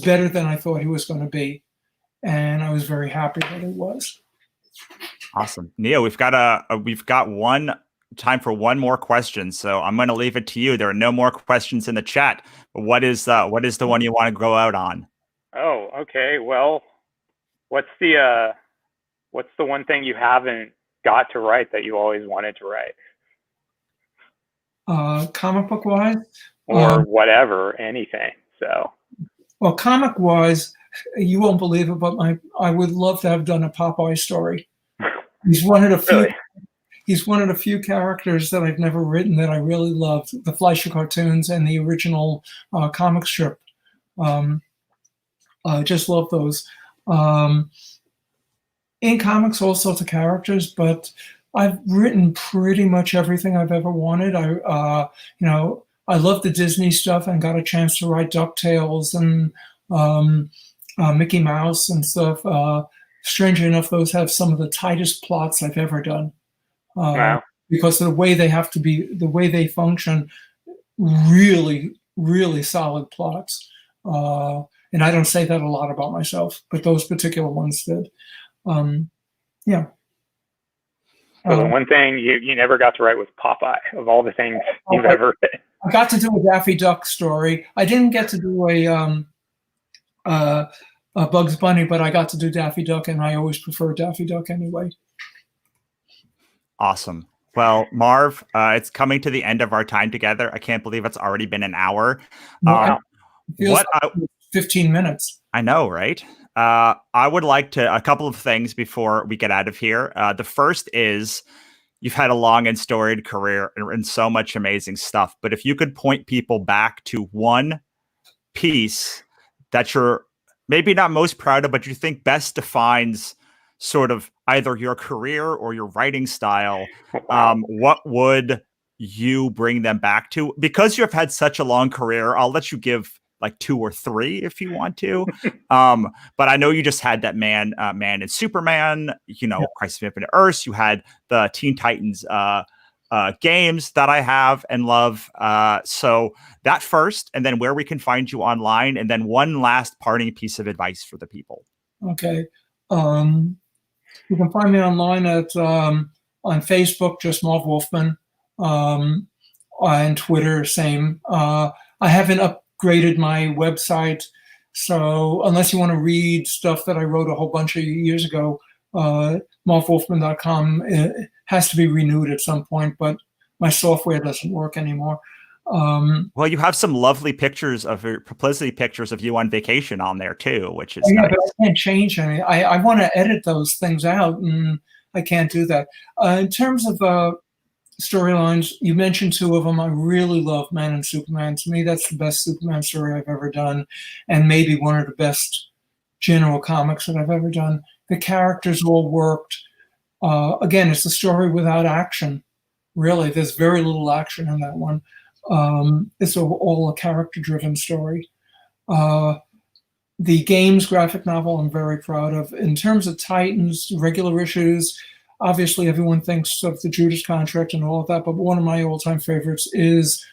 better than I thought he was going to be. And I was very happy that it was. Awesome. Neo, we've got time for one more question. So I'm going to leave it to you. There are no more questions in the chat. But what is the one you want to go out on? Oh, okay. Well, what's the one thing you haven't got to write that you always wanted to write? Comic book wise? Or whatever, anything. So. Well, comic wise, you won't believe it, but I would love to have done a Popeye story. He's one of the few. Really? He's one of the few characters that I've never written that I really loved. The Fleischer cartoons and the original comic strip. I just love those. In comics, all sorts of characters, but I've written pretty much everything I've ever wanted. I love the Disney stuff and got a chance to write DuckTales and Mickey Mouse and stuff. Strangely enough, those have some of the tightest plots I've ever done. Wow. Because of the way they have to be, the way they function, really, really solid plots. And I don't say that a lot about myself, but those particular ones did. Yeah. So the one thing you never got to write was Popeye, of all the things you've ever written. I got to do a Daffy Duck story. I didn't get to do a Bugs Bunny, but I got to do Daffy Duck, and I always prefer Daffy Duck anyway. Awesome. Well, Marv, it's coming to the end of our time together. I can't believe it's already been an hour. It feels 15 minutes. I know, right? I would like a couple of things before we get out of here. The first is, you've had a long and storied career and so much amazing stuff. But if you could point people back to one piece that you're maybe not most proud of, but you think best defines sort of either your career or your writing style, what would you bring them back to? Because you've had such a long career, I'll let you give like 2 or 3 if you want to. But I know you just had that Man and Superman, Crisis of Infinite Earths. You had the Teen Titans games that I have and love. So that first, and then where we can find you online, and then one last parting piece of advice for the people. Okay. You can find me online at on Facebook, just Marv Wolfman. and Twitter, same. I haven't upgraded my website, so unless you want to read stuff that I wrote a whole bunch of years ago, marvwolfman.com has to be renewed at some point, but my software doesn't work anymore. Well, you have some lovely pictures of publicity pictures of you on vacation on there too, which is yeah, nice. but I can't change any. I want to edit those things out, and I can't do that. In terms of storylines, you mentioned two of them. I really love Man and Superman. To me, that's the best Superman story I've ever done, and maybe one of the best general comics that I've ever done. The characters all worked. Again, it's a story without action. Really, there's very little action in that one. It's all a character-driven story. The Games graphic novel I'm very proud of. In terms of Titans, regular issues, obviously everyone thinks of the Judas Contract and all of that, but one of my all-time favorites is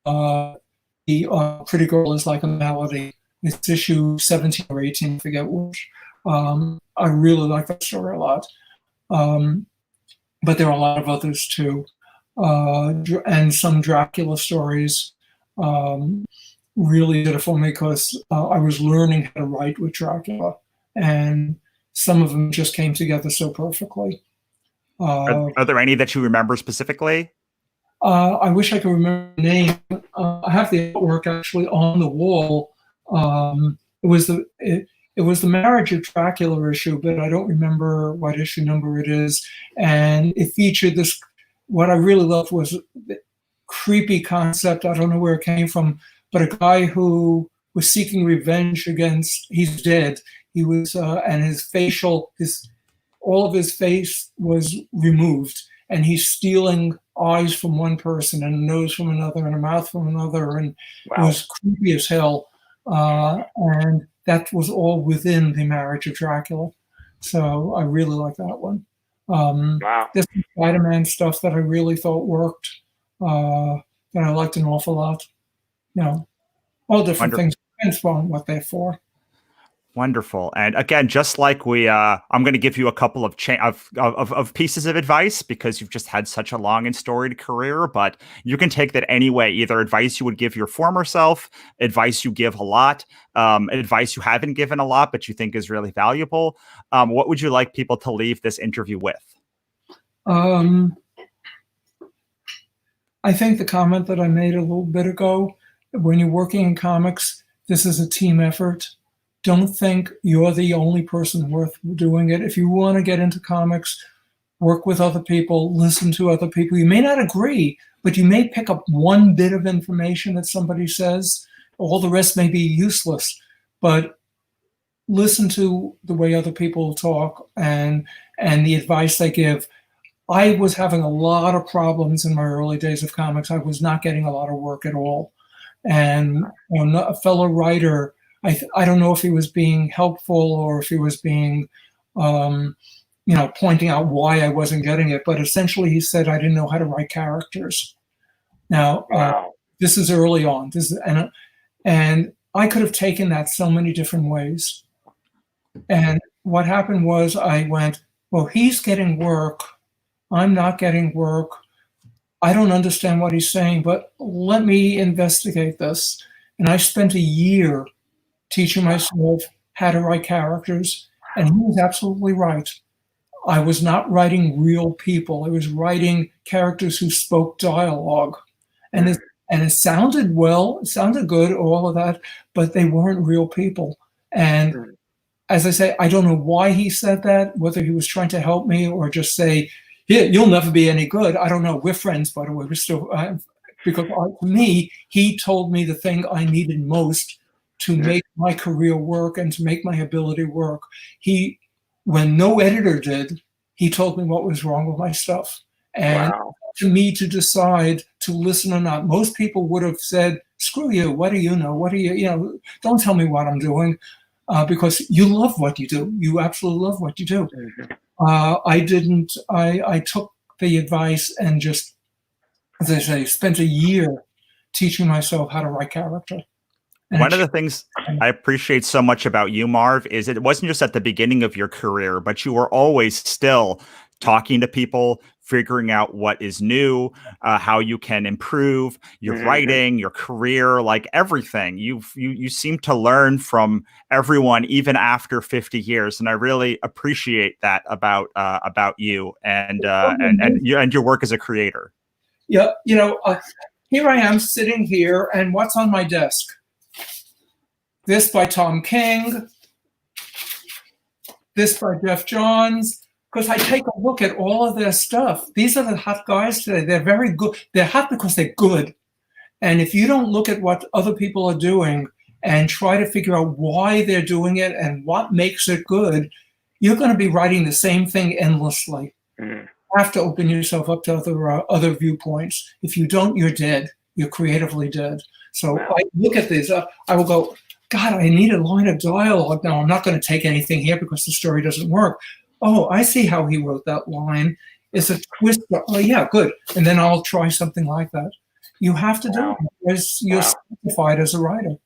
the Pretty Girl is Like a Melody. It's issue 17 or 18, I forget which. I really like that story a lot. But there are a lot of others too. And some Dracula stories really did it for me because I was learning how to write with Dracula, and some of them just came together so perfectly. Are there any that you remember specifically? I wish I could remember the name. I have the artwork actually on the wall. It was the Marriage of Dracula issue, but I don't remember what issue number it is. And it featured this. What I really loved was the creepy concept. I don't know where it came from, but a guy who was seeking revenge against. He's dead. He was, and all of his face was removed, and he's stealing eyes from one person and a nose from another and a mouth from another, and It was creepy as hell. And that was all within the Marriage of Dracula. So I really like that one. There's some Spider-Man stuff that I really thought worked, that I liked an awful lot. All different things depends on what they're for. Wonderful. And again, just like I'm going to give you a couple of pieces of advice because you've just had such a long and storied career, but you can take that anyway. Either advice you would give your former self, advice you give a lot, advice you haven't given a lot, but you think is really valuable. What would you like people to leave this interview with? I think the comment that I made a little bit ago, when you're working in comics, this is a team effort. Don't think you're the only person worth doing it. If you want to get into comics, work with other people, listen to other people. You may not agree, but you may pick up one bit of information that somebody says. All the rest may be useless, but listen to the way other people talk and the advice they give. I was having a lot of problems in my early days of comics. I was not getting a lot of work at all. And a fellow writer, I don't know if he was being helpful or if he was being, pointing out why I wasn't getting it. But essentially, he said I didn't know how to write characters. Now, this is early on. And I could have taken that so many different ways. And what happened was I went, well, he's getting work. I'm not getting work. I don't understand what he's saying, but let me investigate this. And I spent a year teaching myself how to write characters, and he was absolutely right. I was not writing real people. I was writing characters who spoke dialogue. And it sounded well, it sounded good, all of that, but they weren't real people. And as I say, I don't know why he said that, whether he was trying to help me or just say, yeah, you'll never be any good. I don't know. We're friends, by the way. We're still, because to me, he told me the thing I needed most to make my career work and to make my ability work. When no editor did, he told me what was wrong with my stuff. And to me to decide to listen or not. Most people would have said, screw you, what do you know? What do you don't tell me what I'm doing, because you love what you do. You absolutely love what you do. I didn't, I took the advice and just, as I say, spent a year teaching myself how to write character. One of the things I appreciate so much about you, Marv, is it wasn't just at the beginning of your career, but you were always still talking to people, figuring out what is new, how you can improve your writing, your career, like everything. You seem to learn from everyone, even after 50 years, and I really appreciate that about you and your work as a creator. Yeah, here I am sitting here, and what's on my desk? This by Tom King, this by Jeff Johns. Because I take a look at all of their stuff. These are the hot guys today. They're very good. They're hot because they're good. And if you don't look at what other people are doing and try to figure out why they're doing it and what makes it good, you're going to be writing the same thing endlessly. You have to open yourself up to other viewpoints. If you don't, you're dead. You're creatively dead. So I look at these. I will go, God, I need a line of dialogue. Now, I'm not going to take anything here because the story doesn't work. Oh, I see how he wrote that line. It's a twist. Oh, yeah, good. And then I'll try something like that. You have to do it as you're certified as a writer.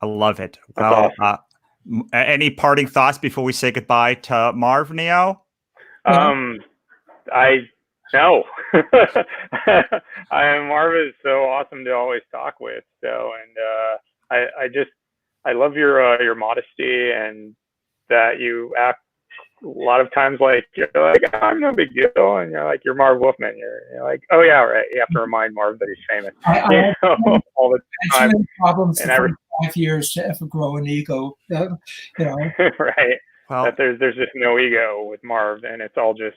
I love it. Well, any parting thoughts before we say goodbye to Marv, Neo? No. Marv is so awesome to always talk with. So, and I love your modesty and that you act a lot of times like you're like, I'm no big deal, and you're like, you're Marv Wolfman. You're like, oh yeah, right. You have to remind Marv that he's famous all the time. Problems and for 5 years to ever grow an ego, right. Well, that there's just no ego with Marv, and it's all just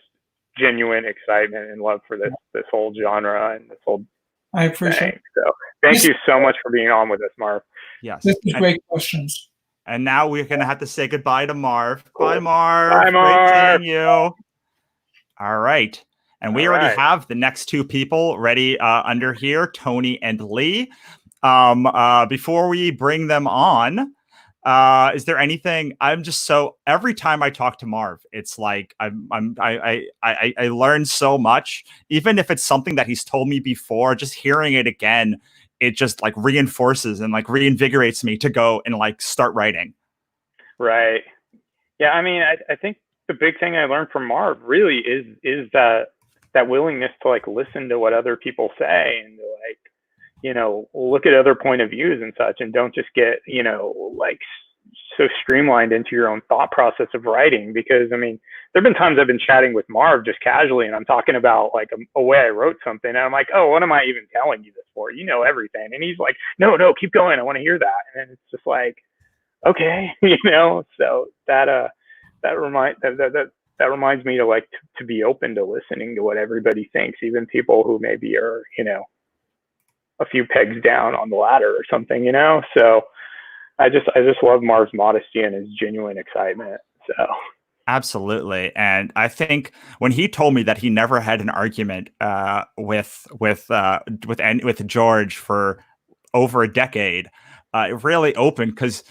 genuine excitement and love for this whole genre and this whole. I appreciate it. So thank you so much for being on with us, Marv. Yes, this is great questions. And now we're going to have to say goodbye to Marv. Cool. Bye, Marv. Bye, Marv. Great seeing you. All right. And we already have the next two people ready under here, Tony and Lee. Before we bring them on, is there anything? Every time I talk to Marv, it's like I learn so much, even if it's something that he's told me before, just hearing it again. It just like reinforces and like reinvigorates me to go and like start writing. Right. Yeah. I mean, I think the big thing I learned from Marv really is that willingness to like listen to what other people say and to like, look at other point of views and such, and don't just get, like so streamlined into your own thought process of writing. Because I mean, there've been times I've been chatting with Marv just casually, and I'm talking about like a way I wrote something, and I'm like, oh, what am I even telling you this for? You know everything. And he's like, no, keep going. I want to hear that. And then it's just like, okay, So that reminds me to like to be open to listening to what everybody thinks, even people who maybe are a few pegs down on the ladder or something. So I just love Marv's modesty and his genuine excitement. So. Absolutely. And I think when he told me that he never had an argument with George for over a decade, it really opened, because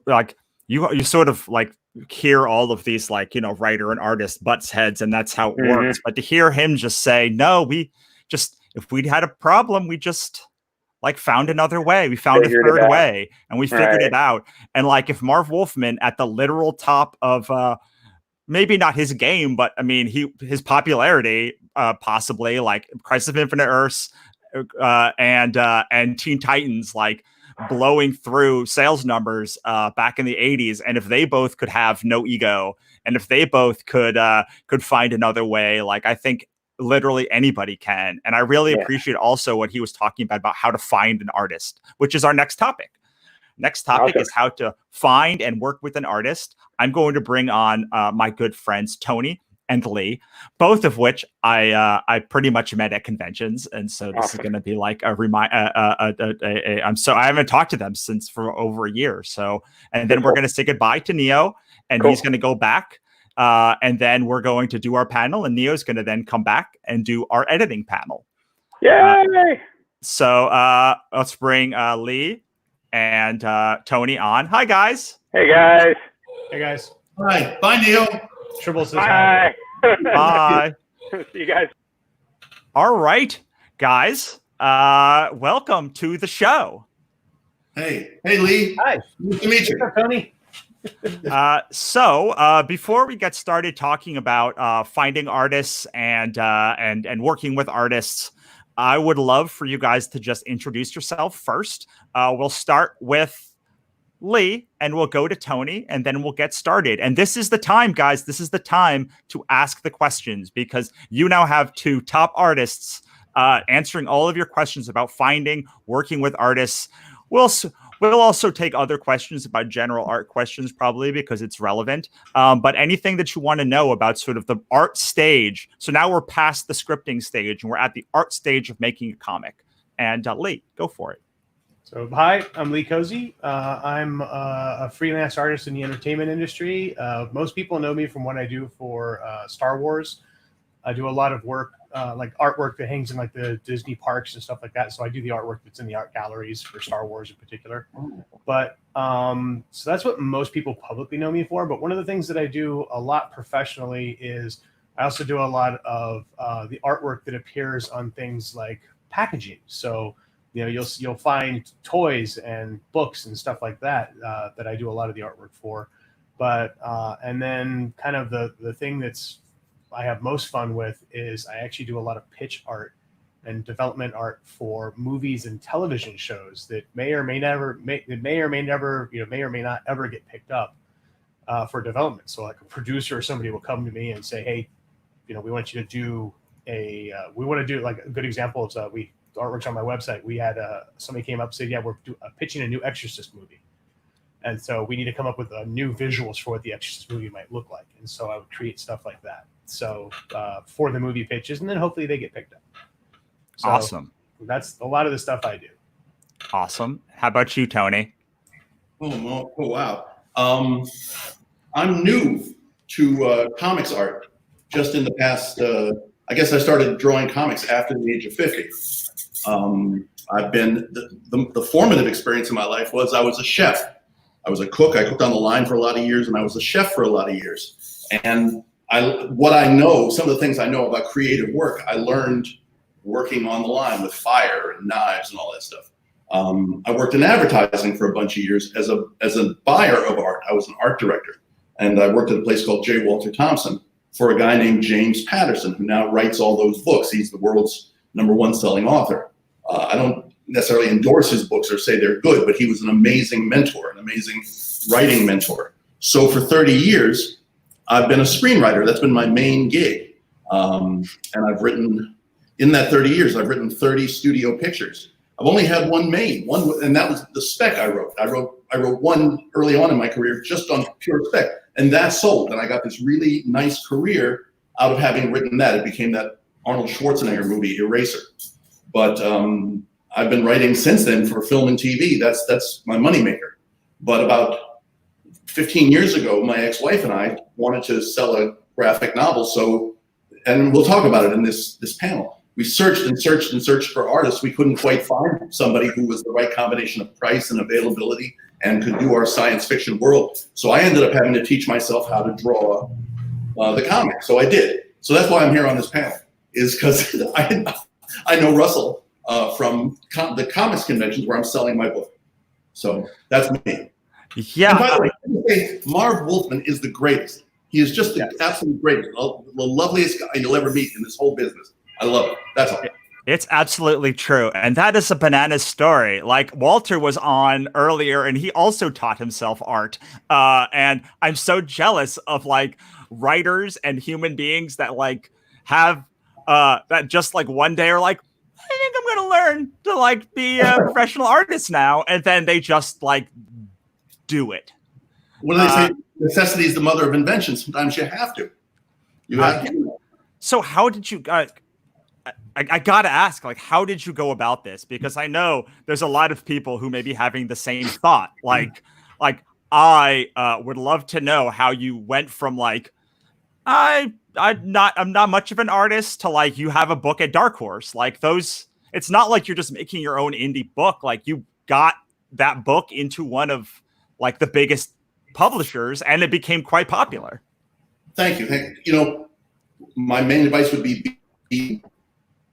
like you sort of like hear all of these like, writer and artist butts heads, and that's how it works. But to hear him just say, no, if we had a problem, we just like found another way. We found a third way, and we figured it out. And like, if Marv Wolfman at the literal top of maybe not his game, but I mean, his popularity, possibly like Crisis of Infinite Earths and Teen Titans, like blowing through sales numbers back in the 80s. And if they both could have no ego, and if they both could find another way, like I think literally anybody can. And I really appreciate also what he was talking about how to find an artist, which is our next topic. Next topic is how to find and work with an artist. I'm going to bring on my good friends, Tony and Lee, both of which I pretty much met at conventions. And so this is going to be like a I haven't talked to them for over a year. So, and then we're going to say goodbye to Neo, and he's going to go back. And then we're going to do our panel, and Neo's going to then come back and do our editing panel. Yay! So let's bring Lee and Tony on. Hi, guys. Hey, guys. Hey, guys. Hi. Bye, Neil. Triple says hi. Bye. See you guys. All right, guys. Welcome to the show. Hey, Lee. Hi. Nice to meet you. Tony. Before we get started talking about finding artists and working with artists, I would love for you guys to just introduce yourself first. We'll start with Lee, and we'll go to Tony, and then we'll get started. And this is the time, guys. This is the time to ask the questions, because you now have two top artists answering all of your questions about finding, working with artists. We'll also take other questions about general art questions, probably, because it's relevant. But anything that you want to know about sort of the art stage. So now we're past the scripting stage, and we're at the art stage of making a comic. And Lee, go for it. So, hi, I'm Lee Cozy. I'm a freelance artist in the entertainment industry. Most people know me from what I do for Star Wars. I do a lot of work, like artwork that hangs in like the Disney parks and stuff like that. So I do the artwork that's in the art galleries for Star Wars in particular. But so that's what most people publicly know me for. But one of the things that I do a lot professionally is I also do a lot of the artwork that appears on things like packaging. So you'll find toys and books and stuff like that that I do a lot of the artwork for. But and then kind of the thing that's I have most fun with is I actually do a lot of pitch art and development art for movies and television shows that may or may not ever get picked up for development. So like a producer or somebody will come to me and say, hey, we want you to do we want to do, like, a good example is artwork's on my website. We had somebody came up and said, yeah, we're pitching a new Exorcist movie. And so we need to come up with new visuals for what the Exorcist movie might look like. And so I would create stuff like that. So for the movie pitches, and then hopefully they get picked up. So awesome. That's a lot of the stuff I do. Awesome. How about you, Tony? Oh wow. I'm new to comics art. Just in the past, I guess I started drawing comics after the age of 50. I've been the formative experience in my life was I was a chef. I was a cook. I cooked on the line for a lot of years, and I was a chef for a lot of years. And what I know, some of the things I know about creative work, I learned working on the line with fire and knives and all that stuff. I worked in advertising for a bunch of years as a buyer of art. I was an art director, and I worked at a place called J. Walter Thompson for a guy named James Patterson, who now writes all those books. He's the world's #1 selling author. I don't necessarily endorse his books or say they're good, but he was an amazing mentor, an amazing writing mentor. So for 30 years, I've been a screenwriter. That's been my main gig. And I've written, in that 30 years, I've written 30 studio pictures. I've only had one made, and that was the spec I wrote. I wrote one early on in my career just on pure spec, and that sold. And I got this really nice career out of having written that. It became that Arnold Schwarzenegger movie, Eraser. But I've been writing since then for film and TV. That's my moneymaker. But about 15 years ago, my ex-wife and I wanted to sell a graphic novel. And we'll talk about it in this panel. We searched and searched and searched for artists. We couldn't quite find somebody who was the right combination of price and availability and could do our science fiction world. So I ended up having to teach myself how to draw the comic. So I did. So that's why I'm here on this panel, is because I know Russell from the comics conventions where I'm selling my book. So that's me. Yeah. And by the way, Marv Wolfman is the greatest. He is just the absolute greatest, the loveliest guy you'll ever meet in this whole business. I love it. That's all. It's absolutely true. And that is a bananas story. Like, Walter was on earlier, and he also taught himself art. And I'm so jealous of, like, writers and human beings that, like, have that just, like, one day are like, I think I'm going to learn to, like, be a professional artist now. And then they just, like, do it. What do they say? Necessity is the mother of invention. Sometimes you have to. You have to. So how did you I got to ask, like, how did you go about this? Because I know there's a lot of people who may be having the same thought. Like I would love to know how you went from, like, I'm not much of an artist to, like, you have a book at Dark Horse. Like, those, it's not like you're just making your own indie book. Like, you got that book into one of, like, the biggest publishers, and it became quite popular. Thank you. You know, my main advice would be,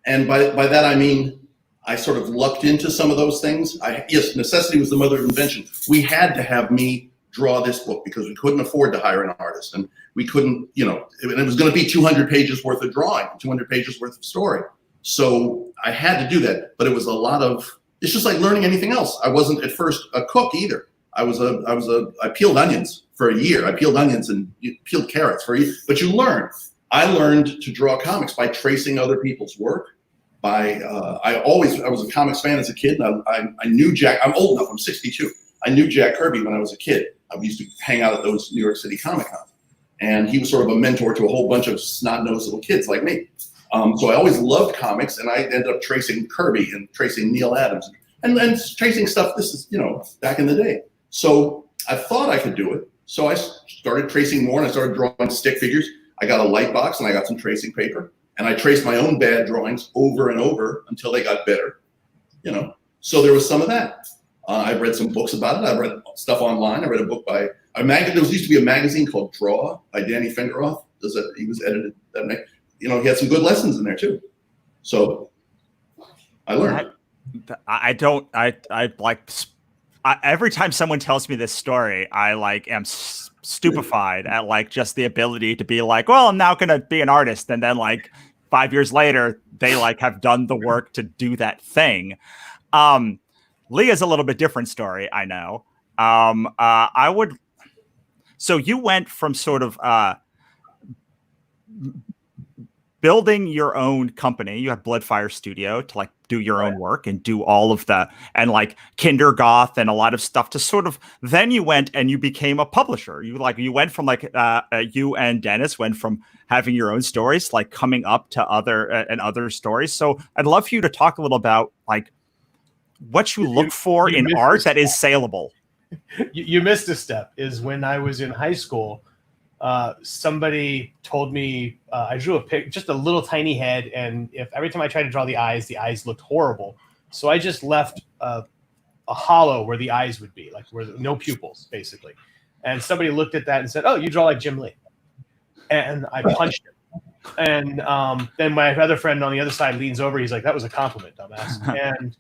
and by that I mean I sort of lucked into some of those things. Yes, necessity was the mother of invention. We had to have me draw this book because we couldn't afford to hire an artist, and we couldn't, and it was going to be 200 pages worth of drawing, 200 pages worth of story. So I had to do that, but it was a lot of, it's just like learning anything else. I wasn't at first a cook either. I peeled onions for a year. I peeled onions and peeled carrots for a year, but you learn. I learned to draw comics by tracing other people's work. I was a comics fan as a kid, and I knew Jack. I'm old enough. I'm 62. I knew Jack Kirby when I was a kid. I used to hang out at those New York City Comic Cons, and he was sort of a mentor to a whole bunch of snot-nosed little kids like me. So I always loved comics, and I ended up tracing Kirby and tracing Neil Adams and tracing stuff. This is, back in the day. So I thought I could do it. So I started tracing more, and I started drawing stick figures. I got a light box, and I got some tracing paper, and I traced my own bad drawings over and over until they got better. So there was some of that. I read some books about it. I read stuff online. I read a book by there used to be a magazine called Draw by Danny Fingeroth. He was edited that. He had some good lessons in there too. So I learned. Every time someone tells me this story, I am stupefied at just the ability to be well, I'm now going to be an artist. And then 5 years later, they have done the work to do that thing. Leah's a little bit different story, I know. So you went from sort of building your own company. You had Bloodfire Studio to do your own work and do all of and Kindergoth and a lot of stuff to sort of, then you went and you became a publisher. You went from you and Dennis went from having your own stories, coming up to other stories. So I'd love for you to talk a little about what you look for in art that is saleable. You missed a step. Is when I was in high school, somebody told me I drew just a little tiny head, and if every time I tried to draw the eyes looked horrible. So I just left a hollow where the eyes would be, where no pupils, basically. And somebody looked at that and said, "Oh, you draw like Jim Lee," and I punched him. And then my other friend on the other side leans over. He's like, "That was a compliment, dumbass." And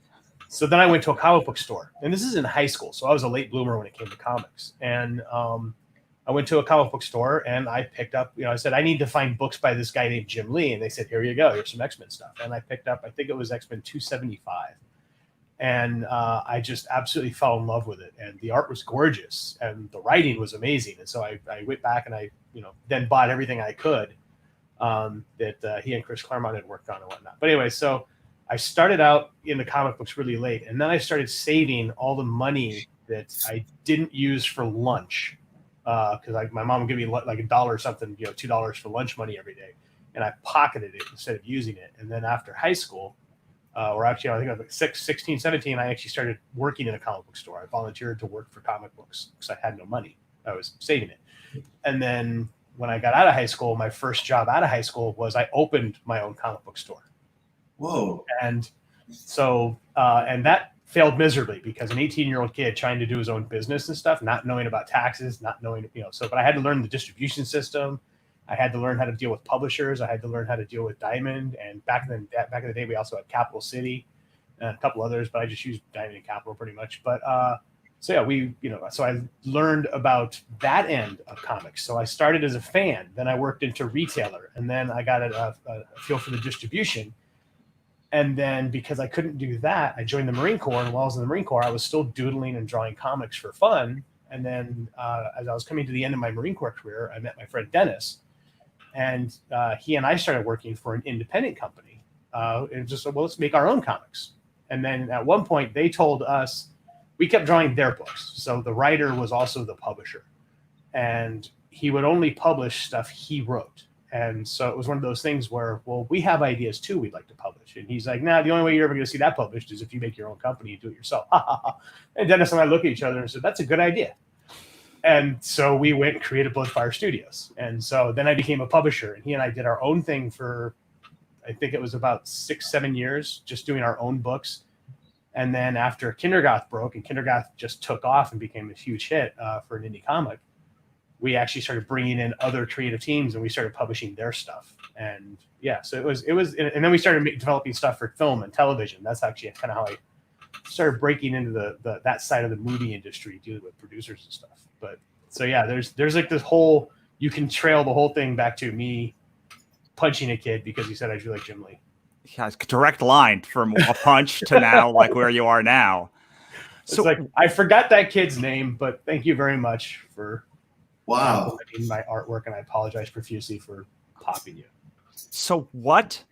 so then I went to a comic book store, and this is in high school. So I was a late bloomer when it came to comics. And I went to a comic book store and I picked up, I said, I need to find books by this guy named Jim Lee. And they said, here you go. Here's some X-Men stuff. And I picked up, I think it was X-Men 275. And I just absolutely fell in love with it. And the art was gorgeous and the writing was amazing. And so I went back and I, then bought everything I could that he and Chris Claremont had worked on and whatnot. But anyway, so I started out in the comic books really late, and then I started saving all the money that I didn't use for lunch because my mom would give me $1 or something, $2 for lunch money every day, and I pocketed it instead of using it. And then after high school, or actually I think I was 16, 17, I actually started working in a comic book store. I volunteered to work for comic books because I had no money. I was saving it. And then when I got out of high school, my first job out of high school was I opened my own comic book store. Whoa. And so, and that failed miserably because an 18-year-old kid trying to do his own business and stuff, not knowing about taxes, not knowing, but I had to learn the distribution system. I had to learn how to deal with publishers. I had to learn how to deal with Diamond. And back in the day, we also had Capital City and a couple others, but I just used Diamond and Capital pretty much. But so yeah, so I learned about that end of comics. So I started as a fan, then I worked into retailer, and then I got a feel for the distribution. And then because I couldn't do that, I joined the Marine Corps. And while I was in the Marine Corps, I was still doodling and drawing comics for fun. And then as I was coming to the end of my Marine Corps career, I met my friend Dennis. And he and I started working for an independent company. And just said, well, let's make our own comics. And then at one point, they told us, we kept drawing their books. So the writer was also the publisher. And he would only publish stuff he wrote. And so it was one of those things where, well, we have ideas too we'd like to publish. And he's like, nah, the only way you're ever going to see that published is if you make your own company and do it yourself. And Dennis and I looked at each other and said, that's a good idea. And so we went and created Bloodfire Studios. And so then I became a publisher, and he and I did our own thing for, I think it was about 6-7 years, just doing our own books. And then after Kindergoth broke and Kindergoth just took off and became a huge hit for an indie comic, we actually started bringing in other creative teams and we started publishing their stuff. And yeah, so it was, and then we started developing stuff for film and television. That's actually kind of how I started breaking into the that side of the movie industry, dealing with producers and stuff. But so yeah, there's like this whole, you can trail the whole thing back to me punching a kid because he said I drew like Jim Lee. Yeah, it's a direct line from a punch to now like where you are now. So it's like, I forgot that kid's name, but thank you very much for complimenting my artwork, and I apologize profusely for popping you. So what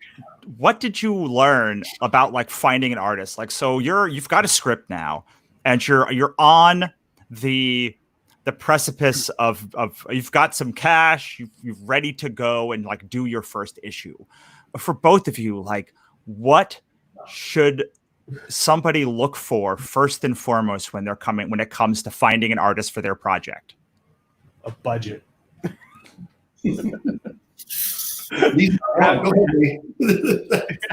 did you learn about like finding an artist? Like, so you've got a script now, and you're on the precipice of you've got some cash, you're ready to go and like do your first issue. For both of you, like, what should somebody look for first and foremost when it comes to finding an artist for their project? A budget.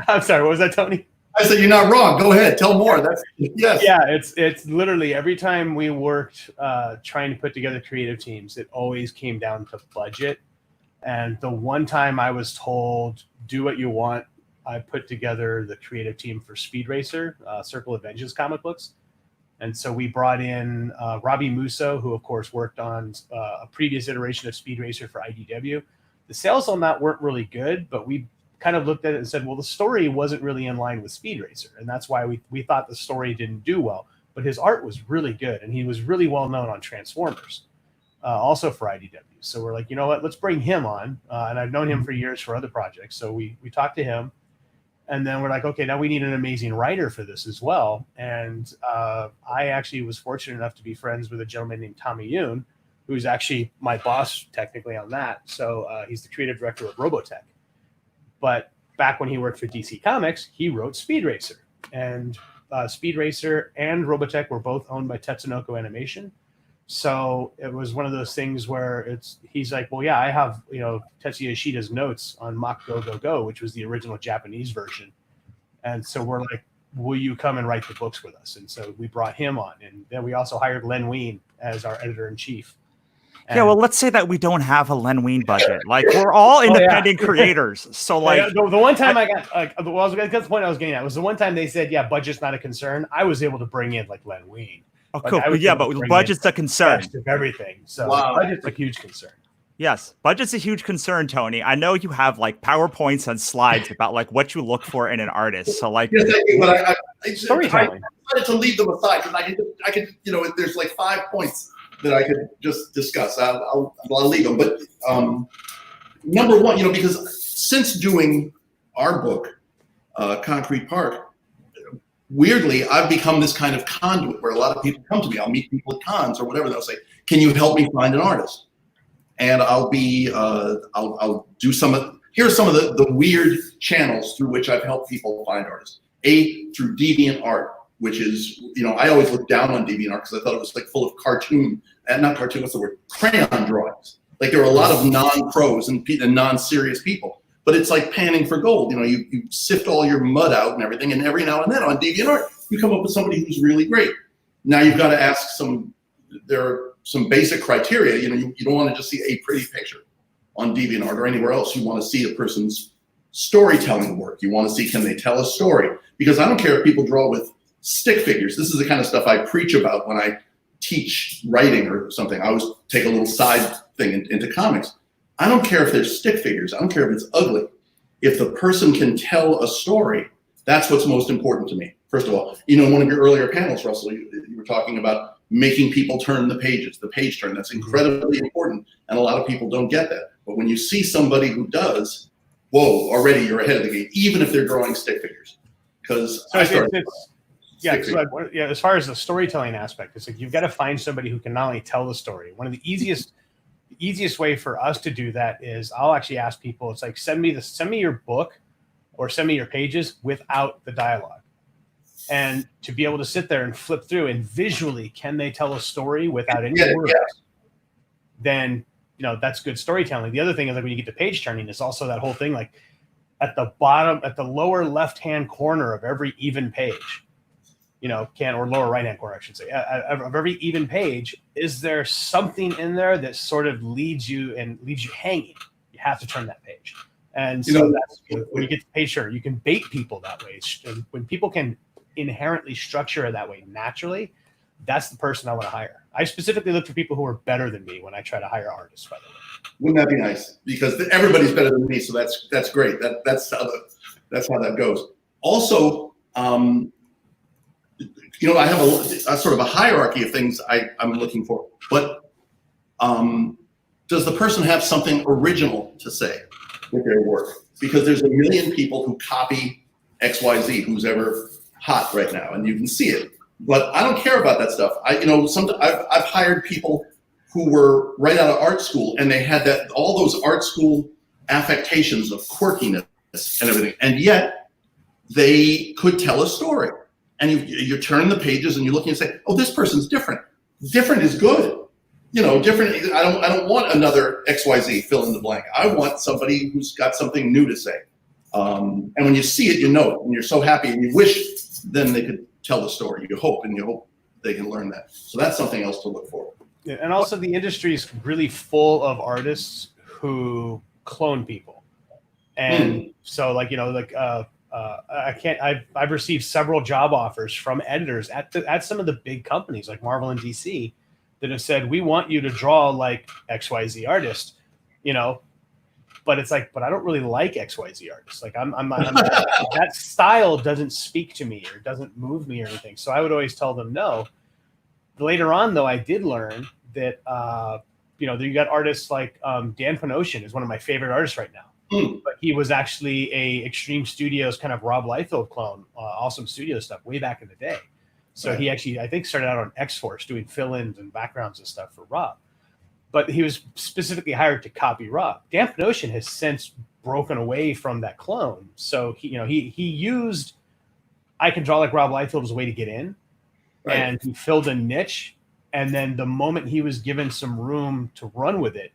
I'm sorry, what was that, Tony? I said you're not wrong. Go ahead, tell more. Yes. Yeah, it's literally every time we worked trying to put together creative teams, it always came down to budget. And the one time I was told, do what you want, I put together the creative team for Speed Racer, Circle of Vengeance comic books. And so we brought in Robbie Musso, who of course worked on a previous iteration of Speed Racer for IDW. The sales on that weren't really good, but we kind of looked at it and said, well, the story wasn't really in line with Speed Racer. And that's why we thought the story didn't do well. But his art was really good, and he was really well known on Transformers, also for IDW. So we're like, you know what, let's bring him on. And I've known him for years for other projects. So we talked to him. And then we're like, okay, now we need an amazing writer for this as well. And I actually was fortunate enough to be friends with a gentleman named Tommy Yoon, who's actually my boss technically on that. So he's the creative director of Robotech. But back when he worked for DC Comics, he wrote Speed Racer. And Speed Racer and Robotech were both owned by Tetsunoko Animation. So it was one of those things where he's like, well, yeah, I have, Tetsuya Ishida's notes on Mach Go Go Go, which was the original Japanese version. And so we're like, will you come and write the books with us? And so we brought him on. And then we also hired Len Wein as our editor-in-chief. Yeah, well, let's say that we don't have a Len Wein budget. Like, we're all independent creators. So, like, the one time I got, that's the point I was getting at, was the one time they said, yeah, budget's not a concern. I was able to bring in, like, Len Wein. Oh, cool. Yeah, but budget's a concern. Of everything. So, budget's a huge concern. Yes, budget's a huge concern, Tony. I know you have, like, PowerPoints and slides about, like, what you look for in an artist. So, like, yes, but I storytelling. decided to leave them aside because I could, there's like 5 points that I could just discuss. I'll leave them. But number one, because since doing our book, Concrete Park, weirdly, I've become this kind of conduit where a lot of people come to me. I'll meet people at cons or whatever. They'll say, "Can you help me find an artist?" And I'll do here's some of the weird channels through which I've helped people find artists. Through DeviantArt, which is, I always looked down on DeviantArt because I thought it was like full of crayon drawings. Like there were a lot of non-pros and non-serious people. But it's like panning for gold. You sift all your mud out and everything, and every now and then on DeviantArt, you come up with somebody who's really great. Now you've got to ask there are some basic criteria. You don't want to just see a pretty picture on DeviantArt or anywhere else. You want to see a person's storytelling work. You want to see, can they tell a story? Because I don't care if people draw with stick figures. This is the kind of stuff I preach about when I teach writing or something. I always take a little side thing into comics. I don't care if they're stick figures. I don't care if it's ugly. If the person can tell a story, that's what's most important to me. First of all, in one of your earlier panels, Russell, you were talking about making people turn the pages, the page turn. That's incredibly important, and a lot of people don't get that. But when you see somebody who does, whoa, already you're ahead of the game, even if they're drawing stick figures. Because as far as the storytelling aspect, it's like you've got to find somebody who can not only tell the story. One of the easiest way for us to do that is I'll actually ask people, it's like, send me your book or send me your pages without the dialogue. And to be able to sit there and flip through and visually, can they tell a story without any words? Then, that's good storytelling. The other thing is, like, when you get to page turning, it's also that whole thing, like at the bottom, at the lower left-hand corner of every even page, or lower right-hand corner, I should say, of every even page, is there something in there that sort of leaves you hanging? You have to turn that page. And so that's when you get to page turn, you can bait people that way. And when people can inherently structure it that way naturally, that's the person I want to hire. I specifically look for people who are better than me when I try to hire artists, by the way. Wouldn't that be nice? Because everybody's better than me, so that's great. That's how that goes. Also, you know, I have a sort of a hierarchy of things I'm looking for. But does the person have something original to say with their work? Because there's a million people who copy XYZ, who's ever hot right now, and you can see it. But I don't care about that stuff. I've hired people who were right out of art school, and they had all those art school affectations of quirkiness and everything, and yet they could tell a story. And you turn the pages and you look and you say, "Oh, this person's different. Different is good. You know, different. I don't want another XYZ fill in the blank. I want somebody who's got something new to say." And when you see it, you know it, and you're so happy, and you wish then they could tell the story. You hope they can learn that. So that's something else to look for. Yeah, and also the industry is really full of artists who clone people, and so like I've received several job offers from editors at some of the big companies like Marvel and DC that have said, "We want you to draw like XYZ artist," you know, but it's like, but I don't really like XYZ artists. Like I'm that style doesn't speak to me or doesn't move me or anything. So I would always tell them no. Later on, though, I did learn that you got artists like Dan Panosian is one of my favorite artists right now. But he was actually a Extreme Studios kind of Rob Liefeld clone, Awesome Studio stuff way back in the day. So He actually, I think, started out on X-Force doing fill-ins and backgrounds and stuff for Rob. But he was specifically hired to copy Rob. Dan Panosian has since broken away from that clone. So he used I Can Draw Like Rob Liefeld as a way to get in, and he filled a niche. And then the moment he was given some room to run with it,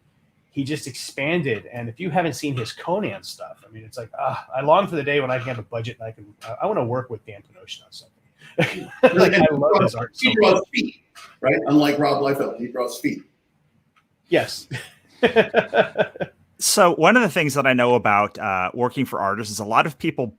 he just expanded. And if you haven't seen his Conan stuff, I mean, it's like, I long for the day when I can have a budget and I want to work with Dan Panosian on something. Like, I love his art. He draws feet, right? Unlike Rob Liefeld, he draws feet. Yes. So one of the things that I know about working for artists is a lot of people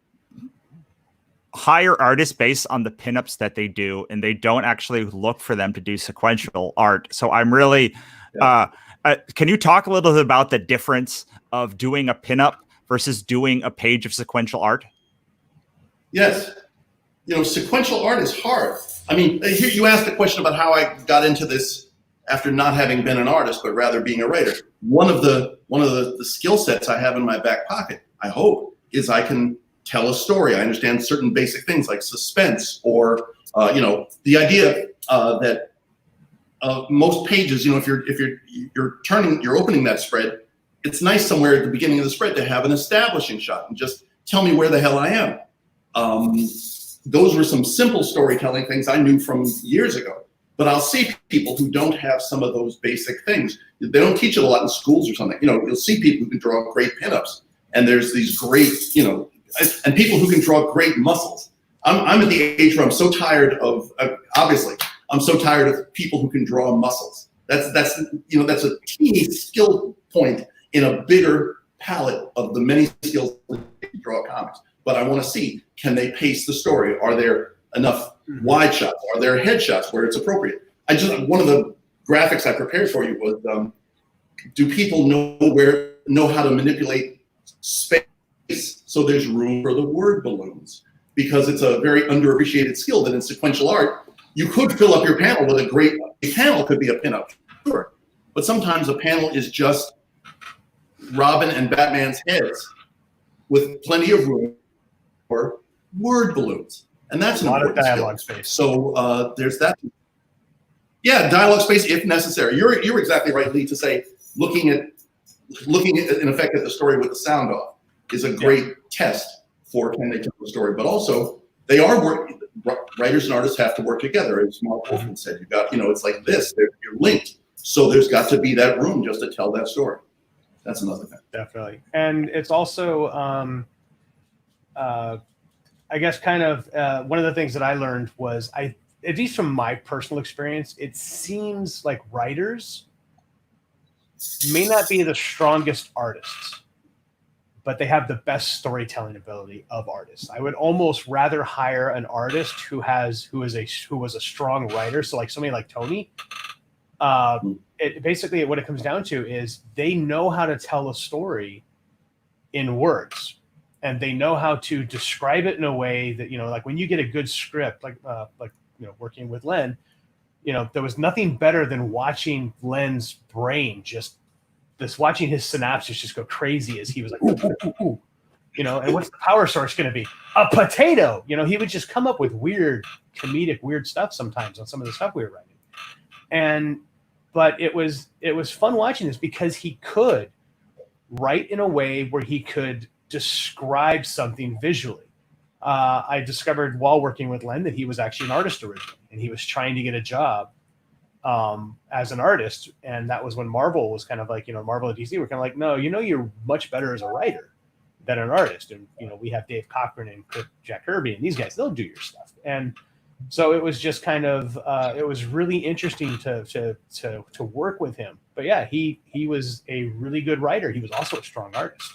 hire artists based on the pinups that they do, and they don't actually look for them to do sequential art. So I'm really, can you talk a little bit about the difference of doing a pinup versus doing a page of sequential art? Yes. You know, sequential art is hard. I mean, here you asked the question about how I got into this after not having been an artist, but rather being a writer. One of the skill sets I have in my back pocket, I hope, is I can tell a story. I understand certain basic things like suspense, or the idea that most pages, if you're opening that spread, it's nice somewhere at the beginning of the spread to have an establishing shot and just tell me where the hell I am. Those were some simple storytelling things I knew from years ago. But I'll see people who don't have some of those basic things. They don't teach it a lot in schools or something. You'll see people who can draw great pinups, and there's these great, and people who can draw great muscles. I'm at the age where I'm so tired of, obviously, I'm so tired of people who can draw muscles. That's a teeny skill point in a bigger palette of the many skills that draw comics. But I want to see, can they pace the story? Are there enough wide shots? Are there headshots where it's appropriate? One of the graphics I prepared for you was, do people know how to manipulate space so there's room for the word balloons? Because it's a very underappreciated skill that in sequential art, you could fill up your panel with a panel could be a pinup, sure. But sometimes a panel is just Robin and Batman's heads with plenty of room for word balloons. And that's a lot of dialogue space. So there's that. Yeah, dialogue space if necessary. You're exactly right, Lee, to say looking at in effect at the story with the sound off is a great test for can they tell the story. But also they are working. Writers and artists have to work together. As Marv Wolfman said, you got it's like this. You're linked. So there's got to be that room just to tell that story. That's another thing. Definitely, and it's also. I guess kind of one of the things that I learned was at least from my personal experience, it seems like writers may not be the strongest artists, but they have the best storytelling ability of artists. I would almost rather hire an artist who was a strong writer. So like somebody like Tony, basically what it comes down to is they know how to tell a story in words, and they know how to describe it in a way that, like when you get a good script, like working with Len, there was nothing better than watching Len's brain watching his synapses just go crazy as he was like, ooh, ooh, ooh, and what's the power source going to be? A potato. He would just come up with weird stuff sometimes on some of the stuff we were writing. But it was fun watching this because he could write in a way where he could describe something visually. I discovered while working with Len that he was actually an artist originally, and he was trying to get a job as an artist. And that was when Marvel was kind of like, Marvel and DC were kind of like, no, you're much better as a writer than an artist. And, we have Dave Cochran and Jack Kirby and these guys, they'll do your stuff. And so it was just kind of, it was really interesting to work with him. But yeah, he was a really good writer. He was also a strong artist.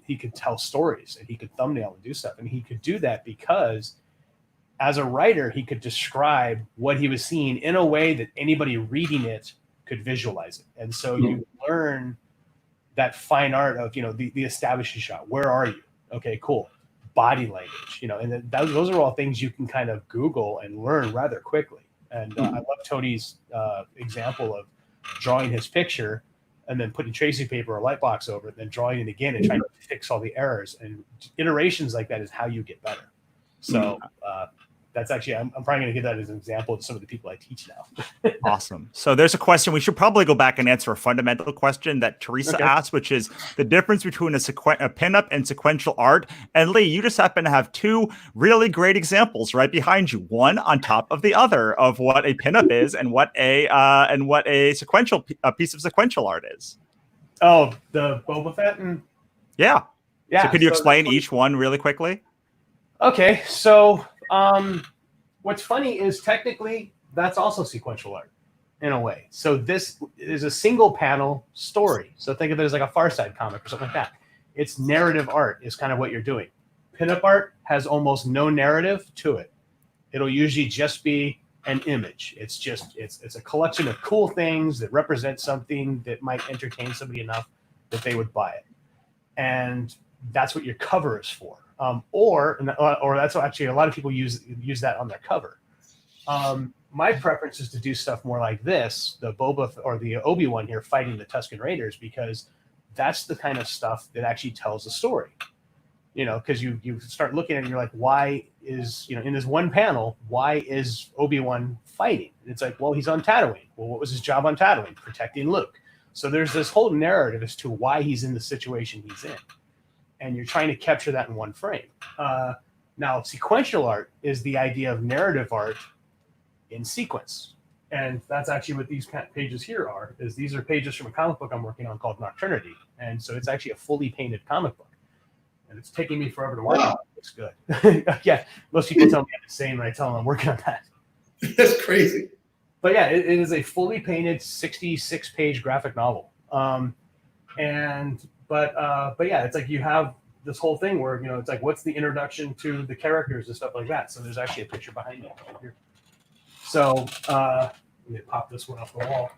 He could tell stories and he could thumbnail and do stuff. And he could do that because as a writer, he could describe what he was seeing in a way that anybody reading it could visualize it. And so you learn that fine art of, the establishing shot. Where are you? Okay, cool. Body language, and those are all things you can kind of Google and learn rather quickly. And I love Tony's example of drawing his picture and then putting tracing paper or light box over it, then drawing it again and trying to fix all the errors. And iterations like that is how you get better. So that's actually, I'm probably going to give that as an example of some of the people I teach now. Awesome. So there's a question. We should probably go back and answer a fundamental question that Teresa asked, which is the difference between a pinup and sequential art. And Lee, you just happen to have two really great examples right behind you, one on top of the other, of what a pinup is and what a sequential piece of sequential art is. Oh, the Boba Fett and yeah. So could you explain each one really quickly? Okay, so what's funny is technically that's also sequential art in a way. So this is a single panel story. So think of it as like a Far Side comic or something like that. It's narrative art is kind of what you're doing. Pinup art has almost no narrative to it. It'll usually just be an image. It's a collection of cool things that represent something that might entertain somebody enough that they would buy it. And that's what your cover is for. Or that's what actually a lot of people use that on their cover. My preference is to do stuff more like this, the Boba or the Obi-Wan here fighting the Tusken Raiders, because that's the kind of stuff that actually tells a story. Because you start looking at it and you're like, why is, in this one panel, why is Obi-Wan fighting? And it's like, well, he's on Tatooine. Well, what was his job on Tatooine? Protecting Luke. So there's this whole narrative as to why he's in the situation he's in. And you're trying to capture that in one frame. Now, sequential art is the idea of narrative art in sequence. And that's actually what these pages here are, is these are pages from a comic book I'm working on called Nocturnity. And so it's actually a fully painted comic book. And it's taking me forever to work on it. It's good. Yeah, most people tell me I'm insane when I tell them I'm working on that. That's crazy. But yeah, it is a fully painted 66-page graphic novel. But yeah, it's like you have this whole thing where, it's like, what's the introduction to the characters and stuff like that. So there's actually a picture behind me right here. So let me pop this one off the wall.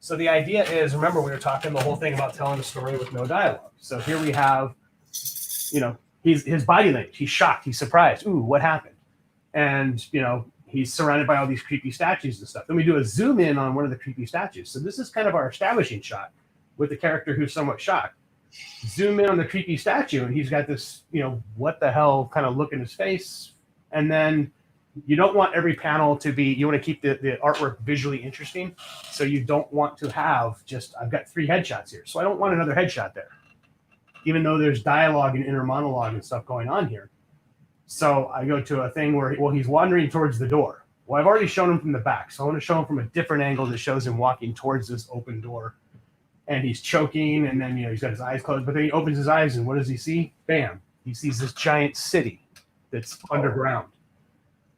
So the idea is, remember, we were talking the whole thing about telling a story with no dialogue. So here we have, his body language. He's shocked. He's surprised. Ooh, what happened? And, he's surrounded by all these creepy statues and stuff. Then we do a zoom in on one of the creepy statues. So this is kind of our establishing shot with the character who's somewhat shocked. Zoom in on the creepy statue, and he's got this, what the hell kind of look in his face. And then you don't want every panel to be, you want to keep the artwork visually interesting. So you don't want to have just, I've got 3 headshots here. So I don't want another headshot there, even though there's dialogue and inner monologue and stuff going on here. So I go to a thing where, he's wandering towards the door. Well, I've already shown him from the back. So I want to show him from a different angle that shows him walking towards this open door. And he's choking, and then, he's got his eyes closed. But then he opens his eyes, and what does he see? Bam. He sees this giant city that's underground.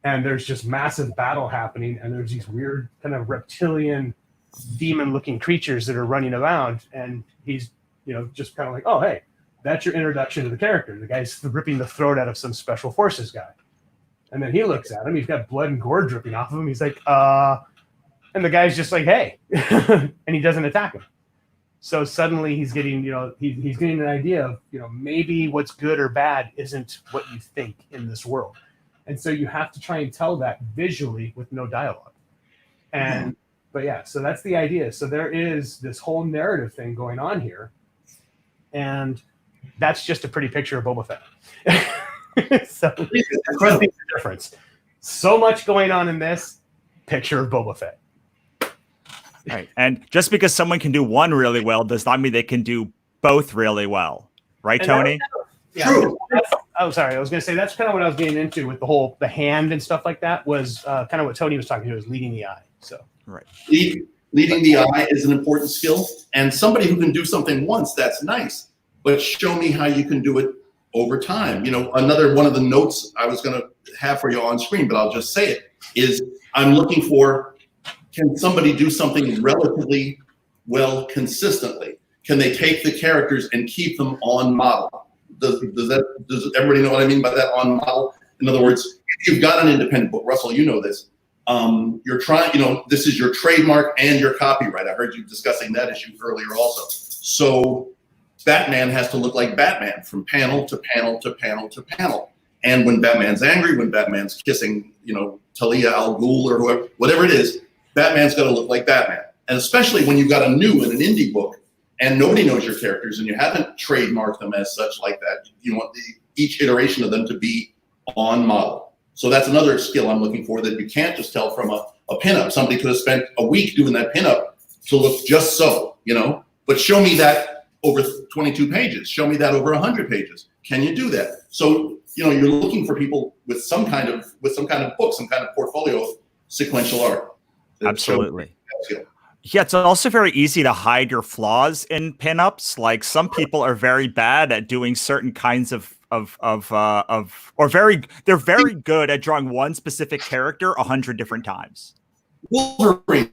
And there's just massive battle happening, and there's these weird kind of reptilian, demon-looking creatures that are running around. And he's, just kind of like, oh, hey, that's your introduction to the character. The guy's ripping the throat out of some special forces guy. And then he looks at him. He's got blood and gore dripping off of him. He's like, and the guy's just like, hey, and he doesn't attack him. So suddenly he's getting, he's getting an idea of, maybe what's good or bad isn't what you think in this world. And so you have to try and tell that visually with no dialogue. And, but yeah, so that's the idea. So there is this whole narrative thing going on here. And that's just a pretty picture of Boba Fett. So that's the difference. So much going on in this picture of Boba Fett. Right. And just because someone can do one really well does not mean they can do both really well. Right, and Tony? True. Oh, sorry. I was going to say that's kind of what I was getting into with the hand and stuff like that was kind of what Tony was talking to, was leading the eye. So, right. Leading the eye is an important skill. And somebody who can do something once, that's nice. But show me how you can do it over time. Another one of the notes I was going to have for you on screen, but I'll just say it, is I'm looking for, can somebody do something relatively well consistently? Can they take the characters and keep them on model? Does everybody know what I mean by that, on model? In other words, if you've got an independent book, Russell, you know this, you're trying, this is your trademark and your copyright. I heard you discussing that issue earlier also. So Batman has to look like Batman from panel to panel to panel to panel. And when Batman's angry, when Batman's kissing, Talia al Ghul or whoever, whatever it is, Batman's got to look like Batman. And especially when you've got a new and an indie book and nobody knows your characters and you haven't trademarked them as such like that, you want each iteration of them to be on model. So that's another skill I'm looking for, that you can't just tell from a pinup. Somebody could have spent a week doing that pinup to look just so, but show me that over 22 pages. Show me that over 100 pages. Can you do that? So, you're looking for people with some kind of book, some kind of portfolio of sequential art. Absolutely. Yeah, it's also very easy to hide your flaws in pinups. Like, some people are very bad at doing certain kinds they're very good at drawing one specific character 100 different times. Wolverine.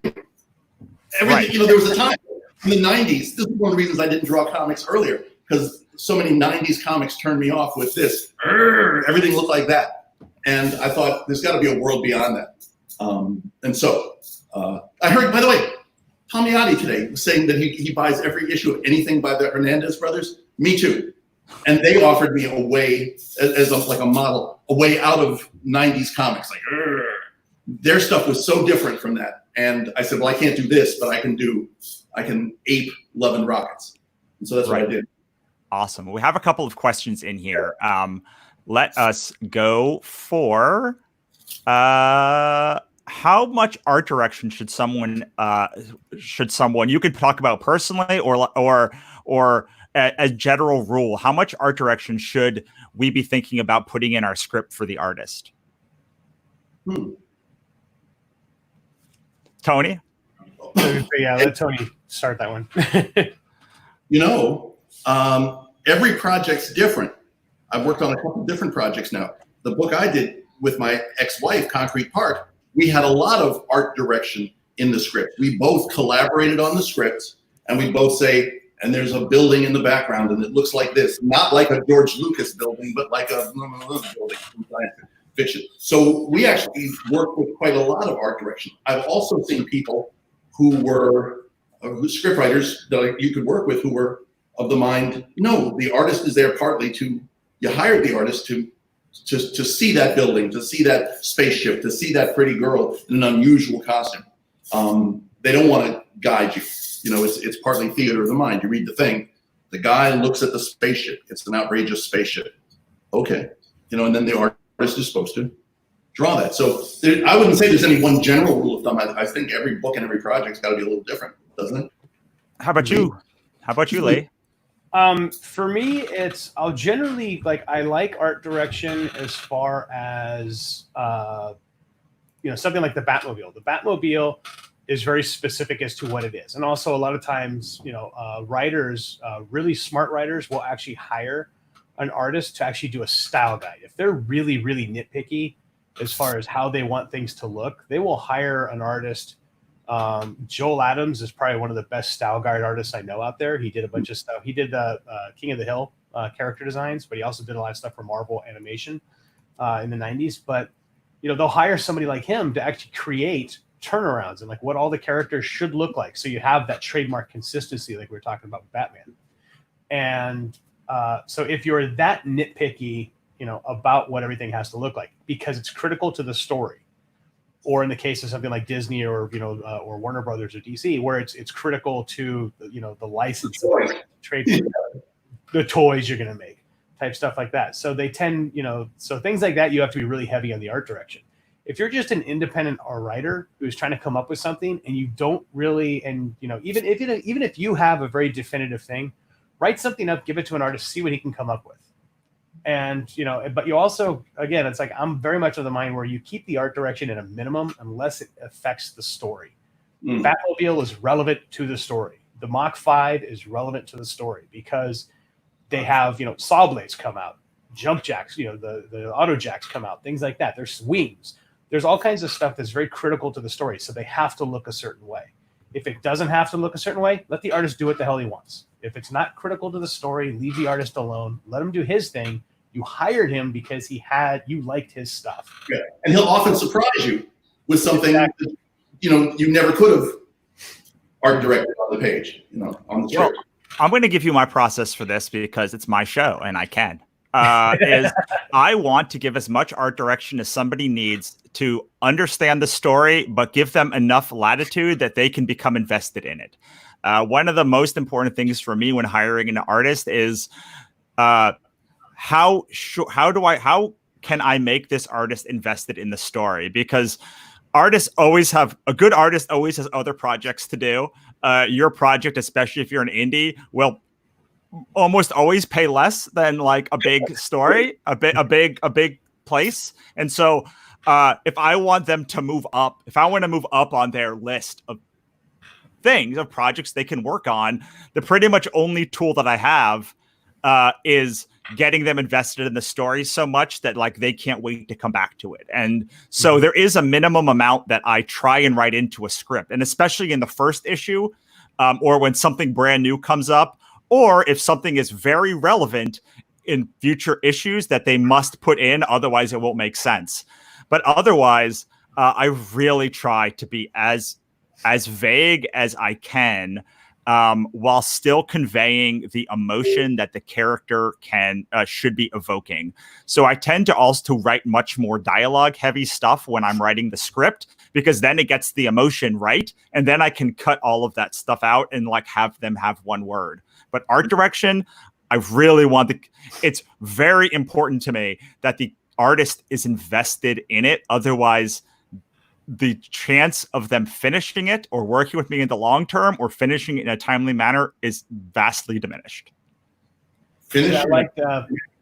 Everything, there was a time in the 90s. This is one of the reasons I didn't draw comics earlier, because so many 90s comics turned me off with this. Everything looked like that. And I thought, there's got to be a world beyond that. And so I heard, by the way, Palmiotti today was saying that he buys every issue of anything by the Hernandez brothers. Me too. And they offered me a way, as a model, a way out of 90s comics. Like, their stuff was so different from that. And I said, well, I can't do this, but I can ape Love and Rockets. And so that's what I did. Awesome. We have a couple of questions in here. Let us go for how much art direction should someone you could talk about personally or a general rule, how much art direction should we be thinking about putting in our script for the artist? Tony? Yeah, let Tony start that one. Every project's different. I've worked on a couple different projects now. The book I did with my ex-wife, Concrete Park, we had a lot of art direction in the script. We both collaborated on the script, and we both say, and there's a building in the background, and it looks like this. Not like a George Lucas building, but like a building from science fiction. So we actually worked with quite a lot of art direction. I've also seen people who were scriptwriters that you could work with who were of the mind, no, the artist is there partly you hired the artist to see that building, to see that spaceship, to see that pretty girl in an unusual costume. They don't want to guide you. It's partly theater of the mind. You read the thing, the guy looks at the spaceship. It's an outrageous spaceship. Okay. And then the artist is supposed to draw that. So I wouldn't say there's any one general rule of thumb. I think every book and every project's got to be a little different, doesn't it? How about you, Lee? For me, I'll generally I like art direction as far as something like the Batmobile. The Batmobile is very specific as to what it is, and also a lot of times writers, really smart writers, will actually hire an artist to actually do a style guide. If they're really, really nitpicky as far as how they want things to look, they will hire an artist. Joel Adams is probably one of the best style guide artists I know out there. He did a bunch of stuff. He did King of the Hill character designs, but he also did a lot of stuff for Marvel animation in the 90s. But they'll hire somebody like him to actually create turnarounds and like what all the characters should look like, so you have that trademark consistency, like we were talking about with Batman. And so if you're that nitpicky, about what everything has to look like, because it's critical to the story, or in the case of something like Disney or or Warner Brothers or DC, where it's critical to the license, trademark, the toys you're going to make, type stuff like that. So they tend, so things like that, you have to be really heavy on the art direction. If you're just an independent art writer who's trying to come up with something and you don't really, and even if you have a very definitive thing, write something up, give it to an artist, see what he can come up with. And but you also, again, it's like I'm very much of the mind where you keep the art direction at a minimum unless it affects the story. Batmobile is relevant to the story. The Mach 5 is relevant to the story because they have saw blades come out, jump jacks, the auto jacks come out, things like that. There's wings. There's all kinds of stuff that's very critical to the story, so they have to look a certain way. If it doesn't have to look a certain way, let the artist do what the hell he wants. If it's not critical to the story, leave the artist alone. Let him do his thing. You hired him because you liked his stuff. Yeah. And he'll often surprise you with something that, you never could have art directed on the page, on the script. Well, I'm going to give you my process for this because it's my show and I can. Is I want to give as much art direction as somebody needs to understand the story, but give them enough latitude that they can become invested in it. One of the most important things for me when hiring an artist is how can I make this artist invested in the story? Because a good artist always has other projects to do. Your project, especially if you're an indie, will almost always pay less than like a big story, a big place. And so if I want them to move up, if I want to move up on their list of projects they can work on, the pretty much only tool that I have is getting them invested in the story so much that like they can't wait to come back to it. And so there is a minimum amount that I try and write into a script, and especially in the first issue, or when something brand new comes up, or if something is very relevant in future issues that they must put in, otherwise it won't make sense. But otherwise, I really try to be as vague as I can, while still conveying the emotion that the character should be evoking. So I tend to also write much more dialogue heavy stuff when I'm writing the script, because then it gets the emotion right, and then I can cut all of that stuff out and like have them have one word. But art direction, I really it's very important to me that the artist is invested in it. Otherwise, the chance of them finishing it or working with me in the long term or finishing it in a timely manner is vastly diminished. I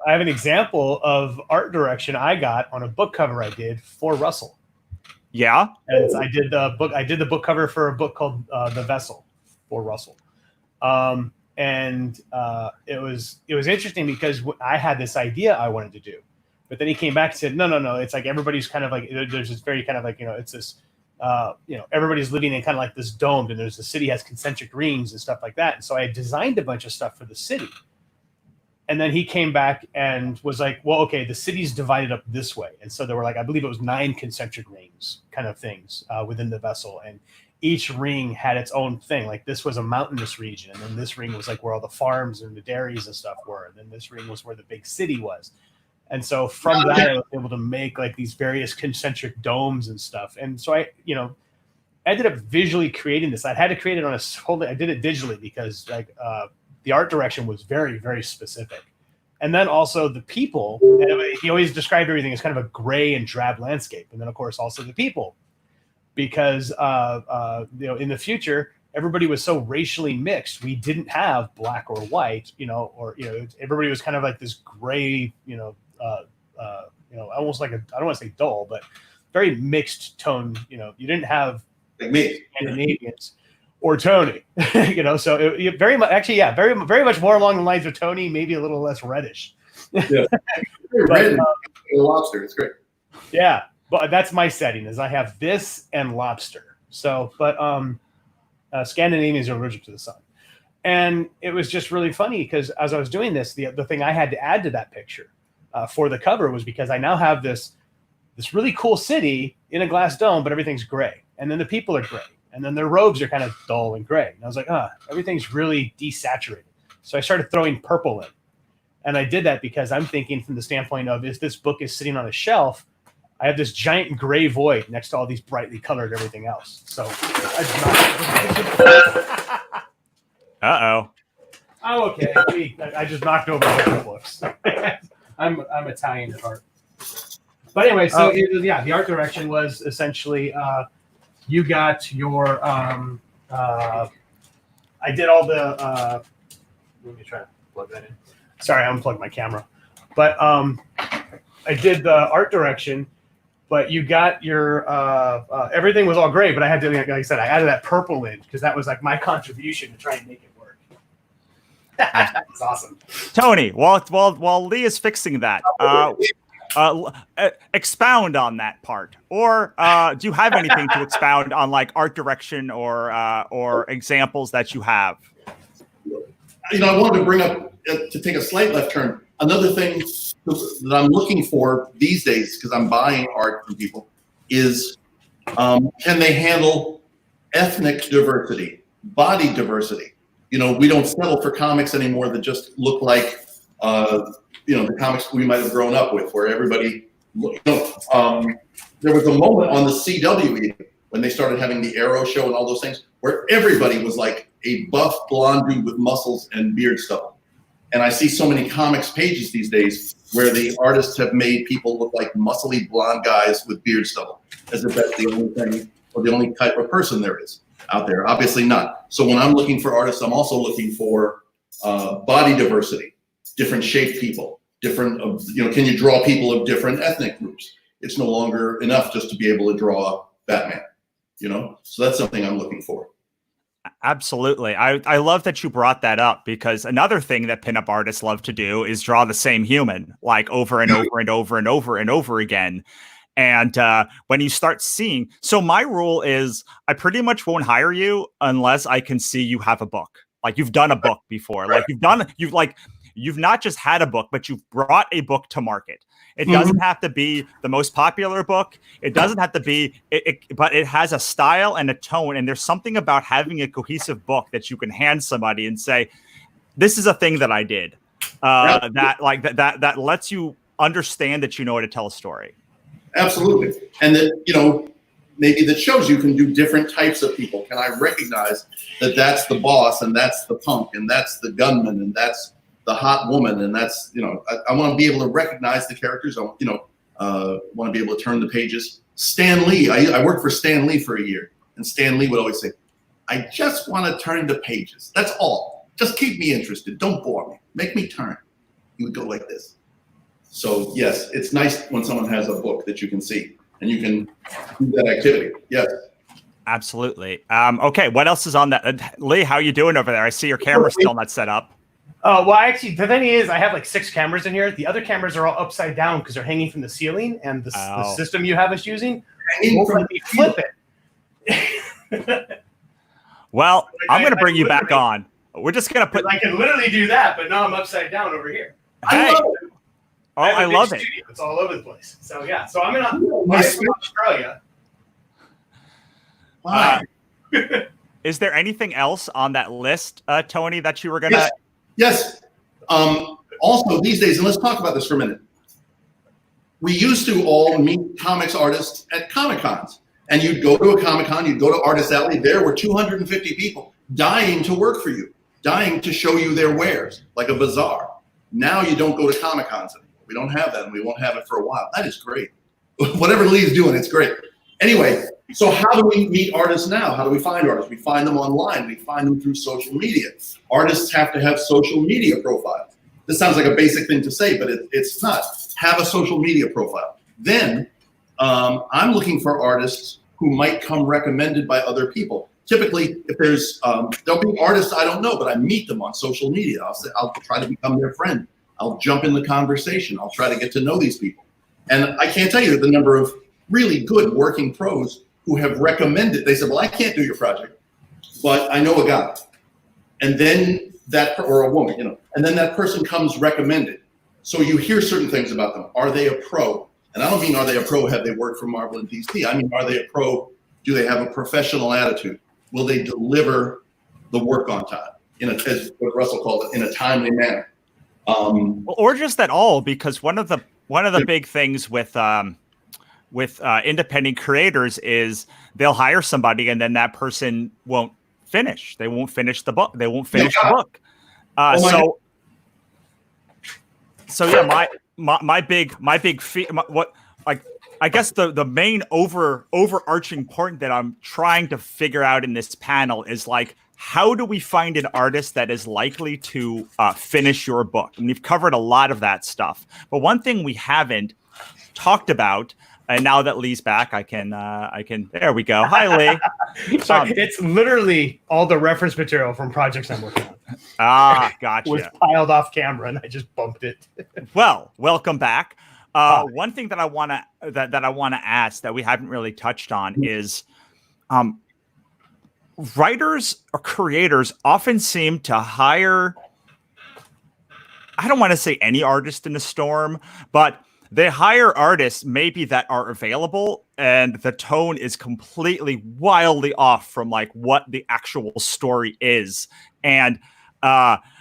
have an example of art direction I got on a book cover I did for Russell. Yeah. And I did the book cover for a book called The Vessel for Russell. And it was interesting because I had this idea I wanted to do. But then he came back and said, no. It's like everybody's kind of like, there's this very kind of like, it's this, everybody's living in kind of like this domed, and the city has concentric rings and stuff like that. And so I had designed a bunch of stuff for the city. And then he came back and was like, well, okay, the city's divided up this way. And so there were like, I believe it was 9 concentric rings kind of things within the vessel. And each ring had its own thing. Like this was a mountainous region. And then this ring was like where all the farms and the dairies and stuff were. And then this ring was where the big city was. And so from that, I was able to make like these various concentric domes and stuff. And so I ended up visually creating this. I had to create it on I did it digitally because like the art direction was very, very specific. And then also the people, he always described everything as kind of a gray and drab landscape. And then of course also the people, because in the future, everybody was so racially mixed. We didn't have black or white, everybody was kind of like this gray, almost like I don't want to say dull, but very mixed tone. You didn't have like me, Scandinavians or Tony, so it very much, actually, yeah, very, very much more along the lines of Tony, maybe a little less reddish. Yeah, red lobster. It's great. Yeah, but that's my setting is I have this and lobster. So, but Scandinavians are allergic to the sun. And it was just really funny because as I was doing this, the thing I had to add to that picture for the cover was because I now have this really cool city in a glass dome, but everything's gray. And then the people are gray. And then their robes are kind of dull and gray. And I was like, everything's really desaturated. So I started throwing purple in. And I did that because I'm thinking from the standpoint of, if this book is sitting on a shelf, I have this giant gray void next to all these brightly colored everything else. So Uh-oh. Oh, okay. I just knocked over the books. I'm Italian at heart. But anyway, so the art direction was essentially you got your I did all the let me try to plug that in. Sorry, I unplugged my camera. But I did the art direction, but you got your everything was all gray, but I had to, like I said, I added that purple in because that was like my contribution to try and make it work. That's awesome. Tony, while Lee is fixing that, expound on that part, or do you have anything to expound on, like art direction or examples that you have? I wanted to bring up, to take a slight left turn, another thing that I'm looking for these days, because I'm buying art from people, is can they handle ethnic diversity, body diversity? We don't settle for comics anymore that just look like, the comics we might have grown up with, where everybody, there was a moment on the CW when they started having the Arrow show and all those things, where everybody was like a buff blonde dude with muscles and beard stubble. And I see so many comics pages these days where the artists have made people look like muscly blonde guys with beard stubble, as if that's the only thing or the only type of person there is out there. Obviously not. So when I'm looking for artists, I'm also looking for body diversity, different shaped people, different, can you draw people of different ethnic groups? It's no longer enough just to be able to draw Batman, So that's something I'm looking for. Absolutely. I love that you brought that up, because another thing that pinup artists love to do is draw the same human, like over and over and over and over and over again. And when you start seeing, so my rule is I pretty much won't hire you unless I can see you have a book. Like you've done a book before, like you've not just had a book, but you've brought a book to market. It doesn't have to be the most popular book. It doesn't have to be, but it has a style and a tone. And there's something about having a cohesive book that you can hand somebody and say, this is a thing that I did that lets you understand that you know how to tell a story. Absolutely. And that, maybe that shows you can do different types of people. Can I recognize that that's the boss and that's the punk and that's the gunman and that's the hot woman, and that's, I want to be able to recognize the characters. I want to be able to turn the pages. Stan Lee, I worked for Stan Lee for a year, and Stan Lee would always say, I just want to turn the pages. That's all. Just keep me interested. Don't bore me. Make me turn. He would go like this. So yes, it's nice when someone has a book that you can see and you can do that activity. Yes. Absolutely. Okay, what else is on that? Lee, how you doing over there? I see your camera's still not set up. Oh, well, actually, the thing is, I have like 6 cameras in here. The other cameras are all upside down because they're hanging from the ceiling, and the system you have us using won't let me flip it. Well, I'm going to bring you back on. We're just going to put... I can literally do that, but now I'm upside down over here. Hey. I love it. Studio. It's all over the place. So, yeah. So, I'm in Australia. Wow. Is there anything else on that list, Tony, that you were going to... Yes. Also, these days, and let's talk about this for a minute. We used to all meet comics artists at Comic Cons. And you'd go to a Comic Con, you'd go to Artist Alley. There were 250 people dying to work for you, dying to show you their wares, like a bazaar. Now you don't go to Comic Cons anymore. We don't have that, and we won't have it for a while. That is great. Whatever Lee's doing, it's great. Anyway, so how do we meet artists now? How do we find artists? We find them online. We find them through social media. Artists have to have social media profiles. This sounds like a basic thing to say, but it's not. Have a social media profile. Then I'm looking for artists who might come recommended by other people. Typically, if there'll be artists I don't know, but I meet them on social media. I'll try to become their friend. I'll jump in the conversation. I'll try to get to know these people. And I can't tell you the number of really good working pros who have recommended. They said, well, I can't do your project, but I know a guy. and then or a woman, and then that person comes recommended. So you hear certain things about them. Are they a pro? And I don't mean are they a pro, have they worked for Marvel and DC? I mean, are they a pro? Do they have a professional attitude? Will they deliver the work on time, as what Russell called it, in a timely manner? Or just at all, because one of the big things with independent creators is they'll hire somebody and then that person won't finish. They won't finish the book. They won't finish the book. So yeah, my big I guess the main overarching point that I'm trying to figure out in this panel is like, how do we find an artist that is likely to finish your book? And we've covered a lot of that stuff, but one thing we haven't talked about, and now that Lee's back, I can. There we go. Hi, Lee. Sorry, it's literally all the reference material from projects I'm working on. Gotcha. Was piled off camera, and I just bumped it. Well, welcome back. One thing that I want to ask that we haven't really touched on is, writers or creators often seem to hire. I don't want to say any artist in a storm, but they hire artists maybe that are available and the tone is completely wildly off from like what the actual story is. And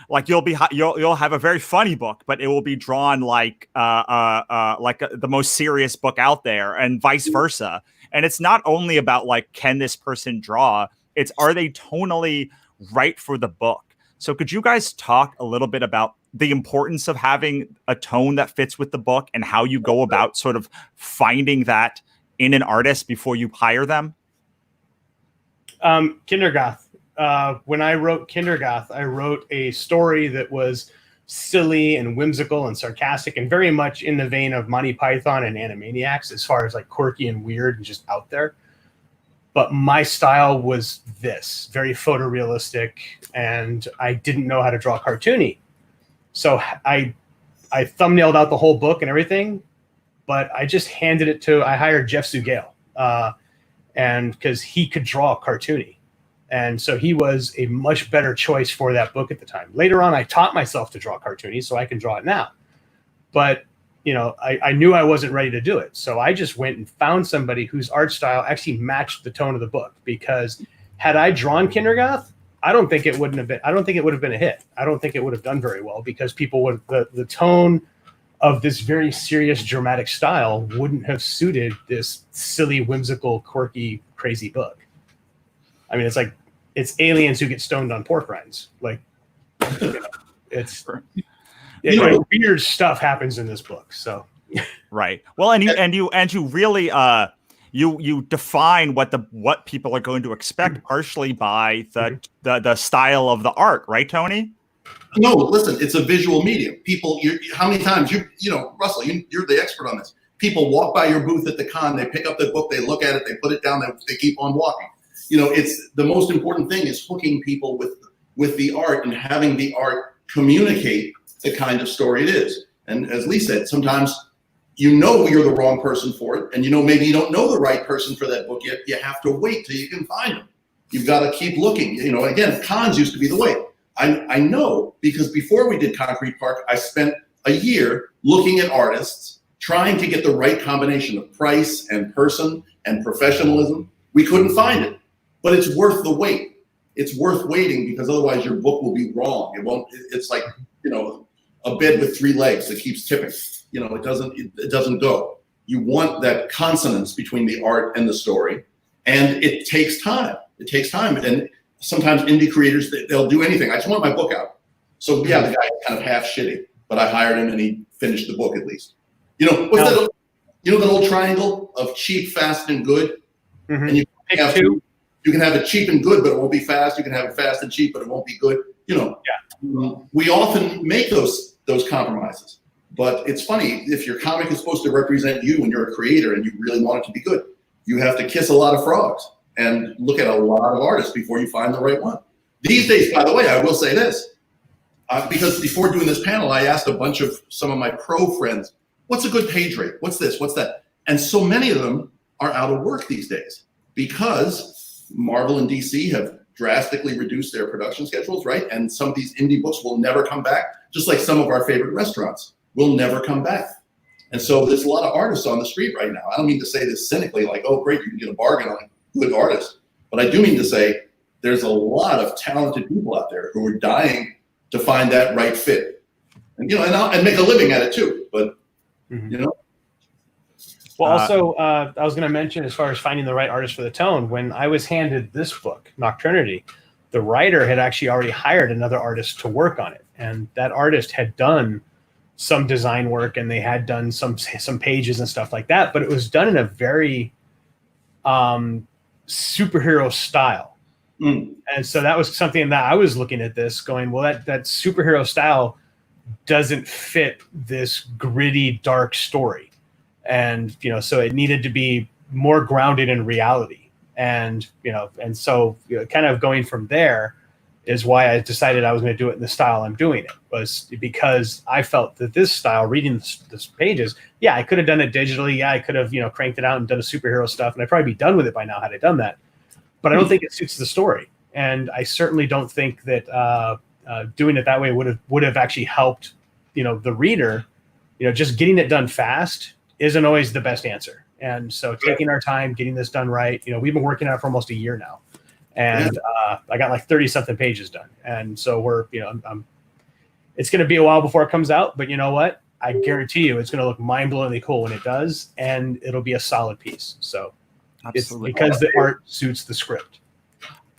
like you'll have a very funny book, but it will be drawn like the most serious book out there, and vice versa. And it's not only about like, can this person draw? It's, are they tonally right for the book? So could you guys talk a little bit about the importance of having a tone that fits with the book and how you go about sort of finding that in an artist before you hire them? Kindergarten. When I wrote Kindergarten, I wrote a story that was silly and whimsical and sarcastic and very much in the vein of Monty Python and Animaniacs, as far as like quirky and weird and just out there. But my style was this, very photorealistic, and I didn't know how to draw cartoony. So I thumbnailed out the whole book and everything, but I just handed it to, I hired Jeff Zugale, and because he could draw cartoony. And so he was a much better choice for that book at the time. Later on, I taught myself to draw cartoony, so I can draw it now. But I knew I wasn't ready to do it. So I just went and found somebody whose art style actually matched the tone of the book. Because had I drawn Kindergarten, I don't think it would have been a hit. I don't think it would have done very well, because people would, the tone of this very serious, dramatic style wouldn't have suited this silly, whimsical, quirky, crazy book. I mean, it's aliens who get stoned on pork rinds. Like, weird stuff happens in this book. So, right. Well, and you really you define what people are going to expect partially by the style of the art, right, Tony? No, listen, it's a visual medium. People, how many times Russell, you're the expert on this. People walk by your booth at the con, they pick up the book, they look at it, they put it down, they keep on walking. It's the most important thing is hooking people with the art and having the art communicate the kind of story it is. And as Lee said, sometimes you're the wrong person for it, and maybe you don't know the right person for that book yet. You have to wait till you can find them. You've got to keep looking. Again, cons used to be the way. I know, because before we did Concrete Park, I spent a year looking at artists, trying to get the right combination of price and person and professionalism. We couldn't find it. But it's worth the wait. It's worth waiting, because otherwise your book will be wrong. It's like, a bed with 3 legs that keeps tipping. It doesn't go. You want that consonance between the art and the story, and it takes time. It takes time. And sometimes indie creators, they'll do anything. I just want my book out. So yeah, the guy is kind of half shitty, but I hired him and he finished the book at least. That old triangle of cheap, fast, and good? Mm-hmm. And you can have it cheap and good, but it won't be fast. You can have it fast and cheap, but it won't be good. We often make those compromises. But it's funny, if your comic is supposed to represent you and you're a creator and you really want it to be good, you have to kiss a lot of frogs and look at a lot of artists before you find the right one. These days, by the way, I will say this, because before doing this panel, I asked a bunch of some of my pro friends, what's a good page rate? What's this? What's that? And so many of them are out of work these days because Marvel and DC have drastically reduce their production schedules, right? And some of these indie books will never come back, just like some of our favorite restaurants will never come back. And so there's a lot of artists on the street right now. I don't mean to say this cynically, like, oh, great, you can get a bargain on a good artist. But I do mean to say there's a lot of talented people out there who are dying to find that right fit. And, and make a living at it too. But, Well, also, I was going to mention, as far as finding the right artist for the tone, when I was handed this book, Nocturnity, the writer had actually already hired another artist to work on it. And that artist had done some design work, and they had done some pages and stuff like that, but it was done in a very superhero style. And so that was something that I was looking at this going, well, that superhero style doesn't fit this gritty, dark story. And, so it needed to be more grounded in reality. And, and so kind of going from there is why I decided I was going to do it in the style I'm doing it, was because I felt that this style, reading this pages, yeah, I could have done it digitally. Yeah, I could have, cranked it out and done a superhero stuff, and I'd probably be done with it by now had I done that. But I don't think it suits the story. And I certainly don't think that doing it that way would have actually helped, the reader. Just getting it done fast isn't always the best answer. And so taking our time, getting this done right, we've been working on it for almost a year now. And I got like 30 something pages done. And so we're, it's going to be a while before it comes out, but you know what? I guarantee you it's going to look mind-blowingly cool when it does, and it'll be a solid piece. So Absolutely. It's because the art suits the script.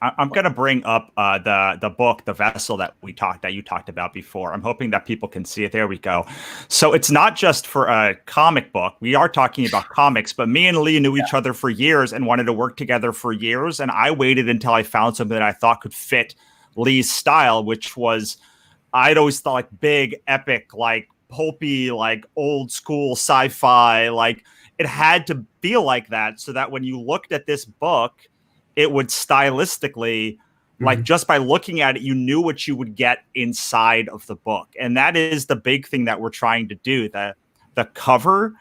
I'm going to bring up the book, The Vessel, that you talked about before. I'm hoping that people can see it. There we go. So it's not just for a comic book. We are talking about comics, but me and Lee knew each other for years and wanted to work together for years. And I waited until I found something that I thought could fit Lee's style, which was, I'd always thought like big, epic, like pulpy, like old school sci-fi. Like it had to feel like that, so that when you looked at this book, it would stylistically, like just by looking at it, you knew what you would get inside of the book. And that is the big thing that we're trying to do. The cover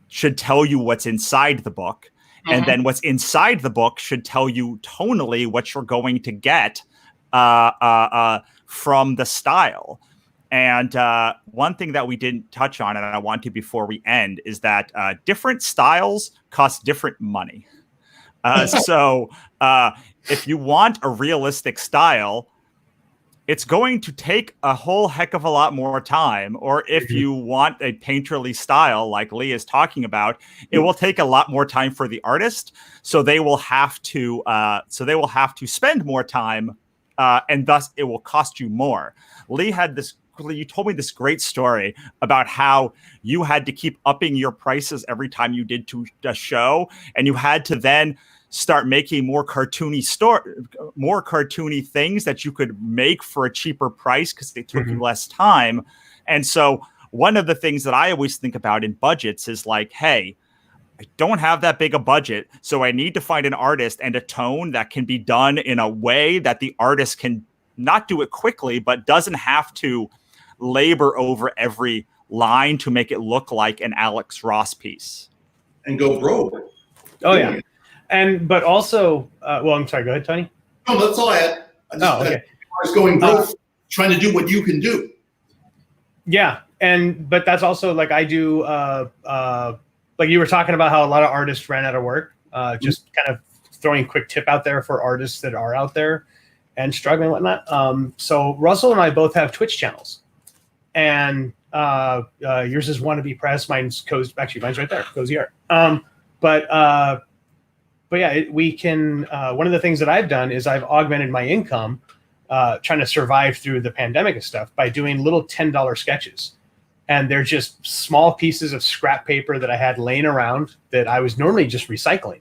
should tell you what's inside the book. And then what's inside the book should tell you tonally what you're going to get from the style. And one thing that we didn't touch on, and I want to before we end, is that different styles cost different money. So if you want a realistic style, it's going to take a whole heck of a lot more time. Or if you want a painterly style like Lee is talking about, it will take a lot more time for the artist. So they will have to spend more time, and thus it will cost you more. Lee had this. You told me this great story about how you had to keep upping your prices every time you did a show, and you had to then start making more cartoony things that you could make for a cheaper price because they took you less time. And so one of the things that I always think about in budgets is like, hey, I don't have that big a budget, so I need to find an artist and a tone that can be done in a way that the artist can not do it quickly, but doesn't have to labor over every line to make it look like an Alex Ross piece. And go broke. Oh, yeah. But also, well, I'm sorry, go ahead, Tony. No, that's all I had. Okay. I was going broke, trying to do what you can do. Yeah. But that's also like I do, like you were talking about how a lot of artists ran out of work. Just kind of throwing a quick tip out there for artists that are out there and struggling and whatnot. So Russell and I both have Twitch channels. And yours is Wannabe Press. Mine's Cozy. Actually, mine's right there, Cozy Art. But yeah, we can. One of the things that I've done is I've augmented my income, trying to survive through the pandemic and stuff by doing little $10 sketches, and they're just small pieces of scrap paper that I had laying around that I was normally just recycling.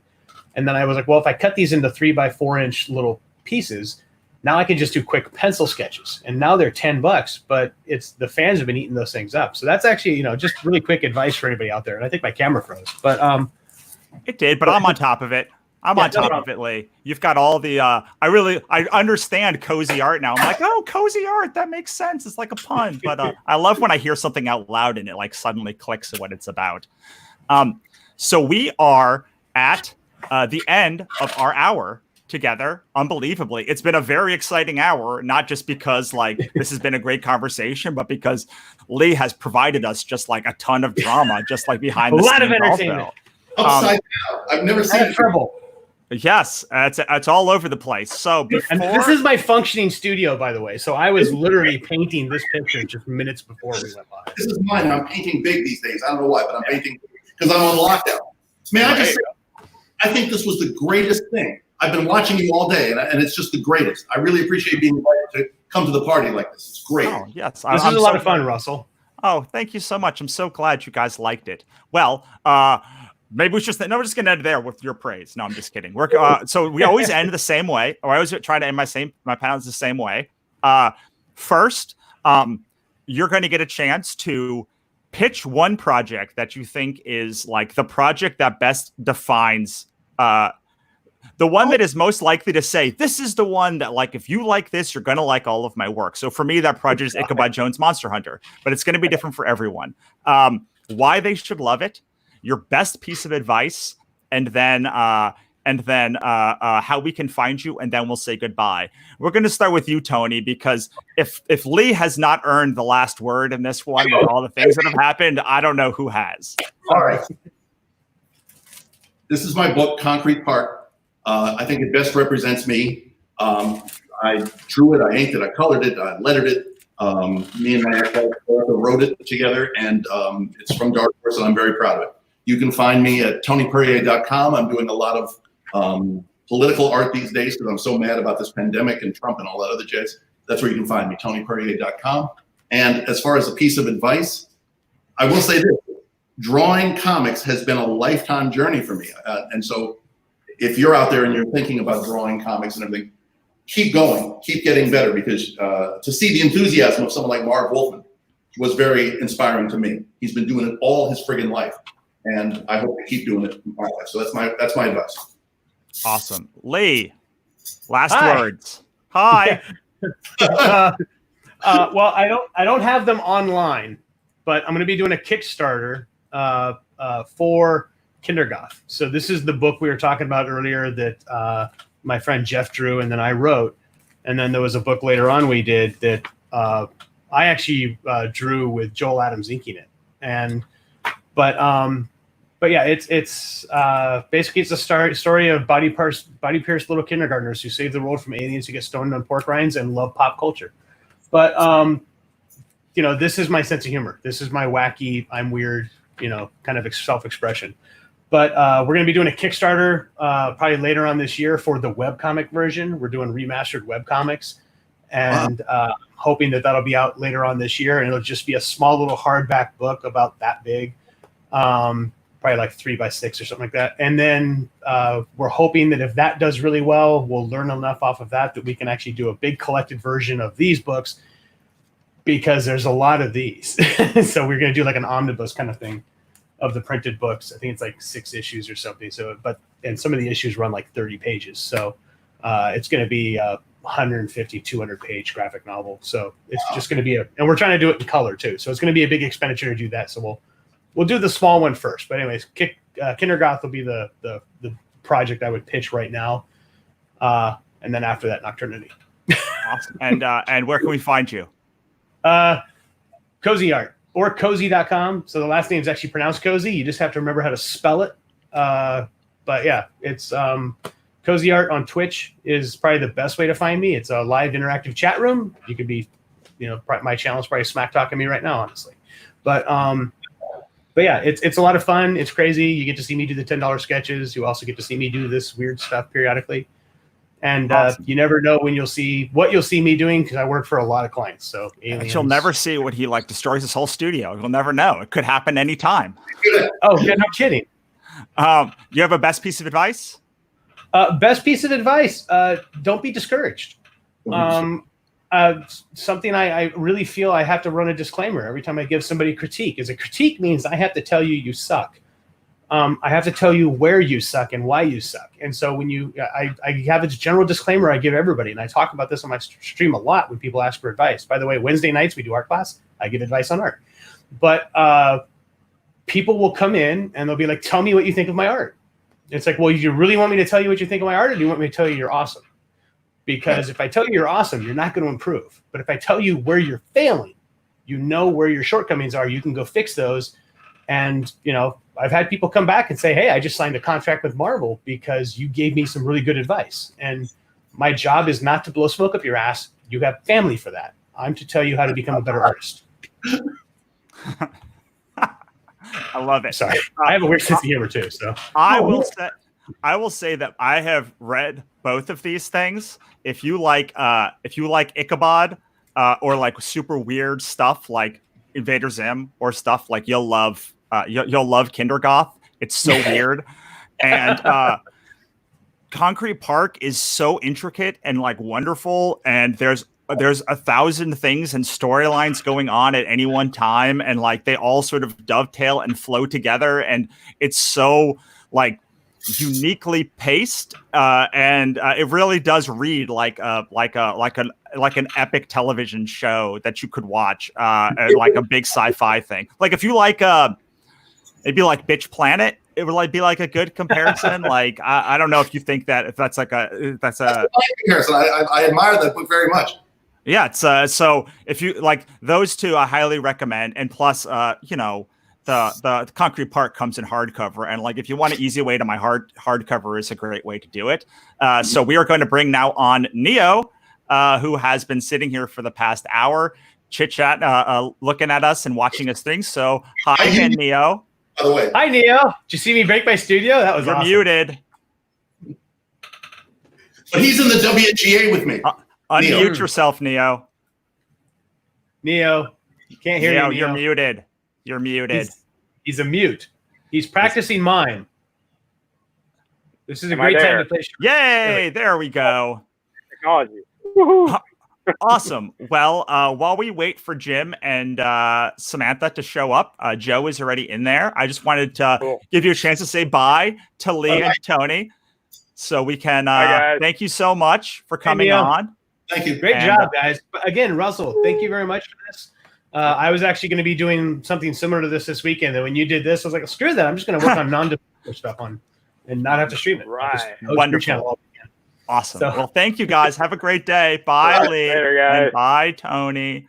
And then I was like, well, if I cut these into 3x4 inch little pieces, now I can just do quick pencil sketches. And now they're $10, but it's the fans have been eating those things up. So that's actually, just really quick advice for anybody out there. And I think my camera froze, but it did, but I'm on top of it. I'm on top of it, Lee. You've got all the, I understand cozy art now. I'm like, oh, cozy art. That makes sense. It's like a pun, but I love when I hear something out loud and it like suddenly clicks at what it's about. So we are at the end of our hour. together unbelievably. It's been a very exciting hour, not just because like this has been a great conversation, but because Lee has provided us just like a ton of drama, just like behind a the lot of scenes entertainment. Upside down. I've never seen it. Trouble. Yes, it's all over the place. So before, and this is my functioning studio, by the way. So I was literally painting this picture just minutes before we went live. This is mine. I'm painting big these days. I don't know why, but I'm painting because I'm on lockdown. May I just say, I think this was the greatest thing. I've been watching you all day, and it's just the greatest. I really appreciate being invited to come to the party like this. It's great. Oh, yes. This is a lot of fun, Russell. Oh, thank you so much. I'm so glad you guys liked it. Well, maybe we should we're just gonna end there with your praise. No, I'm just kidding. So we always end the same way, or I always try to end my panels the same way. First, you're going to get a chance to pitch one project that you think is like the project that best defines the one that is most likely to say, this is the one that, like, if you like this, you're going to like all of my work. So for me, that project is Ichabod Jones Monster Hunter, but it's going to be different for everyone. Why they should love it, your best piece of advice, and then how we can find you, and then we'll say goodbye. We're going to start with you, Tony, because if Lee has not earned the last word in this one with all the things that have happened, I don't know who has. All right. This is my book, Concrete Park. I think it best represents me. I drew it, I inked it, I colored it, I lettered it. Me and my ex-wife wrote it together, and it's from Dark Horse, and I'm very proud of it. You can find me at tonyperrier.com. I'm doing a lot of political art these days because I'm so mad about this pandemic and Trump and all that other jazz. That's where you can find me, tonyperrier.com. And as far as a piece of advice, I will say this. Drawing comics has been a lifetime journey for me. And so if you're out there and you're thinking about drawing comics and everything, keep going, keep getting better, because to see the enthusiasm of someone like Marv Wolfman was very inspiring to me. He's been doing it all his friggin' life, and I hope to keep doing it in my life. So that's my advice. Awesome. Lee, last words. Hi. Well, I don't have them online, but I'm going to be doing a Kickstarter for Kindergoth. So this is the book we were talking about earlier that my friend Jeff drew and then I wrote. And then there was a book later on we did that I actually drew with Joel Adams inking it. But yeah, it's basically it's a story of body pierced little kindergartners who save the world from aliens who get stoned on pork rinds and love pop culture. But this is my sense of humor. This is my wacky, I'm weird, kind of self-expression. But we're going to be doing a Kickstarter probably later on this year for the webcomic version. We're doing remastered webcomics, and hoping that that'll be out later on this year. And it'll just be a small little hardback book about that big, probably like 3x6 or something like that. And then we're hoping that if that does really well, we'll learn enough off of that we can actually do a big collected version of these books, because there's a lot of these. So we're going to do like an omnibus kind of thing of the printed books. I think it's like 6 issues or something. And some of the issues run like 30 pages. So it's going to be a 150, 200 page graphic novel. So it's just going to be and we're trying to do it in color too. So it's going to be a big expenditure to do that. So we'll do the small one first. But anyways, Kindergoth will be the project I would pitch right now. And then after that, Nocturnity. Awesome. And where can we find you? Cozy Art. Or cozy.com. So the last name is actually pronounced Cozy. You just have to remember how to spell it. But yeah, it's Cozy Art on Twitch is probably the best way to find me. It's a live interactive chat room. You could be, my channel is probably smack talking me right now, honestly. But yeah, it's a lot of fun. It's crazy. You get to see me do the $10 sketches. You also get to see me do this weird stuff periodically. And awesome. You never know when you'll see me doing, because I work for a lot of clients. So aliens. You'll never see what he destroys his whole studio. You'll never know. It could happen anytime. Oh, yeah, no kidding. You have a best piece of advice? Best piece of advice: don't be discouraged. Something I really feel I have to run a disclaimer every time I give somebody critique. Is a critique means I have to tell you suck. I have to tell you where you suck and why you suck. And so when I have a general disclaimer I give everybody, and I talk about this on my stream a lot when people ask for advice. By the way, Wednesday nights we do art class. I give advice on art. But people will come in and they'll be like, tell me what you think of my art. It's like, well, you really want me to tell you what you think of my art, or do you want me to tell you you're awesome? Because if I tell you you're awesome, you're not going to improve. But if I tell you where you're failing, you know where your shortcomings are. You can go fix those. And, you know, I've had people come back and say, hey, I just signed a contract with Marvel because you gave me some really good advice. And my job is not to blow smoke up your ass. You have family for that. I'm to tell you how to become a better artist. I love it. Sorry, I have a weird sense of humor too. So I will say that I have read both of these things. If you like Ichabod or like super weird stuff like Invader Zim or stuff like you'll love Kindergoth. It's so weird, and Concrete Park is so intricate and like wonderful, and there's 1,000 things and storylines going on at any one time, and like they all sort of dovetail and flow together, and it's so like uniquely paced, and it really does read like an epic television show that you could watch, like a big sci-fi thing. Like if you like it'd be like Bitch Planet. It would like be like a good comparison. Like I don't know if you think that that's a comparison. I admire that book very much. Yeah, it's so if you like those two, I highly recommend. And plus, you know, the Concrete Park comes in hardcover, and like if you want an easy way to my hardcover is a great way to do it. So we are going to bring now on Neo, who has been sitting here for the past hour, chit chat, looking at us and watching us things. So hi again, Neo. By the way, hi Neo. Did you see me break my studio? That was You're awesome. muted. But he's in the WGA with me. Unmute yourself, Neo. Neo, you can't hear you. You're muted. You're muted. He's a mute. He's practicing mime. This is a Am I great time there? to play. Yay! There we go. Technology. Woohoo. Awesome. Well, while we wait for Jim and Samantha to show up, Joe is already in there. I just wanted to give you a chance to say bye to Lee and Tony, so we can. Thank you so much for coming on. Thank you. Great job, guys. Again, Russell, thank you very much for this. I was actually going to be doing something similar to this weekend. And when you did this, I was like, screw that. I'm just going to work on non-developer stuff and not have to stream it. Right. Wonderful. Awesome. So, well, thank you guys. Have a great day. Bye, Lee. Later, guys. And bye, Tony.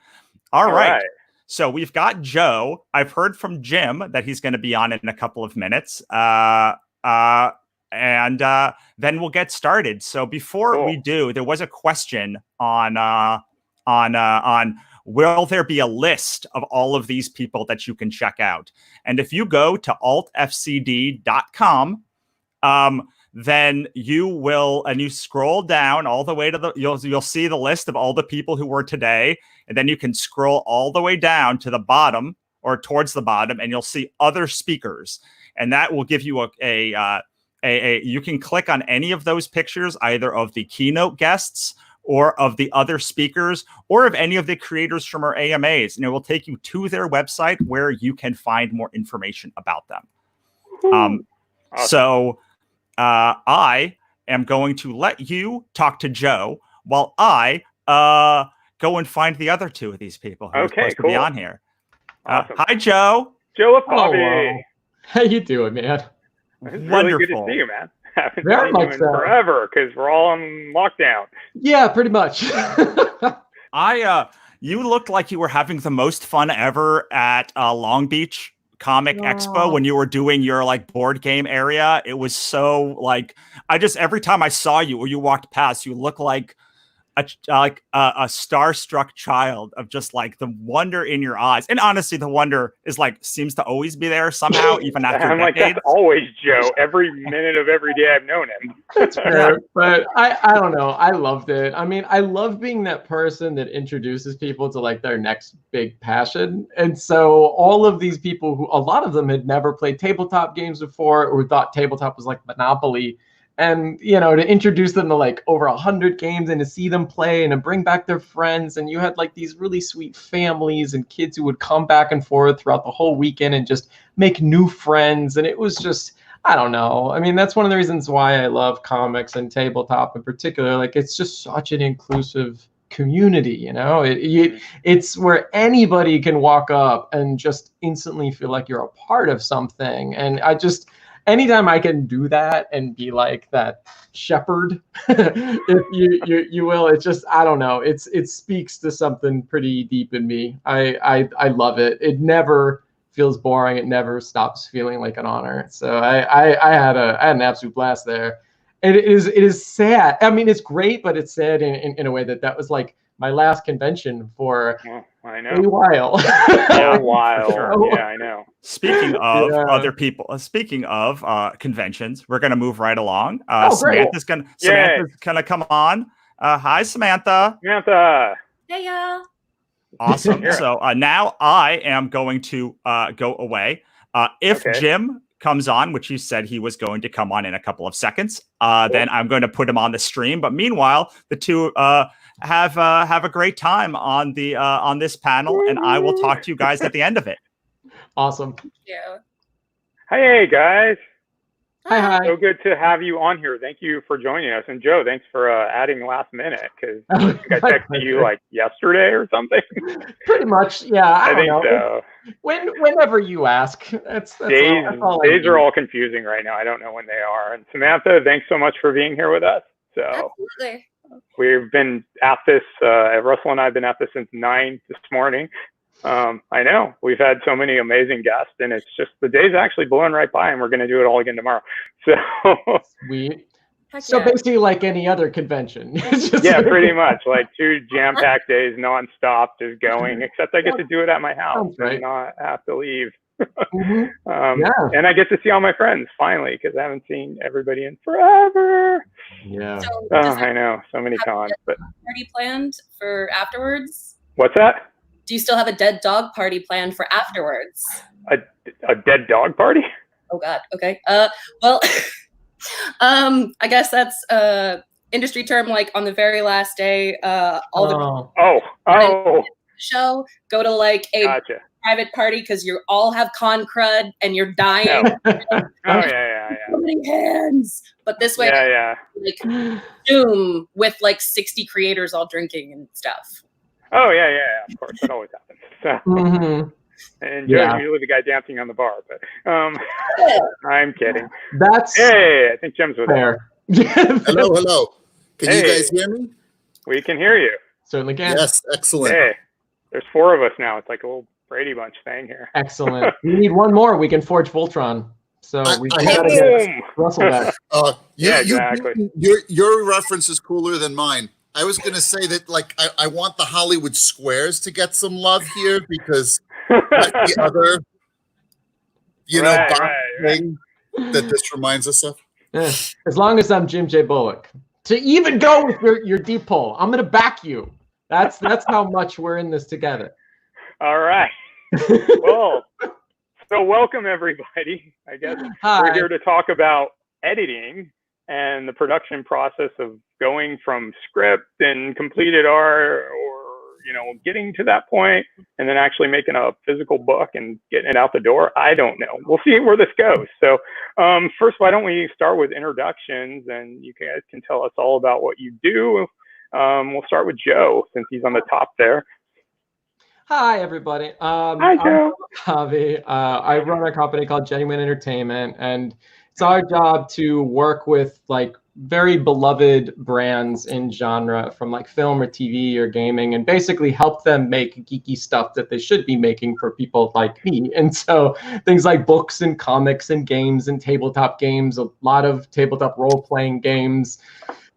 All right. So we've got Joe. I've heard from Jim that he's going to be on in a couple of minutes. And then we'll get started. So before we do, there was a question on will there be a list of all of these people that you can check out? And if you go to altfcd.com, then you will, and you scroll down all the way to you'll see the list of all the people who were today, and then you can scroll all the way down to the bottom or towards the bottom, and you'll see other speakers, and that will give you you can click on any of those pictures, either of the keynote guests or of the other speakers or of any of the creators from our AMAs, and it will take you to their website where you can find more information about them. Awesome. So I am going to let you talk to Joe while I go and find the other two of these people who are supposed to be on here. Awesome. Hi, Joe. Joe Bobby. How you doing, man? It's Wonderful. really good to see you, man. Haven't Very seen much you in so. forever because we're all on lockdown. Yeah, pretty much. You looked like you were having the most fun ever at Long Beach Comic Expo when you were doing your like board game area. It was so like every time I saw you or you walked past, you looked like a starstruck child of just like the wonder in your eyes. And honestly, the wonder is like seems to always be there somehow, even after I'm decades. like, that's always Joe. Every minute of every day I've known him. That's fair, but I don't know. I loved it. I mean, I love being that person that introduces people to like their next big passion. And so all of these people who, a lot of them had never played tabletop games before or thought tabletop was like Monopoly. And, you know, to introduce them to like over 100 games and to see them play and to bring back their friends. And you had like these really sweet families and kids who would come back and forth throughout the whole weekend and just make new friends. And it was just, I don't know. I mean, that's one of the reasons why I love comics and tabletop in particular. Like, it's just such an inclusive community, you know? It's where anybody can walk up and just instantly feel like you're a part of something. And anytime I can do that and be like that shepherd, if you will, it's just, I don't know, it speaks to something pretty deep in me. I love it. It never feels boring. It never stops feeling like an honor. So I had an absolute blast there. And it is sad. I mean, it's great, but it's sad in a way that was like my last convention for I know. a while. A while. Sure. Yeah, I know. Speaking of other people, speaking of conventions, we're going to move right along. Samantha's going to come on. Hi, Samantha. Samantha. Hey, y'all. Awesome. So now I am going to go away. If Jim comes on, which he said he was going to come on in a couple of seconds, then I'm going to put him on the stream. But meanwhile, the two have a great time on the on this panel, and I will talk to you guys at the end of it. Awesome. Yeah. Hey guys. Hi. So good to have you on here. Thank you for joining us. And Joe, thanks for adding last minute, because I think I texted you like yesterday or something. Pretty much, yeah. I think don't know. so. Whenever you ask. That's days all days are all confusing right now. I don't know when they are. And Samantha, thanks so much for being here with us. So absolutely. We've been at this, Russell and I have been at this since 9 this morning. I know we've had so many amazing guests, and it's just the day's actually blowing right by, and we're going to do it all again tomorrow. So sweet. So basically, like any other convention. Yeah, pretty much like 2 jam-packed days nonstop, just going. Except I get to do it at my house and not have to leave. And I get to see all my friends finally, because I haven't seen everybody in forever. Yeah. So I know, so many cons. But party planned for afterwards? What's that? Do you still have a dead dog party planned for afterwards? A dead dog party? Oh God. Okay. Well, I guess that's industry term. Like on the very last day, all the show go to like a private party because you all have con crud and you're dying. Yeah. So many hands. But this way, like Zoom with like 60 creators all drinking and stuff. Oh yeah. Of course, that always happens. So. And Joe's usually the guy dancing on the bar, but I'm kidding. Hey, I think Jim's with us. Hello. Can you guys hear me? We can hear you. Certainly can. Yes, excellent. Hey, there's 4 of us now. It's like a little Brady Bunch thing here. Excellent. We need one more. We can forge Voltron. So we gotta get Russell back. Exactly. Your reference is cooler than mine. I was going to say that, like, I want the Hollywood Squares to get some love here, because the other, thing that this reminds us of. Yeah. As long as I'm Jim J. Bullock, to even go with your deep pull, I'm going to back you. That's how much we're in this together. All right. Well, so welcome everybody. I guess we're here to talk about editing and the production process of going from script and completed art, or getting to that point and then actually making a physical book and getting it out the door. I don't know. We'll see where this goes. So first, why don't we start with introductions, and you guys can tell us all about what you do. We'll start with Joe, since he's on the top there. Hi, everybody. Hi, Joe. I'm Javi. I run a company called Genuine Entertainment, and it's our job to work with like very beloved brands in genre, from like film or TV or gaming, and basically help them make geeky stuff that they should be making for people like me. And so things like books and comics and games and tabletop games, a lot of tabletop role-playing games,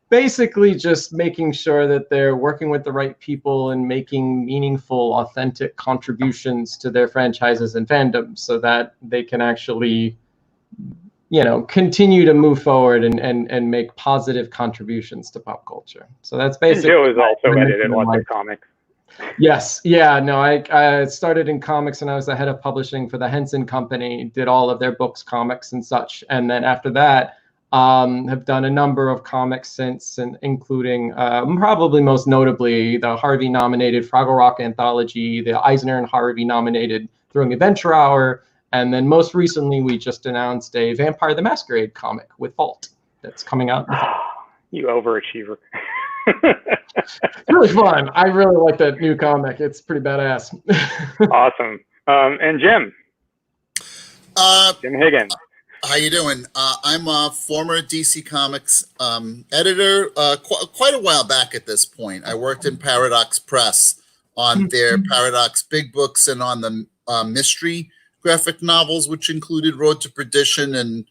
basically just making sure that they're working with the right people and making meaningful, authentic contributions to their franchises and fandoms, so that they can actually continue to move forward and make positive contributions to pop culture. So that's basically. And Joe has also edited lots of comics. Yes. Yeah. No, I started in comics, and I was the head of publishing for the Henson Company, did all of their books, comics, and such. And then after that, have done a number of comics since, and including probably most notably the Harvey-nominated Fraggle Rock anthology, the Eisner and Harvey nominated Throwing Adventure Hour. And then most recently, we just announced a Vampire the Masquerade comic with Vault that's coming out. You overachiever. It's really fun. I really like that new comic. It's pretty badass. Awesome. And Jim. Jim Higgins. How you doing? I'm a former DC Comics editor. Quite a while back at this point, I worked in Paradox Press on their Paradox Big Books and on the mystery graphic novels, which included Road to Perdition and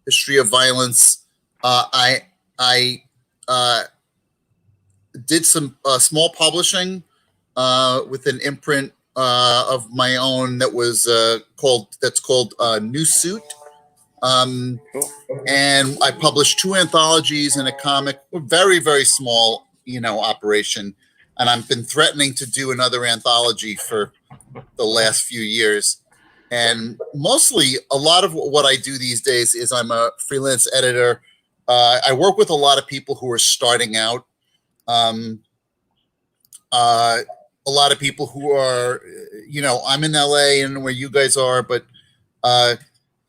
History of Violence. I did some small publishing with an imprint of my own that was called New Suit. And I published 2 anthologies and a comic, a very, very small, operation. And I've been threatening to do another anthology for the last few years. And mostly a lot of what I do these days is I'm a freelance editor. I work with a lot of people who are starting out. A lot of people who are, I'm in LA and where you guys are, but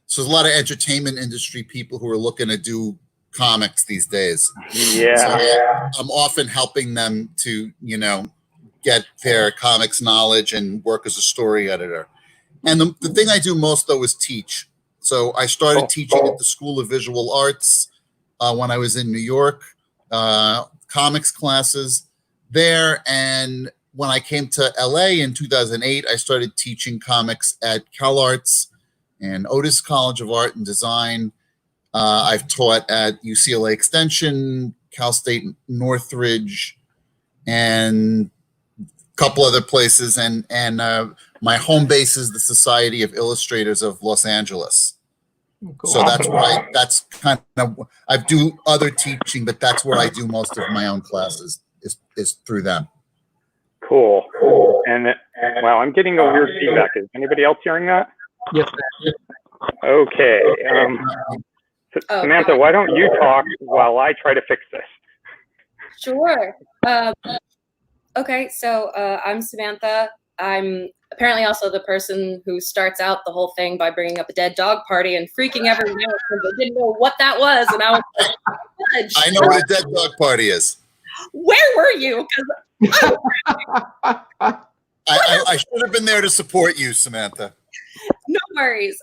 so there's a lot of entertainment industry people who are looking to do comics these days. Yeah. So I'm often helping them to, get their comics knowledge and work as a story editor. And the thing I do most, though, is teach. So I started teaching at the School of Visual Arts when I was in New York, comics classes there. And when I came to LA in 2008, I started teaching comics at CalArts and Otis College of Art and Design. I've taught at UCLA Extension, Cal State Northridge, and a couple other places. And my home base is the Society of Illustrators of Los Angeles. Cool. So that's kind of, I do other teaching, but that's where I do most of my own classes is through them. Cool. And wow, I'm getting a weird feedback. Is anybody else hearing that? Yes. Okay. Samantha, why don't you talk while I try to fix this? Sure. Okay, so I'm Samantha. I'm apparently also the person who starts out the whole thing by bringing up a dead dog party and freaking everyone out because they didn't know what that was. And I was like, I know what a dead dog party is. Where were you? I should have been there to support you, Samantha. No worries.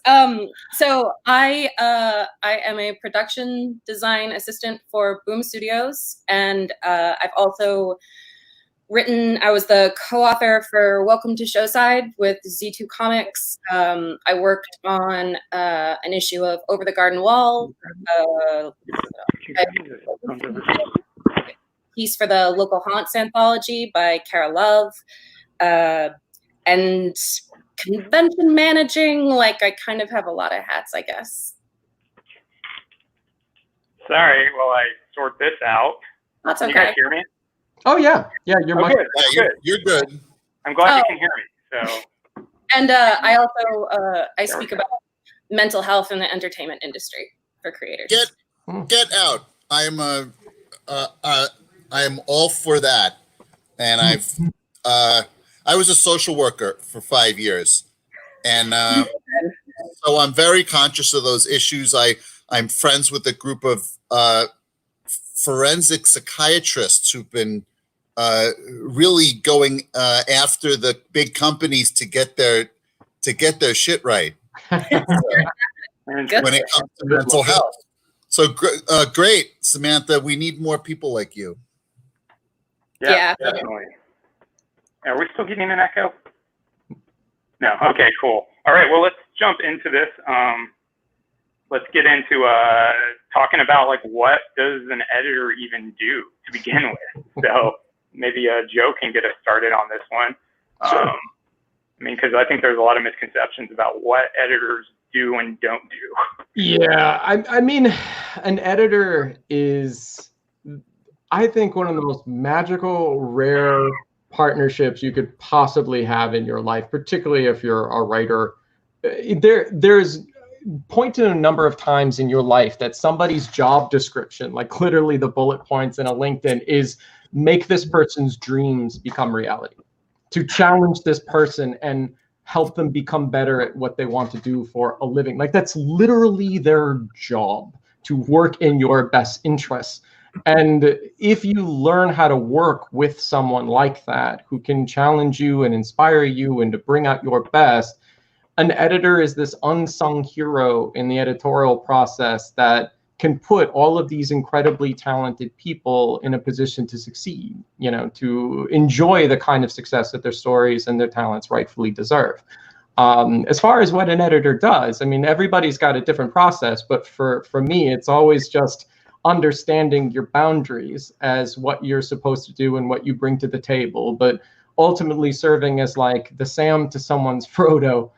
So I am a production design assistant for Boom Studios, and I've also written. I was the co-author for Welcome to Showside with Z2 Comics. I worked on an issue of Over the Garden Wall, a piece for the Local Haunts anthology by Kara Love, and convention managing. Like, I kind of have a lot of hats, I guess. Sorry, while I sort this out. That's okay. Okay. You guys hear me? Oh yeah, you're much good. You're good. I'm glad you can hear me. So. And I also I speak about mental health in the entertainment industry for creators. Get out! I am all for that, and I was a social worker for 5 years, and so I'm very conscious of those issues. I'm friends with a group of forensic psychiatrists who've been really going after the big companies to get their shit right when it comes to mental health. So great, Samantha. We need more people like you. Yeah. Definitely. Are we still getting an echo? No. Okay, cool. All right. Well, let's jump into this. Let's get into talking about like what does an editor even do to begin with. So maybe Joe can get us started on this one. Sure. I mean, because I think there's a lot of misconceptions about what editors do and don't do. Yeah, I mean, an editor is, I think, one of the most magical, rare partnerships you could possibly have in your life, particularly if you're a writer. There's pointed a number of times in your life that somebody's job description, like literally the bullet points in a LinkedIn, is make this person's dreams become reality, to challenge this person and help them become better at what they want to do for a living. Like, that's literally their job, to work in your best interests. And if you learn how to work with someone like that, who can challenge you and inspire you and to bring out your best, an editor is this unsung hero in the editorial process that can put all of these incredibly talented people in a position to succeed, you know, to enjoy the kind of success that their stories and their talents rightfully deserve. As far as what an editor does, I mean, everybody's got a different process, but for me, it's always just understanding your boundaries as what you're supposed to do and what you bring to the table, but ultimately serving as like the Sam to someone's Frodo,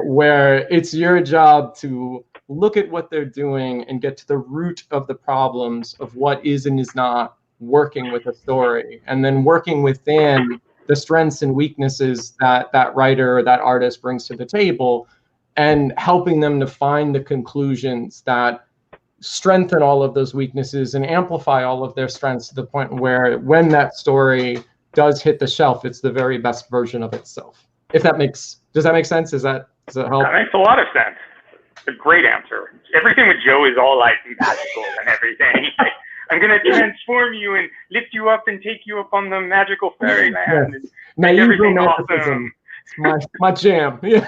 where it's your job to look at what they're doing and get to the root of the problems of what is and is not working with a story, and then working within the strengths and weaknesses that that writer or that artist brings to the table, and helping them to find the conclusions that strengthen all of those weaknesses and amplify all of their strengths to the point where when that story does hit the shelf, it's the very best version of itself. If that makes, does that make sense? Does that help? That makes a lot of sense. It's a great answer. Everything with Joe is all like magical and everything. Like, I'm going to transform you and lift you up and take you up on the magical fairyland. Yes. Naive romanticism. It's my jam. Yeah.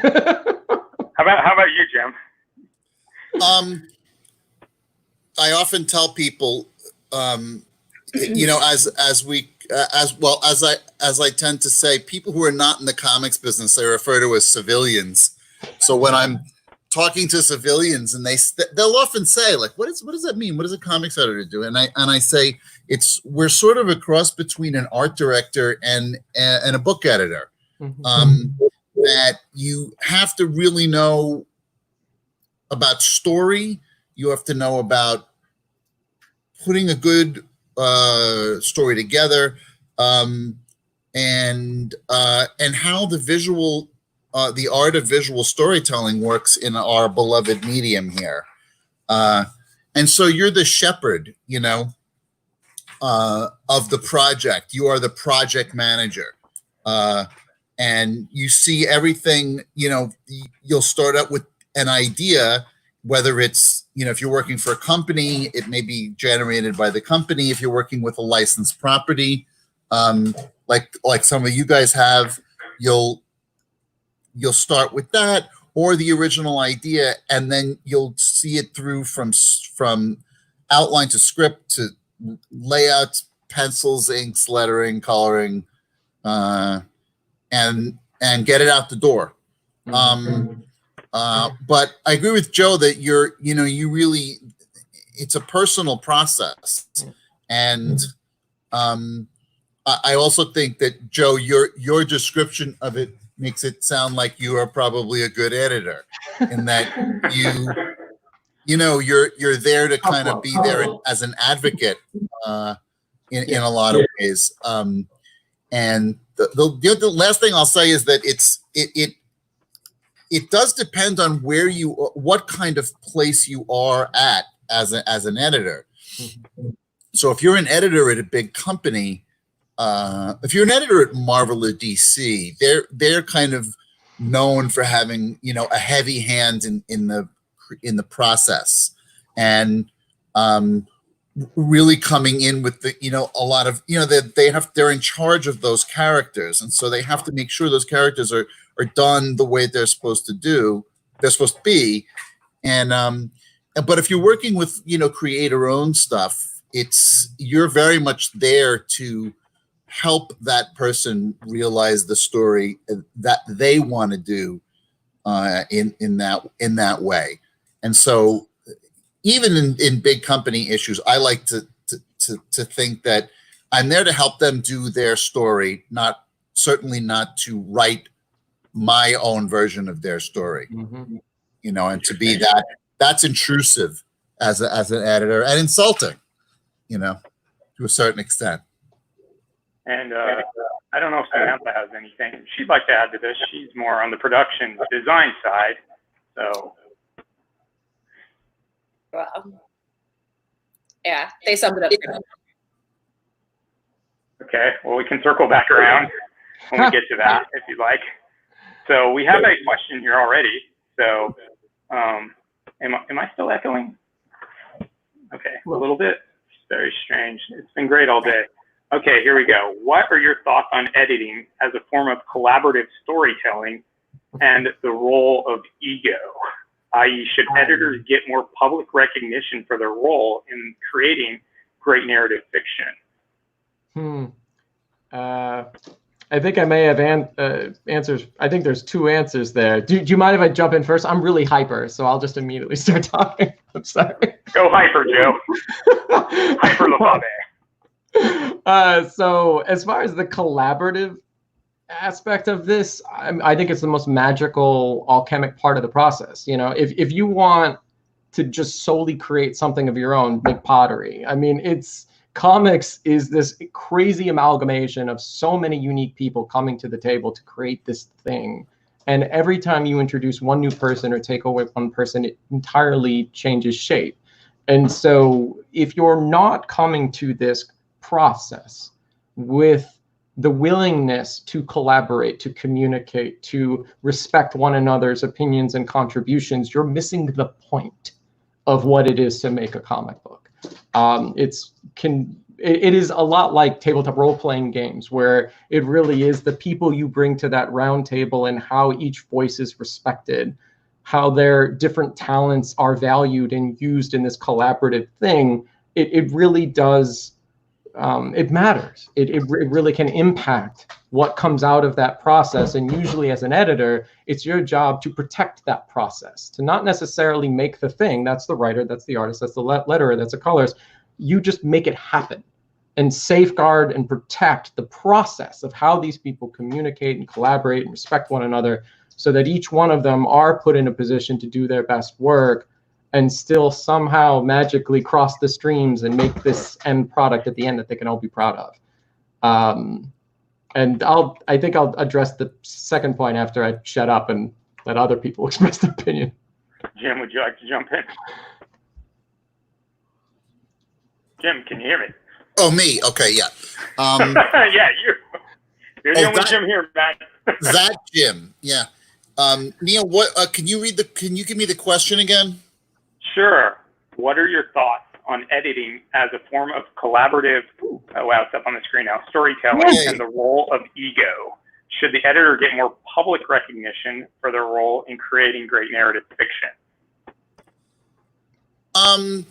How about you, Jim? I often tell people, you know, as I tend to say, people who are not in the comics business, I refer to as civilians. So when I'm talking to civilians, and they'll often say, like, what does that mean? What does a comics editor do? And I say, we're sort of a cross between an art director and a book editor. That you have to really know about story. You have to know about putting a good story together, and how the visual, the art of visual storytelling works in our beloved medium here. And so you're the shepherd, you know, of the project. You are the project manager, and you see everything. You know, you'll start out with an idea. Whether it's, you know, if you're working for a company, it may be generated by the company. If you're working with a licensed property, like some of you guys have, you'll start with that or the original idea, and then you'll see it through from outline to script to layout, pencils, inks, lettering, coloring, and get it out the door. But I agree with Joe that it's a personal process. And I also think that, Joe, your description of it makes it sound like you are probably a good editor, in that you're there to kind of be there as an advocate in a lot of ways. And the last thing I'll say is that it does depend on what kind of place you are at as an editor. So if you're an editor at a big company, if you're an editor at Marvel or DC, they're kind of known for having, you know, a heavy hand in the process, and really coming in with the, you know, a lot of, you know, they're in charge of those characters, and so they have to make sure those characters are done the way they're supposed to be. And but if you're working with, you know, creator-owned stuff, you're very much there to help that person realize the story that they want to do in that way. And so even in big company issues, I like to think that I'm there to help them do their story, certainly not to write my own version of their story. You know, and to be that's intrusive as an editor, and insulting, you know, to a certain extent. And I don't know if Samantha has anything she'd like to add to this. She's more on the production design side. So. Wow. Yeah, they summed it up. Okay, well, we can circle back around when we get to that, if you'd like. So we have a question here already. So am I still echoing? Okay, a little bit. It's very strange. It's been great all day. Okay, here we go. What are your thoughts on editing as a form of collaborative storytelling and the role of ego, i.e., should editors get more public recognition for their role in creating great narrative fiction? I think I may have answers. I think there's two answers there. Do you mind if I jump in first? I'm really hyper, so I'll just immediately start talking. I'm sorry. Go hyper, Joe. Hyper Levave. So as far as the collaborative aspect of this, I think it's the most magical alchemic part of the process. You know, if you want to just solely create something of your own, make pottery. I mean, comics is this crazy amalgamation of so many unique people coming to the table to create this thing. And every time you introduce one new person or take away one person, it entirely changes shape. And so if you're not coming to this process with the willingness to collaborate, to communicate, to respect one another's opinions and contributions, you're missing the point of what it is to make a comic book. It is a lot like tabletop role-playing games, where it really is the people you bring to that round table and how each voice is respected, how their different talents are valued and used in this collaborative thing. It really does. It matters. It really can impact what comes out of that process. And usually as an editor, it's your job to protect that process, to not necessarily make the thing. That's the writer, that's the artist, that's the letterer, that's the colorist. You just make it happen and safeguard and protect the process of how these people communicate and collaborate and respect one another, so that each one of them are put in a position to do their best work and still somehow magically cross the streams and make this end product at the end that they can all be proud of. And I think I'll address the second point after I shut up and let other people express their opinion. Jim, would you like to jump in? Jim, can you hear me? Oh, me? Okay, yeah. Yeah, you're the only Jim here, Matt. That Jim, yeah. Neil, what? Can you give me the question again? Sure. What are your thoughts on editing as a form of collaborative, wow, it's up on the screen now, storytelling and the role of ego? Should the editor get more public recognition for their role in creating great narrative fiction? I'm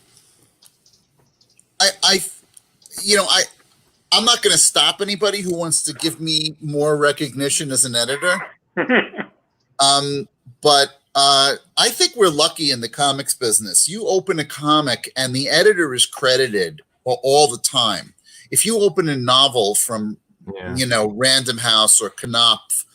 not going to stop anybody who wants to give me more recognition as an editor. But I think we're lucky in the comics business. You open a comic and the editor is credited all the time. If you open a novel from, Random House or Knopf,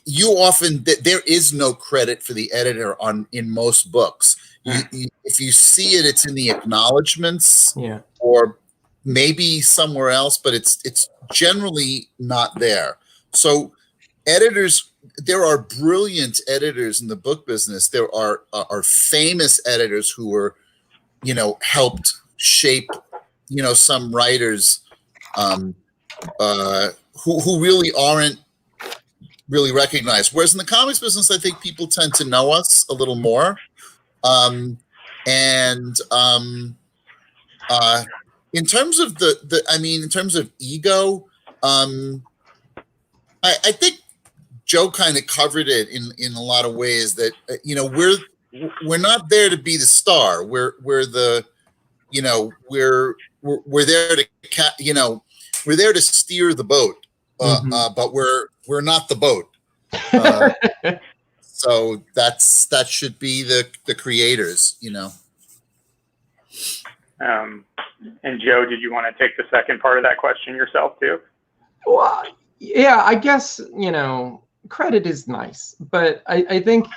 you often, there is no credit for the editor in most books. If you see it, it's in the acknowledgments or maybe somewhere else, but it's generally not there. So editors, there are brilliant editors in the book business. There are famous editors who were, helped shape, some writers who really aren't really recognized. Whereas in the comics business, I think people tend to know us a little more. In terms of in terms of ego, I think Joe kind of covered it in a lot of ways that, we're not there to be the star. We're there to, we're there to steer the boat, but we're not the boat. So that should be the creators, And Joe, did you want to take the second part of that question yourself too? Well, yeah, I guess, credit is nice, but I think,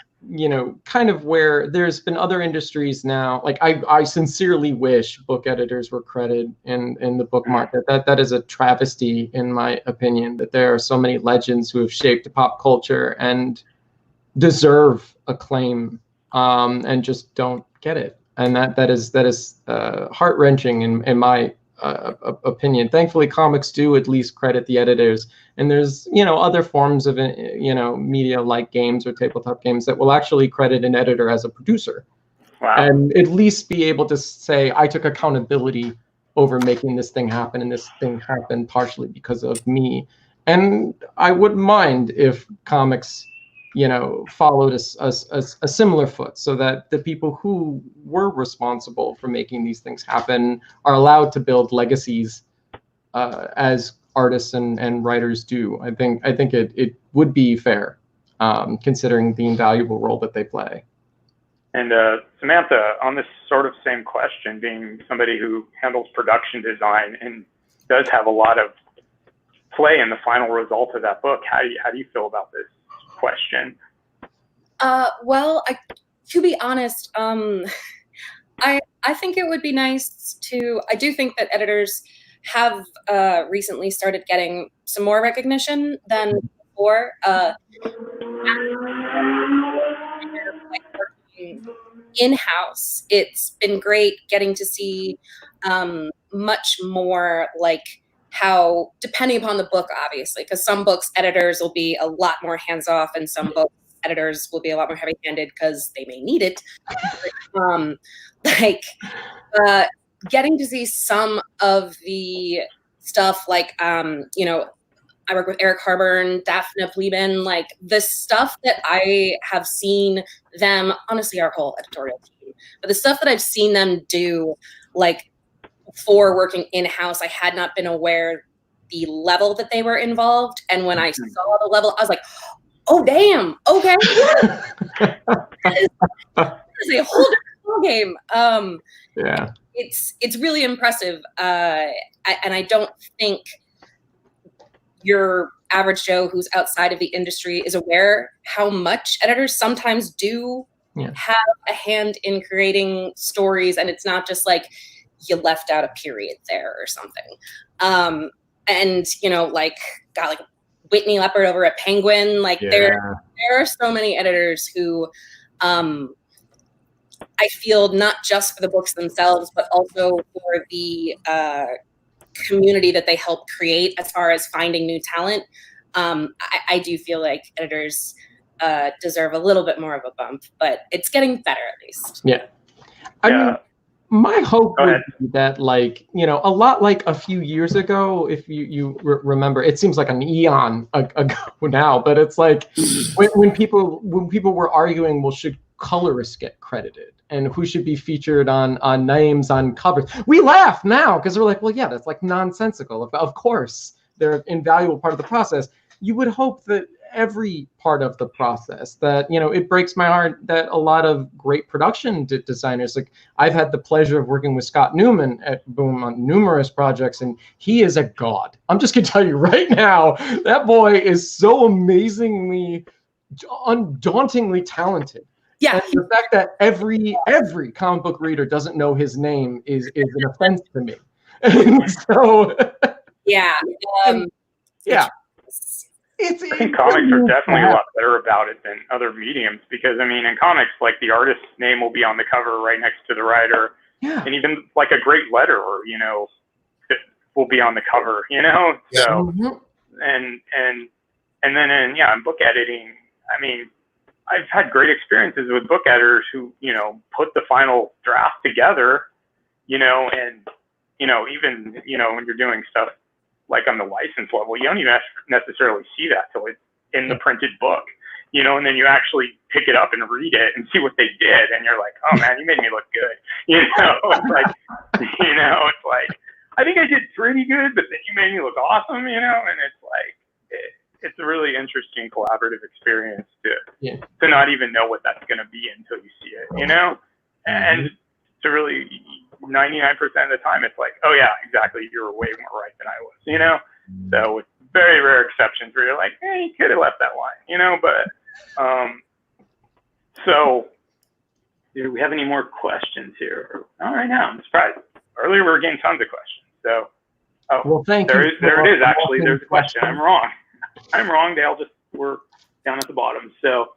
kind of where there's been other industries now, like I sincerely wish book editors were credited in the book market. That is a travesty, in my opinion, that there are so many legends who have shaped pop culture and deserve acclaim and just don't get it. And that is heart-wrenching in my opinion. Thankfully, comics do at least credit the editors, and there's other forms of media like games or tabletop games that will actually credit an editor as a producer. Wow. And at least be able to say, I took accountability over making this thing happen, and this thing happened partially because of me. And I wouldn't mind if comics, followed a similar foot, so that the people who were responsible for making these things happen are allowed to build legacies as artists and writers do. I think it would be fair, considering the invaluable role that they play. And Samantha, on this sort of same question, being somebody who handles production design and does have a lot of play in the final result of that book, how do you feel about this question? Well, to be honest, I think it would be nice to. I do think that editors have recently started getting some more recognition than before. In-house, it's been great getting to see much more like how, depending upon the book, obviously, because some books editors will be a lot more hands-off, and some books editors will be a lot more heavy-handed because they may need it. Getting to see some of the stuff, like I work with Eric Harburn, Daphne Pleben, like the stuff that I have seen them, honestly, our whole editorial team, but the stuff that I've seen them do, like for working in-house, I had not been aware the level that they were involved. And when I saw the level, I was like, oh, damn, okay. That is a whole different game. Yeah. It's really impressive. And I don't think your average Joe who's outside of the industry is aware how much editors sometimes do have a hand in creating stories, and it's not just like you left out a period there or something. And like Whitney Leopard over at Penguin, like there are so many editors who I feel not just for the books themselves, but also for the community that they help create as far as finding new talent. I do feel like editors deserve a little bit more of a bump, but it's getting better at least. Yeah. I mean, my hope would be that, like, a lot like a few years ago, if you remember, it seems like an eon ago now, but it's like when people were arguing, well, should colorists get credited and who should be featured on names on covers? We laugh now because we're like, well, yeah, that's like nonsensical. Of course, they're an invaluable part of the process. You would hope that every part of the process, that, it breaks my heart that a lot of great production designers, like I've had the pleasure of working with Scott Newman at Boom on numerous projects, and he is a god. I'm just gonna tell you right now, that boy is so amazingly, undauntingly talented. Yeah. And the fact that every comic book reader doesn't know his name is an offense to me. And so yeah. I think comics are definitely a lot better about it than other mediums, because I mean, in comics, like the artist's name will be on the cover right next to the writer, and even like a great letter, or will be on the cover, So, and then in book editing, I mean, I've had great experiences with book editors who, put the final draft together, and, even, when you're doing stuff like on the license level, you don't even necessarily see that till it's in the printed book, and then you actually pick it up and read it and see what they did. And you're like, oh man, you made me look good. It's like, it's like, I think I did pretty good, but then you made me look awesome, and it's like, it's a really interesting collaborative experience to not even know what that's going to be until you see it, and to really 99% of the time, it's like, oh yeah, exactly. You were way more right than I was, So with very rare exceptions where you're like, hey, you could have left that line, but, so do we have any more questions here? All right, now I'm surprised. Earlier we were getting tons of questions. So, well, thank you. There it is, actually. There's a question. I'm wrong. We're down at the bottom. So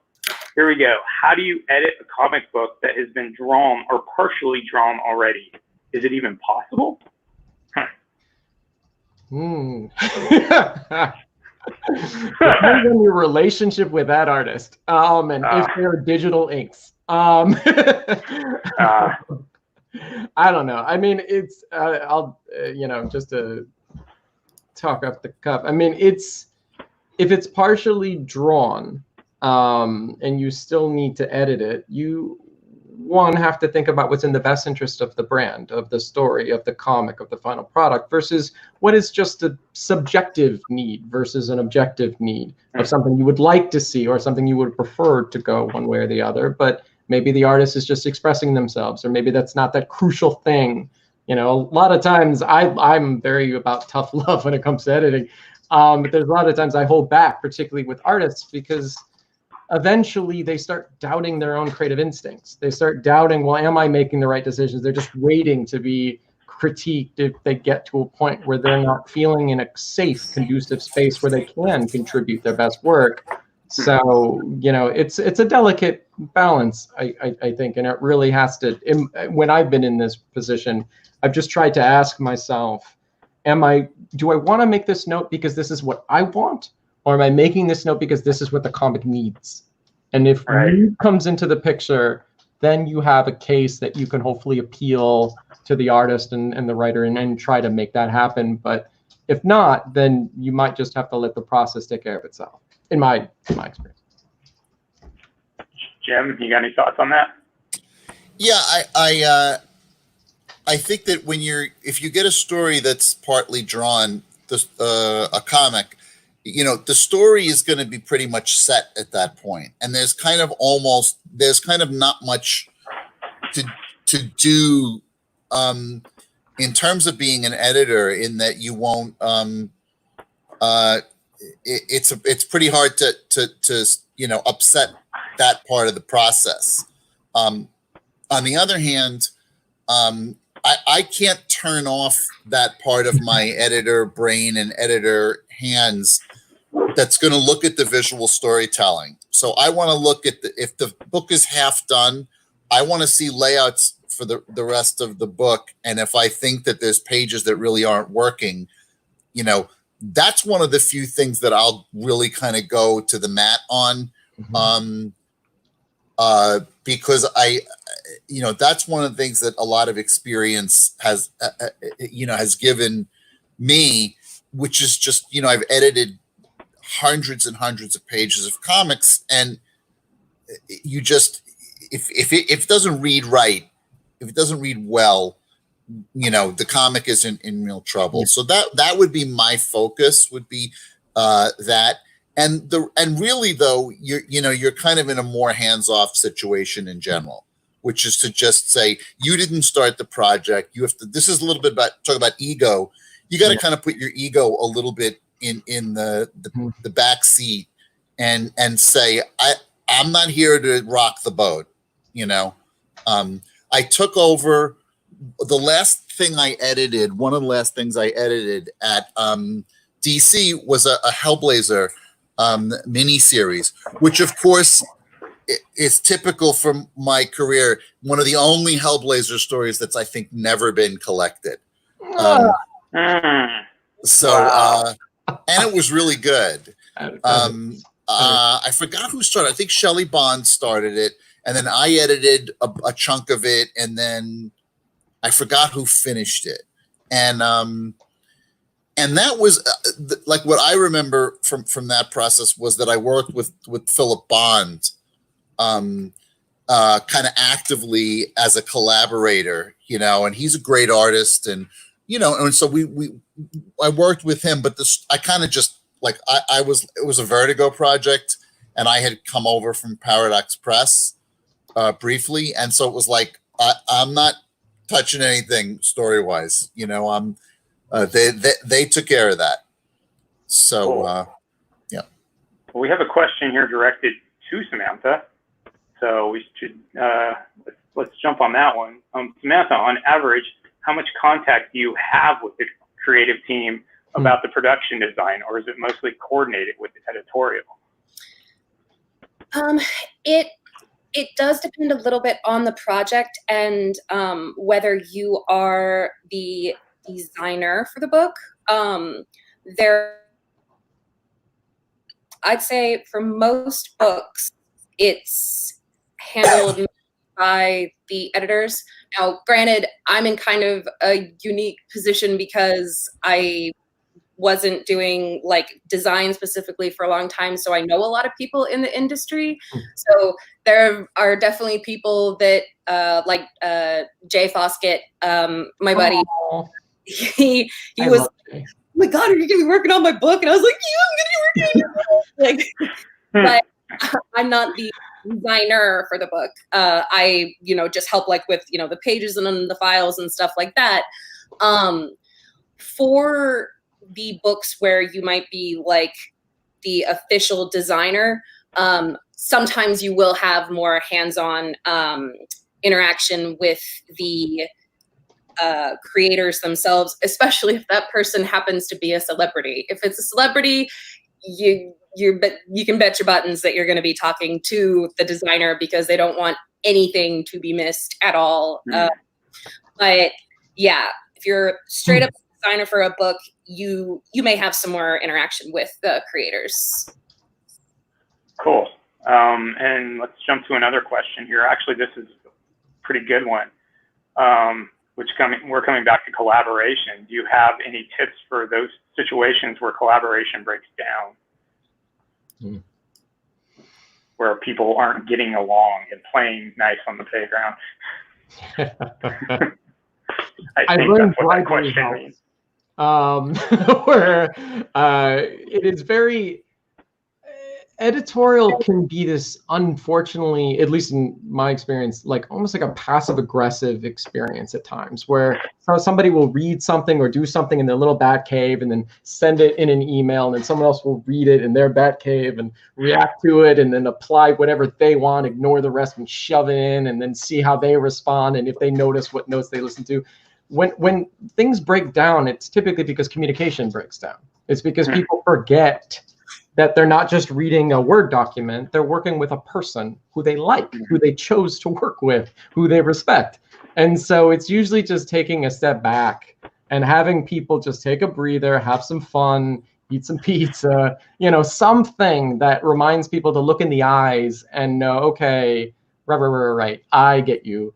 here we go. How do you edit a comic book that has been drawn or partially drawn already? Is it even possible? Depends on your relationship with that artist. And if they're digital inks. I don't know. I mean, it's I'll just to talk up the cup. I mean, it's if it's partially drawn and you still need to edit it, you have to think about what's in the best interest of the brand, of the story, of the comic, of the final product, versus what is just a subjective need versus an objective need of something you would like to see or something you would prefer to go one way or the other. But maybe the artist is just expressing themselves, or maybe that's not that crucial thing. You know, a lot of times I'm very about tough love when it comes to editing. But there's a lot of times I hold back, particularly with artists, because eventually they start doubting their own creative instincts. They start doubting, well, am I making the right decisions? They're just waiting to be critiqued if they get to a point where they're not feeling in a safe, conducive space where they can contribute their best work. So, you know, it's a delicate balance, I think, and it really has to, when I've been in this position, I've just tried to ask myself, do I want to make this note because this is what I want? Or am I making this note because this is what the comic needs? And if need comes into the picture, then you have a case that you can hopefully appeal to the artist and the writer and try to make that happen. But if not, then you might just have to let the process take care of itself, in my experience. Jim, you got any thoughts on that? Yeah, I think that if you get a story that's partly drawn, a comic, you know, the story is going to be pretty much set at that point, and there's kind of not much to do in terms of being an editor, in that you won't it's pretty hard to you know, upset that part of the process. On the other hand, I can't turn off that part of my editor brain and editor hands that's going to look at the visual storytelling. So I want to look at if the book is half done, I want to see layouts for the rest of the book. And if I think that there's pages that really aren't working, you know, that's one of the few things that I'll really kind of go to the mat on. Because you know, that's one of the things that a lot of experience has, you know, has given me, which is just, you know, I've edited hundreds and hundreds of pages of comics, and you just, if it doesn't read right, if it doesn't read well, you know, the comic is in real trouble. So that would be my focus, would be that. And really though, you're kind of in a more hands-off situation in general, which is to just say, you didn't start the project. You have to, this is a little bit talk about ego. You got to kind of put your ego a little bit in the back seat and say, I'm not here to rock the boat. You know, I took over the last thing I edited. One of the last things I edited at DC was a Hellblazer mini series, which of course is typical from my career. One of the only Hellblazer stories that's, I think, never been collected. And it was really good. I forgot who started. I think Shelley Bond started it, and then I edited a chunk of it, and then I forgot who finished it. And that was like what I remember from that process was that I worked with Philip Bond kind of actively as a collaborator, you know, and he's a great artist, and you know, and so I worked with him, but I kind of just like it was a Vertigo project, and I had come over from Paradox Press briefly, and so it was like I'm not touching anything story wise, you know. They took care of that. So cool. Yeah. Well, we have a question here directed to Samantha, so we should let's jump on that one. Samantha, on average, how much contact do you have with the creative team about the production design, or is it mostly coordinated with the editorial? It does depend a little bit on the project and whether you are the designer for the book. I'd say for most books, it's handled by the editors. Now, granted, I'm in kind of a unique position because I wasn't doing like design specifically for a long time, so I know a lot of people in the industry. So there are definitely people that like Jay Foskett, my buddy. He was, oh my God, are you gonna be working on my book? And I was like, yeah, I'm gonna be working on your book. Like, but I'm not the designer for the book. I, just help like with, the pages and the files and stuff like that. For the books where you might be like the official designer, sometimes you will have more hands-on interaction with the creators themselves, especially if that person happens to be a celebrity. If it's a celebrity, you can bet your buttons that you're going to be talking to the designer because they don't want anything to be missed at all. But yeah, if you're straight up designer for a book, you may have some more interaction with the creators. Cool. And let's jump to another question here. Actually, this is a pretty good one. We're coming back to collaboration. Do you have any tips for those situations where collaboration breaks down? Where people aren't getting along and playing nice on the playground? I think that's what that question means. Where it is very editorial can be this, unfortunately, at least in my experience, like almost like a passive aggressive experience at times, where somebody will read something or do something in their little bat cave and then send it in an email, and then someone else will read it in their bat cave and react to it and then apply whatever they want, ignore the rest and shove it in, and then see how they respond and if they notice what notes they listen to. When things break down, it's typically because communication breaks down. It's because people forget that they're not just reading a Word document, they're working with a person who they like, who they chose to work with, who they respect. And so it's usually just taking a step back and having people just take a breather, have some fun, eat some pizza, something that reminds people to look in the eyes and know, okay, right, I get you.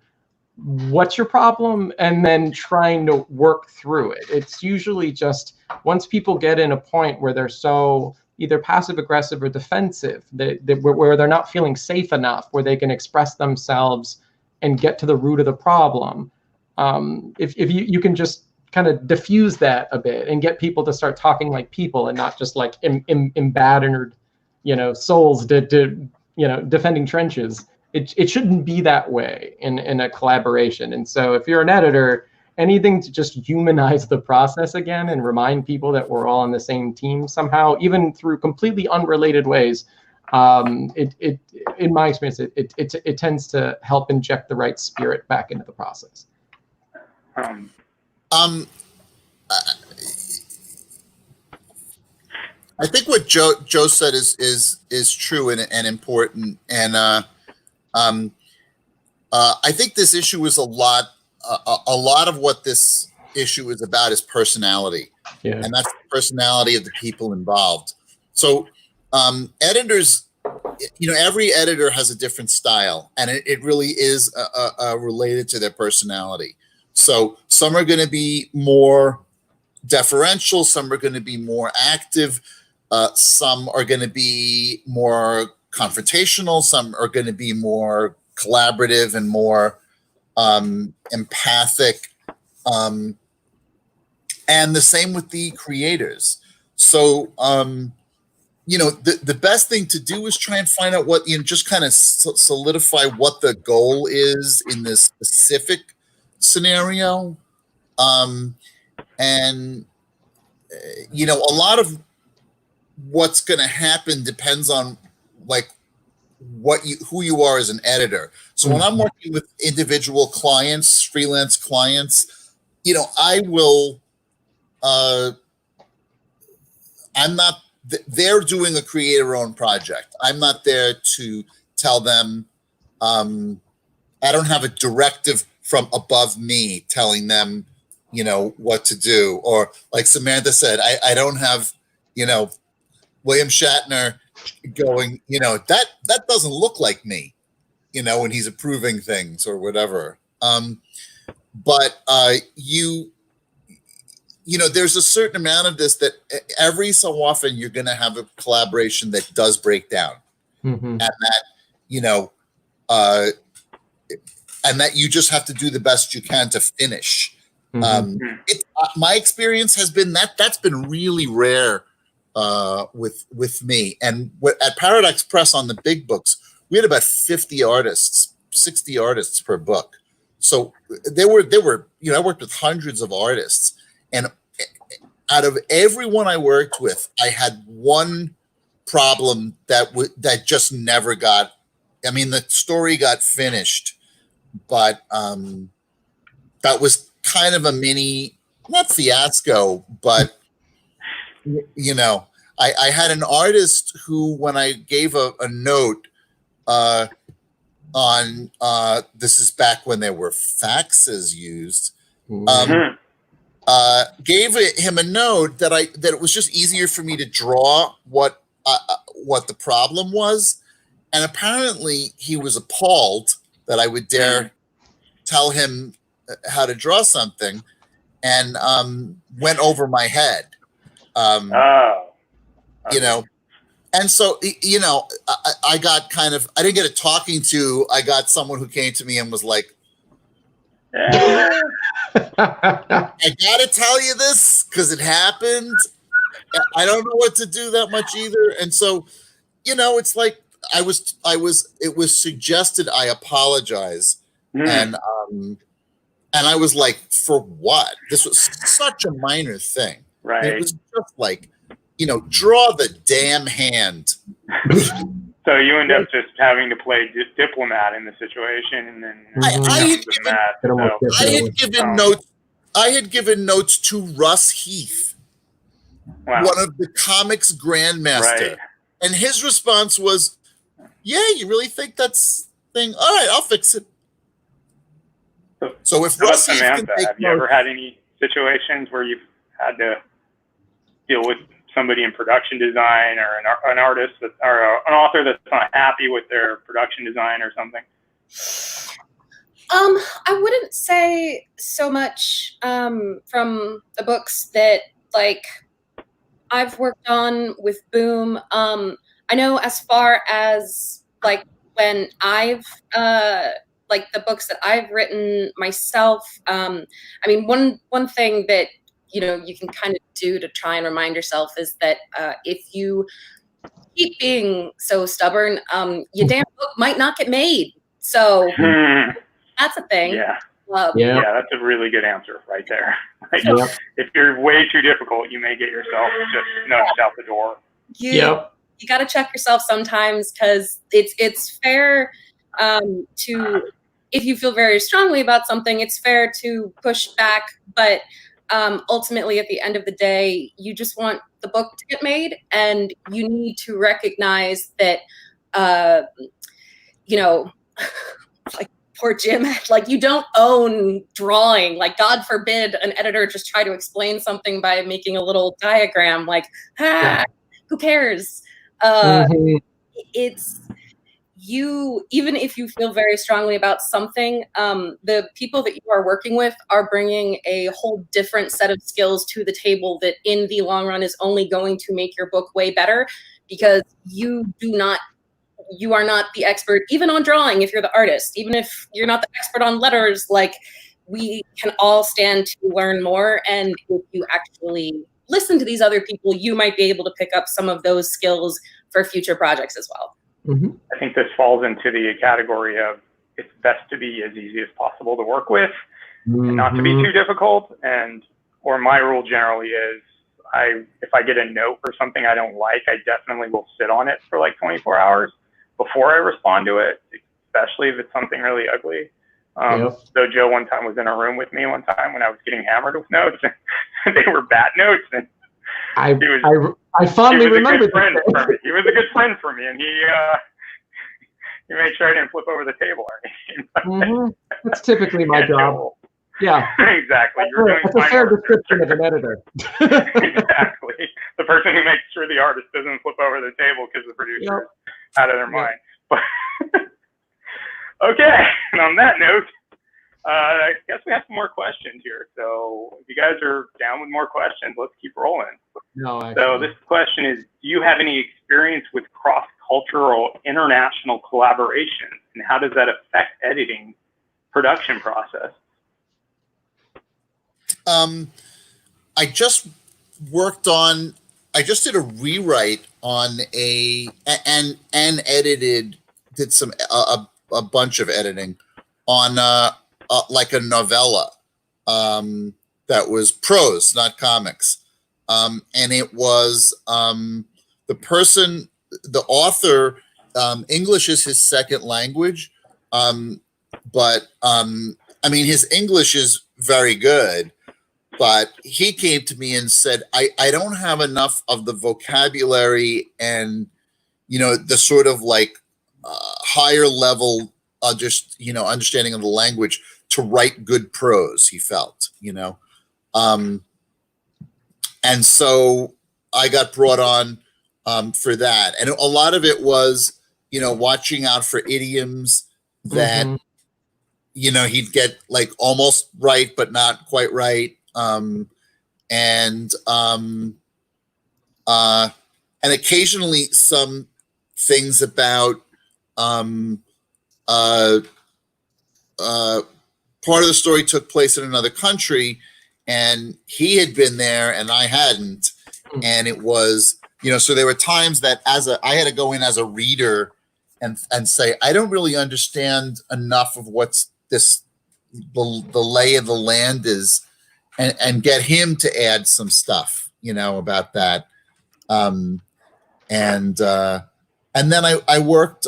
What's your problem? And then trying to work through it. It's usually just once people get in a point where they're so either passive aggressive or defensive, where they're not feeling safe enough, where they can express themselves and get to the root of the problem. If you can just kind of diffuse that a bit and get people to start talking like people and not just like embattled, souls defending trenches. It shouldn't be that way in a collaboration. And so if you're an editor, anything to just humanize the process again and remind people that we're all on the same team somehow, even through completely unrelated ways, in my experience, it tends to help inject the right spirit back into the process. I think what Joe said is true and important, and I think this issue is a lot of what this issue is about is personality, and that's the personality of the people involved. So editors, every editor has a different style, and it really is related to their personality. So some are going to be more deferential, some are going to be more active, some are going to be more confrontational, some are going to be more collaborative and more empathic, and the same with the creators. So the best thing to do is try and find out what, just kind of solidify what the goal is in this specific scenario, and a lot of what's going to happen depends on like who you are as an editor. So when I'm working with individual clients, freelance clients, I will, they're doing a creator-owned project. I'm not there to tell them, I don't have a directive from above me telling them, what to do. Or like Samantha said, I don't have, William Shatner going, that doesn't look like me, when he's approving things or whatever. But you know, there's a certain amount of this that every so often you're going to have a collaboration that does break down, and that, you know, and that you just have to do the best you can to finish. My experience has been that's been really rare with me. And at Paradox Press on the big books, we had about 50 artists, 60 artists per book. So there were, you know, I worked with hundreds of artists, and out of everyone I worked with, I had one problem that just never got. I mean, the story got finished, but that was kind of a mini, not fiasco, but you know, I had an artist who, when I gave a note on this is back when there were faxes used, gave him a note that it was just easier for me to draw what the problem was, and apparently he was appalled that I would dare tell him how to draw something, and went over my head. You know, and so, you know, I got kind of, I didn't get a talking to. I got someone who came to me and was like, I gotta tell you this because it happened. I don't know what to do that much either. And so, you know, it's like it was suggested I apologize. And I was like, for what? This was such a minor thing. Right. It was just like, you know, draw the damn hand. So you end up just having to play diplomat in the situation, and then I had given notes to Russ Heath, one of the comics grandmaster, and his response was, "Yeah, you really think that's thing? All right, I'll fix it." So if Russ Heath can take have you ever had any situations where you've had to deal with somebody in production design, or an artist or an author that's not happy with their production design or something? I wouldn't say so much from the books that like I've worked on with Boom. I know as far as like when I've like the books that I've written myself, I mean, one thing that, you know, you can kind of do to try and remind yourself is that if you keep being so stubborn, your damn book might not get made. So that's a thing. Yeah, that's a really good answer right there. Like, if you're way too difficult, you may get yourself just nudged out the door. You got to check yourself sometimes, because it's fair to, if you feel very strongly about something, it's fair to push back, but ultimately at the end of the day, you just want the book to get made, and you need to recognize that you know, like poor Jim, like you don't own drawing. Like, God forbid an editor just try to explain something by making a little diagram, like, who cares? It's you, even if you feel very strongly about something, the people that you are working with are bringing a whole different set of skills to the table that in the long run is only going to make your book way better, because you are not the expert, even on drawing, if you're the artist, even if you're not the expert on letters, like, we can all stand to learn more. And if you actually listen to these other people, you might be able to pick up some of those skills for future projects as well. I think this falls into the category of it's best to be as easy as possible to work with, and not to be too difficult. Or my rule generally is, if I get a note or something I don't like, I definitely will sit on it for like 24 hours before I respond to it, especially if it's something really ugly. So Joe one time was in a room with me one time when I was getting hammered with notes, and they were bad notes, and I fondly remember that. He was a good friend for me, and he made sure I didn't flip over the table or anything. That's typically my job. Yeah, exactly. That's a fair description of an editor. Exactly. The person who makes sure the artist doesn't flip over the table because the producer is out of their mind. But okay, and on that note, I guess we have some more questions here. So if you guys are down with more questions, let's keep rolling. No, actually. So this question is, do you have any experience with cross-cultural international collaboration, and how does that affect editing production process? I just did a rewrite on and edited, did some, a bunch of editing on like a novella that was prose, not comics. And it was the author, English is his second language. But I mean, his English is very good, but he came to me and said, I don't have enough of the vocabulary and, you know, the sort of like higher level, just, you know, understanding of the language to write good prose, he felt, you know. And so I got brought on for that. And a lot of it was, you know, watching out for idioms that, you know, he'd get like almost right, but not quite right. And occasionally some things about part of the story took place in another country, and he had been there and I hadn't. And it was, you know, so there were times that I had to go in as a reader and say, I don't really understand enough of what's the lay of the land is, and get him to add some stuff, you know, about that. And then I worked,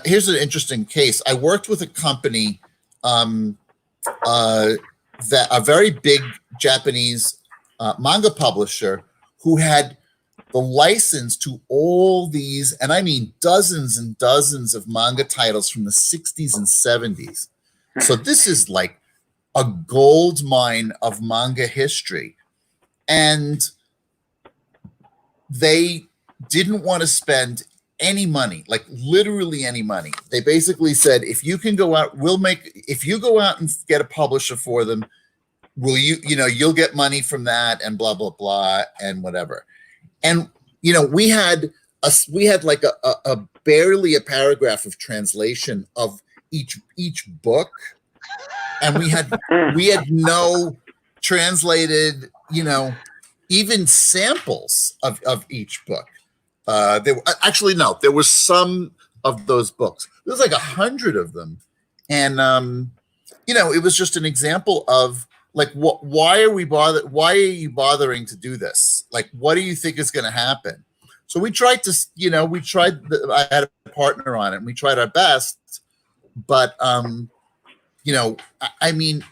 here's an interesting case. I worked with a company, that a very big Japanese manga publisher who had the license to all these, and I mean dozens and dozens of manga titles from the 60s and 70s. So this is like a gold mine of manga history. And they didn't want to spend any money, like literally any money. They basically said, if you can go out, if you go out and get a publisher for them, you'll get money from that and blah, blah, blah, and whatever. And, you know, we had like a barely a paragraph of translation of each book. And we had no translated, you know, even samples of each book. There was some of those books. There was like 100 of them. And, you know, it was just an example of like, why are you bothering to do this? Like, what do you think is going to happen? So we tried to, you know, I had a partner on it and we tried our best, but, you know, I mean,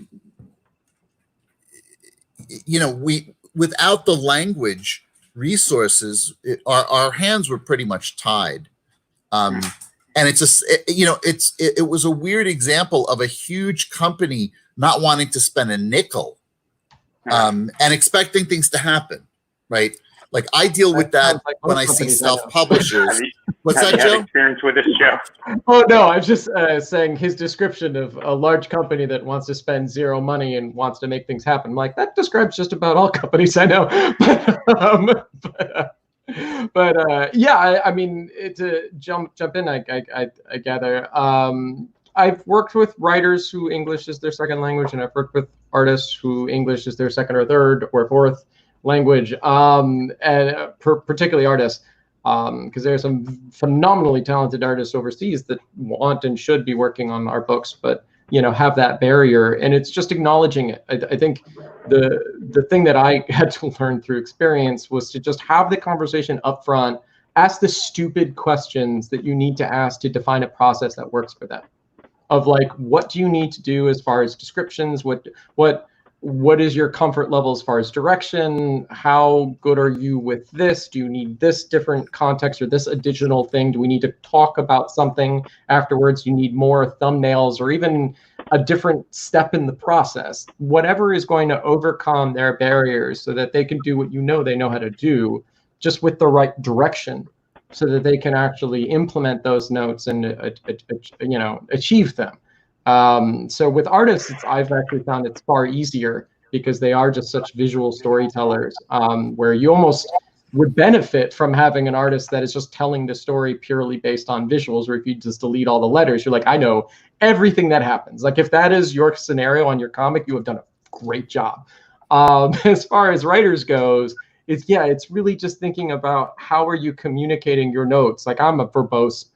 you know, without the language resources, our hands were pretty much tied. And it's just, you know, it was a weird example of a huge company not wanting to spend a nickel, and expecting things to happen, right? Like I deal with that when I see self-publishers. What's that, Joe? Experience with this, Joe? Oh no, I was just saying his description of a large company that wants to spend zero money and wants to make things happen. I'm like, that describes just about all companies I know. But yeah, I mean, to jump in, I gather. I've worked with writers who English is their second language, and I've worked with artists who English is their second or third or fourth language, and particularly artists, because there are some phenomenally talented artists overseas that want and should be working on our books, but you know, have that barrier, and it's just acknowledging it. I think the thing that I had to learn through experience was to just have the conversation up front, ask the stupid questions that you need to ask to define a process that works for them. Of like, what do you need to do as far as descriptions? What is your comfort level as far as direction? How good are you with this? Do you need this different context or this additional thing? Do we need to talk about something afterwards? You need more thumbnails or even a different step in the process. Whatever is going to overcome their barriers so that they can do what you know they know how to do, just with the right direction so that they can actually implement those notes and achieve them. So with artists, I've actually found it's far easier because they are just such visual storytellers, where you almost would benefit from having an artist that is just telling the story purely based on visuals, or if you just delete all the letters, you're like, I know everything that happens. Like if that is your scenario on your comic, you have done a great job. As far as writers goes, it's really just thinking about how are you communicating your notes. Like I'm a verbose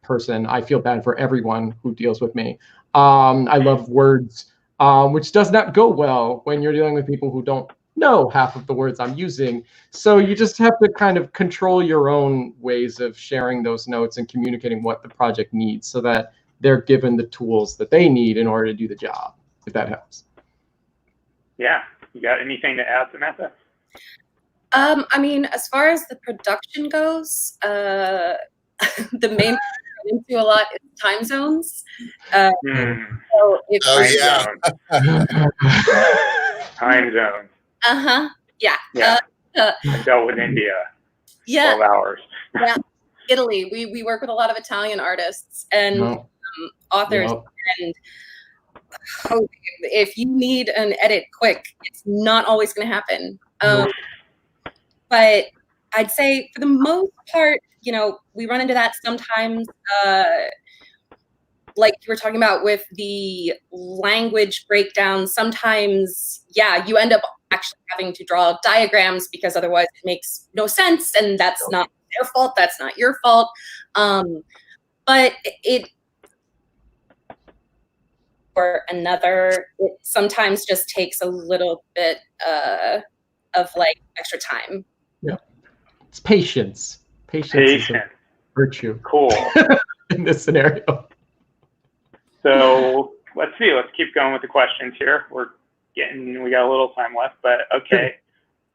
person. I feel bad for everyone who deals with me. I love words, which does not go well when you're dealing with people who don't know half of the words I'm using. So you just have to kind of control your own ways of sharing those notes and communicating what the project needs so that they're given the tools that they need in order to do the job, if that helps. Yeah. You got anything to add, Samantha? I mean, as far as the production goes, the main thing I get into a lot is time zones. So if time zones. Yeah. I dealt with India. Yeah. 12 hours. Yeah. Italy. We work with a lot of Italian artists and authors, and if you need an edit quick, it's not always going to happen. But I'd say for the most part, we run into that sometimes. Like you were talking about with the language breakdown, sometimes, you end up actually having to draw diagrams because otherwise it makes no sense, and that's not their fault, that's not your fault. But it sometimes just takes a little bit of like extra time. Yeah, it's patience. Patience is a virtue. Cool. In this scenario. So let's see. Let's keep going with the questions here. We got a little time left, but okay.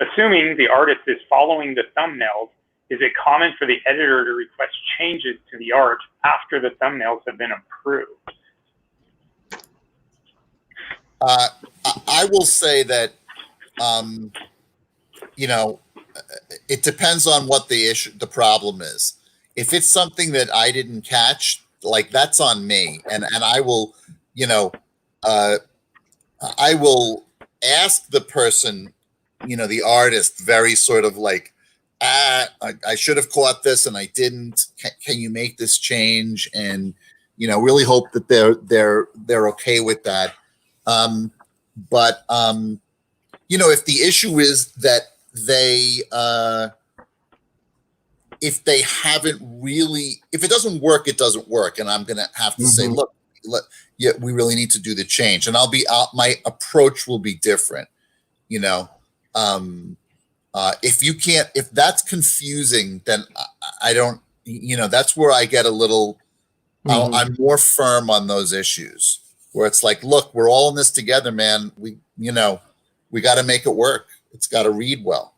Assuming the artist is following the thumbnails, is it common for the editor to request changes to the art after the thumbnails have been approved? I will say that, it depends on what the problem is. If it's something that I didn't catch, like that's on me, and I will, I will ask the person, the artist, very sort of like, I should have caught this and I didn't. Can you make this change? And really hope that they're okay with that. But if the issue is that they if they haven't really, if it doesn't work, it doesn't work, and I'm gonna have to say, look, we really need to do the change, and my approach will be different. If that's confusing, then I don't, that's where I get a little, I'm more firm on those issues where it's like, look, we're all in this together, man. We got to make it work. It's got to read well.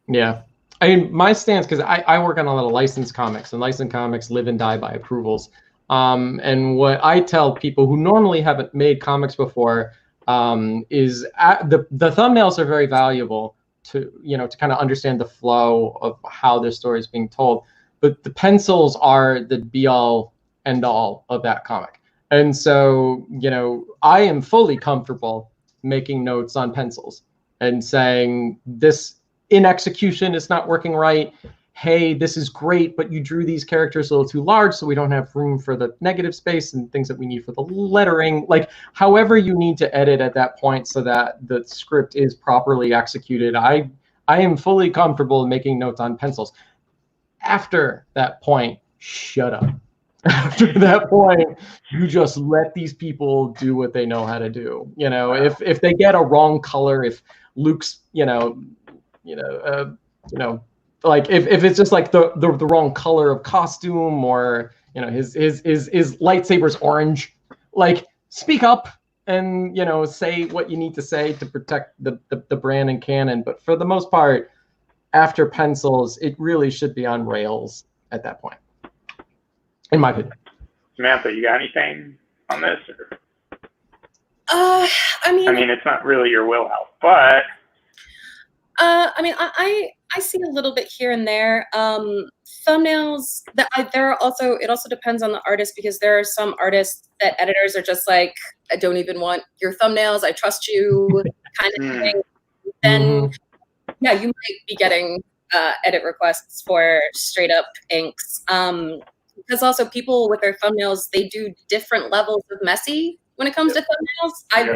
Yeah. I mean, my stance, because I work on a lot of licensed comics, and licensed comics live and die by approvals. And what I tell people who normally haven't made comics before is the thumbnails are very valuable to kind of understand the flow of how the story is being told. But the pencils are the be-all, end-all of that comic. And so, I am fully comfortable making notes on pencils and saying this in execution is not working right. Hey, this is great, but you drew these characters a little too large, so we don't have room for the negative space and things that we need for the lettering. Like, however you need to edit at that point so that the script is properly executed, I am fully comfortable making notes on pencils. After that point, shut up. After that point, you just let these people do what they know how to do. If they get a wrong color, if Luke's, like if it's just like the wrong color of costume, or his lightsaber's orange, like speak up and say what you need to say to protect the brand and canon. But for the most part, after pencils, it really should be on rails at that point, in my opinion. Samantha, you got anything on this? Or? I mean, it's not really your wheelhouse, but I mean, I see a little bit here and there. Thumbnails, it also depends on the artist, because there are some artists that editors are just like, I don't even want your thumbnails, I trust you, kind of thing. Then, yeah, you might be getting edit requests for straight up inks. Because also people with their thumbnails, they do different levels of messy when it comes to thumbnails. I've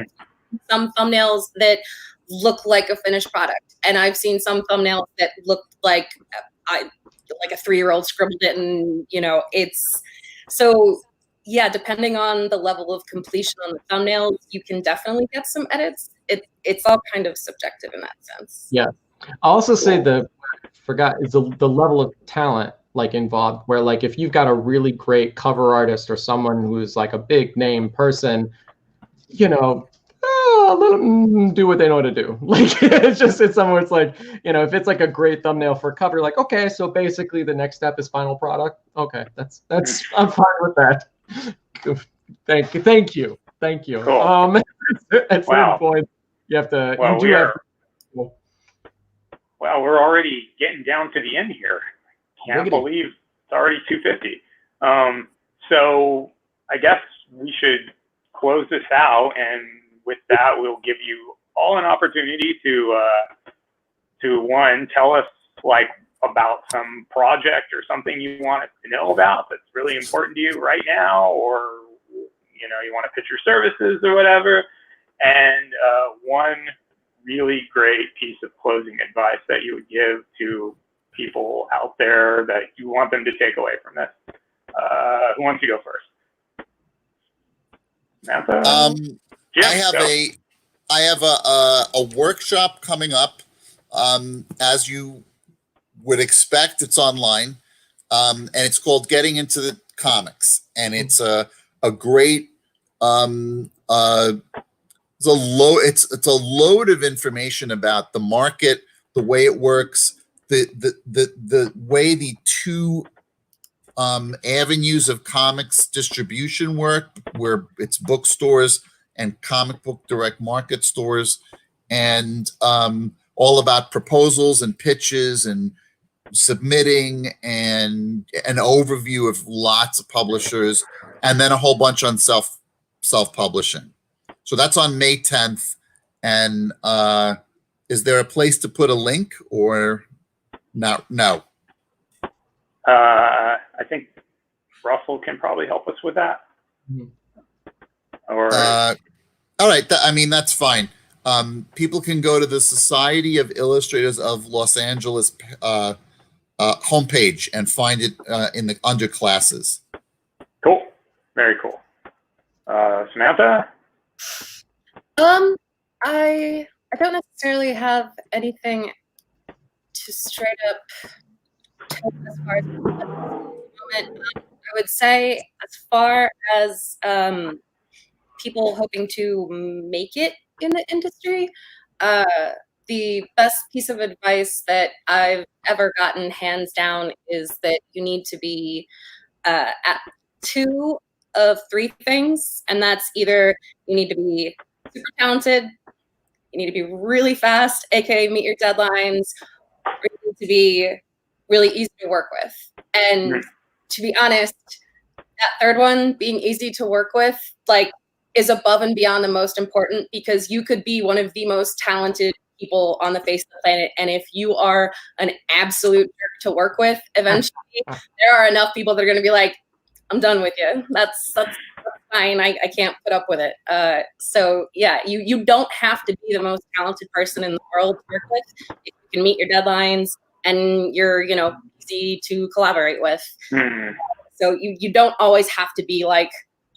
seen some thumbnails that look like a finished product, and I've seen some thumbnails that look like a 3-year-old scribbled it, and it's so. Yeah, depending on the level of completion on the thumbnails, you can definitely get some edits. It's all kind of subjective in that sense. Yeah, I'll also say the level of talent involved, where if you've got a really great cover artist or someone who's a big name person, let them do what they know how to do. It's somewhere it's if it's a great thumbnail for cover, okay, so basically the next step is final product. Okay, that's I'm fine with that. Thank you. Cool. At some point you have to. Well, we're already getting down to the end here. Can't believe it's already 2:50. So I guess we should close this out, and with that, we'll give you all an opportunity to one, tell us about some project or something you want us to know about that's really important to you right now, or you want to pitch your services or whatever, and one really great piece of closing advice that you would give to people out there that you want them to take away from this. Who wants to go first? Samantha? I have a workshop coming up. As you would expect, it's online, and it's called Getting into the Comics, and it's a great it's a load of information about the market, the way it works, the way the two avenues of comics distribution work, where it's bookstores and comic book direct market stores, and all about proposals and pitches and submitting, and an overview of lots of publishers, and then a whole bunch on self-publishing. So that's on May 10th. And is there a place to put a link, or no? No. I think Russell can probably help us with that. Or all right. That's fine. People can go to the Society of Illustrators of Los Angeles homepage and find it under classes. Cool. Very cool. Samantha? I don't necessarily have anything to straight up tell as far as the moment. I would say, as far as people hoping to make it in the industry, the best piece of advice that I've ever gotten, hands down, is that you need to be at 2 of 3 things, and that's either you need to be super talented, you need to be really fast, aka meet your deadlines, or you need to be really easy to work with. And to be honest, that third one, being easy to work with, is above and beyond the most important, because you could be one of the most talented people on the face of the planet, and if you are an absolute jerk to work with, eventually there are enough people that are going to be like, I'm done with you. That's fine. I can't put up with it. So yeah, you don't have to be the most talented person in the world to work with. If you can meet your deadlines and you're easy to collaborate with. So you don't always have to be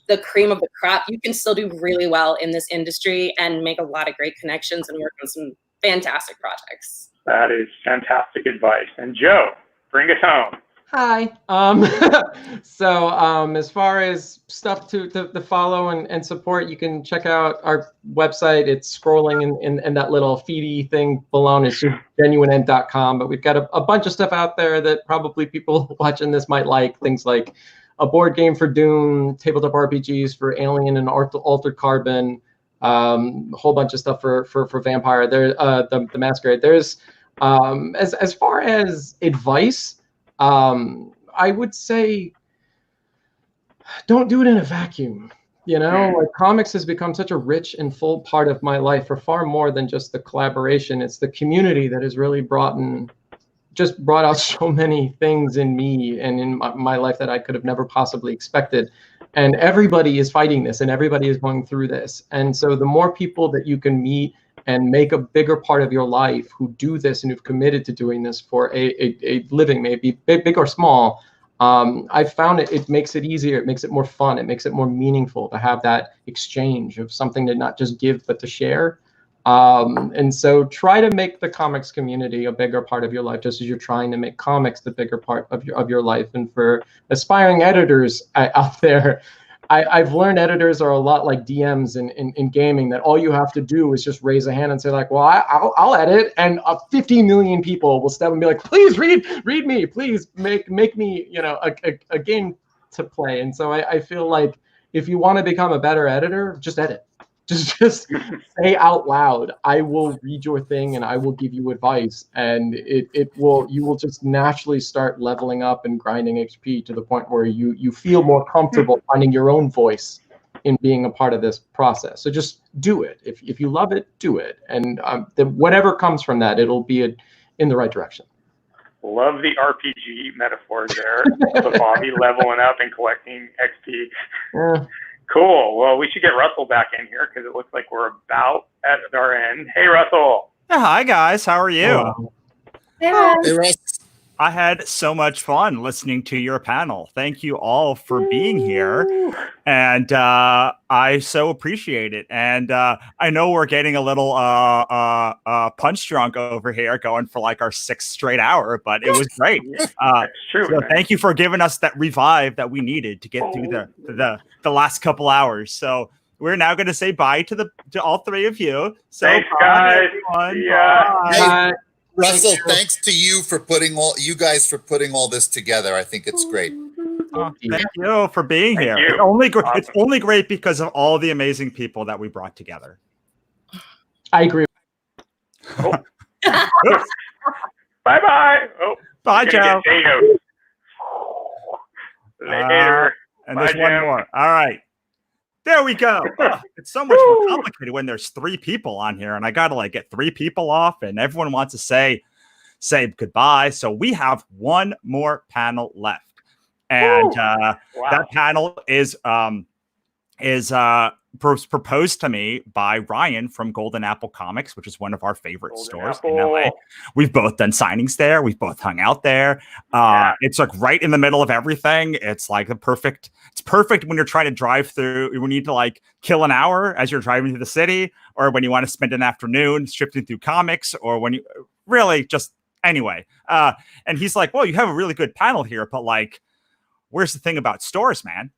the cream of the crop. You can still do really well in this industry and make a lot of great connections and work on some fantastic projects. That is fantastic advice. And Joe, bring us home. Hi. So as far as stuff to follow and support, you can check out our website. It's scrolling in that little feedy thing below. It's just genuineend.com. But we've got a bunch of stuff out there that probably people watching this might like. Things like a board game for Doom, tabletop RPGs for Alien and Altered Carbon, a whole bunch of stuff for Vampire. There, the Masquerade. There's As far as advice, I would say don't do it in a vacuum. You know, like comics has become such a rich and full part of my life for far more than just the collaboration. It's the community that has really brought out so many things in me and in my life that I could have never possibly expected. And everybody is fighting this and everybody is going through this. And so the more people that you can meet and make a bigger part of your life who do this and who've committed to doing this for a living, maybe big or small, I've found it makes it easier. It makes it more fun. It makes it more meaningful to have that exchange of something to not just give, but to share. And so try to make the comics community a bigger part of your life, just as you're trying to make comics the bigger part of your life. And for aspiring editors out there, I've learned editors are a lot like DMs in gaming, that all you have to do is just raise a hand and say like, well, I'll edit, and 50 million people will step and be like, please read me, please make me, you know, a game to play. And so I feel like if you want to become a better editor, just edit. Just say out loud, I will read your thing and I will give you advice, and you will just naturally start leveling up and grinding XP to the point where you feel more comfortable finding your own voice in being a part of this process. So just do it. If you love it, do it. And whatever comes from that, it'll be in the right direction. Love the RPG metaphors there. The Bobby leveling up and collecting XP. Yeah. Cool. Well, we should get Russell back in here because it looks like we're about at our end. Hey, Russell. Yeah, hi, guys. How are you? Hello. Hey, Russ. I had so much fun listening to your panel. Thank you all for being here. And I so appreciate it. And I know we're getting a little punch drunk over here, going for like our 6th straight hour, but it was great. That's true. So thank you for giving us that revive that we needed to get through the last couple hours. So we're now going to say bye to all 3 of you. So thanks, bye, guys. everyone. Yeah. Bye. Hey, Russell, thanks to you for putting all this together. I think it's great. Thank you for being here. you. It's only Awesome. It's only great because of all the amazing people that we brought together. I agree. Oh. Bye-bye. Oh, Bye, Joe. Later. And Bye, there's one Jim. more. All right. There we go. It's so much more complicated when there's 3 people on here, and I got to like get 3 people off, and everyone wants to say goodbye. So we have one more panel left. And that panel is proposed to me by Ryan from Golden Apple Comics, which is one of our favorite stores in LA. We've both done signings there. We've both hung out there. It's like right in the middle of everything. It's like it's perfect when you're trying to drive through, when you need to like kill an hour as you're driving through the city, or when you want to spend an afternoon shifting through comics, or when you really just anyway. And he's like, well, you have a really good panel here, but like, where's the thing about stores, man?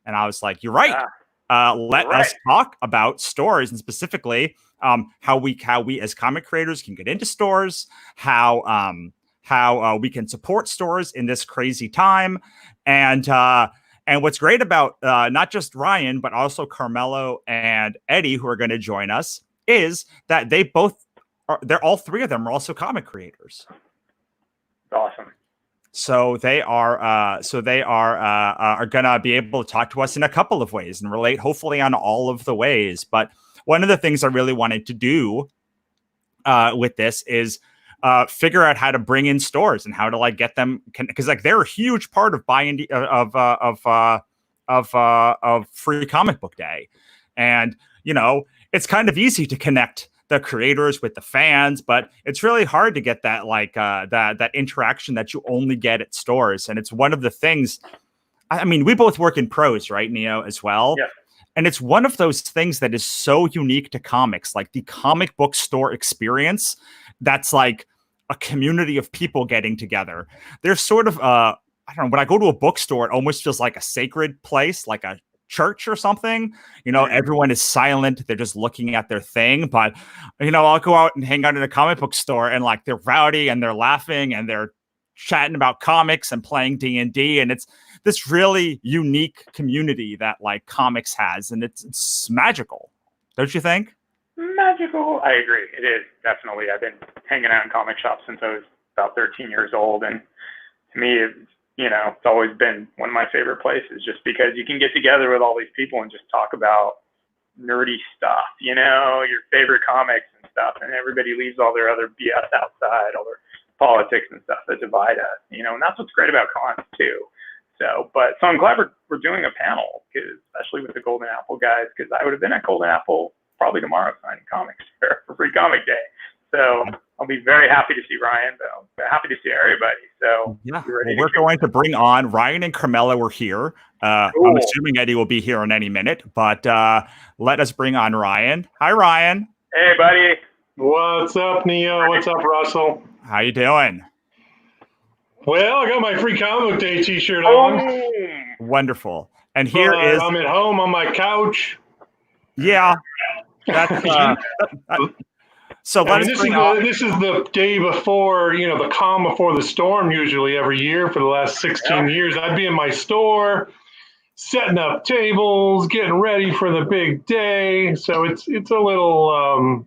And I was like, you're right. Let us talk about stores, and specifically how we as comic creators can get into stores, how we can support stores in this crazy time. And what's great about not just Ryan, but also Carmelo and Eddie, who are going to join us, is that all 3 of them are also comic creators. Awesome. So they are gonna be able to talk to us in a couple of ways and relate, hopefully, on all of the ways. But one of the things I really wanted to do with this is figure out how to bring in stores and how to like get them, because like they're a huge part of of Free Comic Book Day, and you know it's kind of easy to connect the creators with the fans, but it's really hard to get that like that interaction that you only get at stores. And it's one of the things, I mean, we both work in prose, right, Neo, as well. Yeah. And it's one of those things that is so unique to comics, like the comic book store experience. That's like a community of people getting together. There's sort of I don't know, when I go to a bookstore, it almost feels like a sacred place, like a church or something. You know, everyone is silent, they're just looking at their thing. But you know, I'll go out and hang out in a comic book store, and like they're rowdy and they're laughing and they're chatting about comics and playing D&D, and it's this really unique community that like comics has, and it's magical, don't you think? magical. I agree. It is, definitely. I've been hanging out in comic shops since I was about 13 years old. And to me, it's always been one of my favorite places just because you can get together with all these people and just talk about nerdy stuff, your favorite comics and stuff. And everybody leaves all their other BS outside, all their politics and stuff that divide us, and that's what's great about cons too. So I'm glad we're doing a panel, especially with the Golden Apple guys, because I would have been at Golden Apple probably tomorrow signing comics for Free Comic Day. So I'll be very happy to see Ryan, but happy to see everybody. So yeah, we're going to bring on Ryan and Carmelo. We're here. I'm assuming Eddie will be here in any minute, but let us bring on Ryan. Hi, Ryan. Hey, buddy. What's up, Neo? What's up, Russell? How you doing? Well, I got my Free Comic Day T-shirt on. Wonderful. And here is I'm at home on my couch. Yeah. That's so this is the day before, the calm before the storm. Usually every year for the last 16 years, I'd be in my store, setting up tables, getting ready for the big day. So it's a little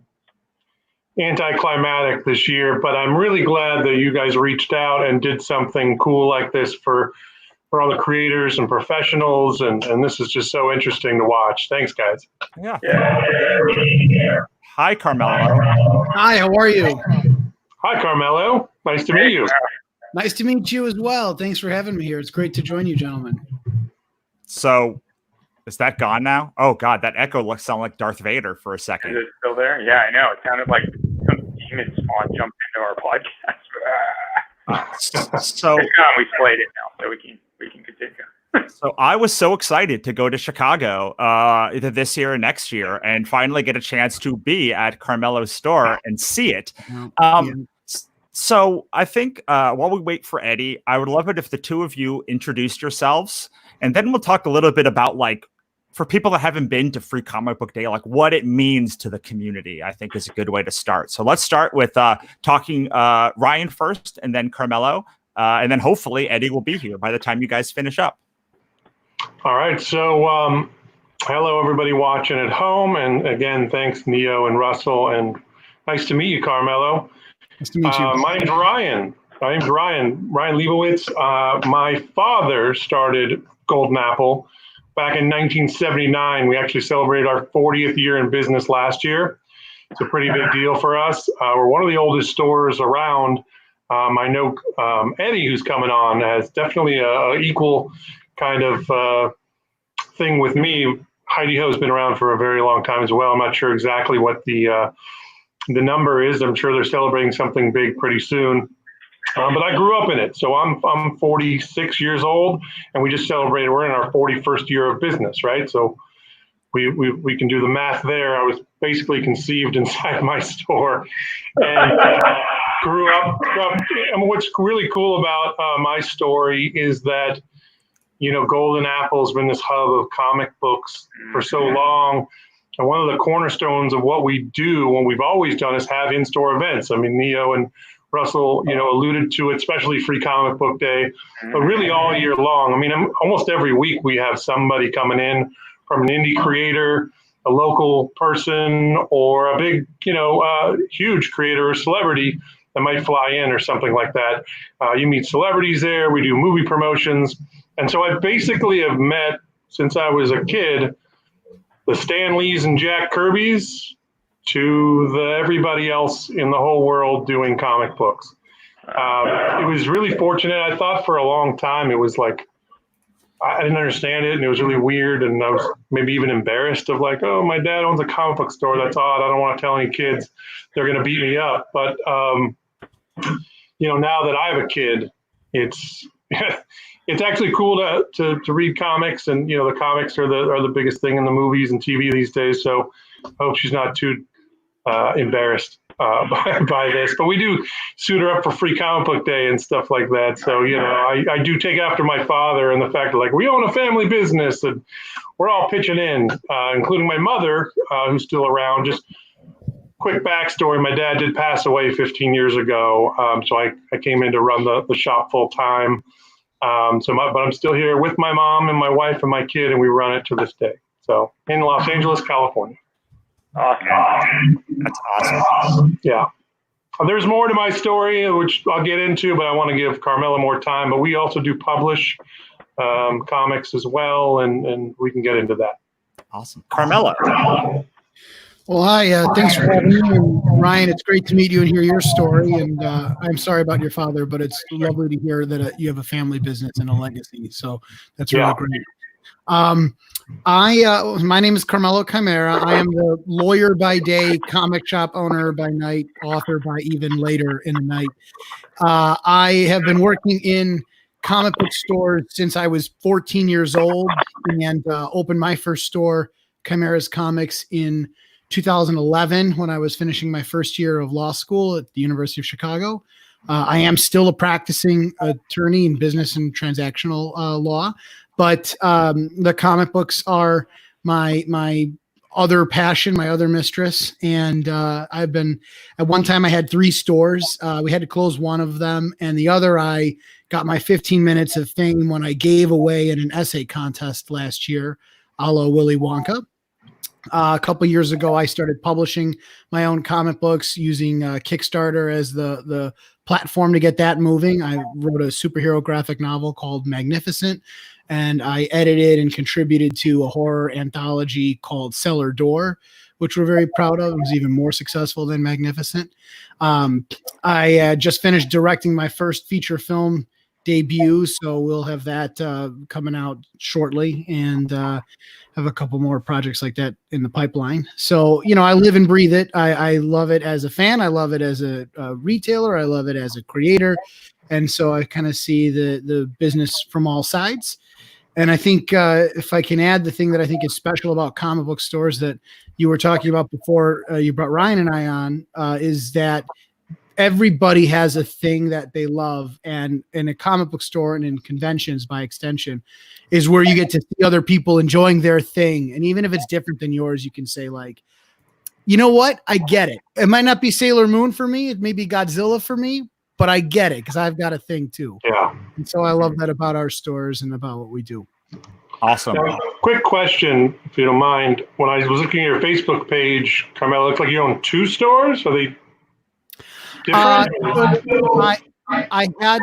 anticlimactic this year, but I'm really glad that you guys reached out and did something cool like this for all the creators and professionals, and this is just so interesting to watch. Thanks, guys. Yeah. Hi, Carmelo. Hi, how are you? Hi, Carmelo. Nice to meet you. Nice to meet you as well. Thanks for having me here. It's great to join you, gentlemen. So, is that gone now? Oh, God, that echo sounded like Darth Vader for a second. Is it still there? Yeah, I know. It sounded like some demon spawn jumped into our podcast. So it's gone. We played it now, so we can continue. So I was so excited to go to Chicago either this year or next year and finally get a chance to be at Carmelo's store and see it. So I think while we wait for Eddie, I would love it if the two of you introduced yourselves, and then we'll talk a little bit about, like, for people that haven't been to Free Comic Book Day, like what it means to the community, I think is a good way to start. So let's start with talking Ryan first and then Carmelo, and then hopefully Eddie will be here by the time you guys finish up. All right. So hello, everybody watching at home. And again, thanks, Neo and Russell. And nice to meet you, Carmelo. Nice to meet you. My name's Ryan. Ryan Leibowitz. My father started Golden Apple back in 1979. We actually celebrated our 40th year in business last year. It's a pretty big deal for us. We're one of the oldest stores around. I know Eddie, who's coming on, has definitely a equal kind of thing with me. Heidi Ho's been around for a very long time as well. I'm not sure exactly what the number is. I'm sure they're celebrating something big pretty soon. But I grew up in it. So I'm 46 years old, and we just celebrated. We're in our 41st year of business, right? So we can do the math there. I was basically conceived inside my store and grew up. And what's really cool about my story is that, Golden Apple's been this hub of comic books for so long. And one of the cornerstones of what we do, what we've always done, is have in-store events. I mean, Neo and Russell, alluded to it, especially Free Comic Book Day, but really all year long. I mean, almost every week we have somebody coming in from an indie creator, a local person, or a big, huge creator or celebrity that might fly in or something like that. You meet celebrities there. We do movie promotions. And so I basically have met, since I was a kid, the Stan Lees and Jack Kirbys to everybody else in the whole world doing comic books. It was really fortunate. I thought for a long time it was like, I didn't understand it, and it was really weird, and I was maybe even embarrassed of like, oh, my dad owns a comic book store. That's odd. I don't want to tell any kids. They're going to beat me up. But, now that I have a kid, it's it's actually cool to read comics, and the comics are the biggest thing in the movies and TV these days. So I hope she's not too embarrassed by this. But we do suit her up for Free Comic Book Day and stuff like that. So I do take after my father and the fact that, like, we own a family business and we're all pitching in, including my mother, who's still around. Just quick backstory: my dad did pass away 15 years ago, so I came in to run the shop full time. But I'm still here with my mom and my wife and my kid, and we run it to this day. So in Los Angeles, California. Awesome. That's awesome. Yeah. There's more to my story, which I'll get into, but I want to give Carmela more time. But we also do publish comics as well, and we can get into that. Awesome. Carmela. Well, hi. Thanks for having me. And Ryan, it's great to meet you and hear your story. And I'm sorry about your father, but it's lovely to hear that you have a family business and a legacy. So that's really great. My name is Carmelo Chimera. I am the lawyer by day, comic shop owner by night, author by even later in the night. I have been working in comic book stores since I was 14 years old and opened my first store, Chimera's Comics, in 2011 when I was finishing my first year of law school at the University of Chicago. I am still a practicing attorney in business and transactional law, but the comic books are my other passion, my other mistress. And I've been, at one time I had 3 stores. We had to close one of them, and the other I got my 15 minutes of fame when I gave away in an essay contest last year, a la Willy Wonka. A couple years ago, I started publishing my own comic books using Kickstarter as the platform to get that moving. I wrote a superhero graphic novel called Magnificent, and I edited and contributed to a horror anthology called Cellar Door, which we're very proud of. It was even more successful than Magnificent. I just finished directing my first feature film debut, so we'll have that coming out shortly, and have a couple more projects like that in the pipeline. So, I live and breathe it. I love it as a fan. I love it as a retailer. I love it as a creator. And so I kind of see the business from all sides. And I think if I can add the thing that I think is special about comic book stores that you were talking about before you brought Ryan and I on, is that everybody has a thing that they love. And in a comic book store and in conventions by extension is where you get to see other people enjoying their thing. And even if it's different than yours, you can say like, you know what? I get it. It might not be Sailor Moon for me. It may be Godzilla for me, but I get it because I've got a thing too. Yeah. And so I love that about our stores and about what we do. Awesome. Now, quick question, if you don't mind. When I was looking at your Facebook page, Carmela, it looks like you own 2 stores. Are they different? I had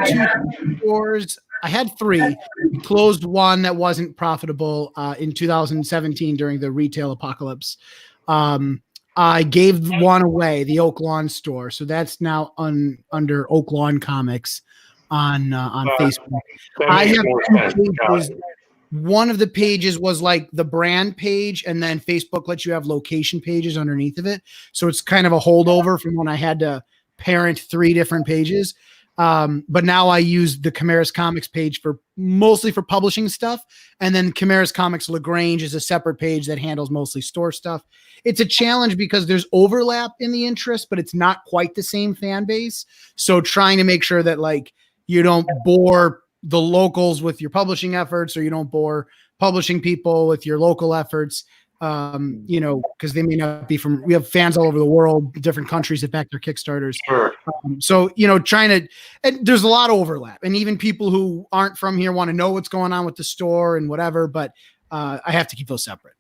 2 stores. I had 3. We closed one that wasn't profitable in 2017 during the retail apocalypse. I gave one away, the Oak Lawn store. So that's now under Oak Lawn Comics on Facebook. I have 2 pages. One of the pages was like the brand page, and then Facebook lets you have location pages underneath of it. So it's kind of a holdover from when I had to parent 3 different pages. But now I use the Chimera's Comics page mostly for publishing stuff. And then Chimera's Comics LaGrange is a separate page that handles mostly store stuff. It's a challenge because there's overlap in the interest, but it's not quite the same fan base. So trying to make sure that like you don't bore the locals with your publishing efforts, or you don't bore publishing people with your local efforts. Because they may not be we have fans all over the world, different countries that back their Kickstarters. Sure. And there's a lot of overlap, and even people who aren't from here want to know what's going on with the store and whatever, but I have to keep those separate.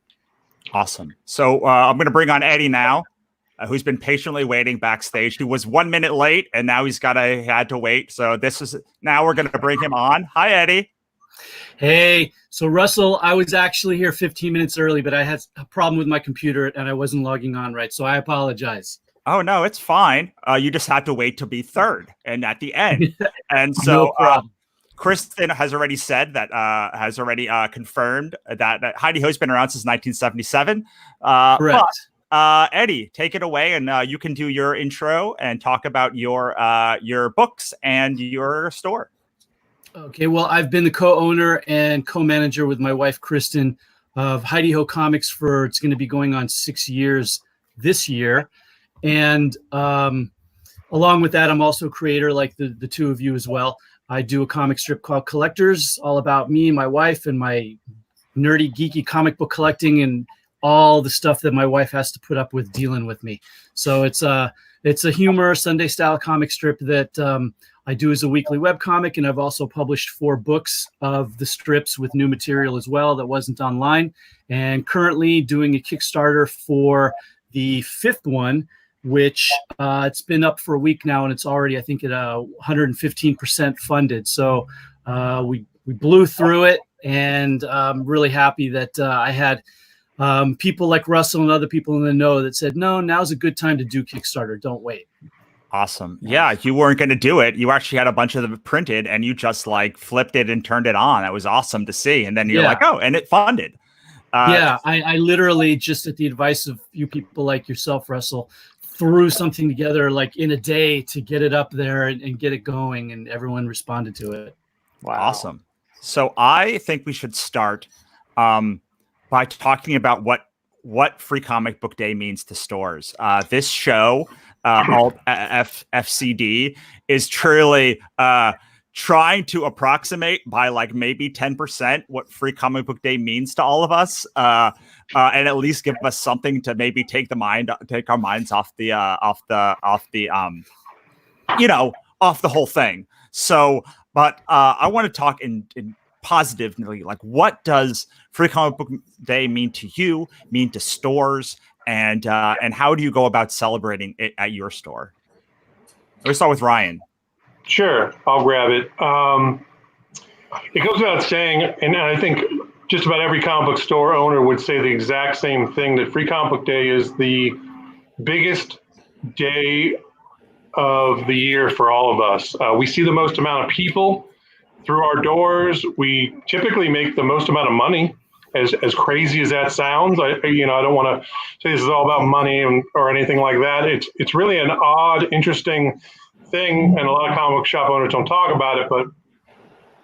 Awesome. So I'm going to bring on Eddie now, who's been patiently waiting backstage. He was 1 minute late, and now he had to wait. So now we're going to bring him on. Hi, Eddie. Hey, so Russell, I was actually here 15 minutes early, but I had a problem with my computer and I wasn't logging on right. So I apologize. Oh, no, it's fine. You just had to wait to be third and at the end. And so Kristen has already said that, confirmed that Heidi Ho's been around since 1977. Correct. But, Eddie, take it away, and you can do your intro and talk about your books and your store. Okay, well, I've been the co-owner and co-manager with my wife, Kristen, of Heidi Ho Comics it's going to be going on 6 years this year. And along with that, I'm also a creator like the two of you as well. I do a comic strip called Collectors, all about me, my wife, and my nerdy, geeky comic book collecting and all the stuff that my wife has to put up with dealing with me. So it's a humor Sunday style comic strip that I do as a weekly webcomic, and I've also published 4 books of the strips with new material as well that wasn't online, and currently doing a Kickstarter for the 5th one, which it's been up for a week now, and it's already, I think, at 115% funded. So we blew through it, and I'm really happy that I had people like Russell and other people in the know that said, no, now's a good time to do Kickstarter. Don't wait. Awesome. Yeah, you weren't going to do it. You actually had a bunch of them printed, and you just like flipped it and turned it on. That was awesome to see. And then you're like, oh, and it funded. I literally, just at the advice of you people like yourself, Russell, threw something together like in a day to get it up there and get it going, and everyone responded to it. Wow. Awesome. So I think we should start by talking about what Free Comic Book Day means to stores. This show, FCD, is truly trying to approximate by like maybe 10% what Free Comic Book Day means to all of us, and at least give us something to maybe take our minds off the whole thing. So, but I want to talk in positively, like, what does Free Comic Book Day mean to you, mean to stores, and how do you go about celebrating it at your store? Let's start with Ryan. Sure, I'll grab it. It goes without saying, and I think just about every comic book store owner would say the exact same thing, that Free Comic Book Day is the biggest day of the year for all of us. We see the most amount of people through our doors. We typically make the most amount of money, as crazy as that sounds. I don't want to say this is all about money or anything like that. It's really an odd, interesting thing, and a lot of comic book shop owners don't talk about it, but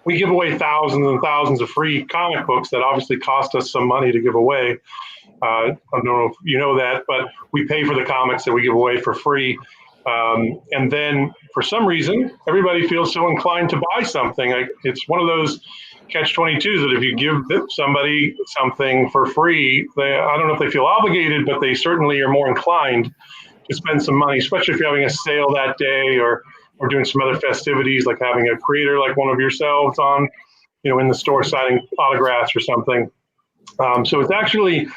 we give away thousands and thousands of free comic books that obviously cost us some money to give away. I don't know if you know that, but we pay for the comics that we give away for free. And then for some reason, everybody feels so inclined to buy something. It's one of those catch-22s that if you give somebody something for free, I don't know if they feel obligated, but they certainly are more inclined to spend some money, especially if you're having a sale that day or doing some other festivities, like having a creator like one of yourselves on, in the store signing autographs or something. So it's actually,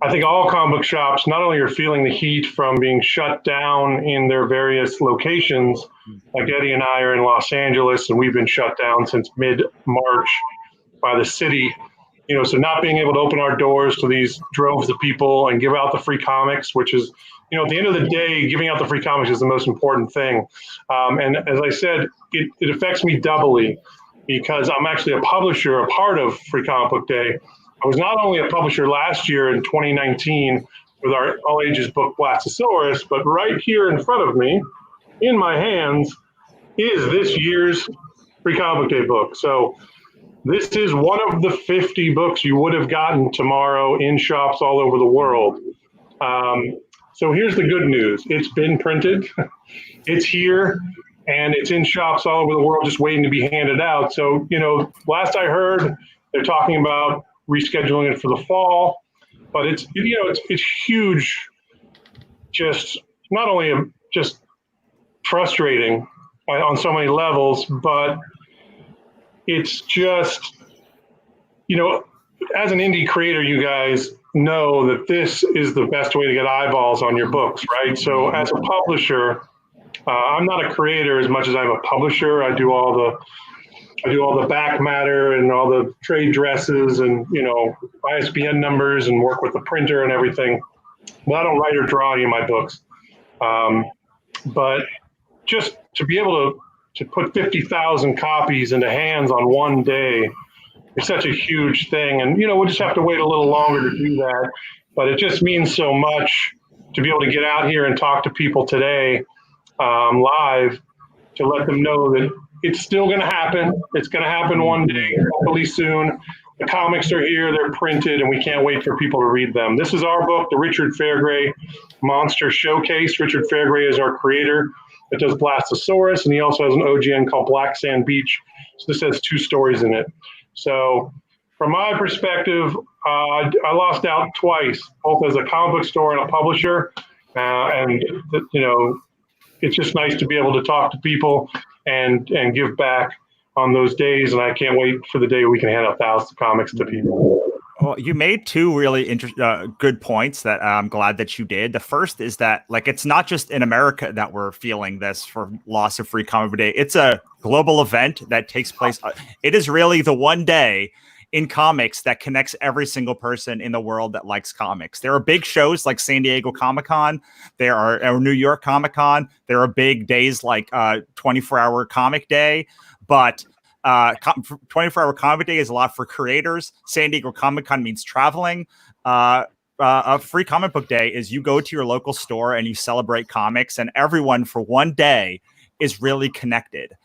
I think all comic book shops not only are feeling the heat from being shut down in their various locations, like Eddie and I are in Los Angeles, and we've been shut down since mid-March by the city. So not being able to open our doors to these droves of people and give out the free comics, which is, at the end of the day, giving out the free comics is the most important thing. And as I said, it affects me doubly because I'm actually a publisher, a part of Free Comic Book Day. I was not only a publisher last year in 2019 with our all ages book Blastosaurus, but right here in front of me, in my hands, is this year's Free Comic Book Day book. So this is one of the 50 books you would have gotten tomorrow in shops all over the world. So here's the good news. It's been printed, it's here, and it's in shops all over the world just waiting to be handed out. So, last I heard, they're talking about rescheduling it for the fall, but it's huge, just not only just frustrating on so many levels, but it's just, as an indie creator, you guys know that this is the best way to get eyeballs on your books, right? So as a publisher, I'm not a creator as much as I'm a publisher. I do all the back matter and all the trade dresses and, ISBN numbers and work with the printer and everything. But I don't write or draw any of my books. But just to be able to put 50,000 copies into hands on one day, it's such a huge thing. And, we'll just have to wait a little longer to do that. But it just means so much to be able to get out here and talk to people today live to let them know that it's still going to happen. It's going to happen one day, hopefully soon. The comics are here, they're printed, and we can't wait for people to read them. This is our book, the Richard Fairgray Monster Showcase. Richard Fairgray is our creator that does Blastosaurus, and he also has an OGN called Black Sand Beach. So this has 2 stories in it. So from my perspective, I lost out twice, both as a comic book store and a publisher. And it's just nice to be able to talk to people and give back on those days. And I can't wait for the day we can hand out thousands of comics to people. Well, you made two really good points that I'm glad that you did. The first is that, like, it's not just in America that we're feeling this for loss of Free Comic Book Day. It's a global event that takes place. It is really the one day in comics that connects every single person in the world that likes comics. There are big shows like San Diego Comic-Con. There are New York Comic-Con. There are big days like 24-hour Comic Day, but 24-hour Comic Day is a lot for creators. San Diego Comic-Con means traveling. A Free Comic Book Day is you go to your local store and you celebrate comics, and everyone for one day is really connected.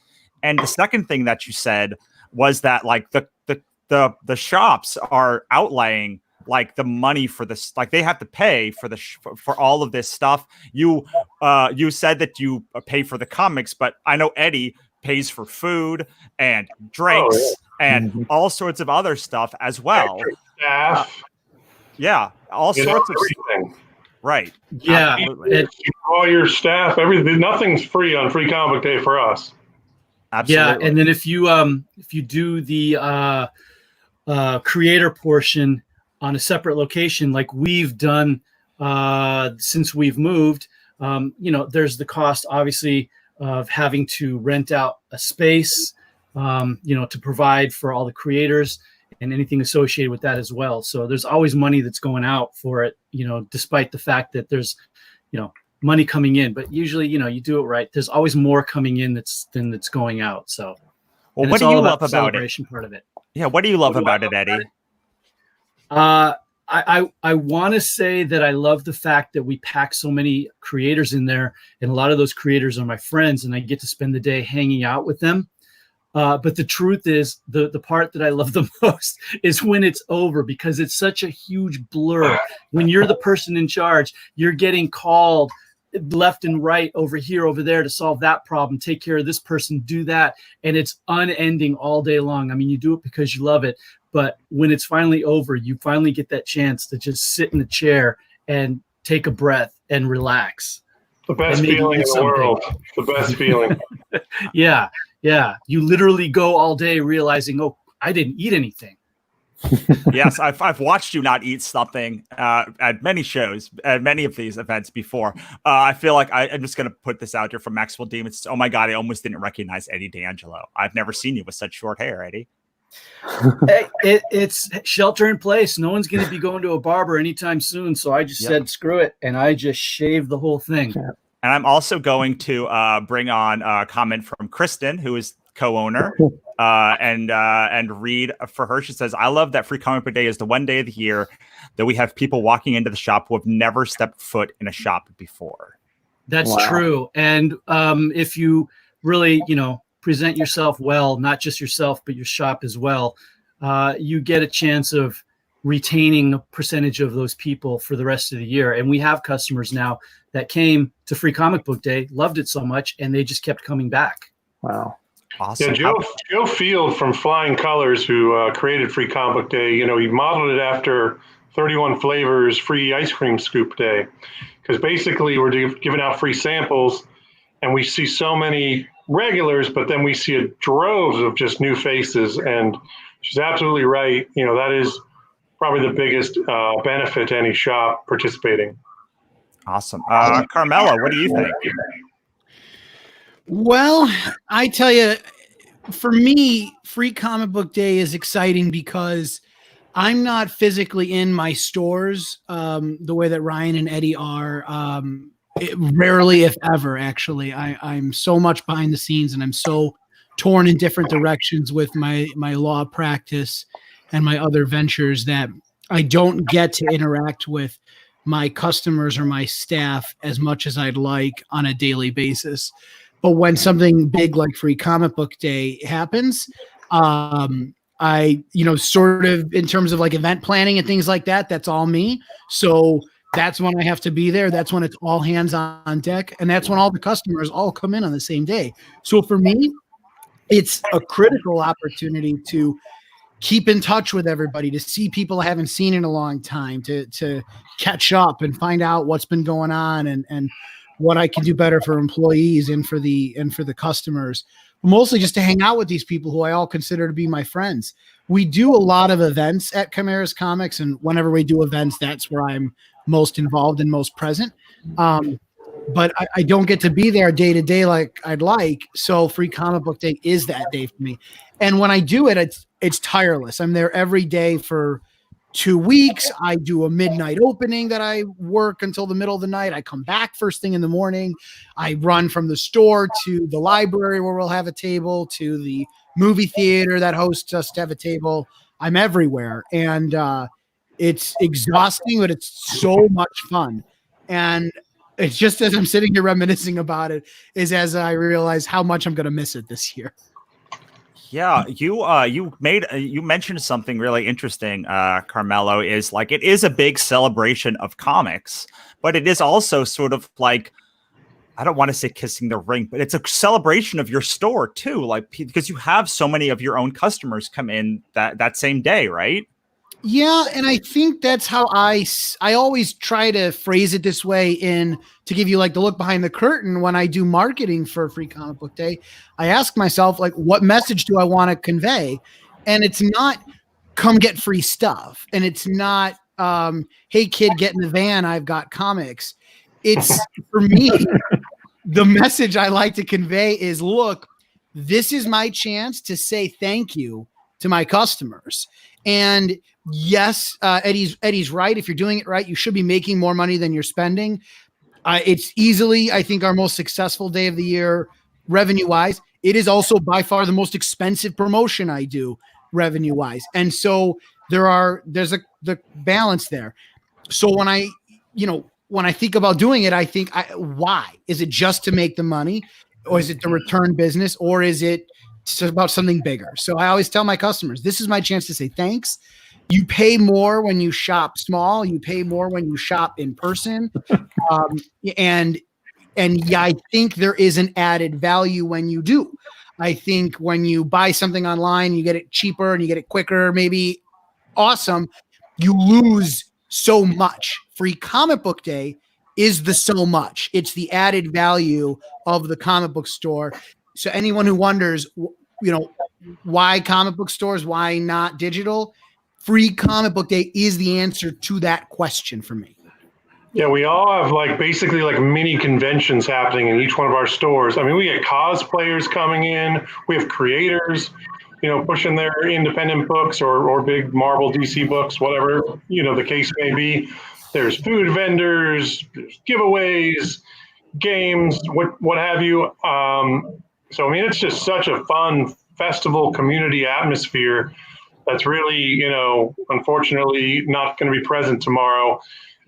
And the second thing that you said was that, like, the shops are outlaying like the money for this, like they have to pay for for all of this stuff. You said that you pay for the comics, but I know Eddie pays for food and drinks and all sorts of other stuff as well. Staff. Yeah, all sorts of everything. Right. Yeah. All your staff, everything. Nothing's free on Free Comic Day for us. Absolutely. Yeah, and then if you do the creator portion on a separate location, like we've done since we've moved, there's the cost, obviously, of having to rent out a space, to provide for all the creators and anything associated with that as well. So there's always money that's going out for it, despite the fact that there's, money coming in. But usually, you do it right, there's always more coming in than that's going out. So, well, what do you love about it? Part of it. Yeah, what do you love about it, Eddie? I want to say that I love the fact that we pack so many creators in there, and a lot of those creators are my friends, and I get to spend the day hanging out with them. But the truth is, the part that I love the most is when it's over, because it's such a huge blur. When you're the person in charge, you're getting called left and right, over here, over there, to solve that problem, take care of this person, do that. And it's unending all day long. I mean, you do it because you love it. But when it's finally over, you finally get that chance to just sit in the chair and take a breath and relax. The best feeling in the world. The best feeling. Yeah. You literally go all day realizing, oh, I didn't eat anything. Yes, I've watched you not eat something at many shows, at many of these events before. I feel like I'm just going to put this out here from Maxwell Demons. Oh my God, I almost didn't recognize Eddie D'Angelo. I've never seen you with such short hair, Eddie. It's shelter in place. No one's going to be going to a barber anytime soon. So I just said, screw it. And I just shaved the whole thing. And I'm also going to bring on a comment from Kristen, who is co-owner, and read for her. She says, I love that Free Comic Book Day is the one day of the year that we have people walking into the shop who have never stepped foot in a shop before. That's true. And if you really, present yourself well, not just yourself, but your shop as well, you get a chance of retaining a percentage of those people for the rest of the year. And we have customers now that came to Free Comic Book Day, loved it so much, and they just kept coming back. Wow. Awesome. Yeah, Joe Field from Flying Colors, who created Free Comic Book Day, he modeled it after 31 Flavors Free Ice Cream Scoop Day. Because basically we're giving out free samples, and we see so many regulars, but then we see a droves of just new faces. And she's absolutely right. That is probably the biggest benefit to any shop participating. Awesome. Carmela, what do you think? Well, I tell you, for me, Free Comic Book Day is exciting because I'm not physically in my stores the way that Ryan and Eddie are. Rarely, if ever, actually. I'm so much behind the scenes, and I'm so torn in different directions with my law practice and my other ventures that I don't get to interact with my customers or my staff as much as I'd like on a daily basis. But when something big like Free Comic Book Day happens, I, sort of in terms of like event planning and things like that, that's all me. So that's when I have to be there. That's when it's all hands on deck. And that's when all the customers all come in on the same day. So for me, it's a critical opportunity to keep in touch with everybody, to see people I haven't seen in a long time, to catch up and find out what's been going on and what I can do better for employees and for the customers. Mostly just to hang out with these people who I all consider to be my friends. We do a lot of events at Chimera's Comics, and whenever we do events, that's where I'm most involved and most present. But I don't get to be there day to day like I'd like. So Free Comic Book Day is that day for me. And when I do it, it's tireless. I'm there every day for 2 weeks. I do a midnight opening that I work until the middle of the night. I come back first thing in the morning. I run from the store to the library where we'll have a table, to the movie theater that hosts us to have a table. I'm everywhere. And it's exhausting, but it's so much fun. And it's just as I'm sitting here reminiscing about it is as I realize how much I'm going to miss it this year. Yeah, you mentioned something really interesting, Carmelo, is like it is a big celebration of comics, but it is also sort of like, I don't want to say kissing the ring, but it's a celebration of your store too, like because you have so many of your own customers come in that same day, right? Yeah, and I think that's how I always try to phrase it this way to give you like the look behind the curtain when I do marketing for Free Comic Book Day. I ask myself, like, what message do I want to convey? And it's not come get free stuff. And it's not, hey, kid, get in the van. I've got comics. It's, for me, the message I like to convey is, look, this is my chance to say thank you to my customers. And yes, Eddie's right. If you're doing it right, you should be making more money than you're spending. It's easily, I think, our most successful day of the year revenue-wise. It is also by far the most expensive promotion I do revenue-wise. And so there's the balance there. So when I think about doing it, I think, why? Is it just to make the money, or is it the return business, or is it about something bigger? So I always tell my customers, this is my chance to say thanks. You pay more when you shop small. You pay more when you shop in person. And yeah, I think there is an added value when you do. I think when you buy something online, you get it cheaper and you get it quicker, maybe awesome. You lose so much. Free Comic Book Day is the so much. It's the added value of the comic book store. So anyone who wonders, why comic book stores, why not digital? Free Comic Book Day is the answer to that question for me. Yeah, we all have basically mini conventions happening in each one of our stores. I mean, we get cosplayers coming in. We have creators, pushing their independent books or big Marvel, DC books, whatever, the case may be. There's food vendors, there's giveaways, games, what have you. So, I mean, it's just such a fun festival community atmosphere that's really, unfortunately not going to be present tomorrow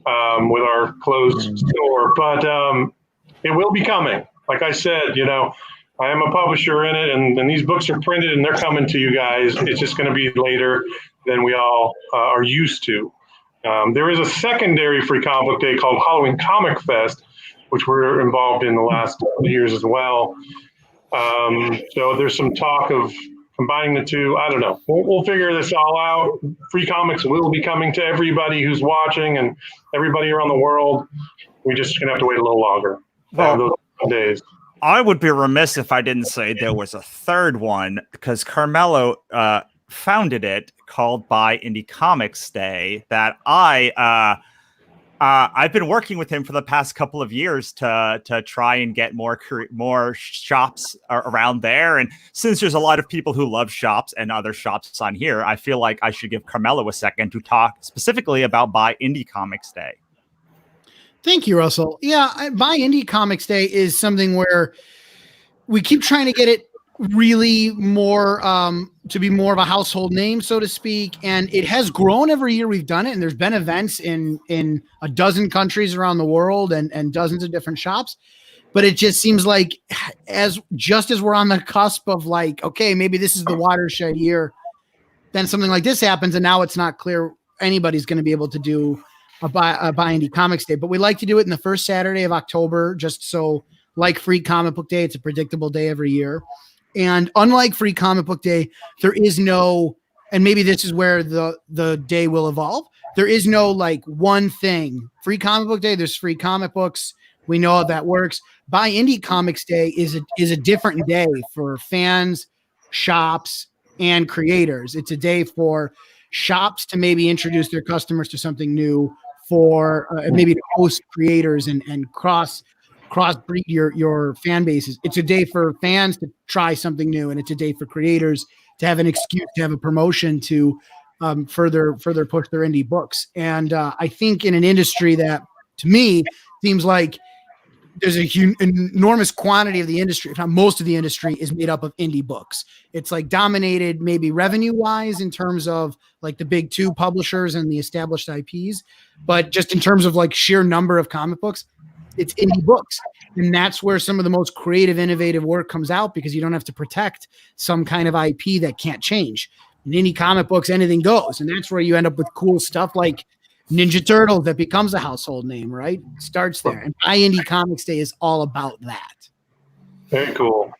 with our closed store. But it will be coming. Like I said, I am a publisher in it, and these books are printed and they're coming to you guys. It's just going to be later than we all are used to. There is a secondary Free Comic Book Day called Halloween Comic Fest, which we're involved in the last years as well. So there's some talk of combining the two. I don't know. We'll figure this all out. Free comics will be coming to everybody who's watching and everybody around the world. We're just going to have to wait a little longer. Those days. I would be remiss if I didn't say there was a third one, because Carmelo founded it, called Buy Indie Comics Day, that I've been working with him for the past couple of years to try and get more shops around there. And since there's a lot of people who love shops and other shops on here, I feel like I should give Carmelo a second to talk specifically about Buy Indie Comics Day. Thank you, Russell. Yeah, Buy Indie Comics Day is something where we keep trying to get it really more to be more of a household name, so to speak. And it has grown every year we've done it. And there's been events in a dozen countries around the world and dozens of different shops. But it just seems like as we're on the cusp of okay, maybe this is the watershed year, then something like this happens. And now it's not clear anybody's going to be able to do a Buy Indie Comics Day. But we like to do it in the first Saturday of October, just so like Free Comic Book Day, it's a predictable day every year. And unlike Free Comic Book Day, there is no, and maybe this is where the day will evolve, there is no one thing. Free Comic Book Day, there's free comic books. We know how that works. Buy Indie Comics Day is a different day for fans, shops, and creators. It's a day for shops to maybe introduce their customers to something new, for maybe to host creators and crossbreed your fan bases. It's a day for fans to try something new, and it's a day for creators to have an excuse to have a promotion to further push their indie books. And I think in an industry that, to me, seems like there's an enormous quantity of the industry, if not most of the industry, is made up of indie books. It's like dominated maybe revenue wise in terms of like the big two publishers and the established IPs, but just in terms of like sheer number of comic books, it's indie books. And that's where some of the most creative, innovative work comes out, because you don't have to protect some kind of IP that can't change. In indie comic books, anything goes. And that's where you end up with cool stuff like Ninja Turtles that becomes a household name, right? It starts there. And Buy Indie Comics Day is all about that. Very cool.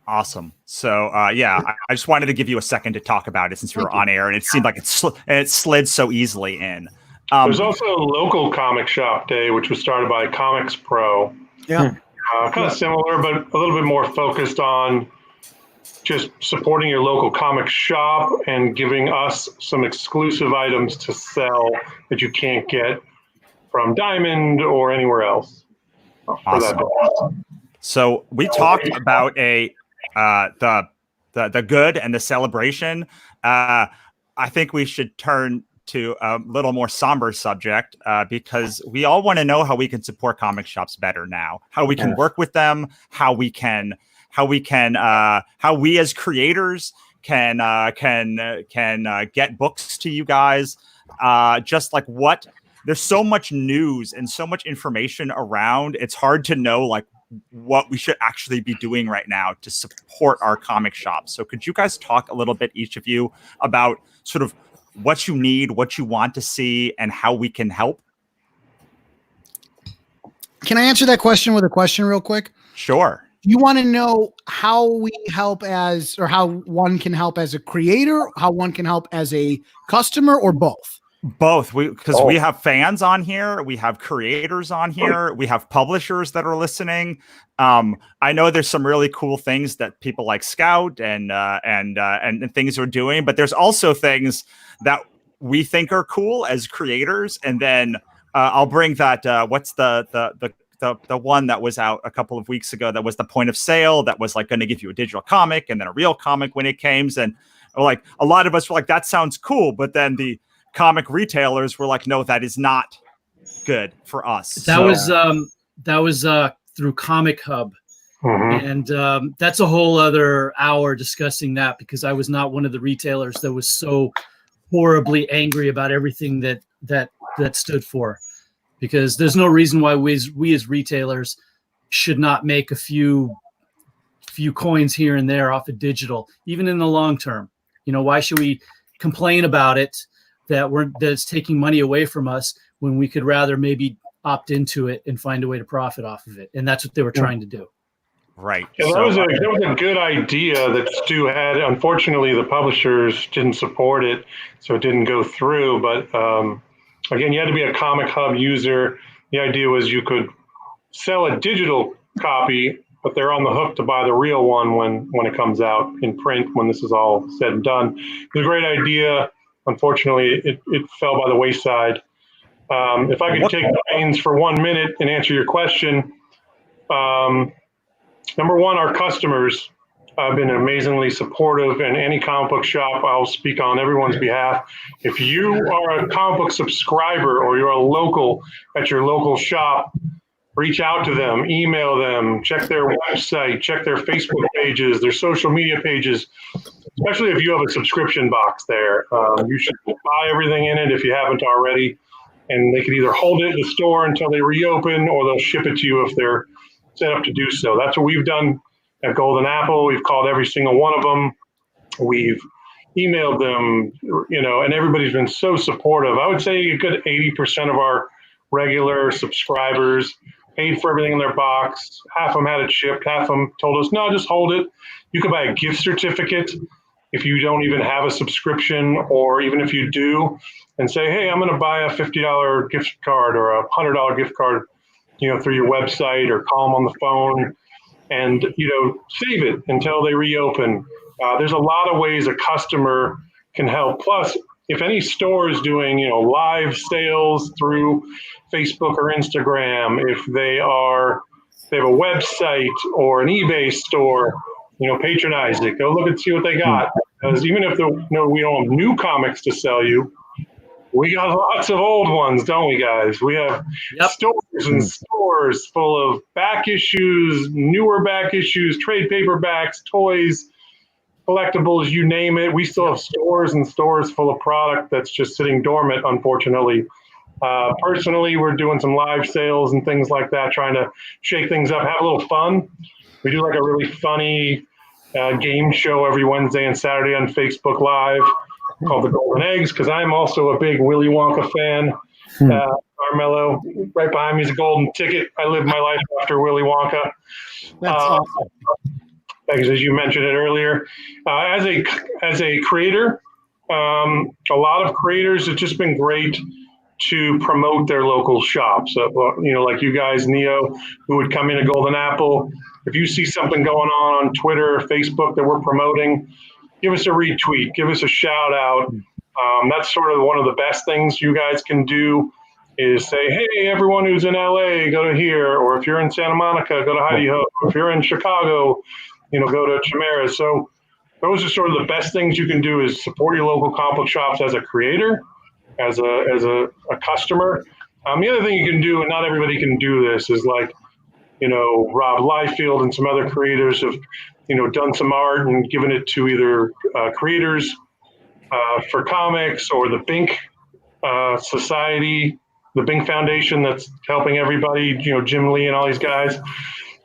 Awesome. So, yeah, I just wanted to give you a second to talk about it since we were on air, and it seemed like it slid so easily in. There's also a local comic shop day, which was started by Comics Pro. Yeah. Kind of similar, but a little bit more focused on just supporting your local comic shop and giving us some exclusive items to sell that you can't get from Diamond or anywhere else. Awesome. So we talked about the good and the celebration. I think we should turn to a little more somber subject because we all want to know how we can support comic shops better now, how we can work with them, how we as creators can get books to you guys. Just like there's so much news and so much information around. It's hard to know like what we should actually be doing right now to support our comic shops. So could you guys talk a little bit, each of you, about sort of what you need, what you want to see, and how we can help? Can I answer that question with a question real quick? Sure. You want to know how we help or how one can help as a creator, how one can help as a customer, or both? Both, because we have fans on here, we have creators on here, we have publishers that are listening. I know there's some really cool things that people like Scout and things are doing, but there's also things that we think are cool as creators. And then I'll bring that. What's the one that was out a couple of weeks ago? That was the point of sale. That was like going to give you a digital comic and then a real comic when it came. And like a lot of us were like, that sounds cool, but then the comic retailers were like, no, that is not good for us. That was through Comic Hub. And that's a whole other hour discussing that, because I was not one of the retailers that was so horribly angry about everything that stood for, because there's no reason why we as retailers should not make a few coins here and there off of digital, even in the long term. You know, why should we complain about it that it's taking money away from us when we could rather maybe opt into it and find a way to profit off of it? And that's what they were trying to do. Right. Yeah, that was a good idea that Stu had. Unfortunately, the publishers didn't support it, so it didn't go through. But again, you had to be a Comic Hub user. The idea was you could sell a digital copy, but they're on the hook to buy the real one when it comes out in print, when this is all said and done. It was a great idea. Unfortunately, it fell by the wayside. If I could take the reins for 1 minute and answer your question, number one, our customers have been amazingly supportive, and any comic book shop, I'll speak on everyone's behalf. If you are a comic book subscriber or you're a local at your local shop, reach out to them, email them, check their website, check their Facebook pages, their social media pages. Especially if you have a subscription box there. You should buy everything in it if you haven't already. And they can either hold it in the store until they reopen, or they'll ship it to you if they're set up to do so. That's what we've done at Golden Apple. We've called every single one of them. We've emailed them, and everybody's been so supportive. I would say a good 80% of our regular subscribers paid for everything in their box. Half of them had it shipped. Half of them told us, no, just hold it. You could buy a gift certificate if you don't even have a subscription, or even if you do, and say, hey, I'm going to buy a $50 gift card or a $100 gift card. through your website, or call them on the phone, and save it until they reopen. There's a lot of ways a customer can help. Plus, if any store is doing live sales through Facebook or Instagram, if they have a website or an eBay store, patronize it. Go look and see what they got. Because even if we don't have new comics to sell you, we got lots of old ones, don't we, guys? We have stores and stores full of back issues, newer back issues, trade paperbacks, toys, collectibles, you name it. We still have stores and stores full of product that's just sitting dormant, unfortunately. Personally, we're doing some live sales and things like that, trying to shake things up, have a little fun. We do like a really funny game show every Wednesday and Saturday on Facebook Live called The Golden Eggs, because I'm also a big Willy Wonka fan. Carmelo, right behind me is a golden ticket. I live my life after Willy Wonka. That's awesome. Because as you mentioned it earlier, as a creator, a lot of creators, it's just been great to promote their local shops. Like you guys, Neo, who would come in at Golden Apple. If you see something going on Twitter or Facebook that we're promoting, give us a retweet, give us a shout out. That's sort of one of the best things you guys can do, is say, hey, everyone who's in LA, go to here. Or if you're in Santa Monica, go to Heidi Ho. If you're in Chicago, go to Chimera. So those are sort of the best things you can do, is support your local comic book shops as a creator, as a customer. The other thing you can do, and not everybody can do this, is like, Rob Liefeld and some other creators have, done some art and given it to either creators for comics, or the Bink Society, the Bink Foundation that's helping everybody, Jim Lee and all these guys.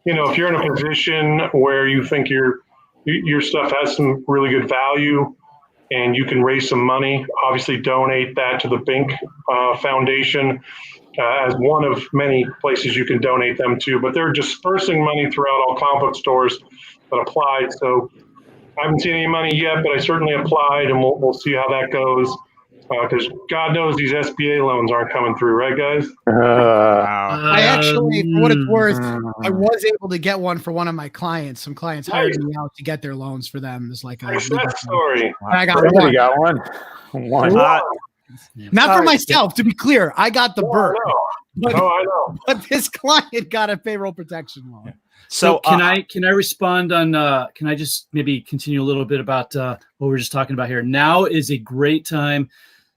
If you're in a position where you think your stuff has some really good value and you can raise some money, obviously donate that to the Bink Foundation as one of many places you can donate them to. But they're dispersing money throughout all comic book stores that applied. So I haven't seen any money yet, but I certainly applied, and we'll see how that goes. Because God knows these SBA loans aren't coming through, right, guys? I actually, for what it's worth, I was able to get one for one of my clients. Some clients hired me out to get their loans for them. It's like a story. I got Somebody one. got one. Not for myself, to be clear. I got the bird. I know. But this client got a payroll protection loan. So can I respond on? Can I just maybe continue a little bit about what we're just talking about here? Now is a great time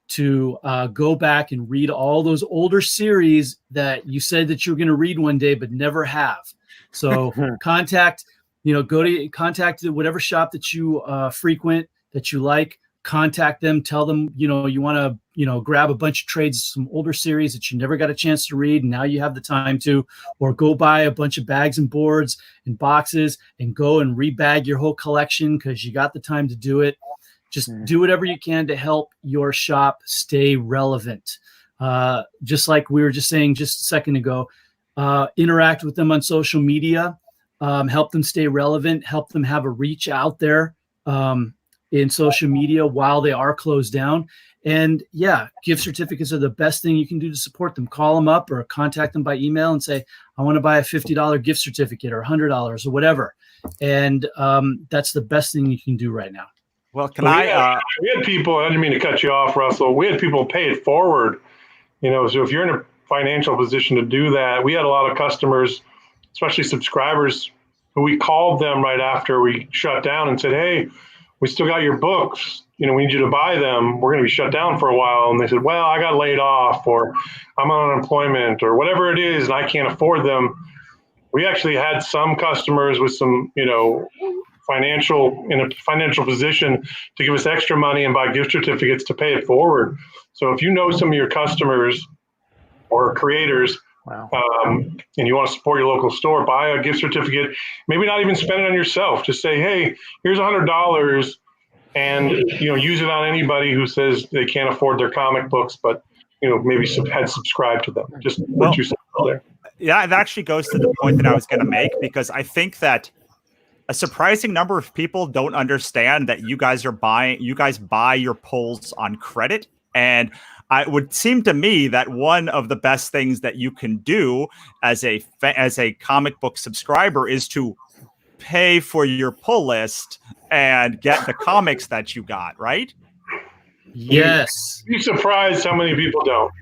to go back and read all those older series that you said that you were going to read one day but never have. So contact whatever shop that you frequent, that you like. Contact them, tell them you want to grab a bunch of trades, some older series that you never got a chance to read, and now you have the time to, or go buy a bunch of bags and boards and boxes and go and rebag your whole collection because you got the time to do it. Just do whatever you can to help your shop stay relevant. Just like we were just saying just a second ago, interact with them on social media, help them stay relevant, help them have a reach out there in social media while they are closed down. And yeah, gift certificates are the best thing you can do to support them. Call them up or contact them by email and say, I want to buy a $50 gift certificate or $100 or whatever. And that's the best thing you can do right now. Well, we had people, I didn't mean to cut you off, Russell. We had people pay it forward. So if you're in a financial position to do that, we had a lot of customers, especially subscribers, who we called them right after we shut down and said, hey, we still got your books. We need you to buy them. We're going to be shut down for a while. And they said, well, I got laid off, or I'm on unemployment, or whatever it is, and I can't afford them. We actually had some customers with some, in a financial position to give us extra money and buy gift certificates to pay it forward. So if you know some of your customers or creators, and you want to support your local store, buy a gift certificate. Maybe not even spend it on yourself. Just say, hey, here's $100, and use it on anybody who says they can't afford their comic books, but maybe had subscribed to them. Just what you said there. Yeah, that actually goes to the point that I was going to make, because I think that a surprising number of people don't understand that you guys buy your pulls on credit. And it would seem to me that one of the best things that you can do as a comic book subscriber is to pay for your pull list and get the comics that you got, right? Yes. You'd be surprised how many people don't.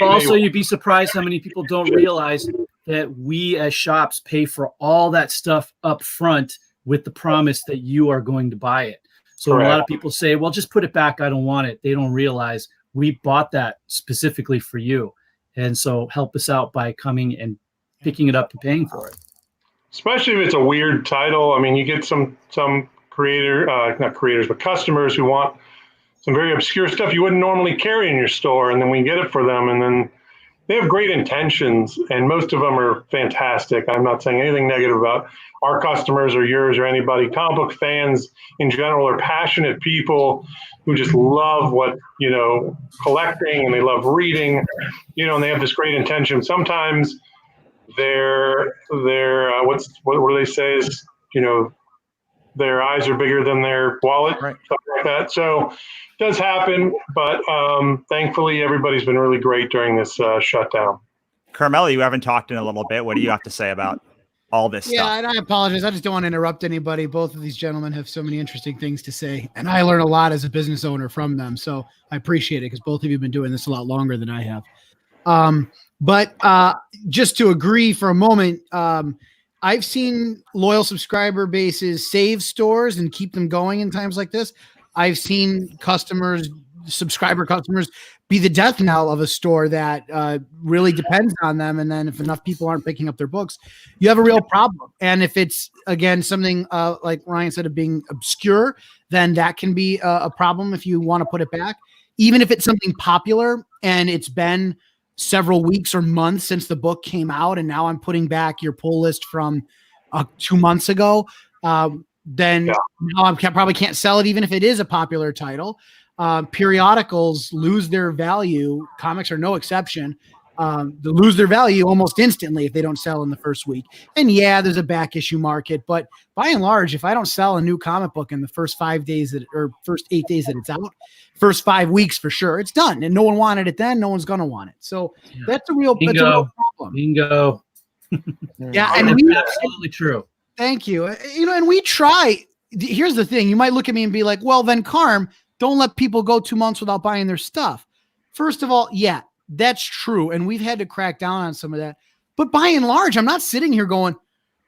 Also, you'd be surprised how many people don't realize that we as shops pay for all that stuff up front with the promise that you are going to buy it. So a lot of people say, well, just put it back. I don't want it. They don't realize we bought that specifically for you. And so help us out by coming and picking it up and paying for it. Especially if it's a weird title. I mean, you get some creator, not creators, but customers who want some very obscure stuff you wouldn't normally carry in your store, and then we get it for them, and then they have great intentions, and most of them are fantastic. I'm not saying anything negative about our customers or yours or anybody. Comic book fans in general are passionate people who just love what, collecting, and they love reading, and they have this great intention. Sometimes their what do they say is, their eyes are bigger than their wallet, something like that. So it does happen, but thankfully everybody's been really great during this shutdown. Carmela, you haven't talked in a little bit. What do you have to say about all this stuff? Yeah, and I apologize. I just don't want to interrupt anybody. Both of these gentlemen have so many interesting things to say, and I learn a lot as a business owner from them. So I appreciate it because both of you have been doing this a lot longer than I have. But just to agree for a moment, I've seen loyal subscriber bases save stores and keep them going in times like this. I've seen subscriber customers be the death knell of a store that really depends on them. And then if enough people aren't picking up their books, you have a real problem. And if it's, again, something like Ryan said of being obscure, then that can be a problem if you want to put it back. Even if it's something popular and it's been several weeks or months since the book came out, and now I'm putting back your pull list from 2 months ago, then now I probably can't sell it even if it is a popular title. Periodicals lose their value. Comics are no exception. They lose their value almost instantly if they don't sell in the first week. And yeah, there's a back issue market, but by and large, if I don't sell a new comic book in the first 5 days first 8 days that it's out, first 5 weeks for sure, it's done. And no one wanted it then, no one's going to want it. So that's a real problem. Bingo. Yeah. And that's absolutely true. Thank you. And we try. Here's the thing. You might look at me and be like, well, then Carm, don't let people go 2 months without buying their stuff. First of all, yeah, that's true. And we've had to crack down on some of that. But by and large, I'm not sitting here going,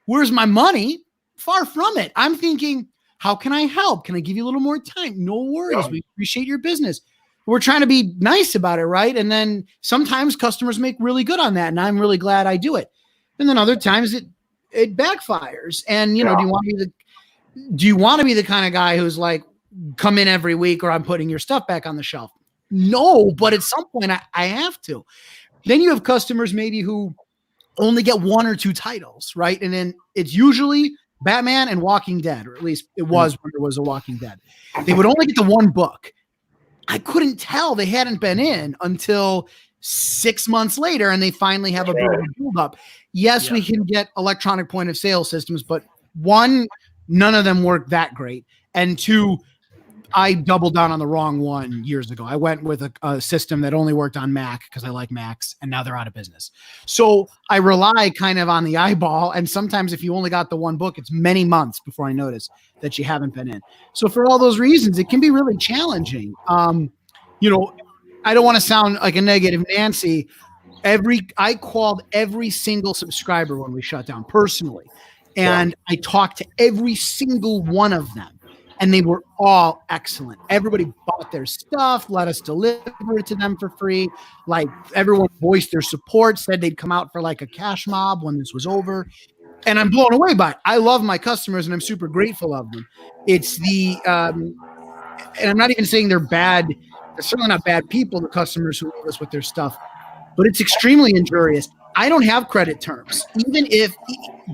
where's my money? Far from it. I'm thinking, how can I help? Can I give you a little more time? No worries. Yeah. We appreciate your business. We're trying to be nice about it, right? And then sometimes customers make really good on that, and I'm really glad I do it. And then other times it backfires. And do you want to be the kind of guy who's like, come in every week or I'm putting your stuff back on the shelf? No, but at some point I have to. Then you have customers maybe who only get 1 or 2 titles, right? And then it's usually Batman and Walking Dead, or at least it was when there was a Walking Dead. They would only get the 1 book. I couldn't tell they hadn't been in until 6 months later, and they finally have a bit of a build up. Yes, we can get electronic point of sale systems, but 1, none of them work that great. And 2, I doubled down on the wrong one years ago. I went with a system that only worked on Mac because I like Macs, and now they're out of business. So I rely kind of on the eyeball. And sometimes if you only got the 1 book, it's many months before I notice that you haven't been in. So for all those reasons, it can be really challenging. I don't want to sound like a negative Nancy. I called every single subscriber when we shut down personally. And I talked to every single one of them. And they were all excellent. Everybody bought their stuff, let us deliver it to them for free. Like, everyone voiced their support, said they'd come out for like a cash mob when this was over. And I'm blown away by it. I love my customers and I'm super grateful of them. It's and I'm not even saying they're bad. They're certainly not bad people, the customers who leave us with their stuff, but it's extremely injurious. I don't have credit terms. Even if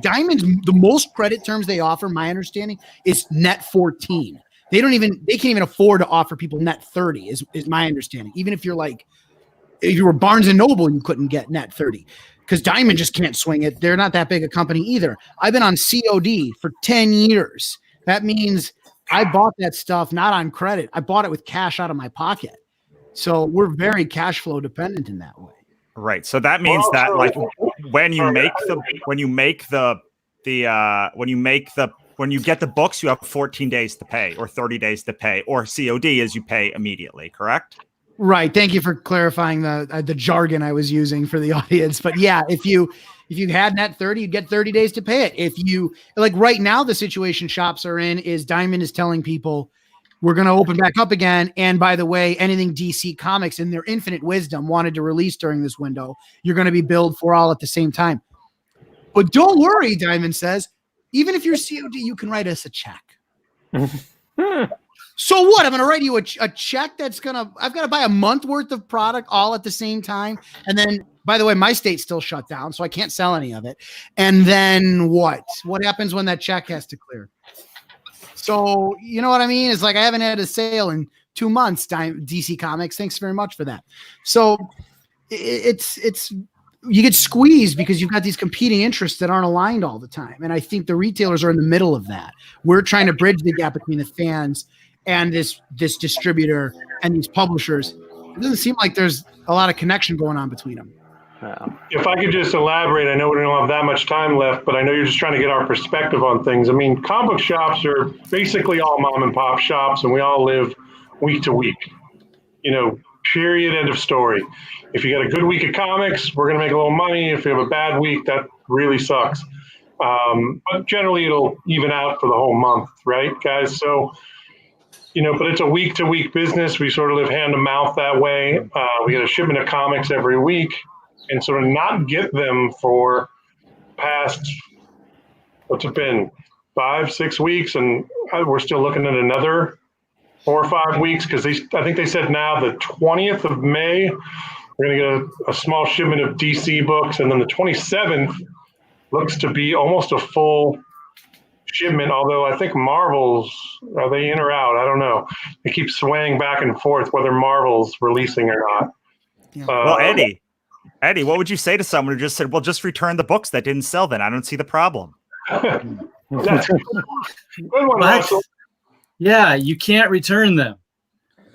Diamond's, the most credit terms they offer, my understanding, is net 14. They can't even afford to offer people net 30 is my understanding. Even if if you were Barnes and Noble, you couldn't get net 30 because Diamond just can't swing it. They're not that big a company either. I've been on COD for 10 years. That means I bought that stuff not on credit. I bought it with cash out of my pocket. So we're very cash flow dependent in that way. Right. So that means that like when you get the books, you have 14 days to pay or 30 days to pay, or COD is you pay immediately, correct? Right. Thank you for clarifying the jargon I was using for the audience. But yeah, if you had net 30, you'd get 30 days to pay it. If you like right now, the situation shops are in is Diamond is telling people we're going to open back up again. And by the way, anything DC Comics in their infinite wisdom wanted to release during this window, you're going to be billed for all at the same time. But don't worry, Diamond says, even if you're COD, you can write us a check. So what? I'm going to write you a check that's I've got to buy a month worth of product all at the same time. And then, by the way, my state's still shut down, so I can't sell any of it. And then what? What happens when that check has to clear? So, you know what I mean? It's like I haven't had a sale in 2 months, DC Comics. Thanks very much for that. So it's you get squeezed because you've got these competing interests that aren't aligned all the time. And I think the retailers are in the middle of that. We're trying to bridge the gap between the fans and this distributor and these publishers. It doesn't seem like there's a lot of connection going on between them. If I could just elaborate, I know we don't have that much time left, but I know you're just trying to get our perspective on things. I mean, comic book shops are basically all mom and pop shops, and we all live week to week. Period, end of story. If you get a good week of comics, we're going to make a little money. If you have a bad week, that really sucks. But generally, it'll even out for the whole month, right, guys? So, but it's a week to week business. We sort of live hand to mouth that way. We get a shipment of comics every week. And so to not get them for past, what's it been, 5-6 weeks, and we're still looking at another 4 or 5 weeks, because I think they said now the 20th of May, we're going to get a small shipment of DC books, and then the 27th looks to be almost a full shipment, although I think Marvel's, are they in or out? I don't know. They keep swaying back and forth whether Marvel's releasing or not. Yeah. Well, Eddie, what would you say to someone who just said, well, just return the books that didn't sell then? I don't see the problem. That's a good one, Russell. Yeah, you can't return them.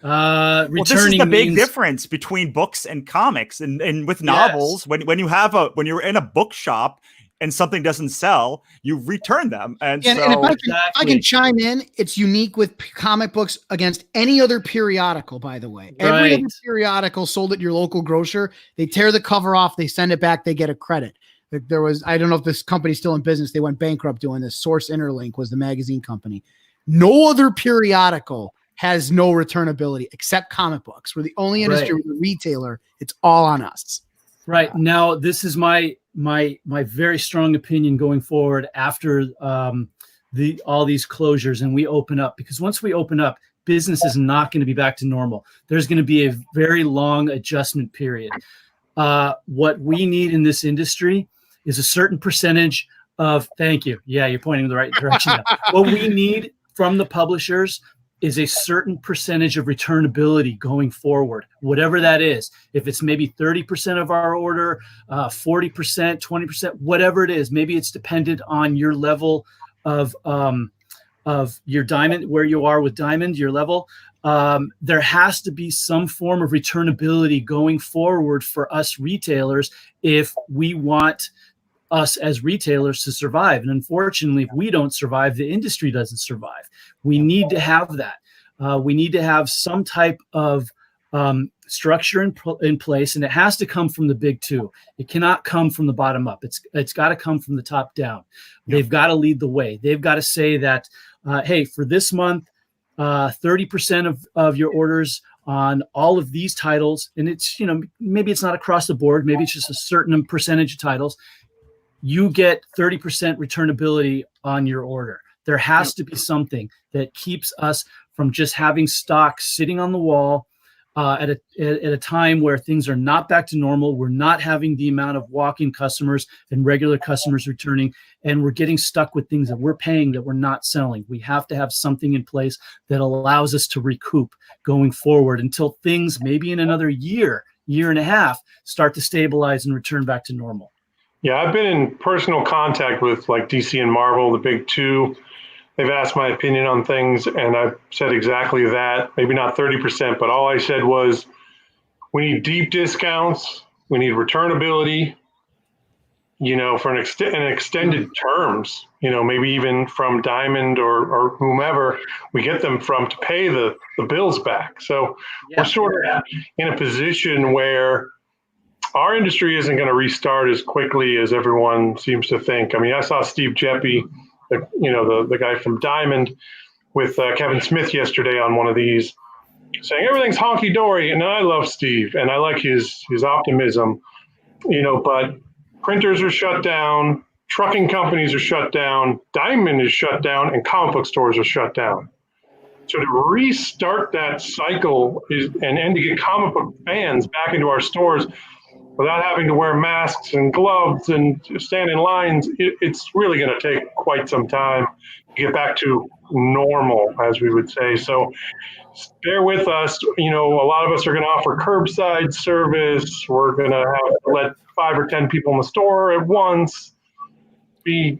Well, this is the big difference between books and comics. And with novels, when you're in a bookshop and something doesn't sell, you return them. And if I can chime in, it's unique with comic books against any other periodical, by the way. Every other periodical sold at your local grocer, they tear the cover off, they send it back, they get a credit. There was, I don't know if this company's still in business, they went bankrupt doing this. Source Interlink was the magazine company. No other periodical has no returnability except comic books. We're the only industry with a retailer. It's all on us. Right. Now, this is my very strong opinion going forward after all these closures and we open up, because once we open up, business is not going to be back to normal. There's going to be a very long adjustment period. What we need in this industry is a certain percentage of, thank you. Yeah, you're pointing in the right direction now. What we need from the publishers is a certain percentage of returnability going forward, whatever that is. If it's maybe 30% of our order, 40%, 20%, whatever it is, maybe it's dependent on your level of your diamond, where you are with diamond, your level. There has to be some form of returnability going forward for us retailers if we want us as retailers to survive. And unfortunately, if we don't survive, the industry doesn't survive. We need to have that. We need to have some type of structure in place, and it has to come from the big two. It cannot come from the bottom up. It's got to come from the top down. They've got to lead the way. They've got to say that, hey, for this month, 30% of your orders on all of these titles, and it's, maybe it's not across the board, maybe it's just a certain percentage of titles, you get 30% returnability on your order. There has to be something that keeps us from just having stock sitting on the wall at a time where things are not back to normal. We're not having the amount of walk-in customers and regular customers returning, and we're getting stuck with things that we're paying that we're not selling. We have to have something in place that allows us to recoup going forward until things maybe in another year and a half start to stabilize and return back to normal. Yeah, I've been in personal contact with like DC and Marvel, the big two. They've asked my opinion on things, and I've said exactly that. Maybe not 30%, but all I said was, We need deep discounts. We need returnability, for an extended terms, maybe even from Diamond or whomever we get them from to pay the bills back. So we're sort of in a position where our industry isn't going to restart as quickly as everyone seems to think. I mean, I saw Steve Jeppe, the guy from Diamond, with Kevin Smith yesterday on one of these, saying everything's honky-dory. And I love Steve, and I like his optimism, but printers are shut down, trucking companies are shut down, Diamond is shut down, and comic book stores are shut down. So to restart that cycle and to get comic book fans back into our stores without having to wear masks and gloves and stand in lines, it's really going to take quite some time to get back to normal, as we would say. So bear with us. A lot of us are going to offer curbside service. We're going to have to let 5 or 10 people in the store at once. Be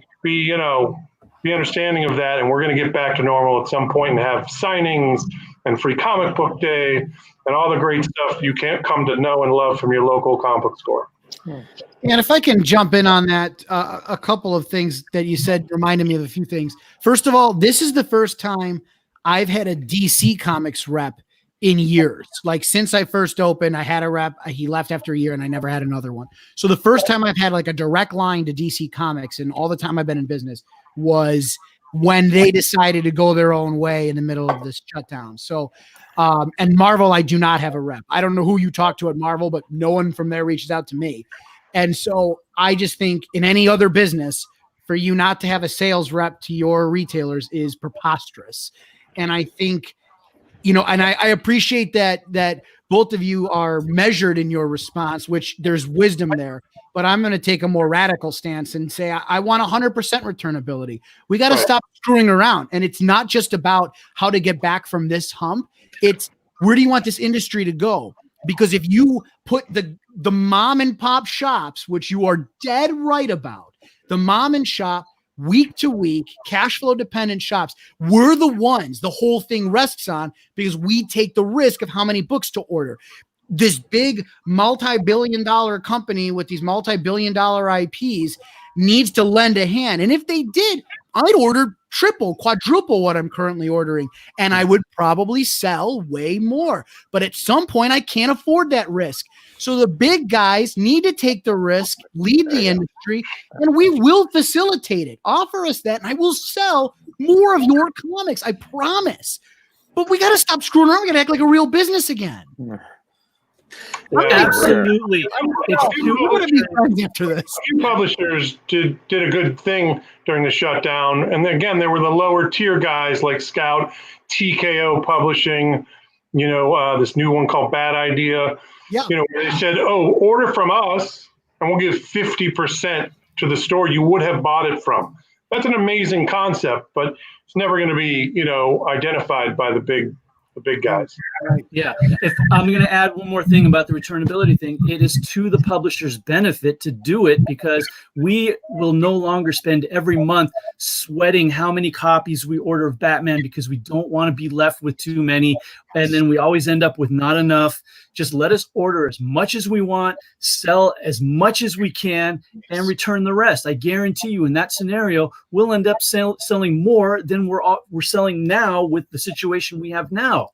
understanding of that, and we're going to get back to normal at some point and have signings and free comic book day and all the great stuff you can't come to know and love from your local comic book store. And if I can jump in on that, a couple of things that you said reminded me of a few things. First of all, this is the first time I've had a DC Comics rep in years. Like since I first opened, I had a rep. He left after a year and I never had another one. So the first time I've had like a direct line to DC Comics and all the time I've been in business was when they decided to go their own way in the middle of this shutdown. So, and Marvel, I do not have a rep. I don't know who you talk to at Marvel, but no one from there reaches out to me. And so I just think in any other business, for you not to have a sales rep to your retailers is preposterous. And I think, and I appreciate that both of you are measured in your response, which there's wisdom there. But I'm going to take a more radical stance and say I want 100% returnability. We got to stop screwing around. And it's not just about how to get back from this hump. It's where do you want this industry to go? Because if you put the mom and pop shops, which you are dead right about, the mom and shop, week to week, cash flow dependent shops, we're the ones the whole thing rests on because we take the risk of how many books to order. This big multi-billion-dollar company with these multi-billion-dollar IPs needs to lend a hand. And if they did, I'd order triple, quadruple what I'm currently ordering, and I would probably sell way more. But at some point, I can't afford that risk. So the big guys need to take the risk, lead the industry, and we will facilitate it. Offer us that, and I will sell more of your comics, I promise. But we got to stop screwing around. We got to act like a real business again. Absolutely. We're going to be friends after this. A few publishers did a good thing during the shutdown. And again, there were the lower tier guys like Scout, TKO Publishing, this new one called Bad Idea. Yeah. They said, order from us and we'll give 50% to the store you would have bought it from. That's an amazing concept, but it's never going to be, identified by the big guys. Yeah. If I'm going to add one more thing about the returnability thing, it is to the publisher's benefit to do it because we will no longer spend every month sweating how many copies we order of Batman because we don't want to be left with too many. And then we always end up with not enough. Just let us order as much as we want, sell as much as we can, and return the rest. I guarantee you in that scenario, we'll end up selling more than we're selling now with the situation we have now.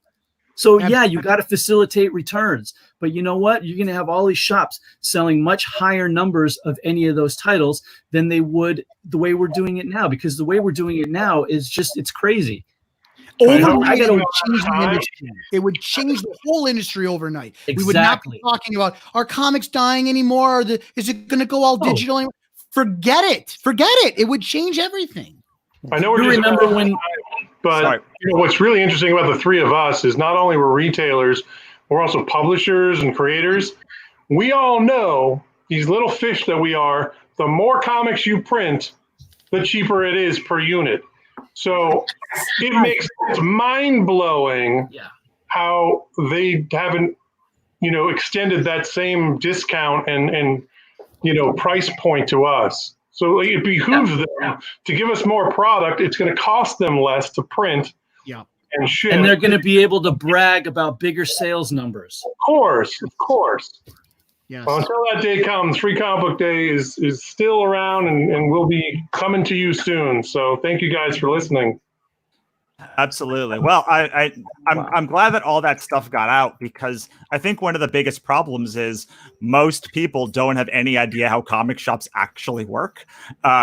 So yeah, you got to facilitate returns, but you know what? You're going to have all these shops selling much higher numbers of any of those titles than they would the way we're doing it now, because the way we're doing it now is just, it's crazy. Overnight, it would change the industry. It would change the whole industry overnight. Exactly. We would not be talking about are comics dying anymore? Is it going to go all digital anymore? Forget it. Forget it. It would change everything. I know we're remember when. But what's really interesting about the three of us is not only we're retailers, we're also publishers and creators. We all know, these little fish that we are, the more comics you print, the cheaper it is per unit. So it's mind-blowing how they haven't, extended that same discount and price point to us. So it behooves them to give us more product. It's going to cost them less to print. Yeah. and ship. And they're going to be able to brag about bigger sales numbers. Of course. Yes. Well, until that day comes, Free Comic Book Day is still around and will be coming to you soon. So thank you guys for listening. Absolutely. Well, I'm glad that all that stuff got out, because I think one of the biggest problems is most people don't have any idea how comic shops actually work,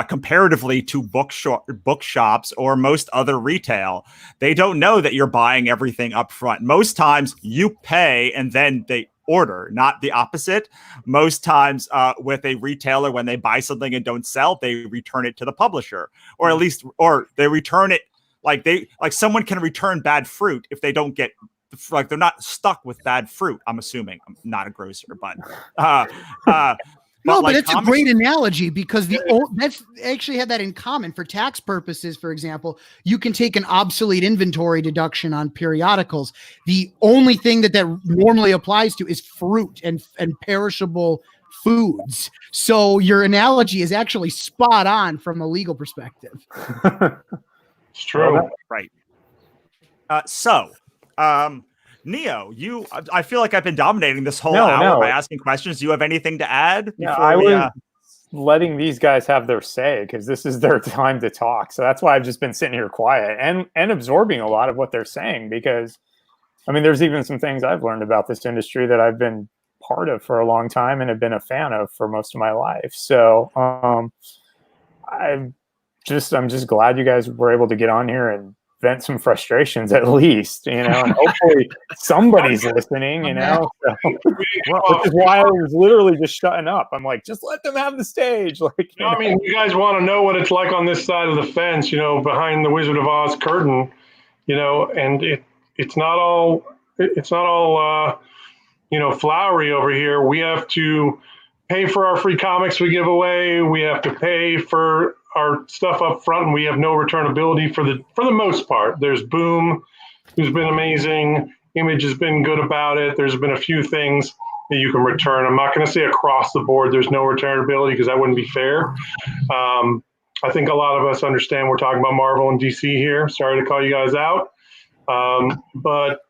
comparatively to bookshops or most other retail. They don't know that you're buying everything up front. Most times you pay and then they order, not the opposite. Most times with a retailer, when they buy something and don't sell, they return it to the publisher, or at least, or they return it. Like someone can return bad fruit if they don't get, like, they're not stuck with bad fruit. I'm assuming. I'm not a grocer, but no, but it's a great analogy, because that's actually had that in common. For tax purposes, for example, you can take an obsolete inventory deduction on periodicals. The only thing that normally applies to is fruit and perishable foods. So your analogy is actually spot on from a legal perspective. It's true. Right. Neo, I feel like I've been dominating this whole hour by asking questions. Do you have anything to add? Yeah, I was letting these guys have their say, because this is their time to talk. So that's why I've just been sitting here quiet and absorbing a lot of what they're saying, because, I mean, there's even some things I've learned about this industry that I've been part of for a long time and have been a fan of for most of my life. So I'm just glad you guys were able to get on here and vent some frustrations, at least, and hopefully somebody's listening, so, which is why I was literally just shutting up. I'm like, just let them have the stage. Like, I mean, you guys want to know what it's like on this side of the fence, behind the Wizard of Oz curtain, and it's not all flowery over here. We have to pay for our free comics we give away. We have to pay for our stuff up front, and we have no returnability for the most part. There's Boom, who's been amazing. Image has been good about it. There's been a few things that you can return. I'm not going to say across the board there's no returnability, because that wouldn't be fair. I think a lot of us understand we're talking about Marvel and DC here. Sorry to call you guys out. But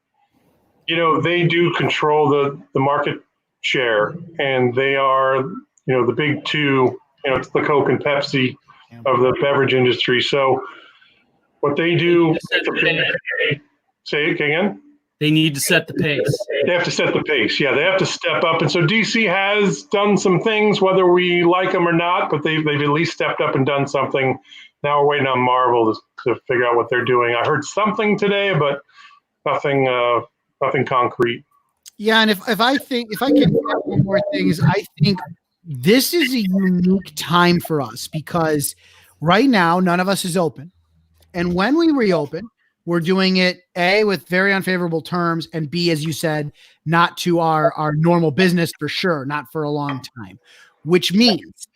they do control the market share, and they are, the big two. It's the Coke and Pepsi of the beverage industry. So what they do, say it again. They need to set the pace. They have to set the pace. Yeah, they have to step up. And so DC has done some things, whether we like them or not, but they've at least stepped up and done something. Now we're waiting on Marvel to figure out what they're doing. I heard something today, but nothing concrete. Yeah, and if I can add one more thing, is I think this is a unique time for us, because right now none of us is open, and when we reopen, we're doing it A, with very unfavorable terms, and B, as you said, not to our normal business, for sure, not for a long time, which means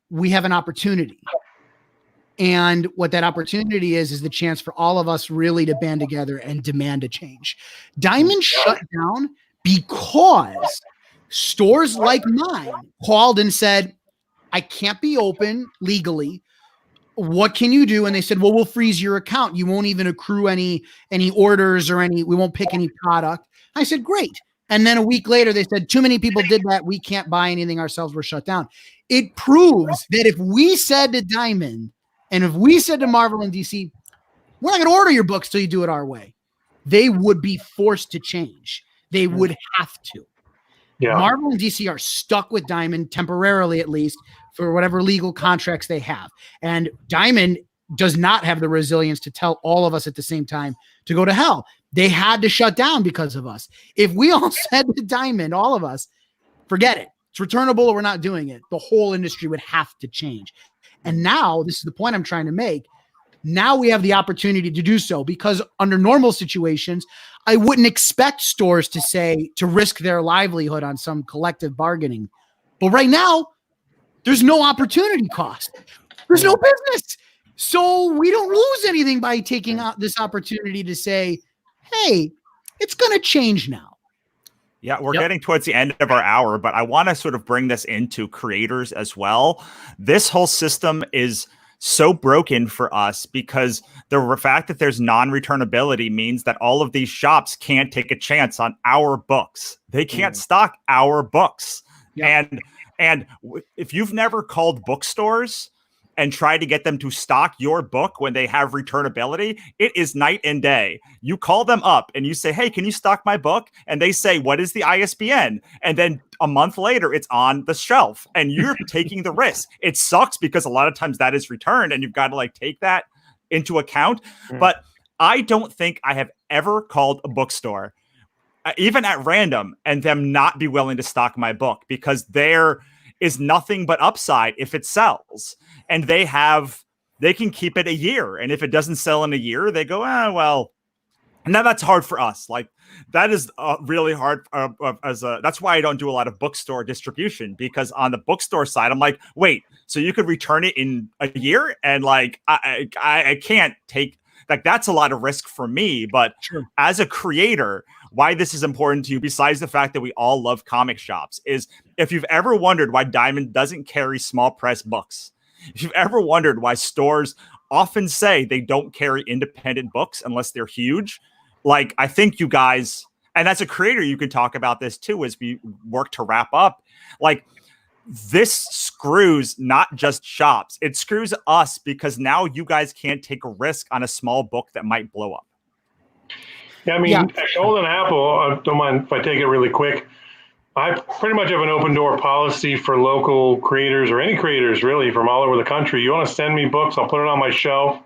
we have an opportunity. And what that opportunity is the chance for all of us really to band together and demand a change. Diamond shut down because stores like mine called and said, I can't be open legally. What can you do? And they said, well, we'll freeze your account. You won't even accrue any orders or we won't pick any product. I said, great. And then a week later, they said, too many people did that. We can't buy anything ourselves. We're shut down. It proves that if we said to Diamond, and if we said to Marvel and DC, we're not going to order your books till you do it our way, they would be forced to change. They would have to. Yeah. Marvel and DC are stuck with Diamond, temporarily at least, for whatever legal contracts they have. And Diamond does not have the resilience to tell all of us at the same time to go to hell. They had to shut down because of us. If we all said to Diamond, all of us, forget it, it's returnable or we're not doing it, the whole industry would have to change. And now, this is the point I'm trying to make, now we have the opportunity to do so, because under normal situations, I wouldn't expect stores to risk their livelihood on some collective bargaining. But right now, there's no opportunity cost. There's no business. So we don't lose anything by taking out this opportunity to say, hey, it's going to change now. Yeah, we're getting towards the end of our hour, but I want to sort of bring this into creators as well. This whole system is so broken for us because the fact that there's non-returnability means that all of these shops can't take a chance on our books. They can't stock our books. Yep. And if you've never called bookstores and try to get them to stock your book when they have returnability, it is night and day. You call them up and you say, hey, can you stock my book? And they say, what is the ISBN? And then a month later, it's on the shelf and you're taking the risk. It sucks because a lot of times that is returned and you've got to like take that into account. But I don't think I have ever called a bookstore, even at random, and them not be willing to stock my book because there is nothing but upside if it sells. And they can keep it a year. And if it doesn't sell in a year, they go, well, now that's hard for us. Like that is really hard that's why I don't do a lot of bookstore distribution, because on the bookstore side, I'm like, wait, so you could return it in a year? And like, I can't take, like, that's a lot of risk for me. But as a creator, why this is important to you, besides the fact that we all love comic shops, is if you've ever wondered why Diamond doesn't carry small press books, if you've ever wondered why stores often say they don't carry independent books unless they're huge, like, I think you guys, and as a creator, you can talk about this too as we work to wrap up. Like, this screws not just shops, it screws us, because now you guys can't take a risk on a small book that might blow up. Yeah, I mean, at Golden Apple, I don't mind if I take it really quick. I pretty much have an open door policy for local creators, or any creators really from all over the country. You want to send me books, I'll put it on my shelf,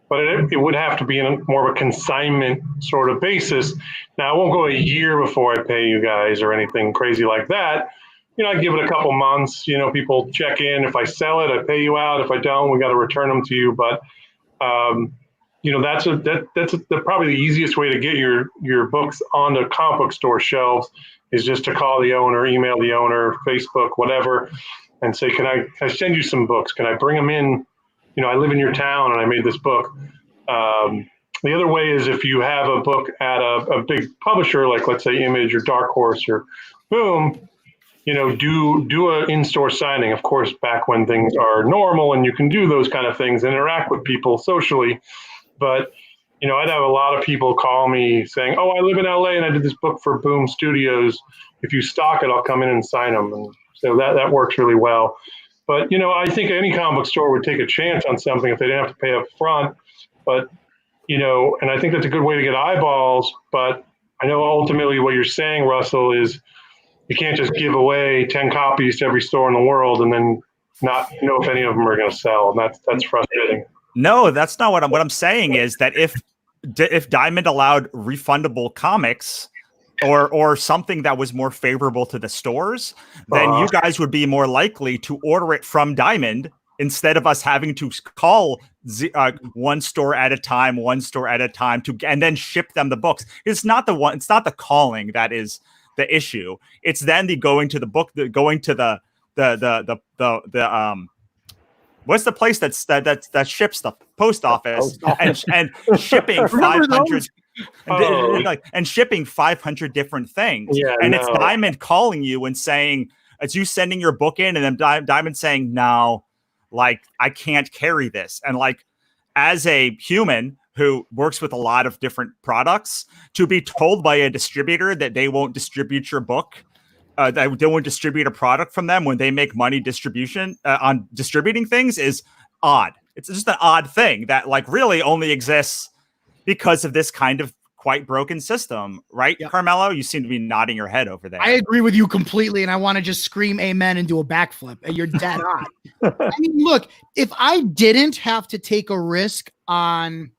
but it would have to be in more of a consignment sort of basis. Now, I won't go a year before I pay you guys or anything crazy like that. You know, I give it a couple months, you know, people check in. If I sell it, I pay you out. If I don't, we got to return them to you. But, you know, that's probably the easiest way to get your books on the comic book store shelves is just to call the owner, email the owner, Facebook, whatever, and say, can I send you some books? Can I bring them in? You know, I live in your town and I made this book. The other way is if you have a book at a big publisher, like let's say Image or Dark Horse or Boom, you know, do an in-store signing. Of course, back when things are normal and you can do those kind of things, interact with people socially. But, you know, I'd have a lot of people call me saying, oh, I live in LA and I did this book for Boom Studios. If you stock it, I'll come in and sign them. And so that works really well. But, you know, I think any comic book store would take a chance on something if they didn't have to pay up front. But, you know, and I think that's a good way to get eyeballs. But I know ultimately what you're saying, Russell, is you can't just give away 10 copies to every store in the world and then not know if any of them are going to sell. And that's frustrating. No, that's not what I'm saying is that if Diamond allowed refundable comics or something that was more favorable to the stores, then you guys would be more likely to order it from Diamond instead of us having to call one store at a time and then ship them the books. It's not the calling that is the issue. It's then going to the what's the place that ships the post office and shipping 500 and shipping 500 different things. Yeah, and it's Diamond calling you and saying, it's you sending your book in, and then Diamond saying, no, like, I can't carry this. And like, as a human who works with a lot of different products, to be told by a distributor that they won't distribute your book, that they won't distribute a product from them when they make money on distributing things is odd. It's just an odd thing that like really only exists because of this kind of quite broken system, right? Yep. Carmelo, you seem to be nodding your head over there. I agree with you completely, and I want to just scream amen and do a backflip, and you're dead on. I mean, look, if I didn't have to take a risk on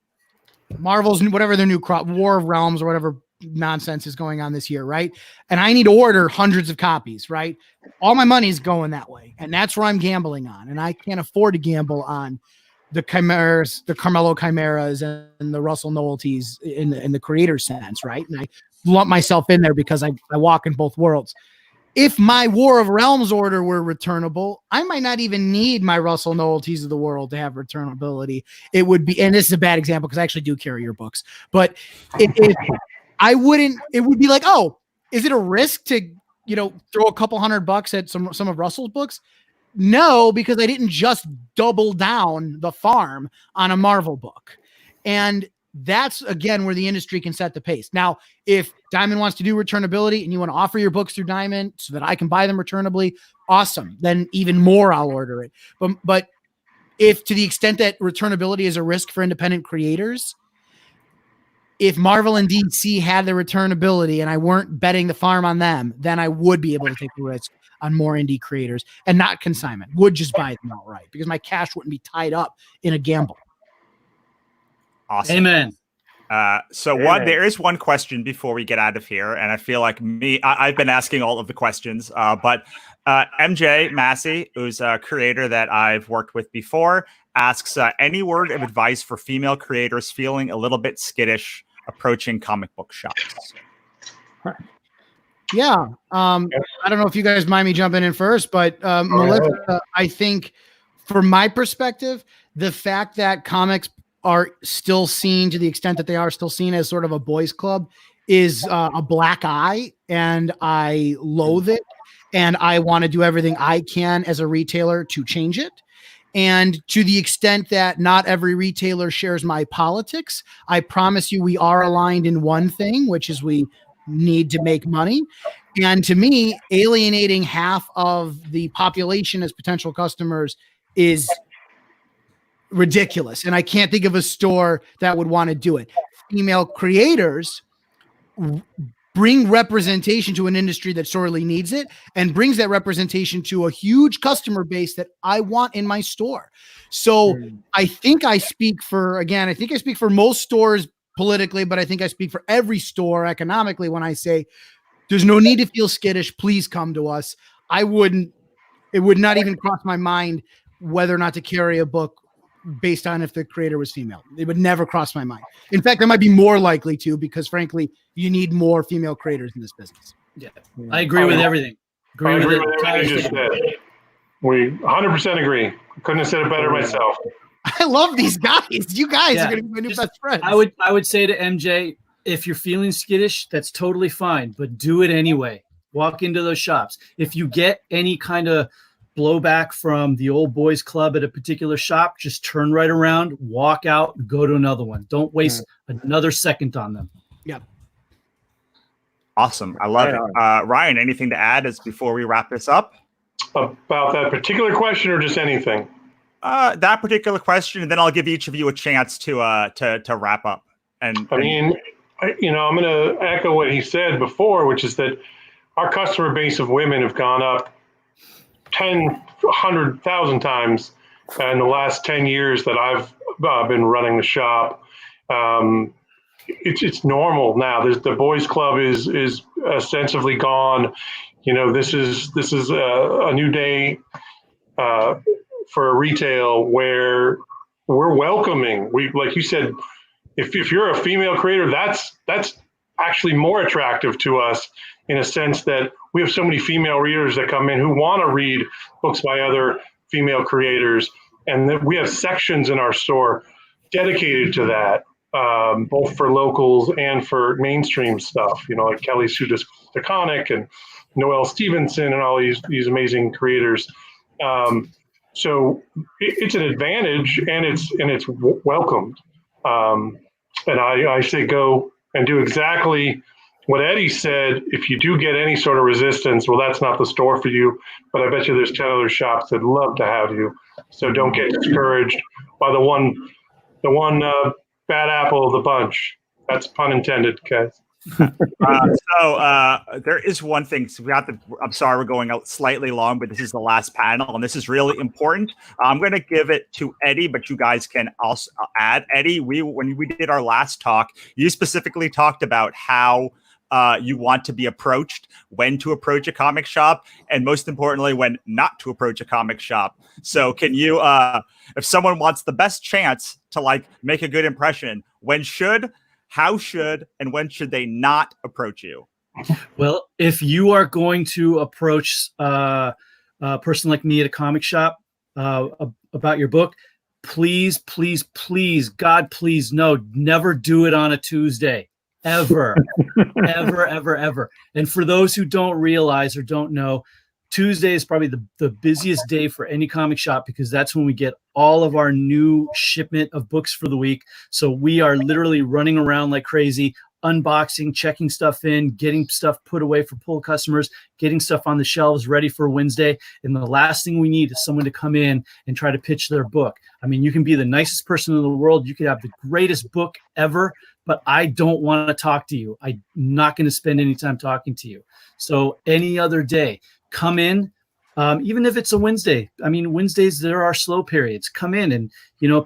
Marvel's, whatever their new War of Realms or whatever nonsense is going on this year, right? And I need to order hundreds of copies, right? All my money is going that way, and that's where I'm gambling on, and I can't afford to gamble on the Chimeras, the Carmelo Chimeras, and the Russell Novelties in the creator sense, right? And I lump myself in there because I walk in both worlds. If my War of Realms order were returnable, I might not even need my Russell Novelties of the world to have returnability. It would be, and this is a bad example because I actually do carry your books, but I wouldn't, it would be like, oh, is it a risk to, you know, throw a couple $100 at some of Russell's books? no, because I didn't just double down the farm on a Marvel book. And that's, again, where the industry can set the pace. Now, if Diamond wants to do returnability and you want to offer your books through Diamond so that I can buy them returnably, awesome. Then even more, I'll order it. But if, to the extent that returnability is a risk for independent creators, if Marvel and DC had the returnability and I weren't betting the farm on them, then I would be able to take the risk on more indie creators and not consignment. Would just buy them outright because my cash wouldn't be tied up in a gamble. Awesome. Amen. There is one question before we get out of here, and I feel like I've been asking all of the questions, but MJ Massey, who's a creator that I've worked with before, asks any word of advice for female creators feeling a little bit skittish approaching comic book shops. Yeah. I don't know if you guys mind me jumping in first, but Melissa, I think from my perspective, the fact that comics are still seen, to the extent that they are still seen, as sort of a boys club is a black eye, and I loathe it. And I want to do everything I can as a retailer to change it. And to the extent that not every retailer shares my politics, I promise you we are aligned in one thing, which is we need to make money. And to me, alienating half of the population as potential customers is ridiculous. And I can't think of a store that would want to do it. Female creators bring representation to an industry that sorely needs it, and brings that representation to a huge customer base that I want in my store. So I think I speak for most stores politically, but I think I speak for every store economically when I say there's no need to feel skittish. Please come to us. It would not even cross my mind whether or not to carry a book based on if the creator was female. It would never cross my mind. In fact, I might be more likely to, because frankly, you need more female creators in this business. Yeah, I agree with everything. I agree with everything you just said. We 100% agree. Couldn't have said it better myself. I love these guys. You guys are going to be my new best friends. I would say to MJ, if you're feeling skittish, that's totally fine, but do it anyway. Walk into those shops. If you get any kind of blowback from the old boys club at a particular shop, just turn right around, walk out, and go to another one. Don't waste another second on them. Yeah. Awesome. I love it. Ryan, anything to add as before we wrap this up? About that particular question or just anything? That particular question, and then I'll give each of you a chance to wrap up. I'm going to echo what he said before, which is that our customer base of women have gone up 100,000 times in the last 10 years that I've been running the shop. It's normal now. The boys club is ostensibly gone. This is a new day for retail where we're welcoming. Like you said, if you're a female creator, that's actually more attractive to us, in a sense that we have so many female readers that come in who want to read books by other female creators. And that we have sections in our store dedicated to that, both for locals and for mainstream stuff, like Kelly Sue DeConnick and Noelle Stevenson and all these amazing creators. So it's an advantage, and it's welcomed. And I say go and do exactly what Eddie said. If you do get any sort of resistance, well, that's not the store for you. But I bet you there's 10 other shops that'd love to have you. So don't get discouraged by the one bad apple of the bunch. That's pun intended, guys. There is one thing. So I'm sorry we're going out slightly long, but this is the last panel, and this is really important. I'm going to give it to Eddie, but you guys can also add. Eddie, when we did our last talk, you specifically talked about how you want to be approached, when to approach a comic shop, and most importantly, when not to approach a comic shop. So can you, if someone wants the best chance to make a good impression, how should, and when should they not approach you? Well, if you are going to approach a person like me at a comic shop about your book, please, please, please, God, please, no, never do it on a Tuesday. Ever, ever, ever, ever. And for those who don't realize or don't know, Tuesday is probably the busiest day for any comic shop because that's when we get all of our new shipment of books for the week. So we are literally running around like crazy, unboxing, checking stuff in, getting stuff put away for pull customers, getting stuff on the shelves ready for Wednesday. And the last thing we need is someone to come in and try to pitch their book. I mean, you can be the nicest person in the world. You could have the greatest book ever, but I don't want to talk to you. I'm not going to spend any time talking to you. So any other day, come in, even if it's a Wednesday. I mean, Wednesdays, there are slow periods. Come in and,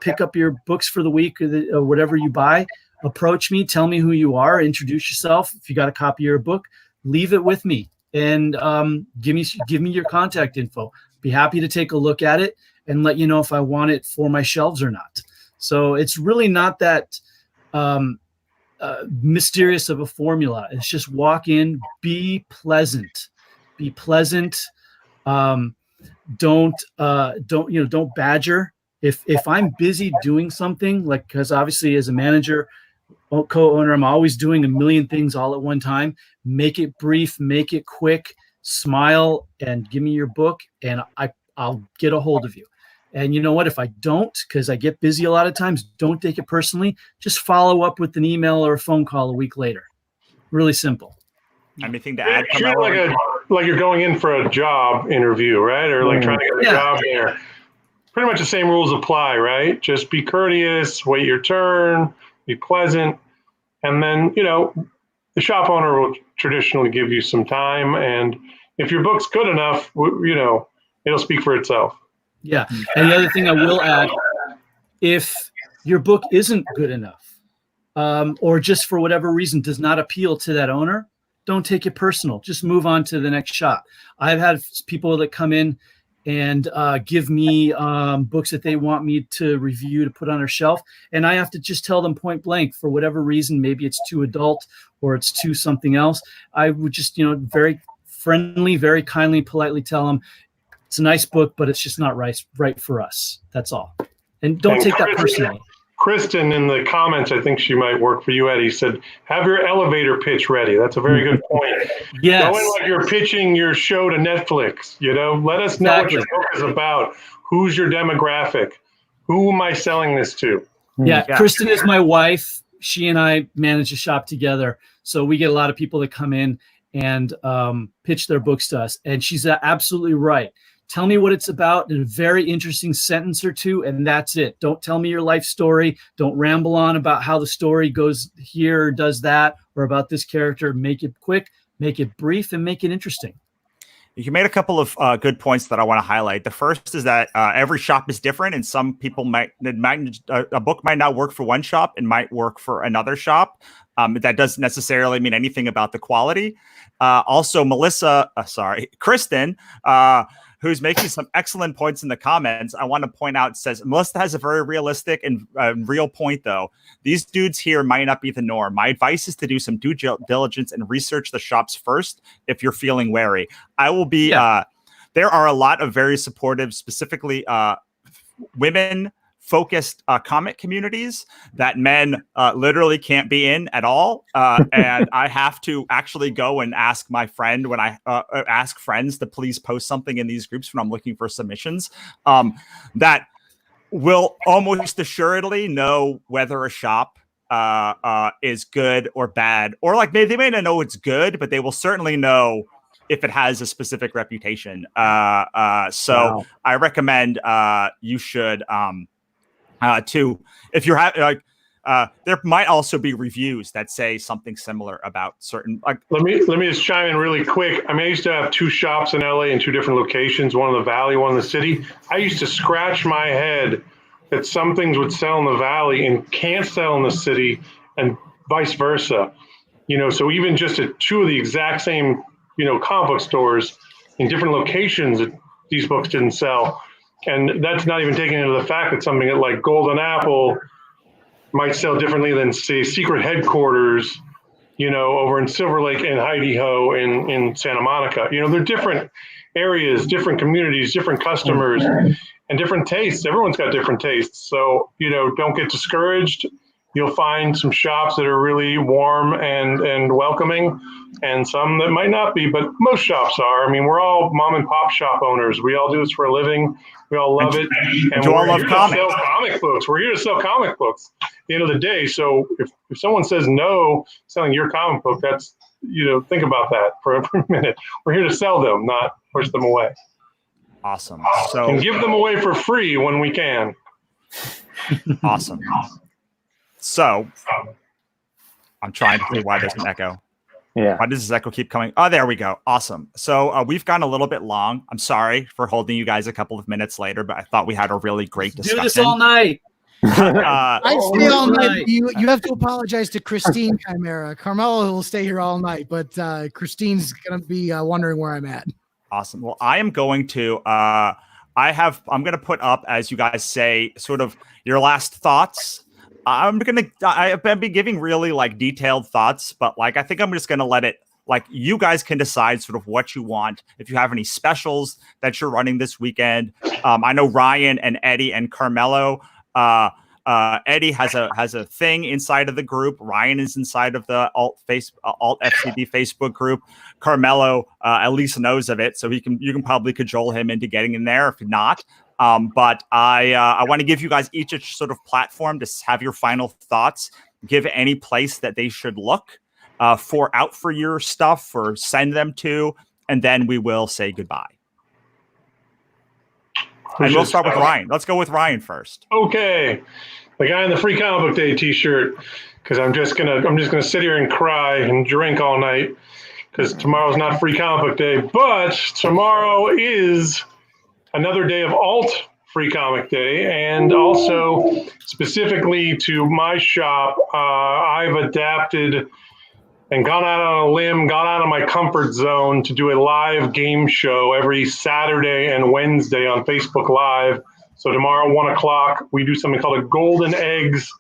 pick up your books for the week or whatever you buy. Approach me, tell me who you are, introduce yourself. If you got a copy of your book, leave it with me and give me your contact info. Be happy to take a look at it and let you know if I want it for my shelves or not. So it's really not that mysterious of a formula. It's just walk in, be pleasant. Don't badger. If I'm busy doing something, like, because obviously as a manager, co-owner, I'm always doing a million things all at one time. Make it brief, make it quick, smile, and give me your book, and I'll get a hold of you. And you know what? If I don't, because I get busy a lot of times, don't take it personally. Just follow up with an email or a phone call a week later. Really simple. Anything to add? Like you're going in for a job interview, right? Or like trying to get a job there. Pretty much the same rules apply, right? Just be courteous, wait your turn, be pleasant. And then, the shop owner will traditionally give you some time. And if your book's good enough, it'll speak for itself. Yeah. And the other thing I will add, if your book isn't good enough, or just for whatever reason does not appeal to that owner, don't take it personal. Just move on to the next shop. I've had people that come in and give me books that they want me to review to put on their shelf. And I have to just tell them point blank, for whatever reason, maybe it's too adult or it's too something else. I would just, very friendly, very kindly, politely tell them it's a nice book, but it's just not right for us. That's all. And don't take that personally. Kristen in the comments, I think she might work for you, Eddie, said, have your elevator pitch ready. That's a very good point. Yes. Go in like you're pitching your show to Netflix. Let us know what your book is about. Who's your demographic? Who am I selling this to? Yeah, Kristen is my wife. She and I manage a shop together. So we get a lot of people that come in and pitch their books to us. And she's absolutely right. Tell me what it's about in a very interesting sentence or two, and that's it. Don't tell me your life story. Don't ramble on about how the story goes here or does that, or about this character. Make it quick, make it brief, and make it interesting. You made a couple of good points that I want to highlight. The first is that every shop is different, and some people a book might not work for one shop and might work for another shop. That doesn't necessarily mean anything about the quality. Also, Kristen, who's making some excellent points in the comments, I want to point out, says, Melissa has a very realistic and real point, though. These dudes here might not be the norm. My advice is to do some due diligence and research the shops first if you're feeling wary. I will be, there are a lot of very supportive, specifically women focused comic communities that men literally can't be in at all. And I have to actually go and ask my friend when I ask friends to please post something in these groups when I'm looking for submissions that will almost assuredly know whether a shop is good or bad, or like they may not know it's good, but they will certainly know if it has a specific reputation. So I recommend you should if you're there might also be reviews that say something similar about certain. Let me just chime in really quick. I used to have two shops in LA in two different locations, one in the Valley, one in the city. I used to scratch my head that some things would sell in the Valley and can't sell in the city, and vice versa. So even just at two of the exact same, comic book stores in different locations, these books didn't sell. And that's not even taking into the fact that something like Golden Apple might sell differently than, say, Secret Headquarters, over in Silver Lake and Heidi Ho in Santa Monica. They're different areas, different communities, different customers, and different tastes. Everyone's got different tastes. So, don't get discouraged. you'll find some shops that are really warm and welcoming, and some that might not be, but most shops are. I mean, we're all mom and pop shop owners. We all do this for a living. We all love it. And you all we're love here comics. to sell comic books. We're here to sell comic books at the end of the day. So if someone says no selling your comic book, that's, think about that for a minute. We're here to sell them, not push them away. Awesome. So and give them away for free when we can. Awesome. So I'm trying to see why there's an echo. Yeah. Why does this echo keep coming? Oh, there we go. Awesome. So we've gone a little bit long. I'm sorry for holding you guys a couple of minutes later, but I thought we had a really great discussion. Do this all night. I stay all night. You have to apologize to Christine Chimera. Carmelo will stay here all night, but Christine's going to be wondering where I'm at. Awesome. Well, I am going to I'm going to put up, as you guys say, sort of your last thoughts. I've been giving really detailed thoughts, but I think I'm just going to let it, you guys can decide sort of what you want. If you have any specials that you're running this weekend. I know Ryan and Eddie and Carmelo, Eddie has a thing inside of the group. Ryan is inside of the alt FCD Facebook group. Carmelo at least knows of it, so you can probably cajole him into getting in there. If not, but I want to give you guys each a sort of platform to have your final thoughts. Give any place that they should look for your stuff or send them to, and then we will say goodbye. And we'll start with Ryan. Let's go with Ryan first. Okay, the guy in the Free Comic Book Day T-shirt, because I'm just gonna sit here and cry and drink all night, because tomorrow's not Free Comic Book Day, but tomorrow is another day of alt Free Comic Day, and also specifically to my shop, I've adapted and gone out on a limb, gone out of my comfort zone to do a live game show every Saturday and Wednesday on Facebook Live. So tomorrow, 1 o'clock, we do something called a Golden Eggs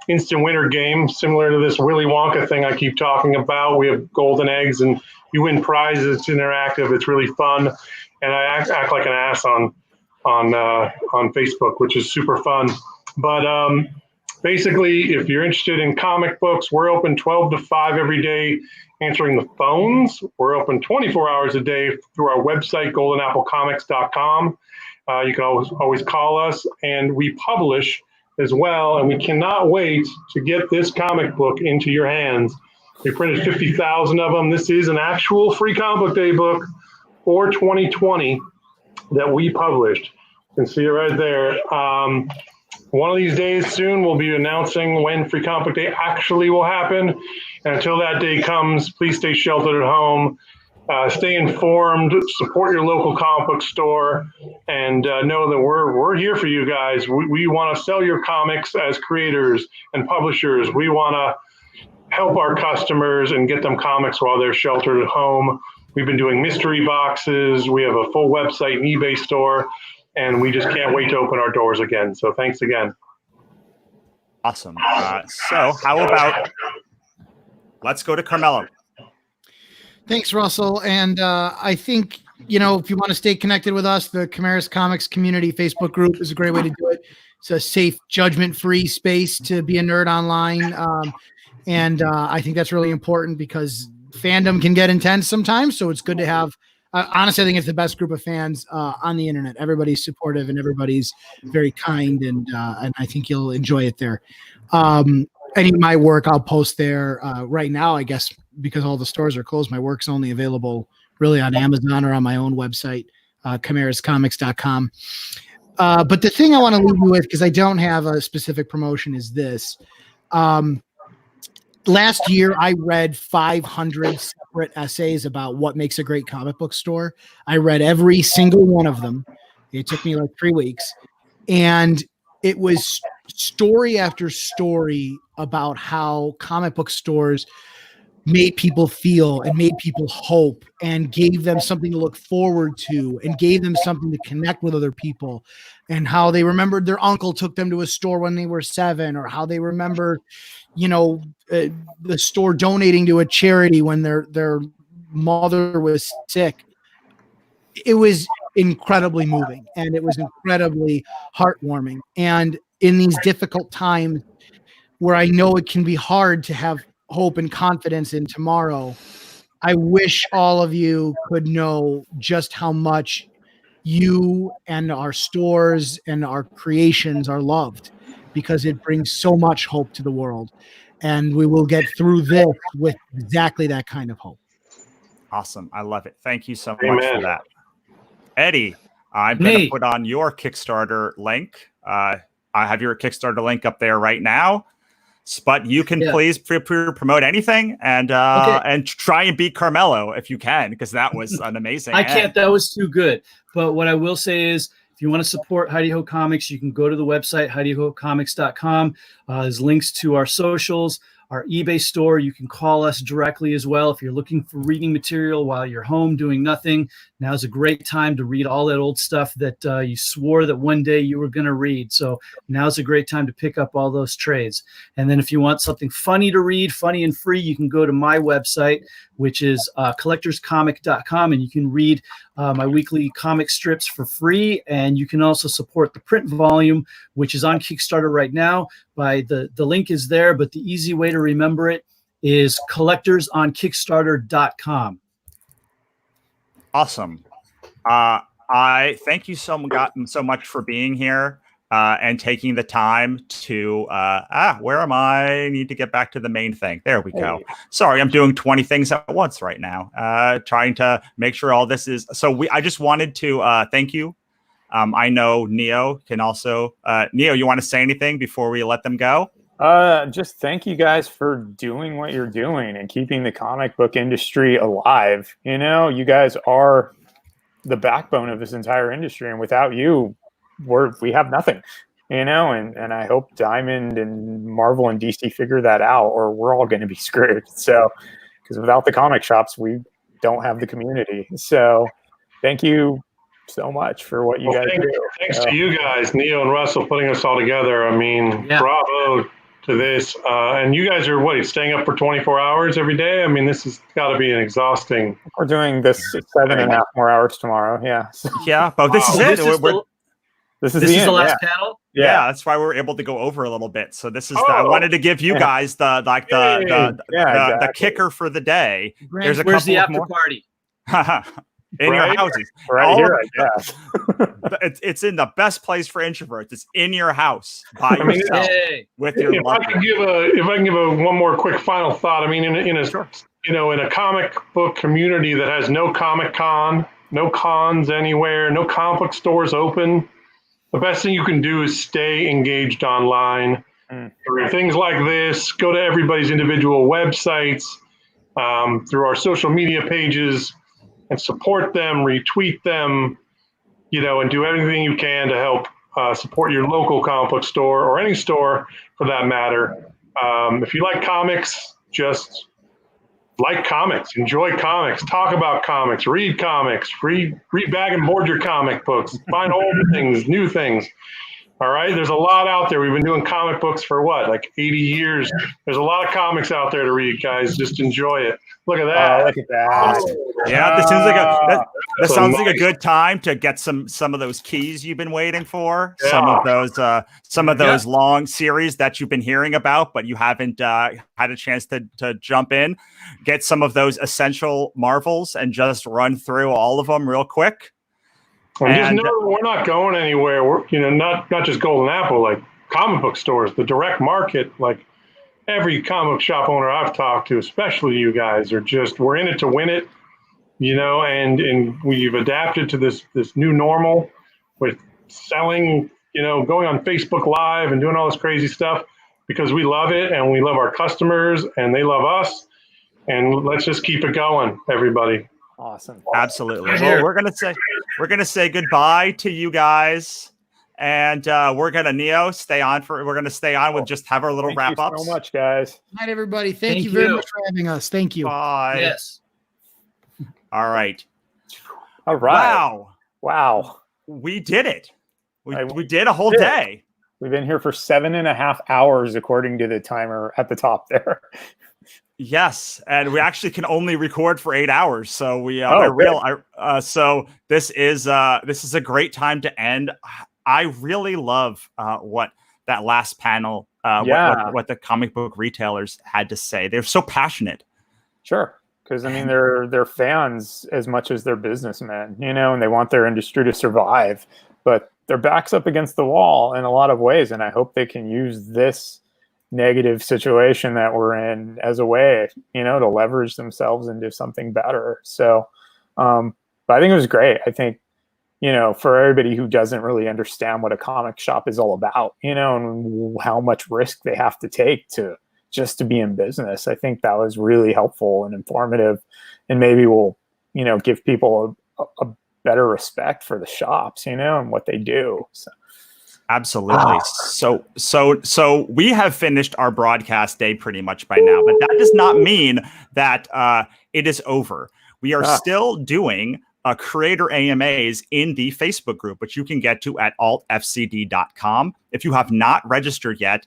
instant winner game, similar to this Willy Wonka thing I keep talking about. We have golden eggs, and you win prizes. It's interactive. It's really fun, and I act like an ass on Facebook, which is super fun. But basically, if you're interested in comic books, we're open 12 to 5 every day, answering the phones. We're open 24 hours a day through our website, goldenapplecomics.com. You can always call us, and we publish as well, and we cannot wait to get this comic book into your hands. We printed 50,000 of them. This is an actual Free Comic Book Day book for 2020 that we published. You can see it right there. One of these days soon, we'll be announcing when Free Comic Book Day actually will happen. And until that day comes, please stay sheltered at home. Stay informed, support your local comic book store, and know that we're here for you guys. We want to sell your comics as creators and publishers. We want to help our customers and get them comics while they're sheltered at home. We've been doing mystery boxes. We have a full website and eBay store, and we just can't wait to open our doors again. So thanks again. Awesome. So how about let's go to Carmelo. Thanks, Russell. And I think, if you want to stay connected with us, the Chimeras Comics Community Facebook group is a great way to do it. It's a safe, judgment-free space to be a nerd online. And I think that's really important because fandom can get intense sometimes. So it's good to have, honestly, I think it's the best group of fans on the internet. Everybody's supportive and everybody's very kind. And I think you'll enjoy it there. Any of my work I'll post there right now, I guess, because all the stores are closed. My work's only available really on Amazon or on my own website, chimerascomics.com. But the thing I want to leave you with, because I don't have a specific promotion, is this. Last year, I read 500 separate essays about what makes a great comic book store. I read every single one of them. It took me like 3 weeks. And it was story after story about how comic book stores made people feel and made people hope and gave them something to look forward to and gave them something to connect with other people, and how they remembered their uncle took them to a store when they were 7, or how they remember, the store donating to a charity when their mother was sick. It was incredibly moving and it was incredibly heartwarming. And in these difficult times, where I know it can be hard to have hope and confidence in tomorrow, I wish all of you could know just how much you and our stores and our creations are loved, because it brings so much hope to the world. And we will get through this with exactly that kind of hope. Awesome. I love it. Thank you so much Amen. for that. Eddie, I'm going to put on your Kickstarter link. I have your Kickstarter link up there right now. But you can please promote anything and try and beat Carmelo if you can, because that was an amazing. I can't. That was too good. But what I will say is, if you want to support Heidi Ho Comics, you can go to the website, HeidiHoComics.com. There's links to our socials, our eBay store. You can call us directly as well. If you're looking for reading material while you're home doing nothing, now's a great time to read all that old stuff that you swore that one day you were going to read. So now's a great time to pick up all those trades. And then if you want something funny to read, funny and free, you can go to my website, which is collectorscomic.com, and you can read my weekly comic strips for free. And you can also support the print volume, which is on Kickstarter right now. The link is there, but the easy way to remember it is collectorsonkickstarter.com. Awesome. I thank you so much for being here and taking the time to where am I need to get back to the main thing. There we go. Sorry, I'm doing 20 things at once right now, trying to make sure all this is I just wanted to thank you. I know Neo can also Neo, you want to say anything before we let them go? Just thank you guys for doing what you're doing and keeping the comic book industry alive. You know, you guys are the backbone of this entire industry, and without you, we have nothing. You know, and I hope Diamond and Marvel and DC figure that out, or we're all going to be screwed. So, because without the comic shops, we don't have the community. So, thank you so much for what you guys do. Thanks to you guys, Neo and Russell, putting us all together. I mean, bravo to this. And you guys are staying up for 24 hours every day? I mean, this has got to be an exhausting. We're doing this 7.5 more hours tomorrow. Yeah. Yeah, but this is it. This is the last panel. Yeah, that's why we're able to go over a little bit. So this is I wanted to give you guys the kicker for the day. Where's the after party? In your houses, right here, I guess. It's in the best place for introverts. It's in your house by yourself with your. If I can give one more quick final thought. I mean, in a comic book community that has no Comic Con, no cons anywhere, no comic book stores open, the best thing you can do is stay engaged online. Through things like this, go to everybody's individual websites, through our social media pages, and support them, retweet them, and do everything you can to help support your local comic book store or any store for that matter. If you like comics, just like comics, enjoy comics, talk about comics, read comics, read bag and board your comic books, find old things, new things. All right, there's a lot out there. We've been doing comic books for 80 years. There's a lot of comics out there to read, guys. Just enjoy it. Look at that. Look at that. Yeah, this sounds like a good time to get some of those keys you've been waiting for. Yeah. Some of those long series that you've been hearing about, but you haven't had a chance to jump in. Get some of those essential Marvels and just run through all of them real quick. And just know that we're not going anywhere. We're, not just Golden Apple, like comic book stores, the direct market, like every comic book shop owner I've talked to, especially you guys, we're in it to win it, and we've adapted to this new normal with selling, going on Facebook Live and doing all this crazy stuff because we love it and we love our customers and they love us. And let's just keep it going, everybody. Awesome. Absolutely. Well, we're gonna say goodbye to you guys, and we're gonna stay on with just have our little wrap up. Thank you so much, guys. Good night, everybody. Thank you very much for having us. Thank you. Bye. Yes. All right. Wow. We did it. We did a whole day. We've been here for 7.5 hours, according to the timer at the top there. Yes, and we actually can only record for 8 hours. So so this is a great time to end. I really love what last panel, what the comic book retailers had to say. They're so passionate. Sure. Because I mean, they're fans as much as they're businessmen, you know, and they want their industry to survive, but their back's up against the wall in a lot of ways. And I hope they can use this negative situation that we're in as a way, you know, to leverage themselves into something better. So, but I think it was great. I think, you know, for everybody who doesn't really understand what a comic shop is all about, you know, and how much risk they have to take just to be in business. I think that was really helpful and informative, and maybe will, you know, give people a better respect for the shops, you know, and what they do. So. Absolutely. So we have finished our broadcast day pretty much by now, but that does not mean that it is over. We are still doing creator AMAs in the Facebook group, which you can get to at altfcd.com. If you have not registered yet,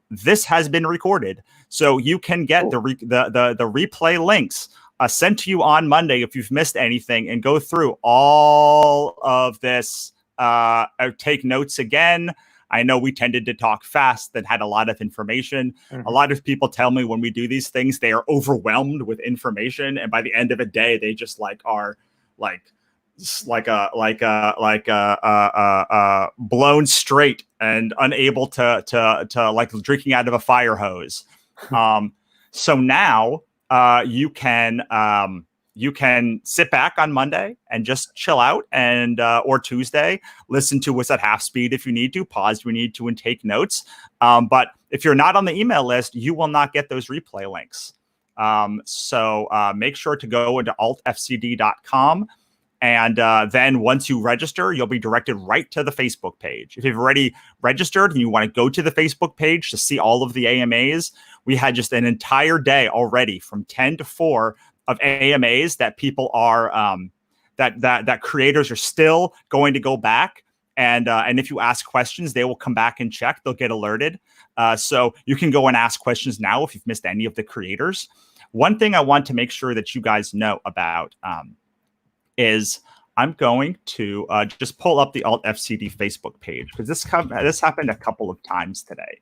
this has been recorded, so you can get the replay links sent to you on Monday if you've missed anything, and go through all of this. Take notes again. I know we tended to talk fast and had a lot of information. Mm-hmm. A lot of people tell me when we do these things, they are overwhelmed with information, and by the end of a day, they just are blown straight and unable to like drinking out of a fire hose. So now you can sit back on Monday and just chill out, and or Tuesday, listen to us at half speed if you need to, pause if you need to, and take notes. But if you're not on the email list, you will not get those replay links. So make sure to go into altfcd.com. And then once you register, you'll be directed right to the Facebook page. If you've already registered and you want to go to the Facebook page to see all of the AMAs, we had just an entire day already from 10 to 4 of AMAs that people are that creators are still going to go back, and if you ask questions, they will come back and check. They'll get alerted, so you can go and ask questions now if you've missed any of the creators. One thing I want to make sure that you guys know about is I'm going to just pull up the Alt FCD Facebook page, because this happened a couple of times today.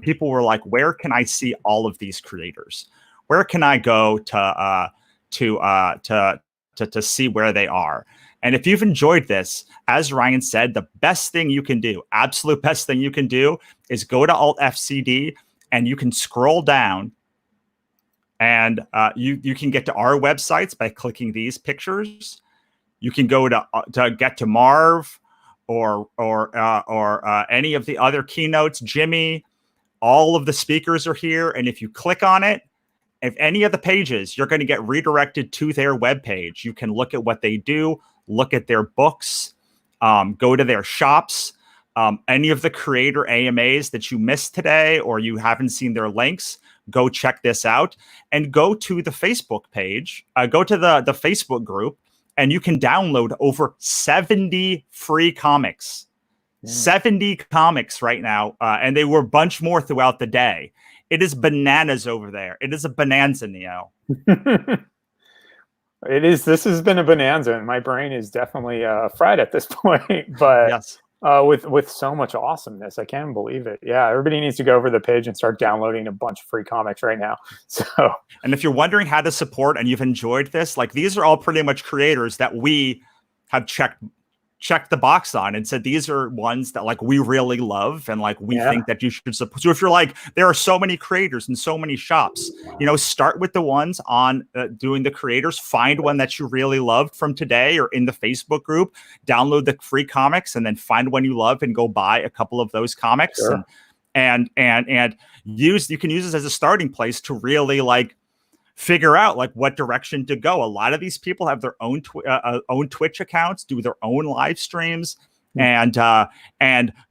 People were like, "Where can I see all of these creators? Where can I go to see where they are?" And if you've enjoyed this, as Ryan said, the best thing you can do, absolute best thing you can do, is go to Alt FCD, and you can scroll down, and you can get to our websites by clicking these pictures. You can go to get to Marv or any of the other keynotes, Jimmy. All of the speakers are here, and if you click on it, if any of the pages, you're going to get redirected to their webpage. You can look at what they do, look at their books, go to their shops. Any of the creator AMAs that you missed today or you haven't seen their links, go check this out, and go to the Facebook page, go to the Facebook group, and you can download over 70 free comics. 70 comics right now, and they were a bunch more throughout the day. It is bananas over there. It is a bonanza, Neo. It is. This has been a bonanza, and my brain is definitely fried at this point. But yes, with so much awesomeness, I can't believe it. Yeah, everybody needs to go over the page and start downloading a bunch of free comics right now. So, and if you're wondering how to support and you've enjoyed this, like, these are all pretty much creators that we have checked the box on and said these are ones that like we really love and like we think that you should support. So if you're like, there are so many creators and so many shops, you know, start with the ones on doing the creators, find one that you really loved from today or in the Facebook group, download the free comics, and then find one you love and go buy a couple of those comics. Sure. and you can use this as a starting place to really like figure out like what direction to go. A lot of these people have their own Twitch accounts, do their own live streams, and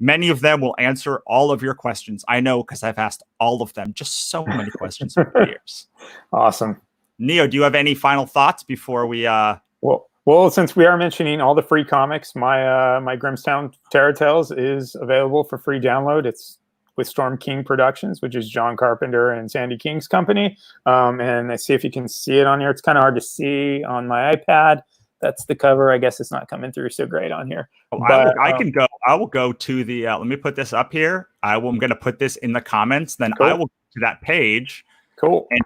many of them will answer all of your questions. I know, because I've asked all of them just so many questions over the years. Awesome. Neo, do you have any final thoughts before we Well, since we are mentioning all the free comics, my Grimmstown Terror Tales is available for free download. It's with Storm King Productions, which is John Carpenter and Sandy King's company. And I see if you can see it on here. It's kind of hard to see on my iPad. That's the cover. I guess it's not coming through so great on here. Oh, But, I will go to the. Let me put this up here. I'm going to put this in the comments. Then Cool. I will go to that page. Cool. And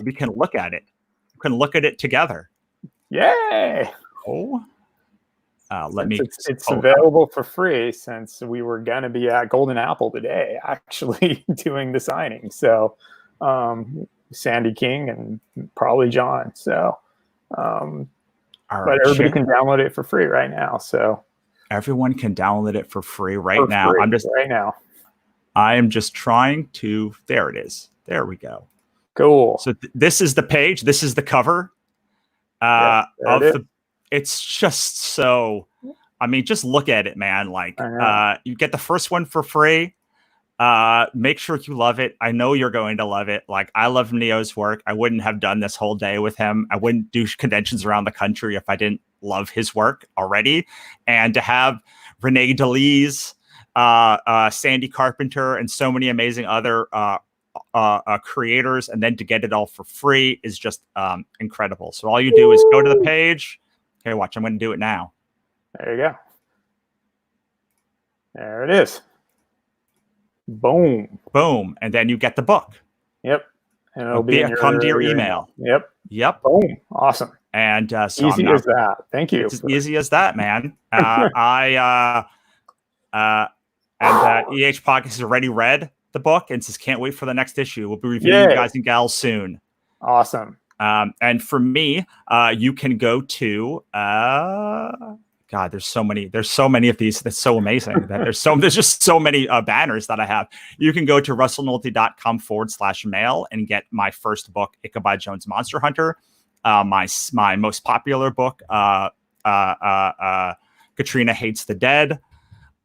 we can look at it. We can look at it together. Yay! Oh. It's available for free since we were going to be at Golden Apple today, actually doing the signing. So, Sandy King and probably John. So, but everybody can download it for free right now. So everyone can download it for free right now. I am just trying to. There it is. There we go. Cool. So this is the page. This is the cover. It's just so, I mean, just look at it, man. Like, you get the first one for free. Make sure you love it. I know you're going to love it. Like, I love Neo's work. I wouldn't have done this whole day with him. I wouldn't do conventions around the country if I didn't love his work already. And to have Renee DeLees, Sandy Carpenter, and so many amazing other creators, and then to get it all for free is just incredible. So all you do is go to the page. Okay, watch. I'm going to do it now. There you go. There it is. Boom. Boom. And then you get the book. Yep. And it'll be come to your email. Yep. Yep. Boom. Awesome. And so easy as that. Thank you. It's as easy as that, man. EH Podcast has already read the book and says, can't wait for the next issue. We'll be reviewing you guys and gals soon. Awesome. And for me, you can go to God. There's so many of these. That's so amazing. That there's just so many banners that I have. You can go to russellnolte.com/mail and get my first book, Ichabod Jones Monster Hunter. My most popular book, Katrina Hates the Dead.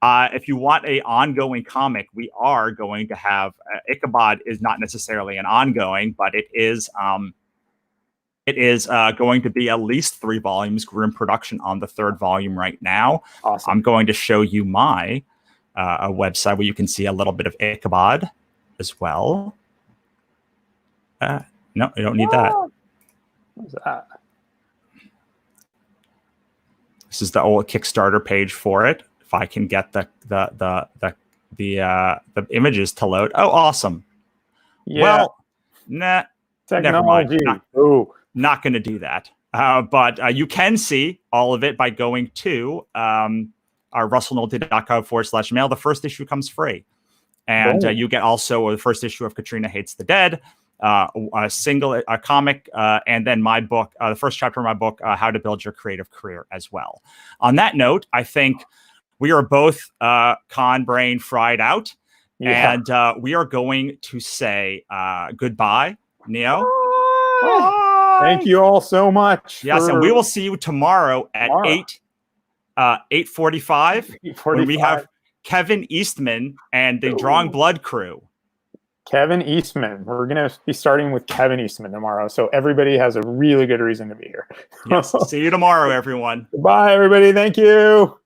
If you want a ongoing comic, we are going to have Ichabod is not necessarily an ongoing, but it is going to be at least 3 volumes. We're in production on the 3rd volume right now. Awesome. I'm going to show you my a website where you can see a little bit of Ichabod as well. No, you don't need that. What's that? This is the old Kickstarter page for it. If I can get the images to load. Oh, awesome. Yeah. Well, nah. Technology. Never mind. Not going to do that. But you can see all of it by going to our russellnolte.com/mail. The first issue comes free. And you get also the first issue of Katrina Hates the Dead, a comic, and then my book, the first chapter of my book, How to Build Your Creative Career as well. On that note, I think we are both con brain fried out. Yeah. And we are going to say goodbye, Neo. Thank you all so much. Yes, and we will see you tomorrow at 8:45 when we have Kevin Eastman and the Drawing Blood crew. Kevin Eastman. We're going to be starting with Kevin Eastman tomorrow. So everybody has a really good reason to be here. Yes, see you tomorrow, everyone. Bye, everybody. Thank you.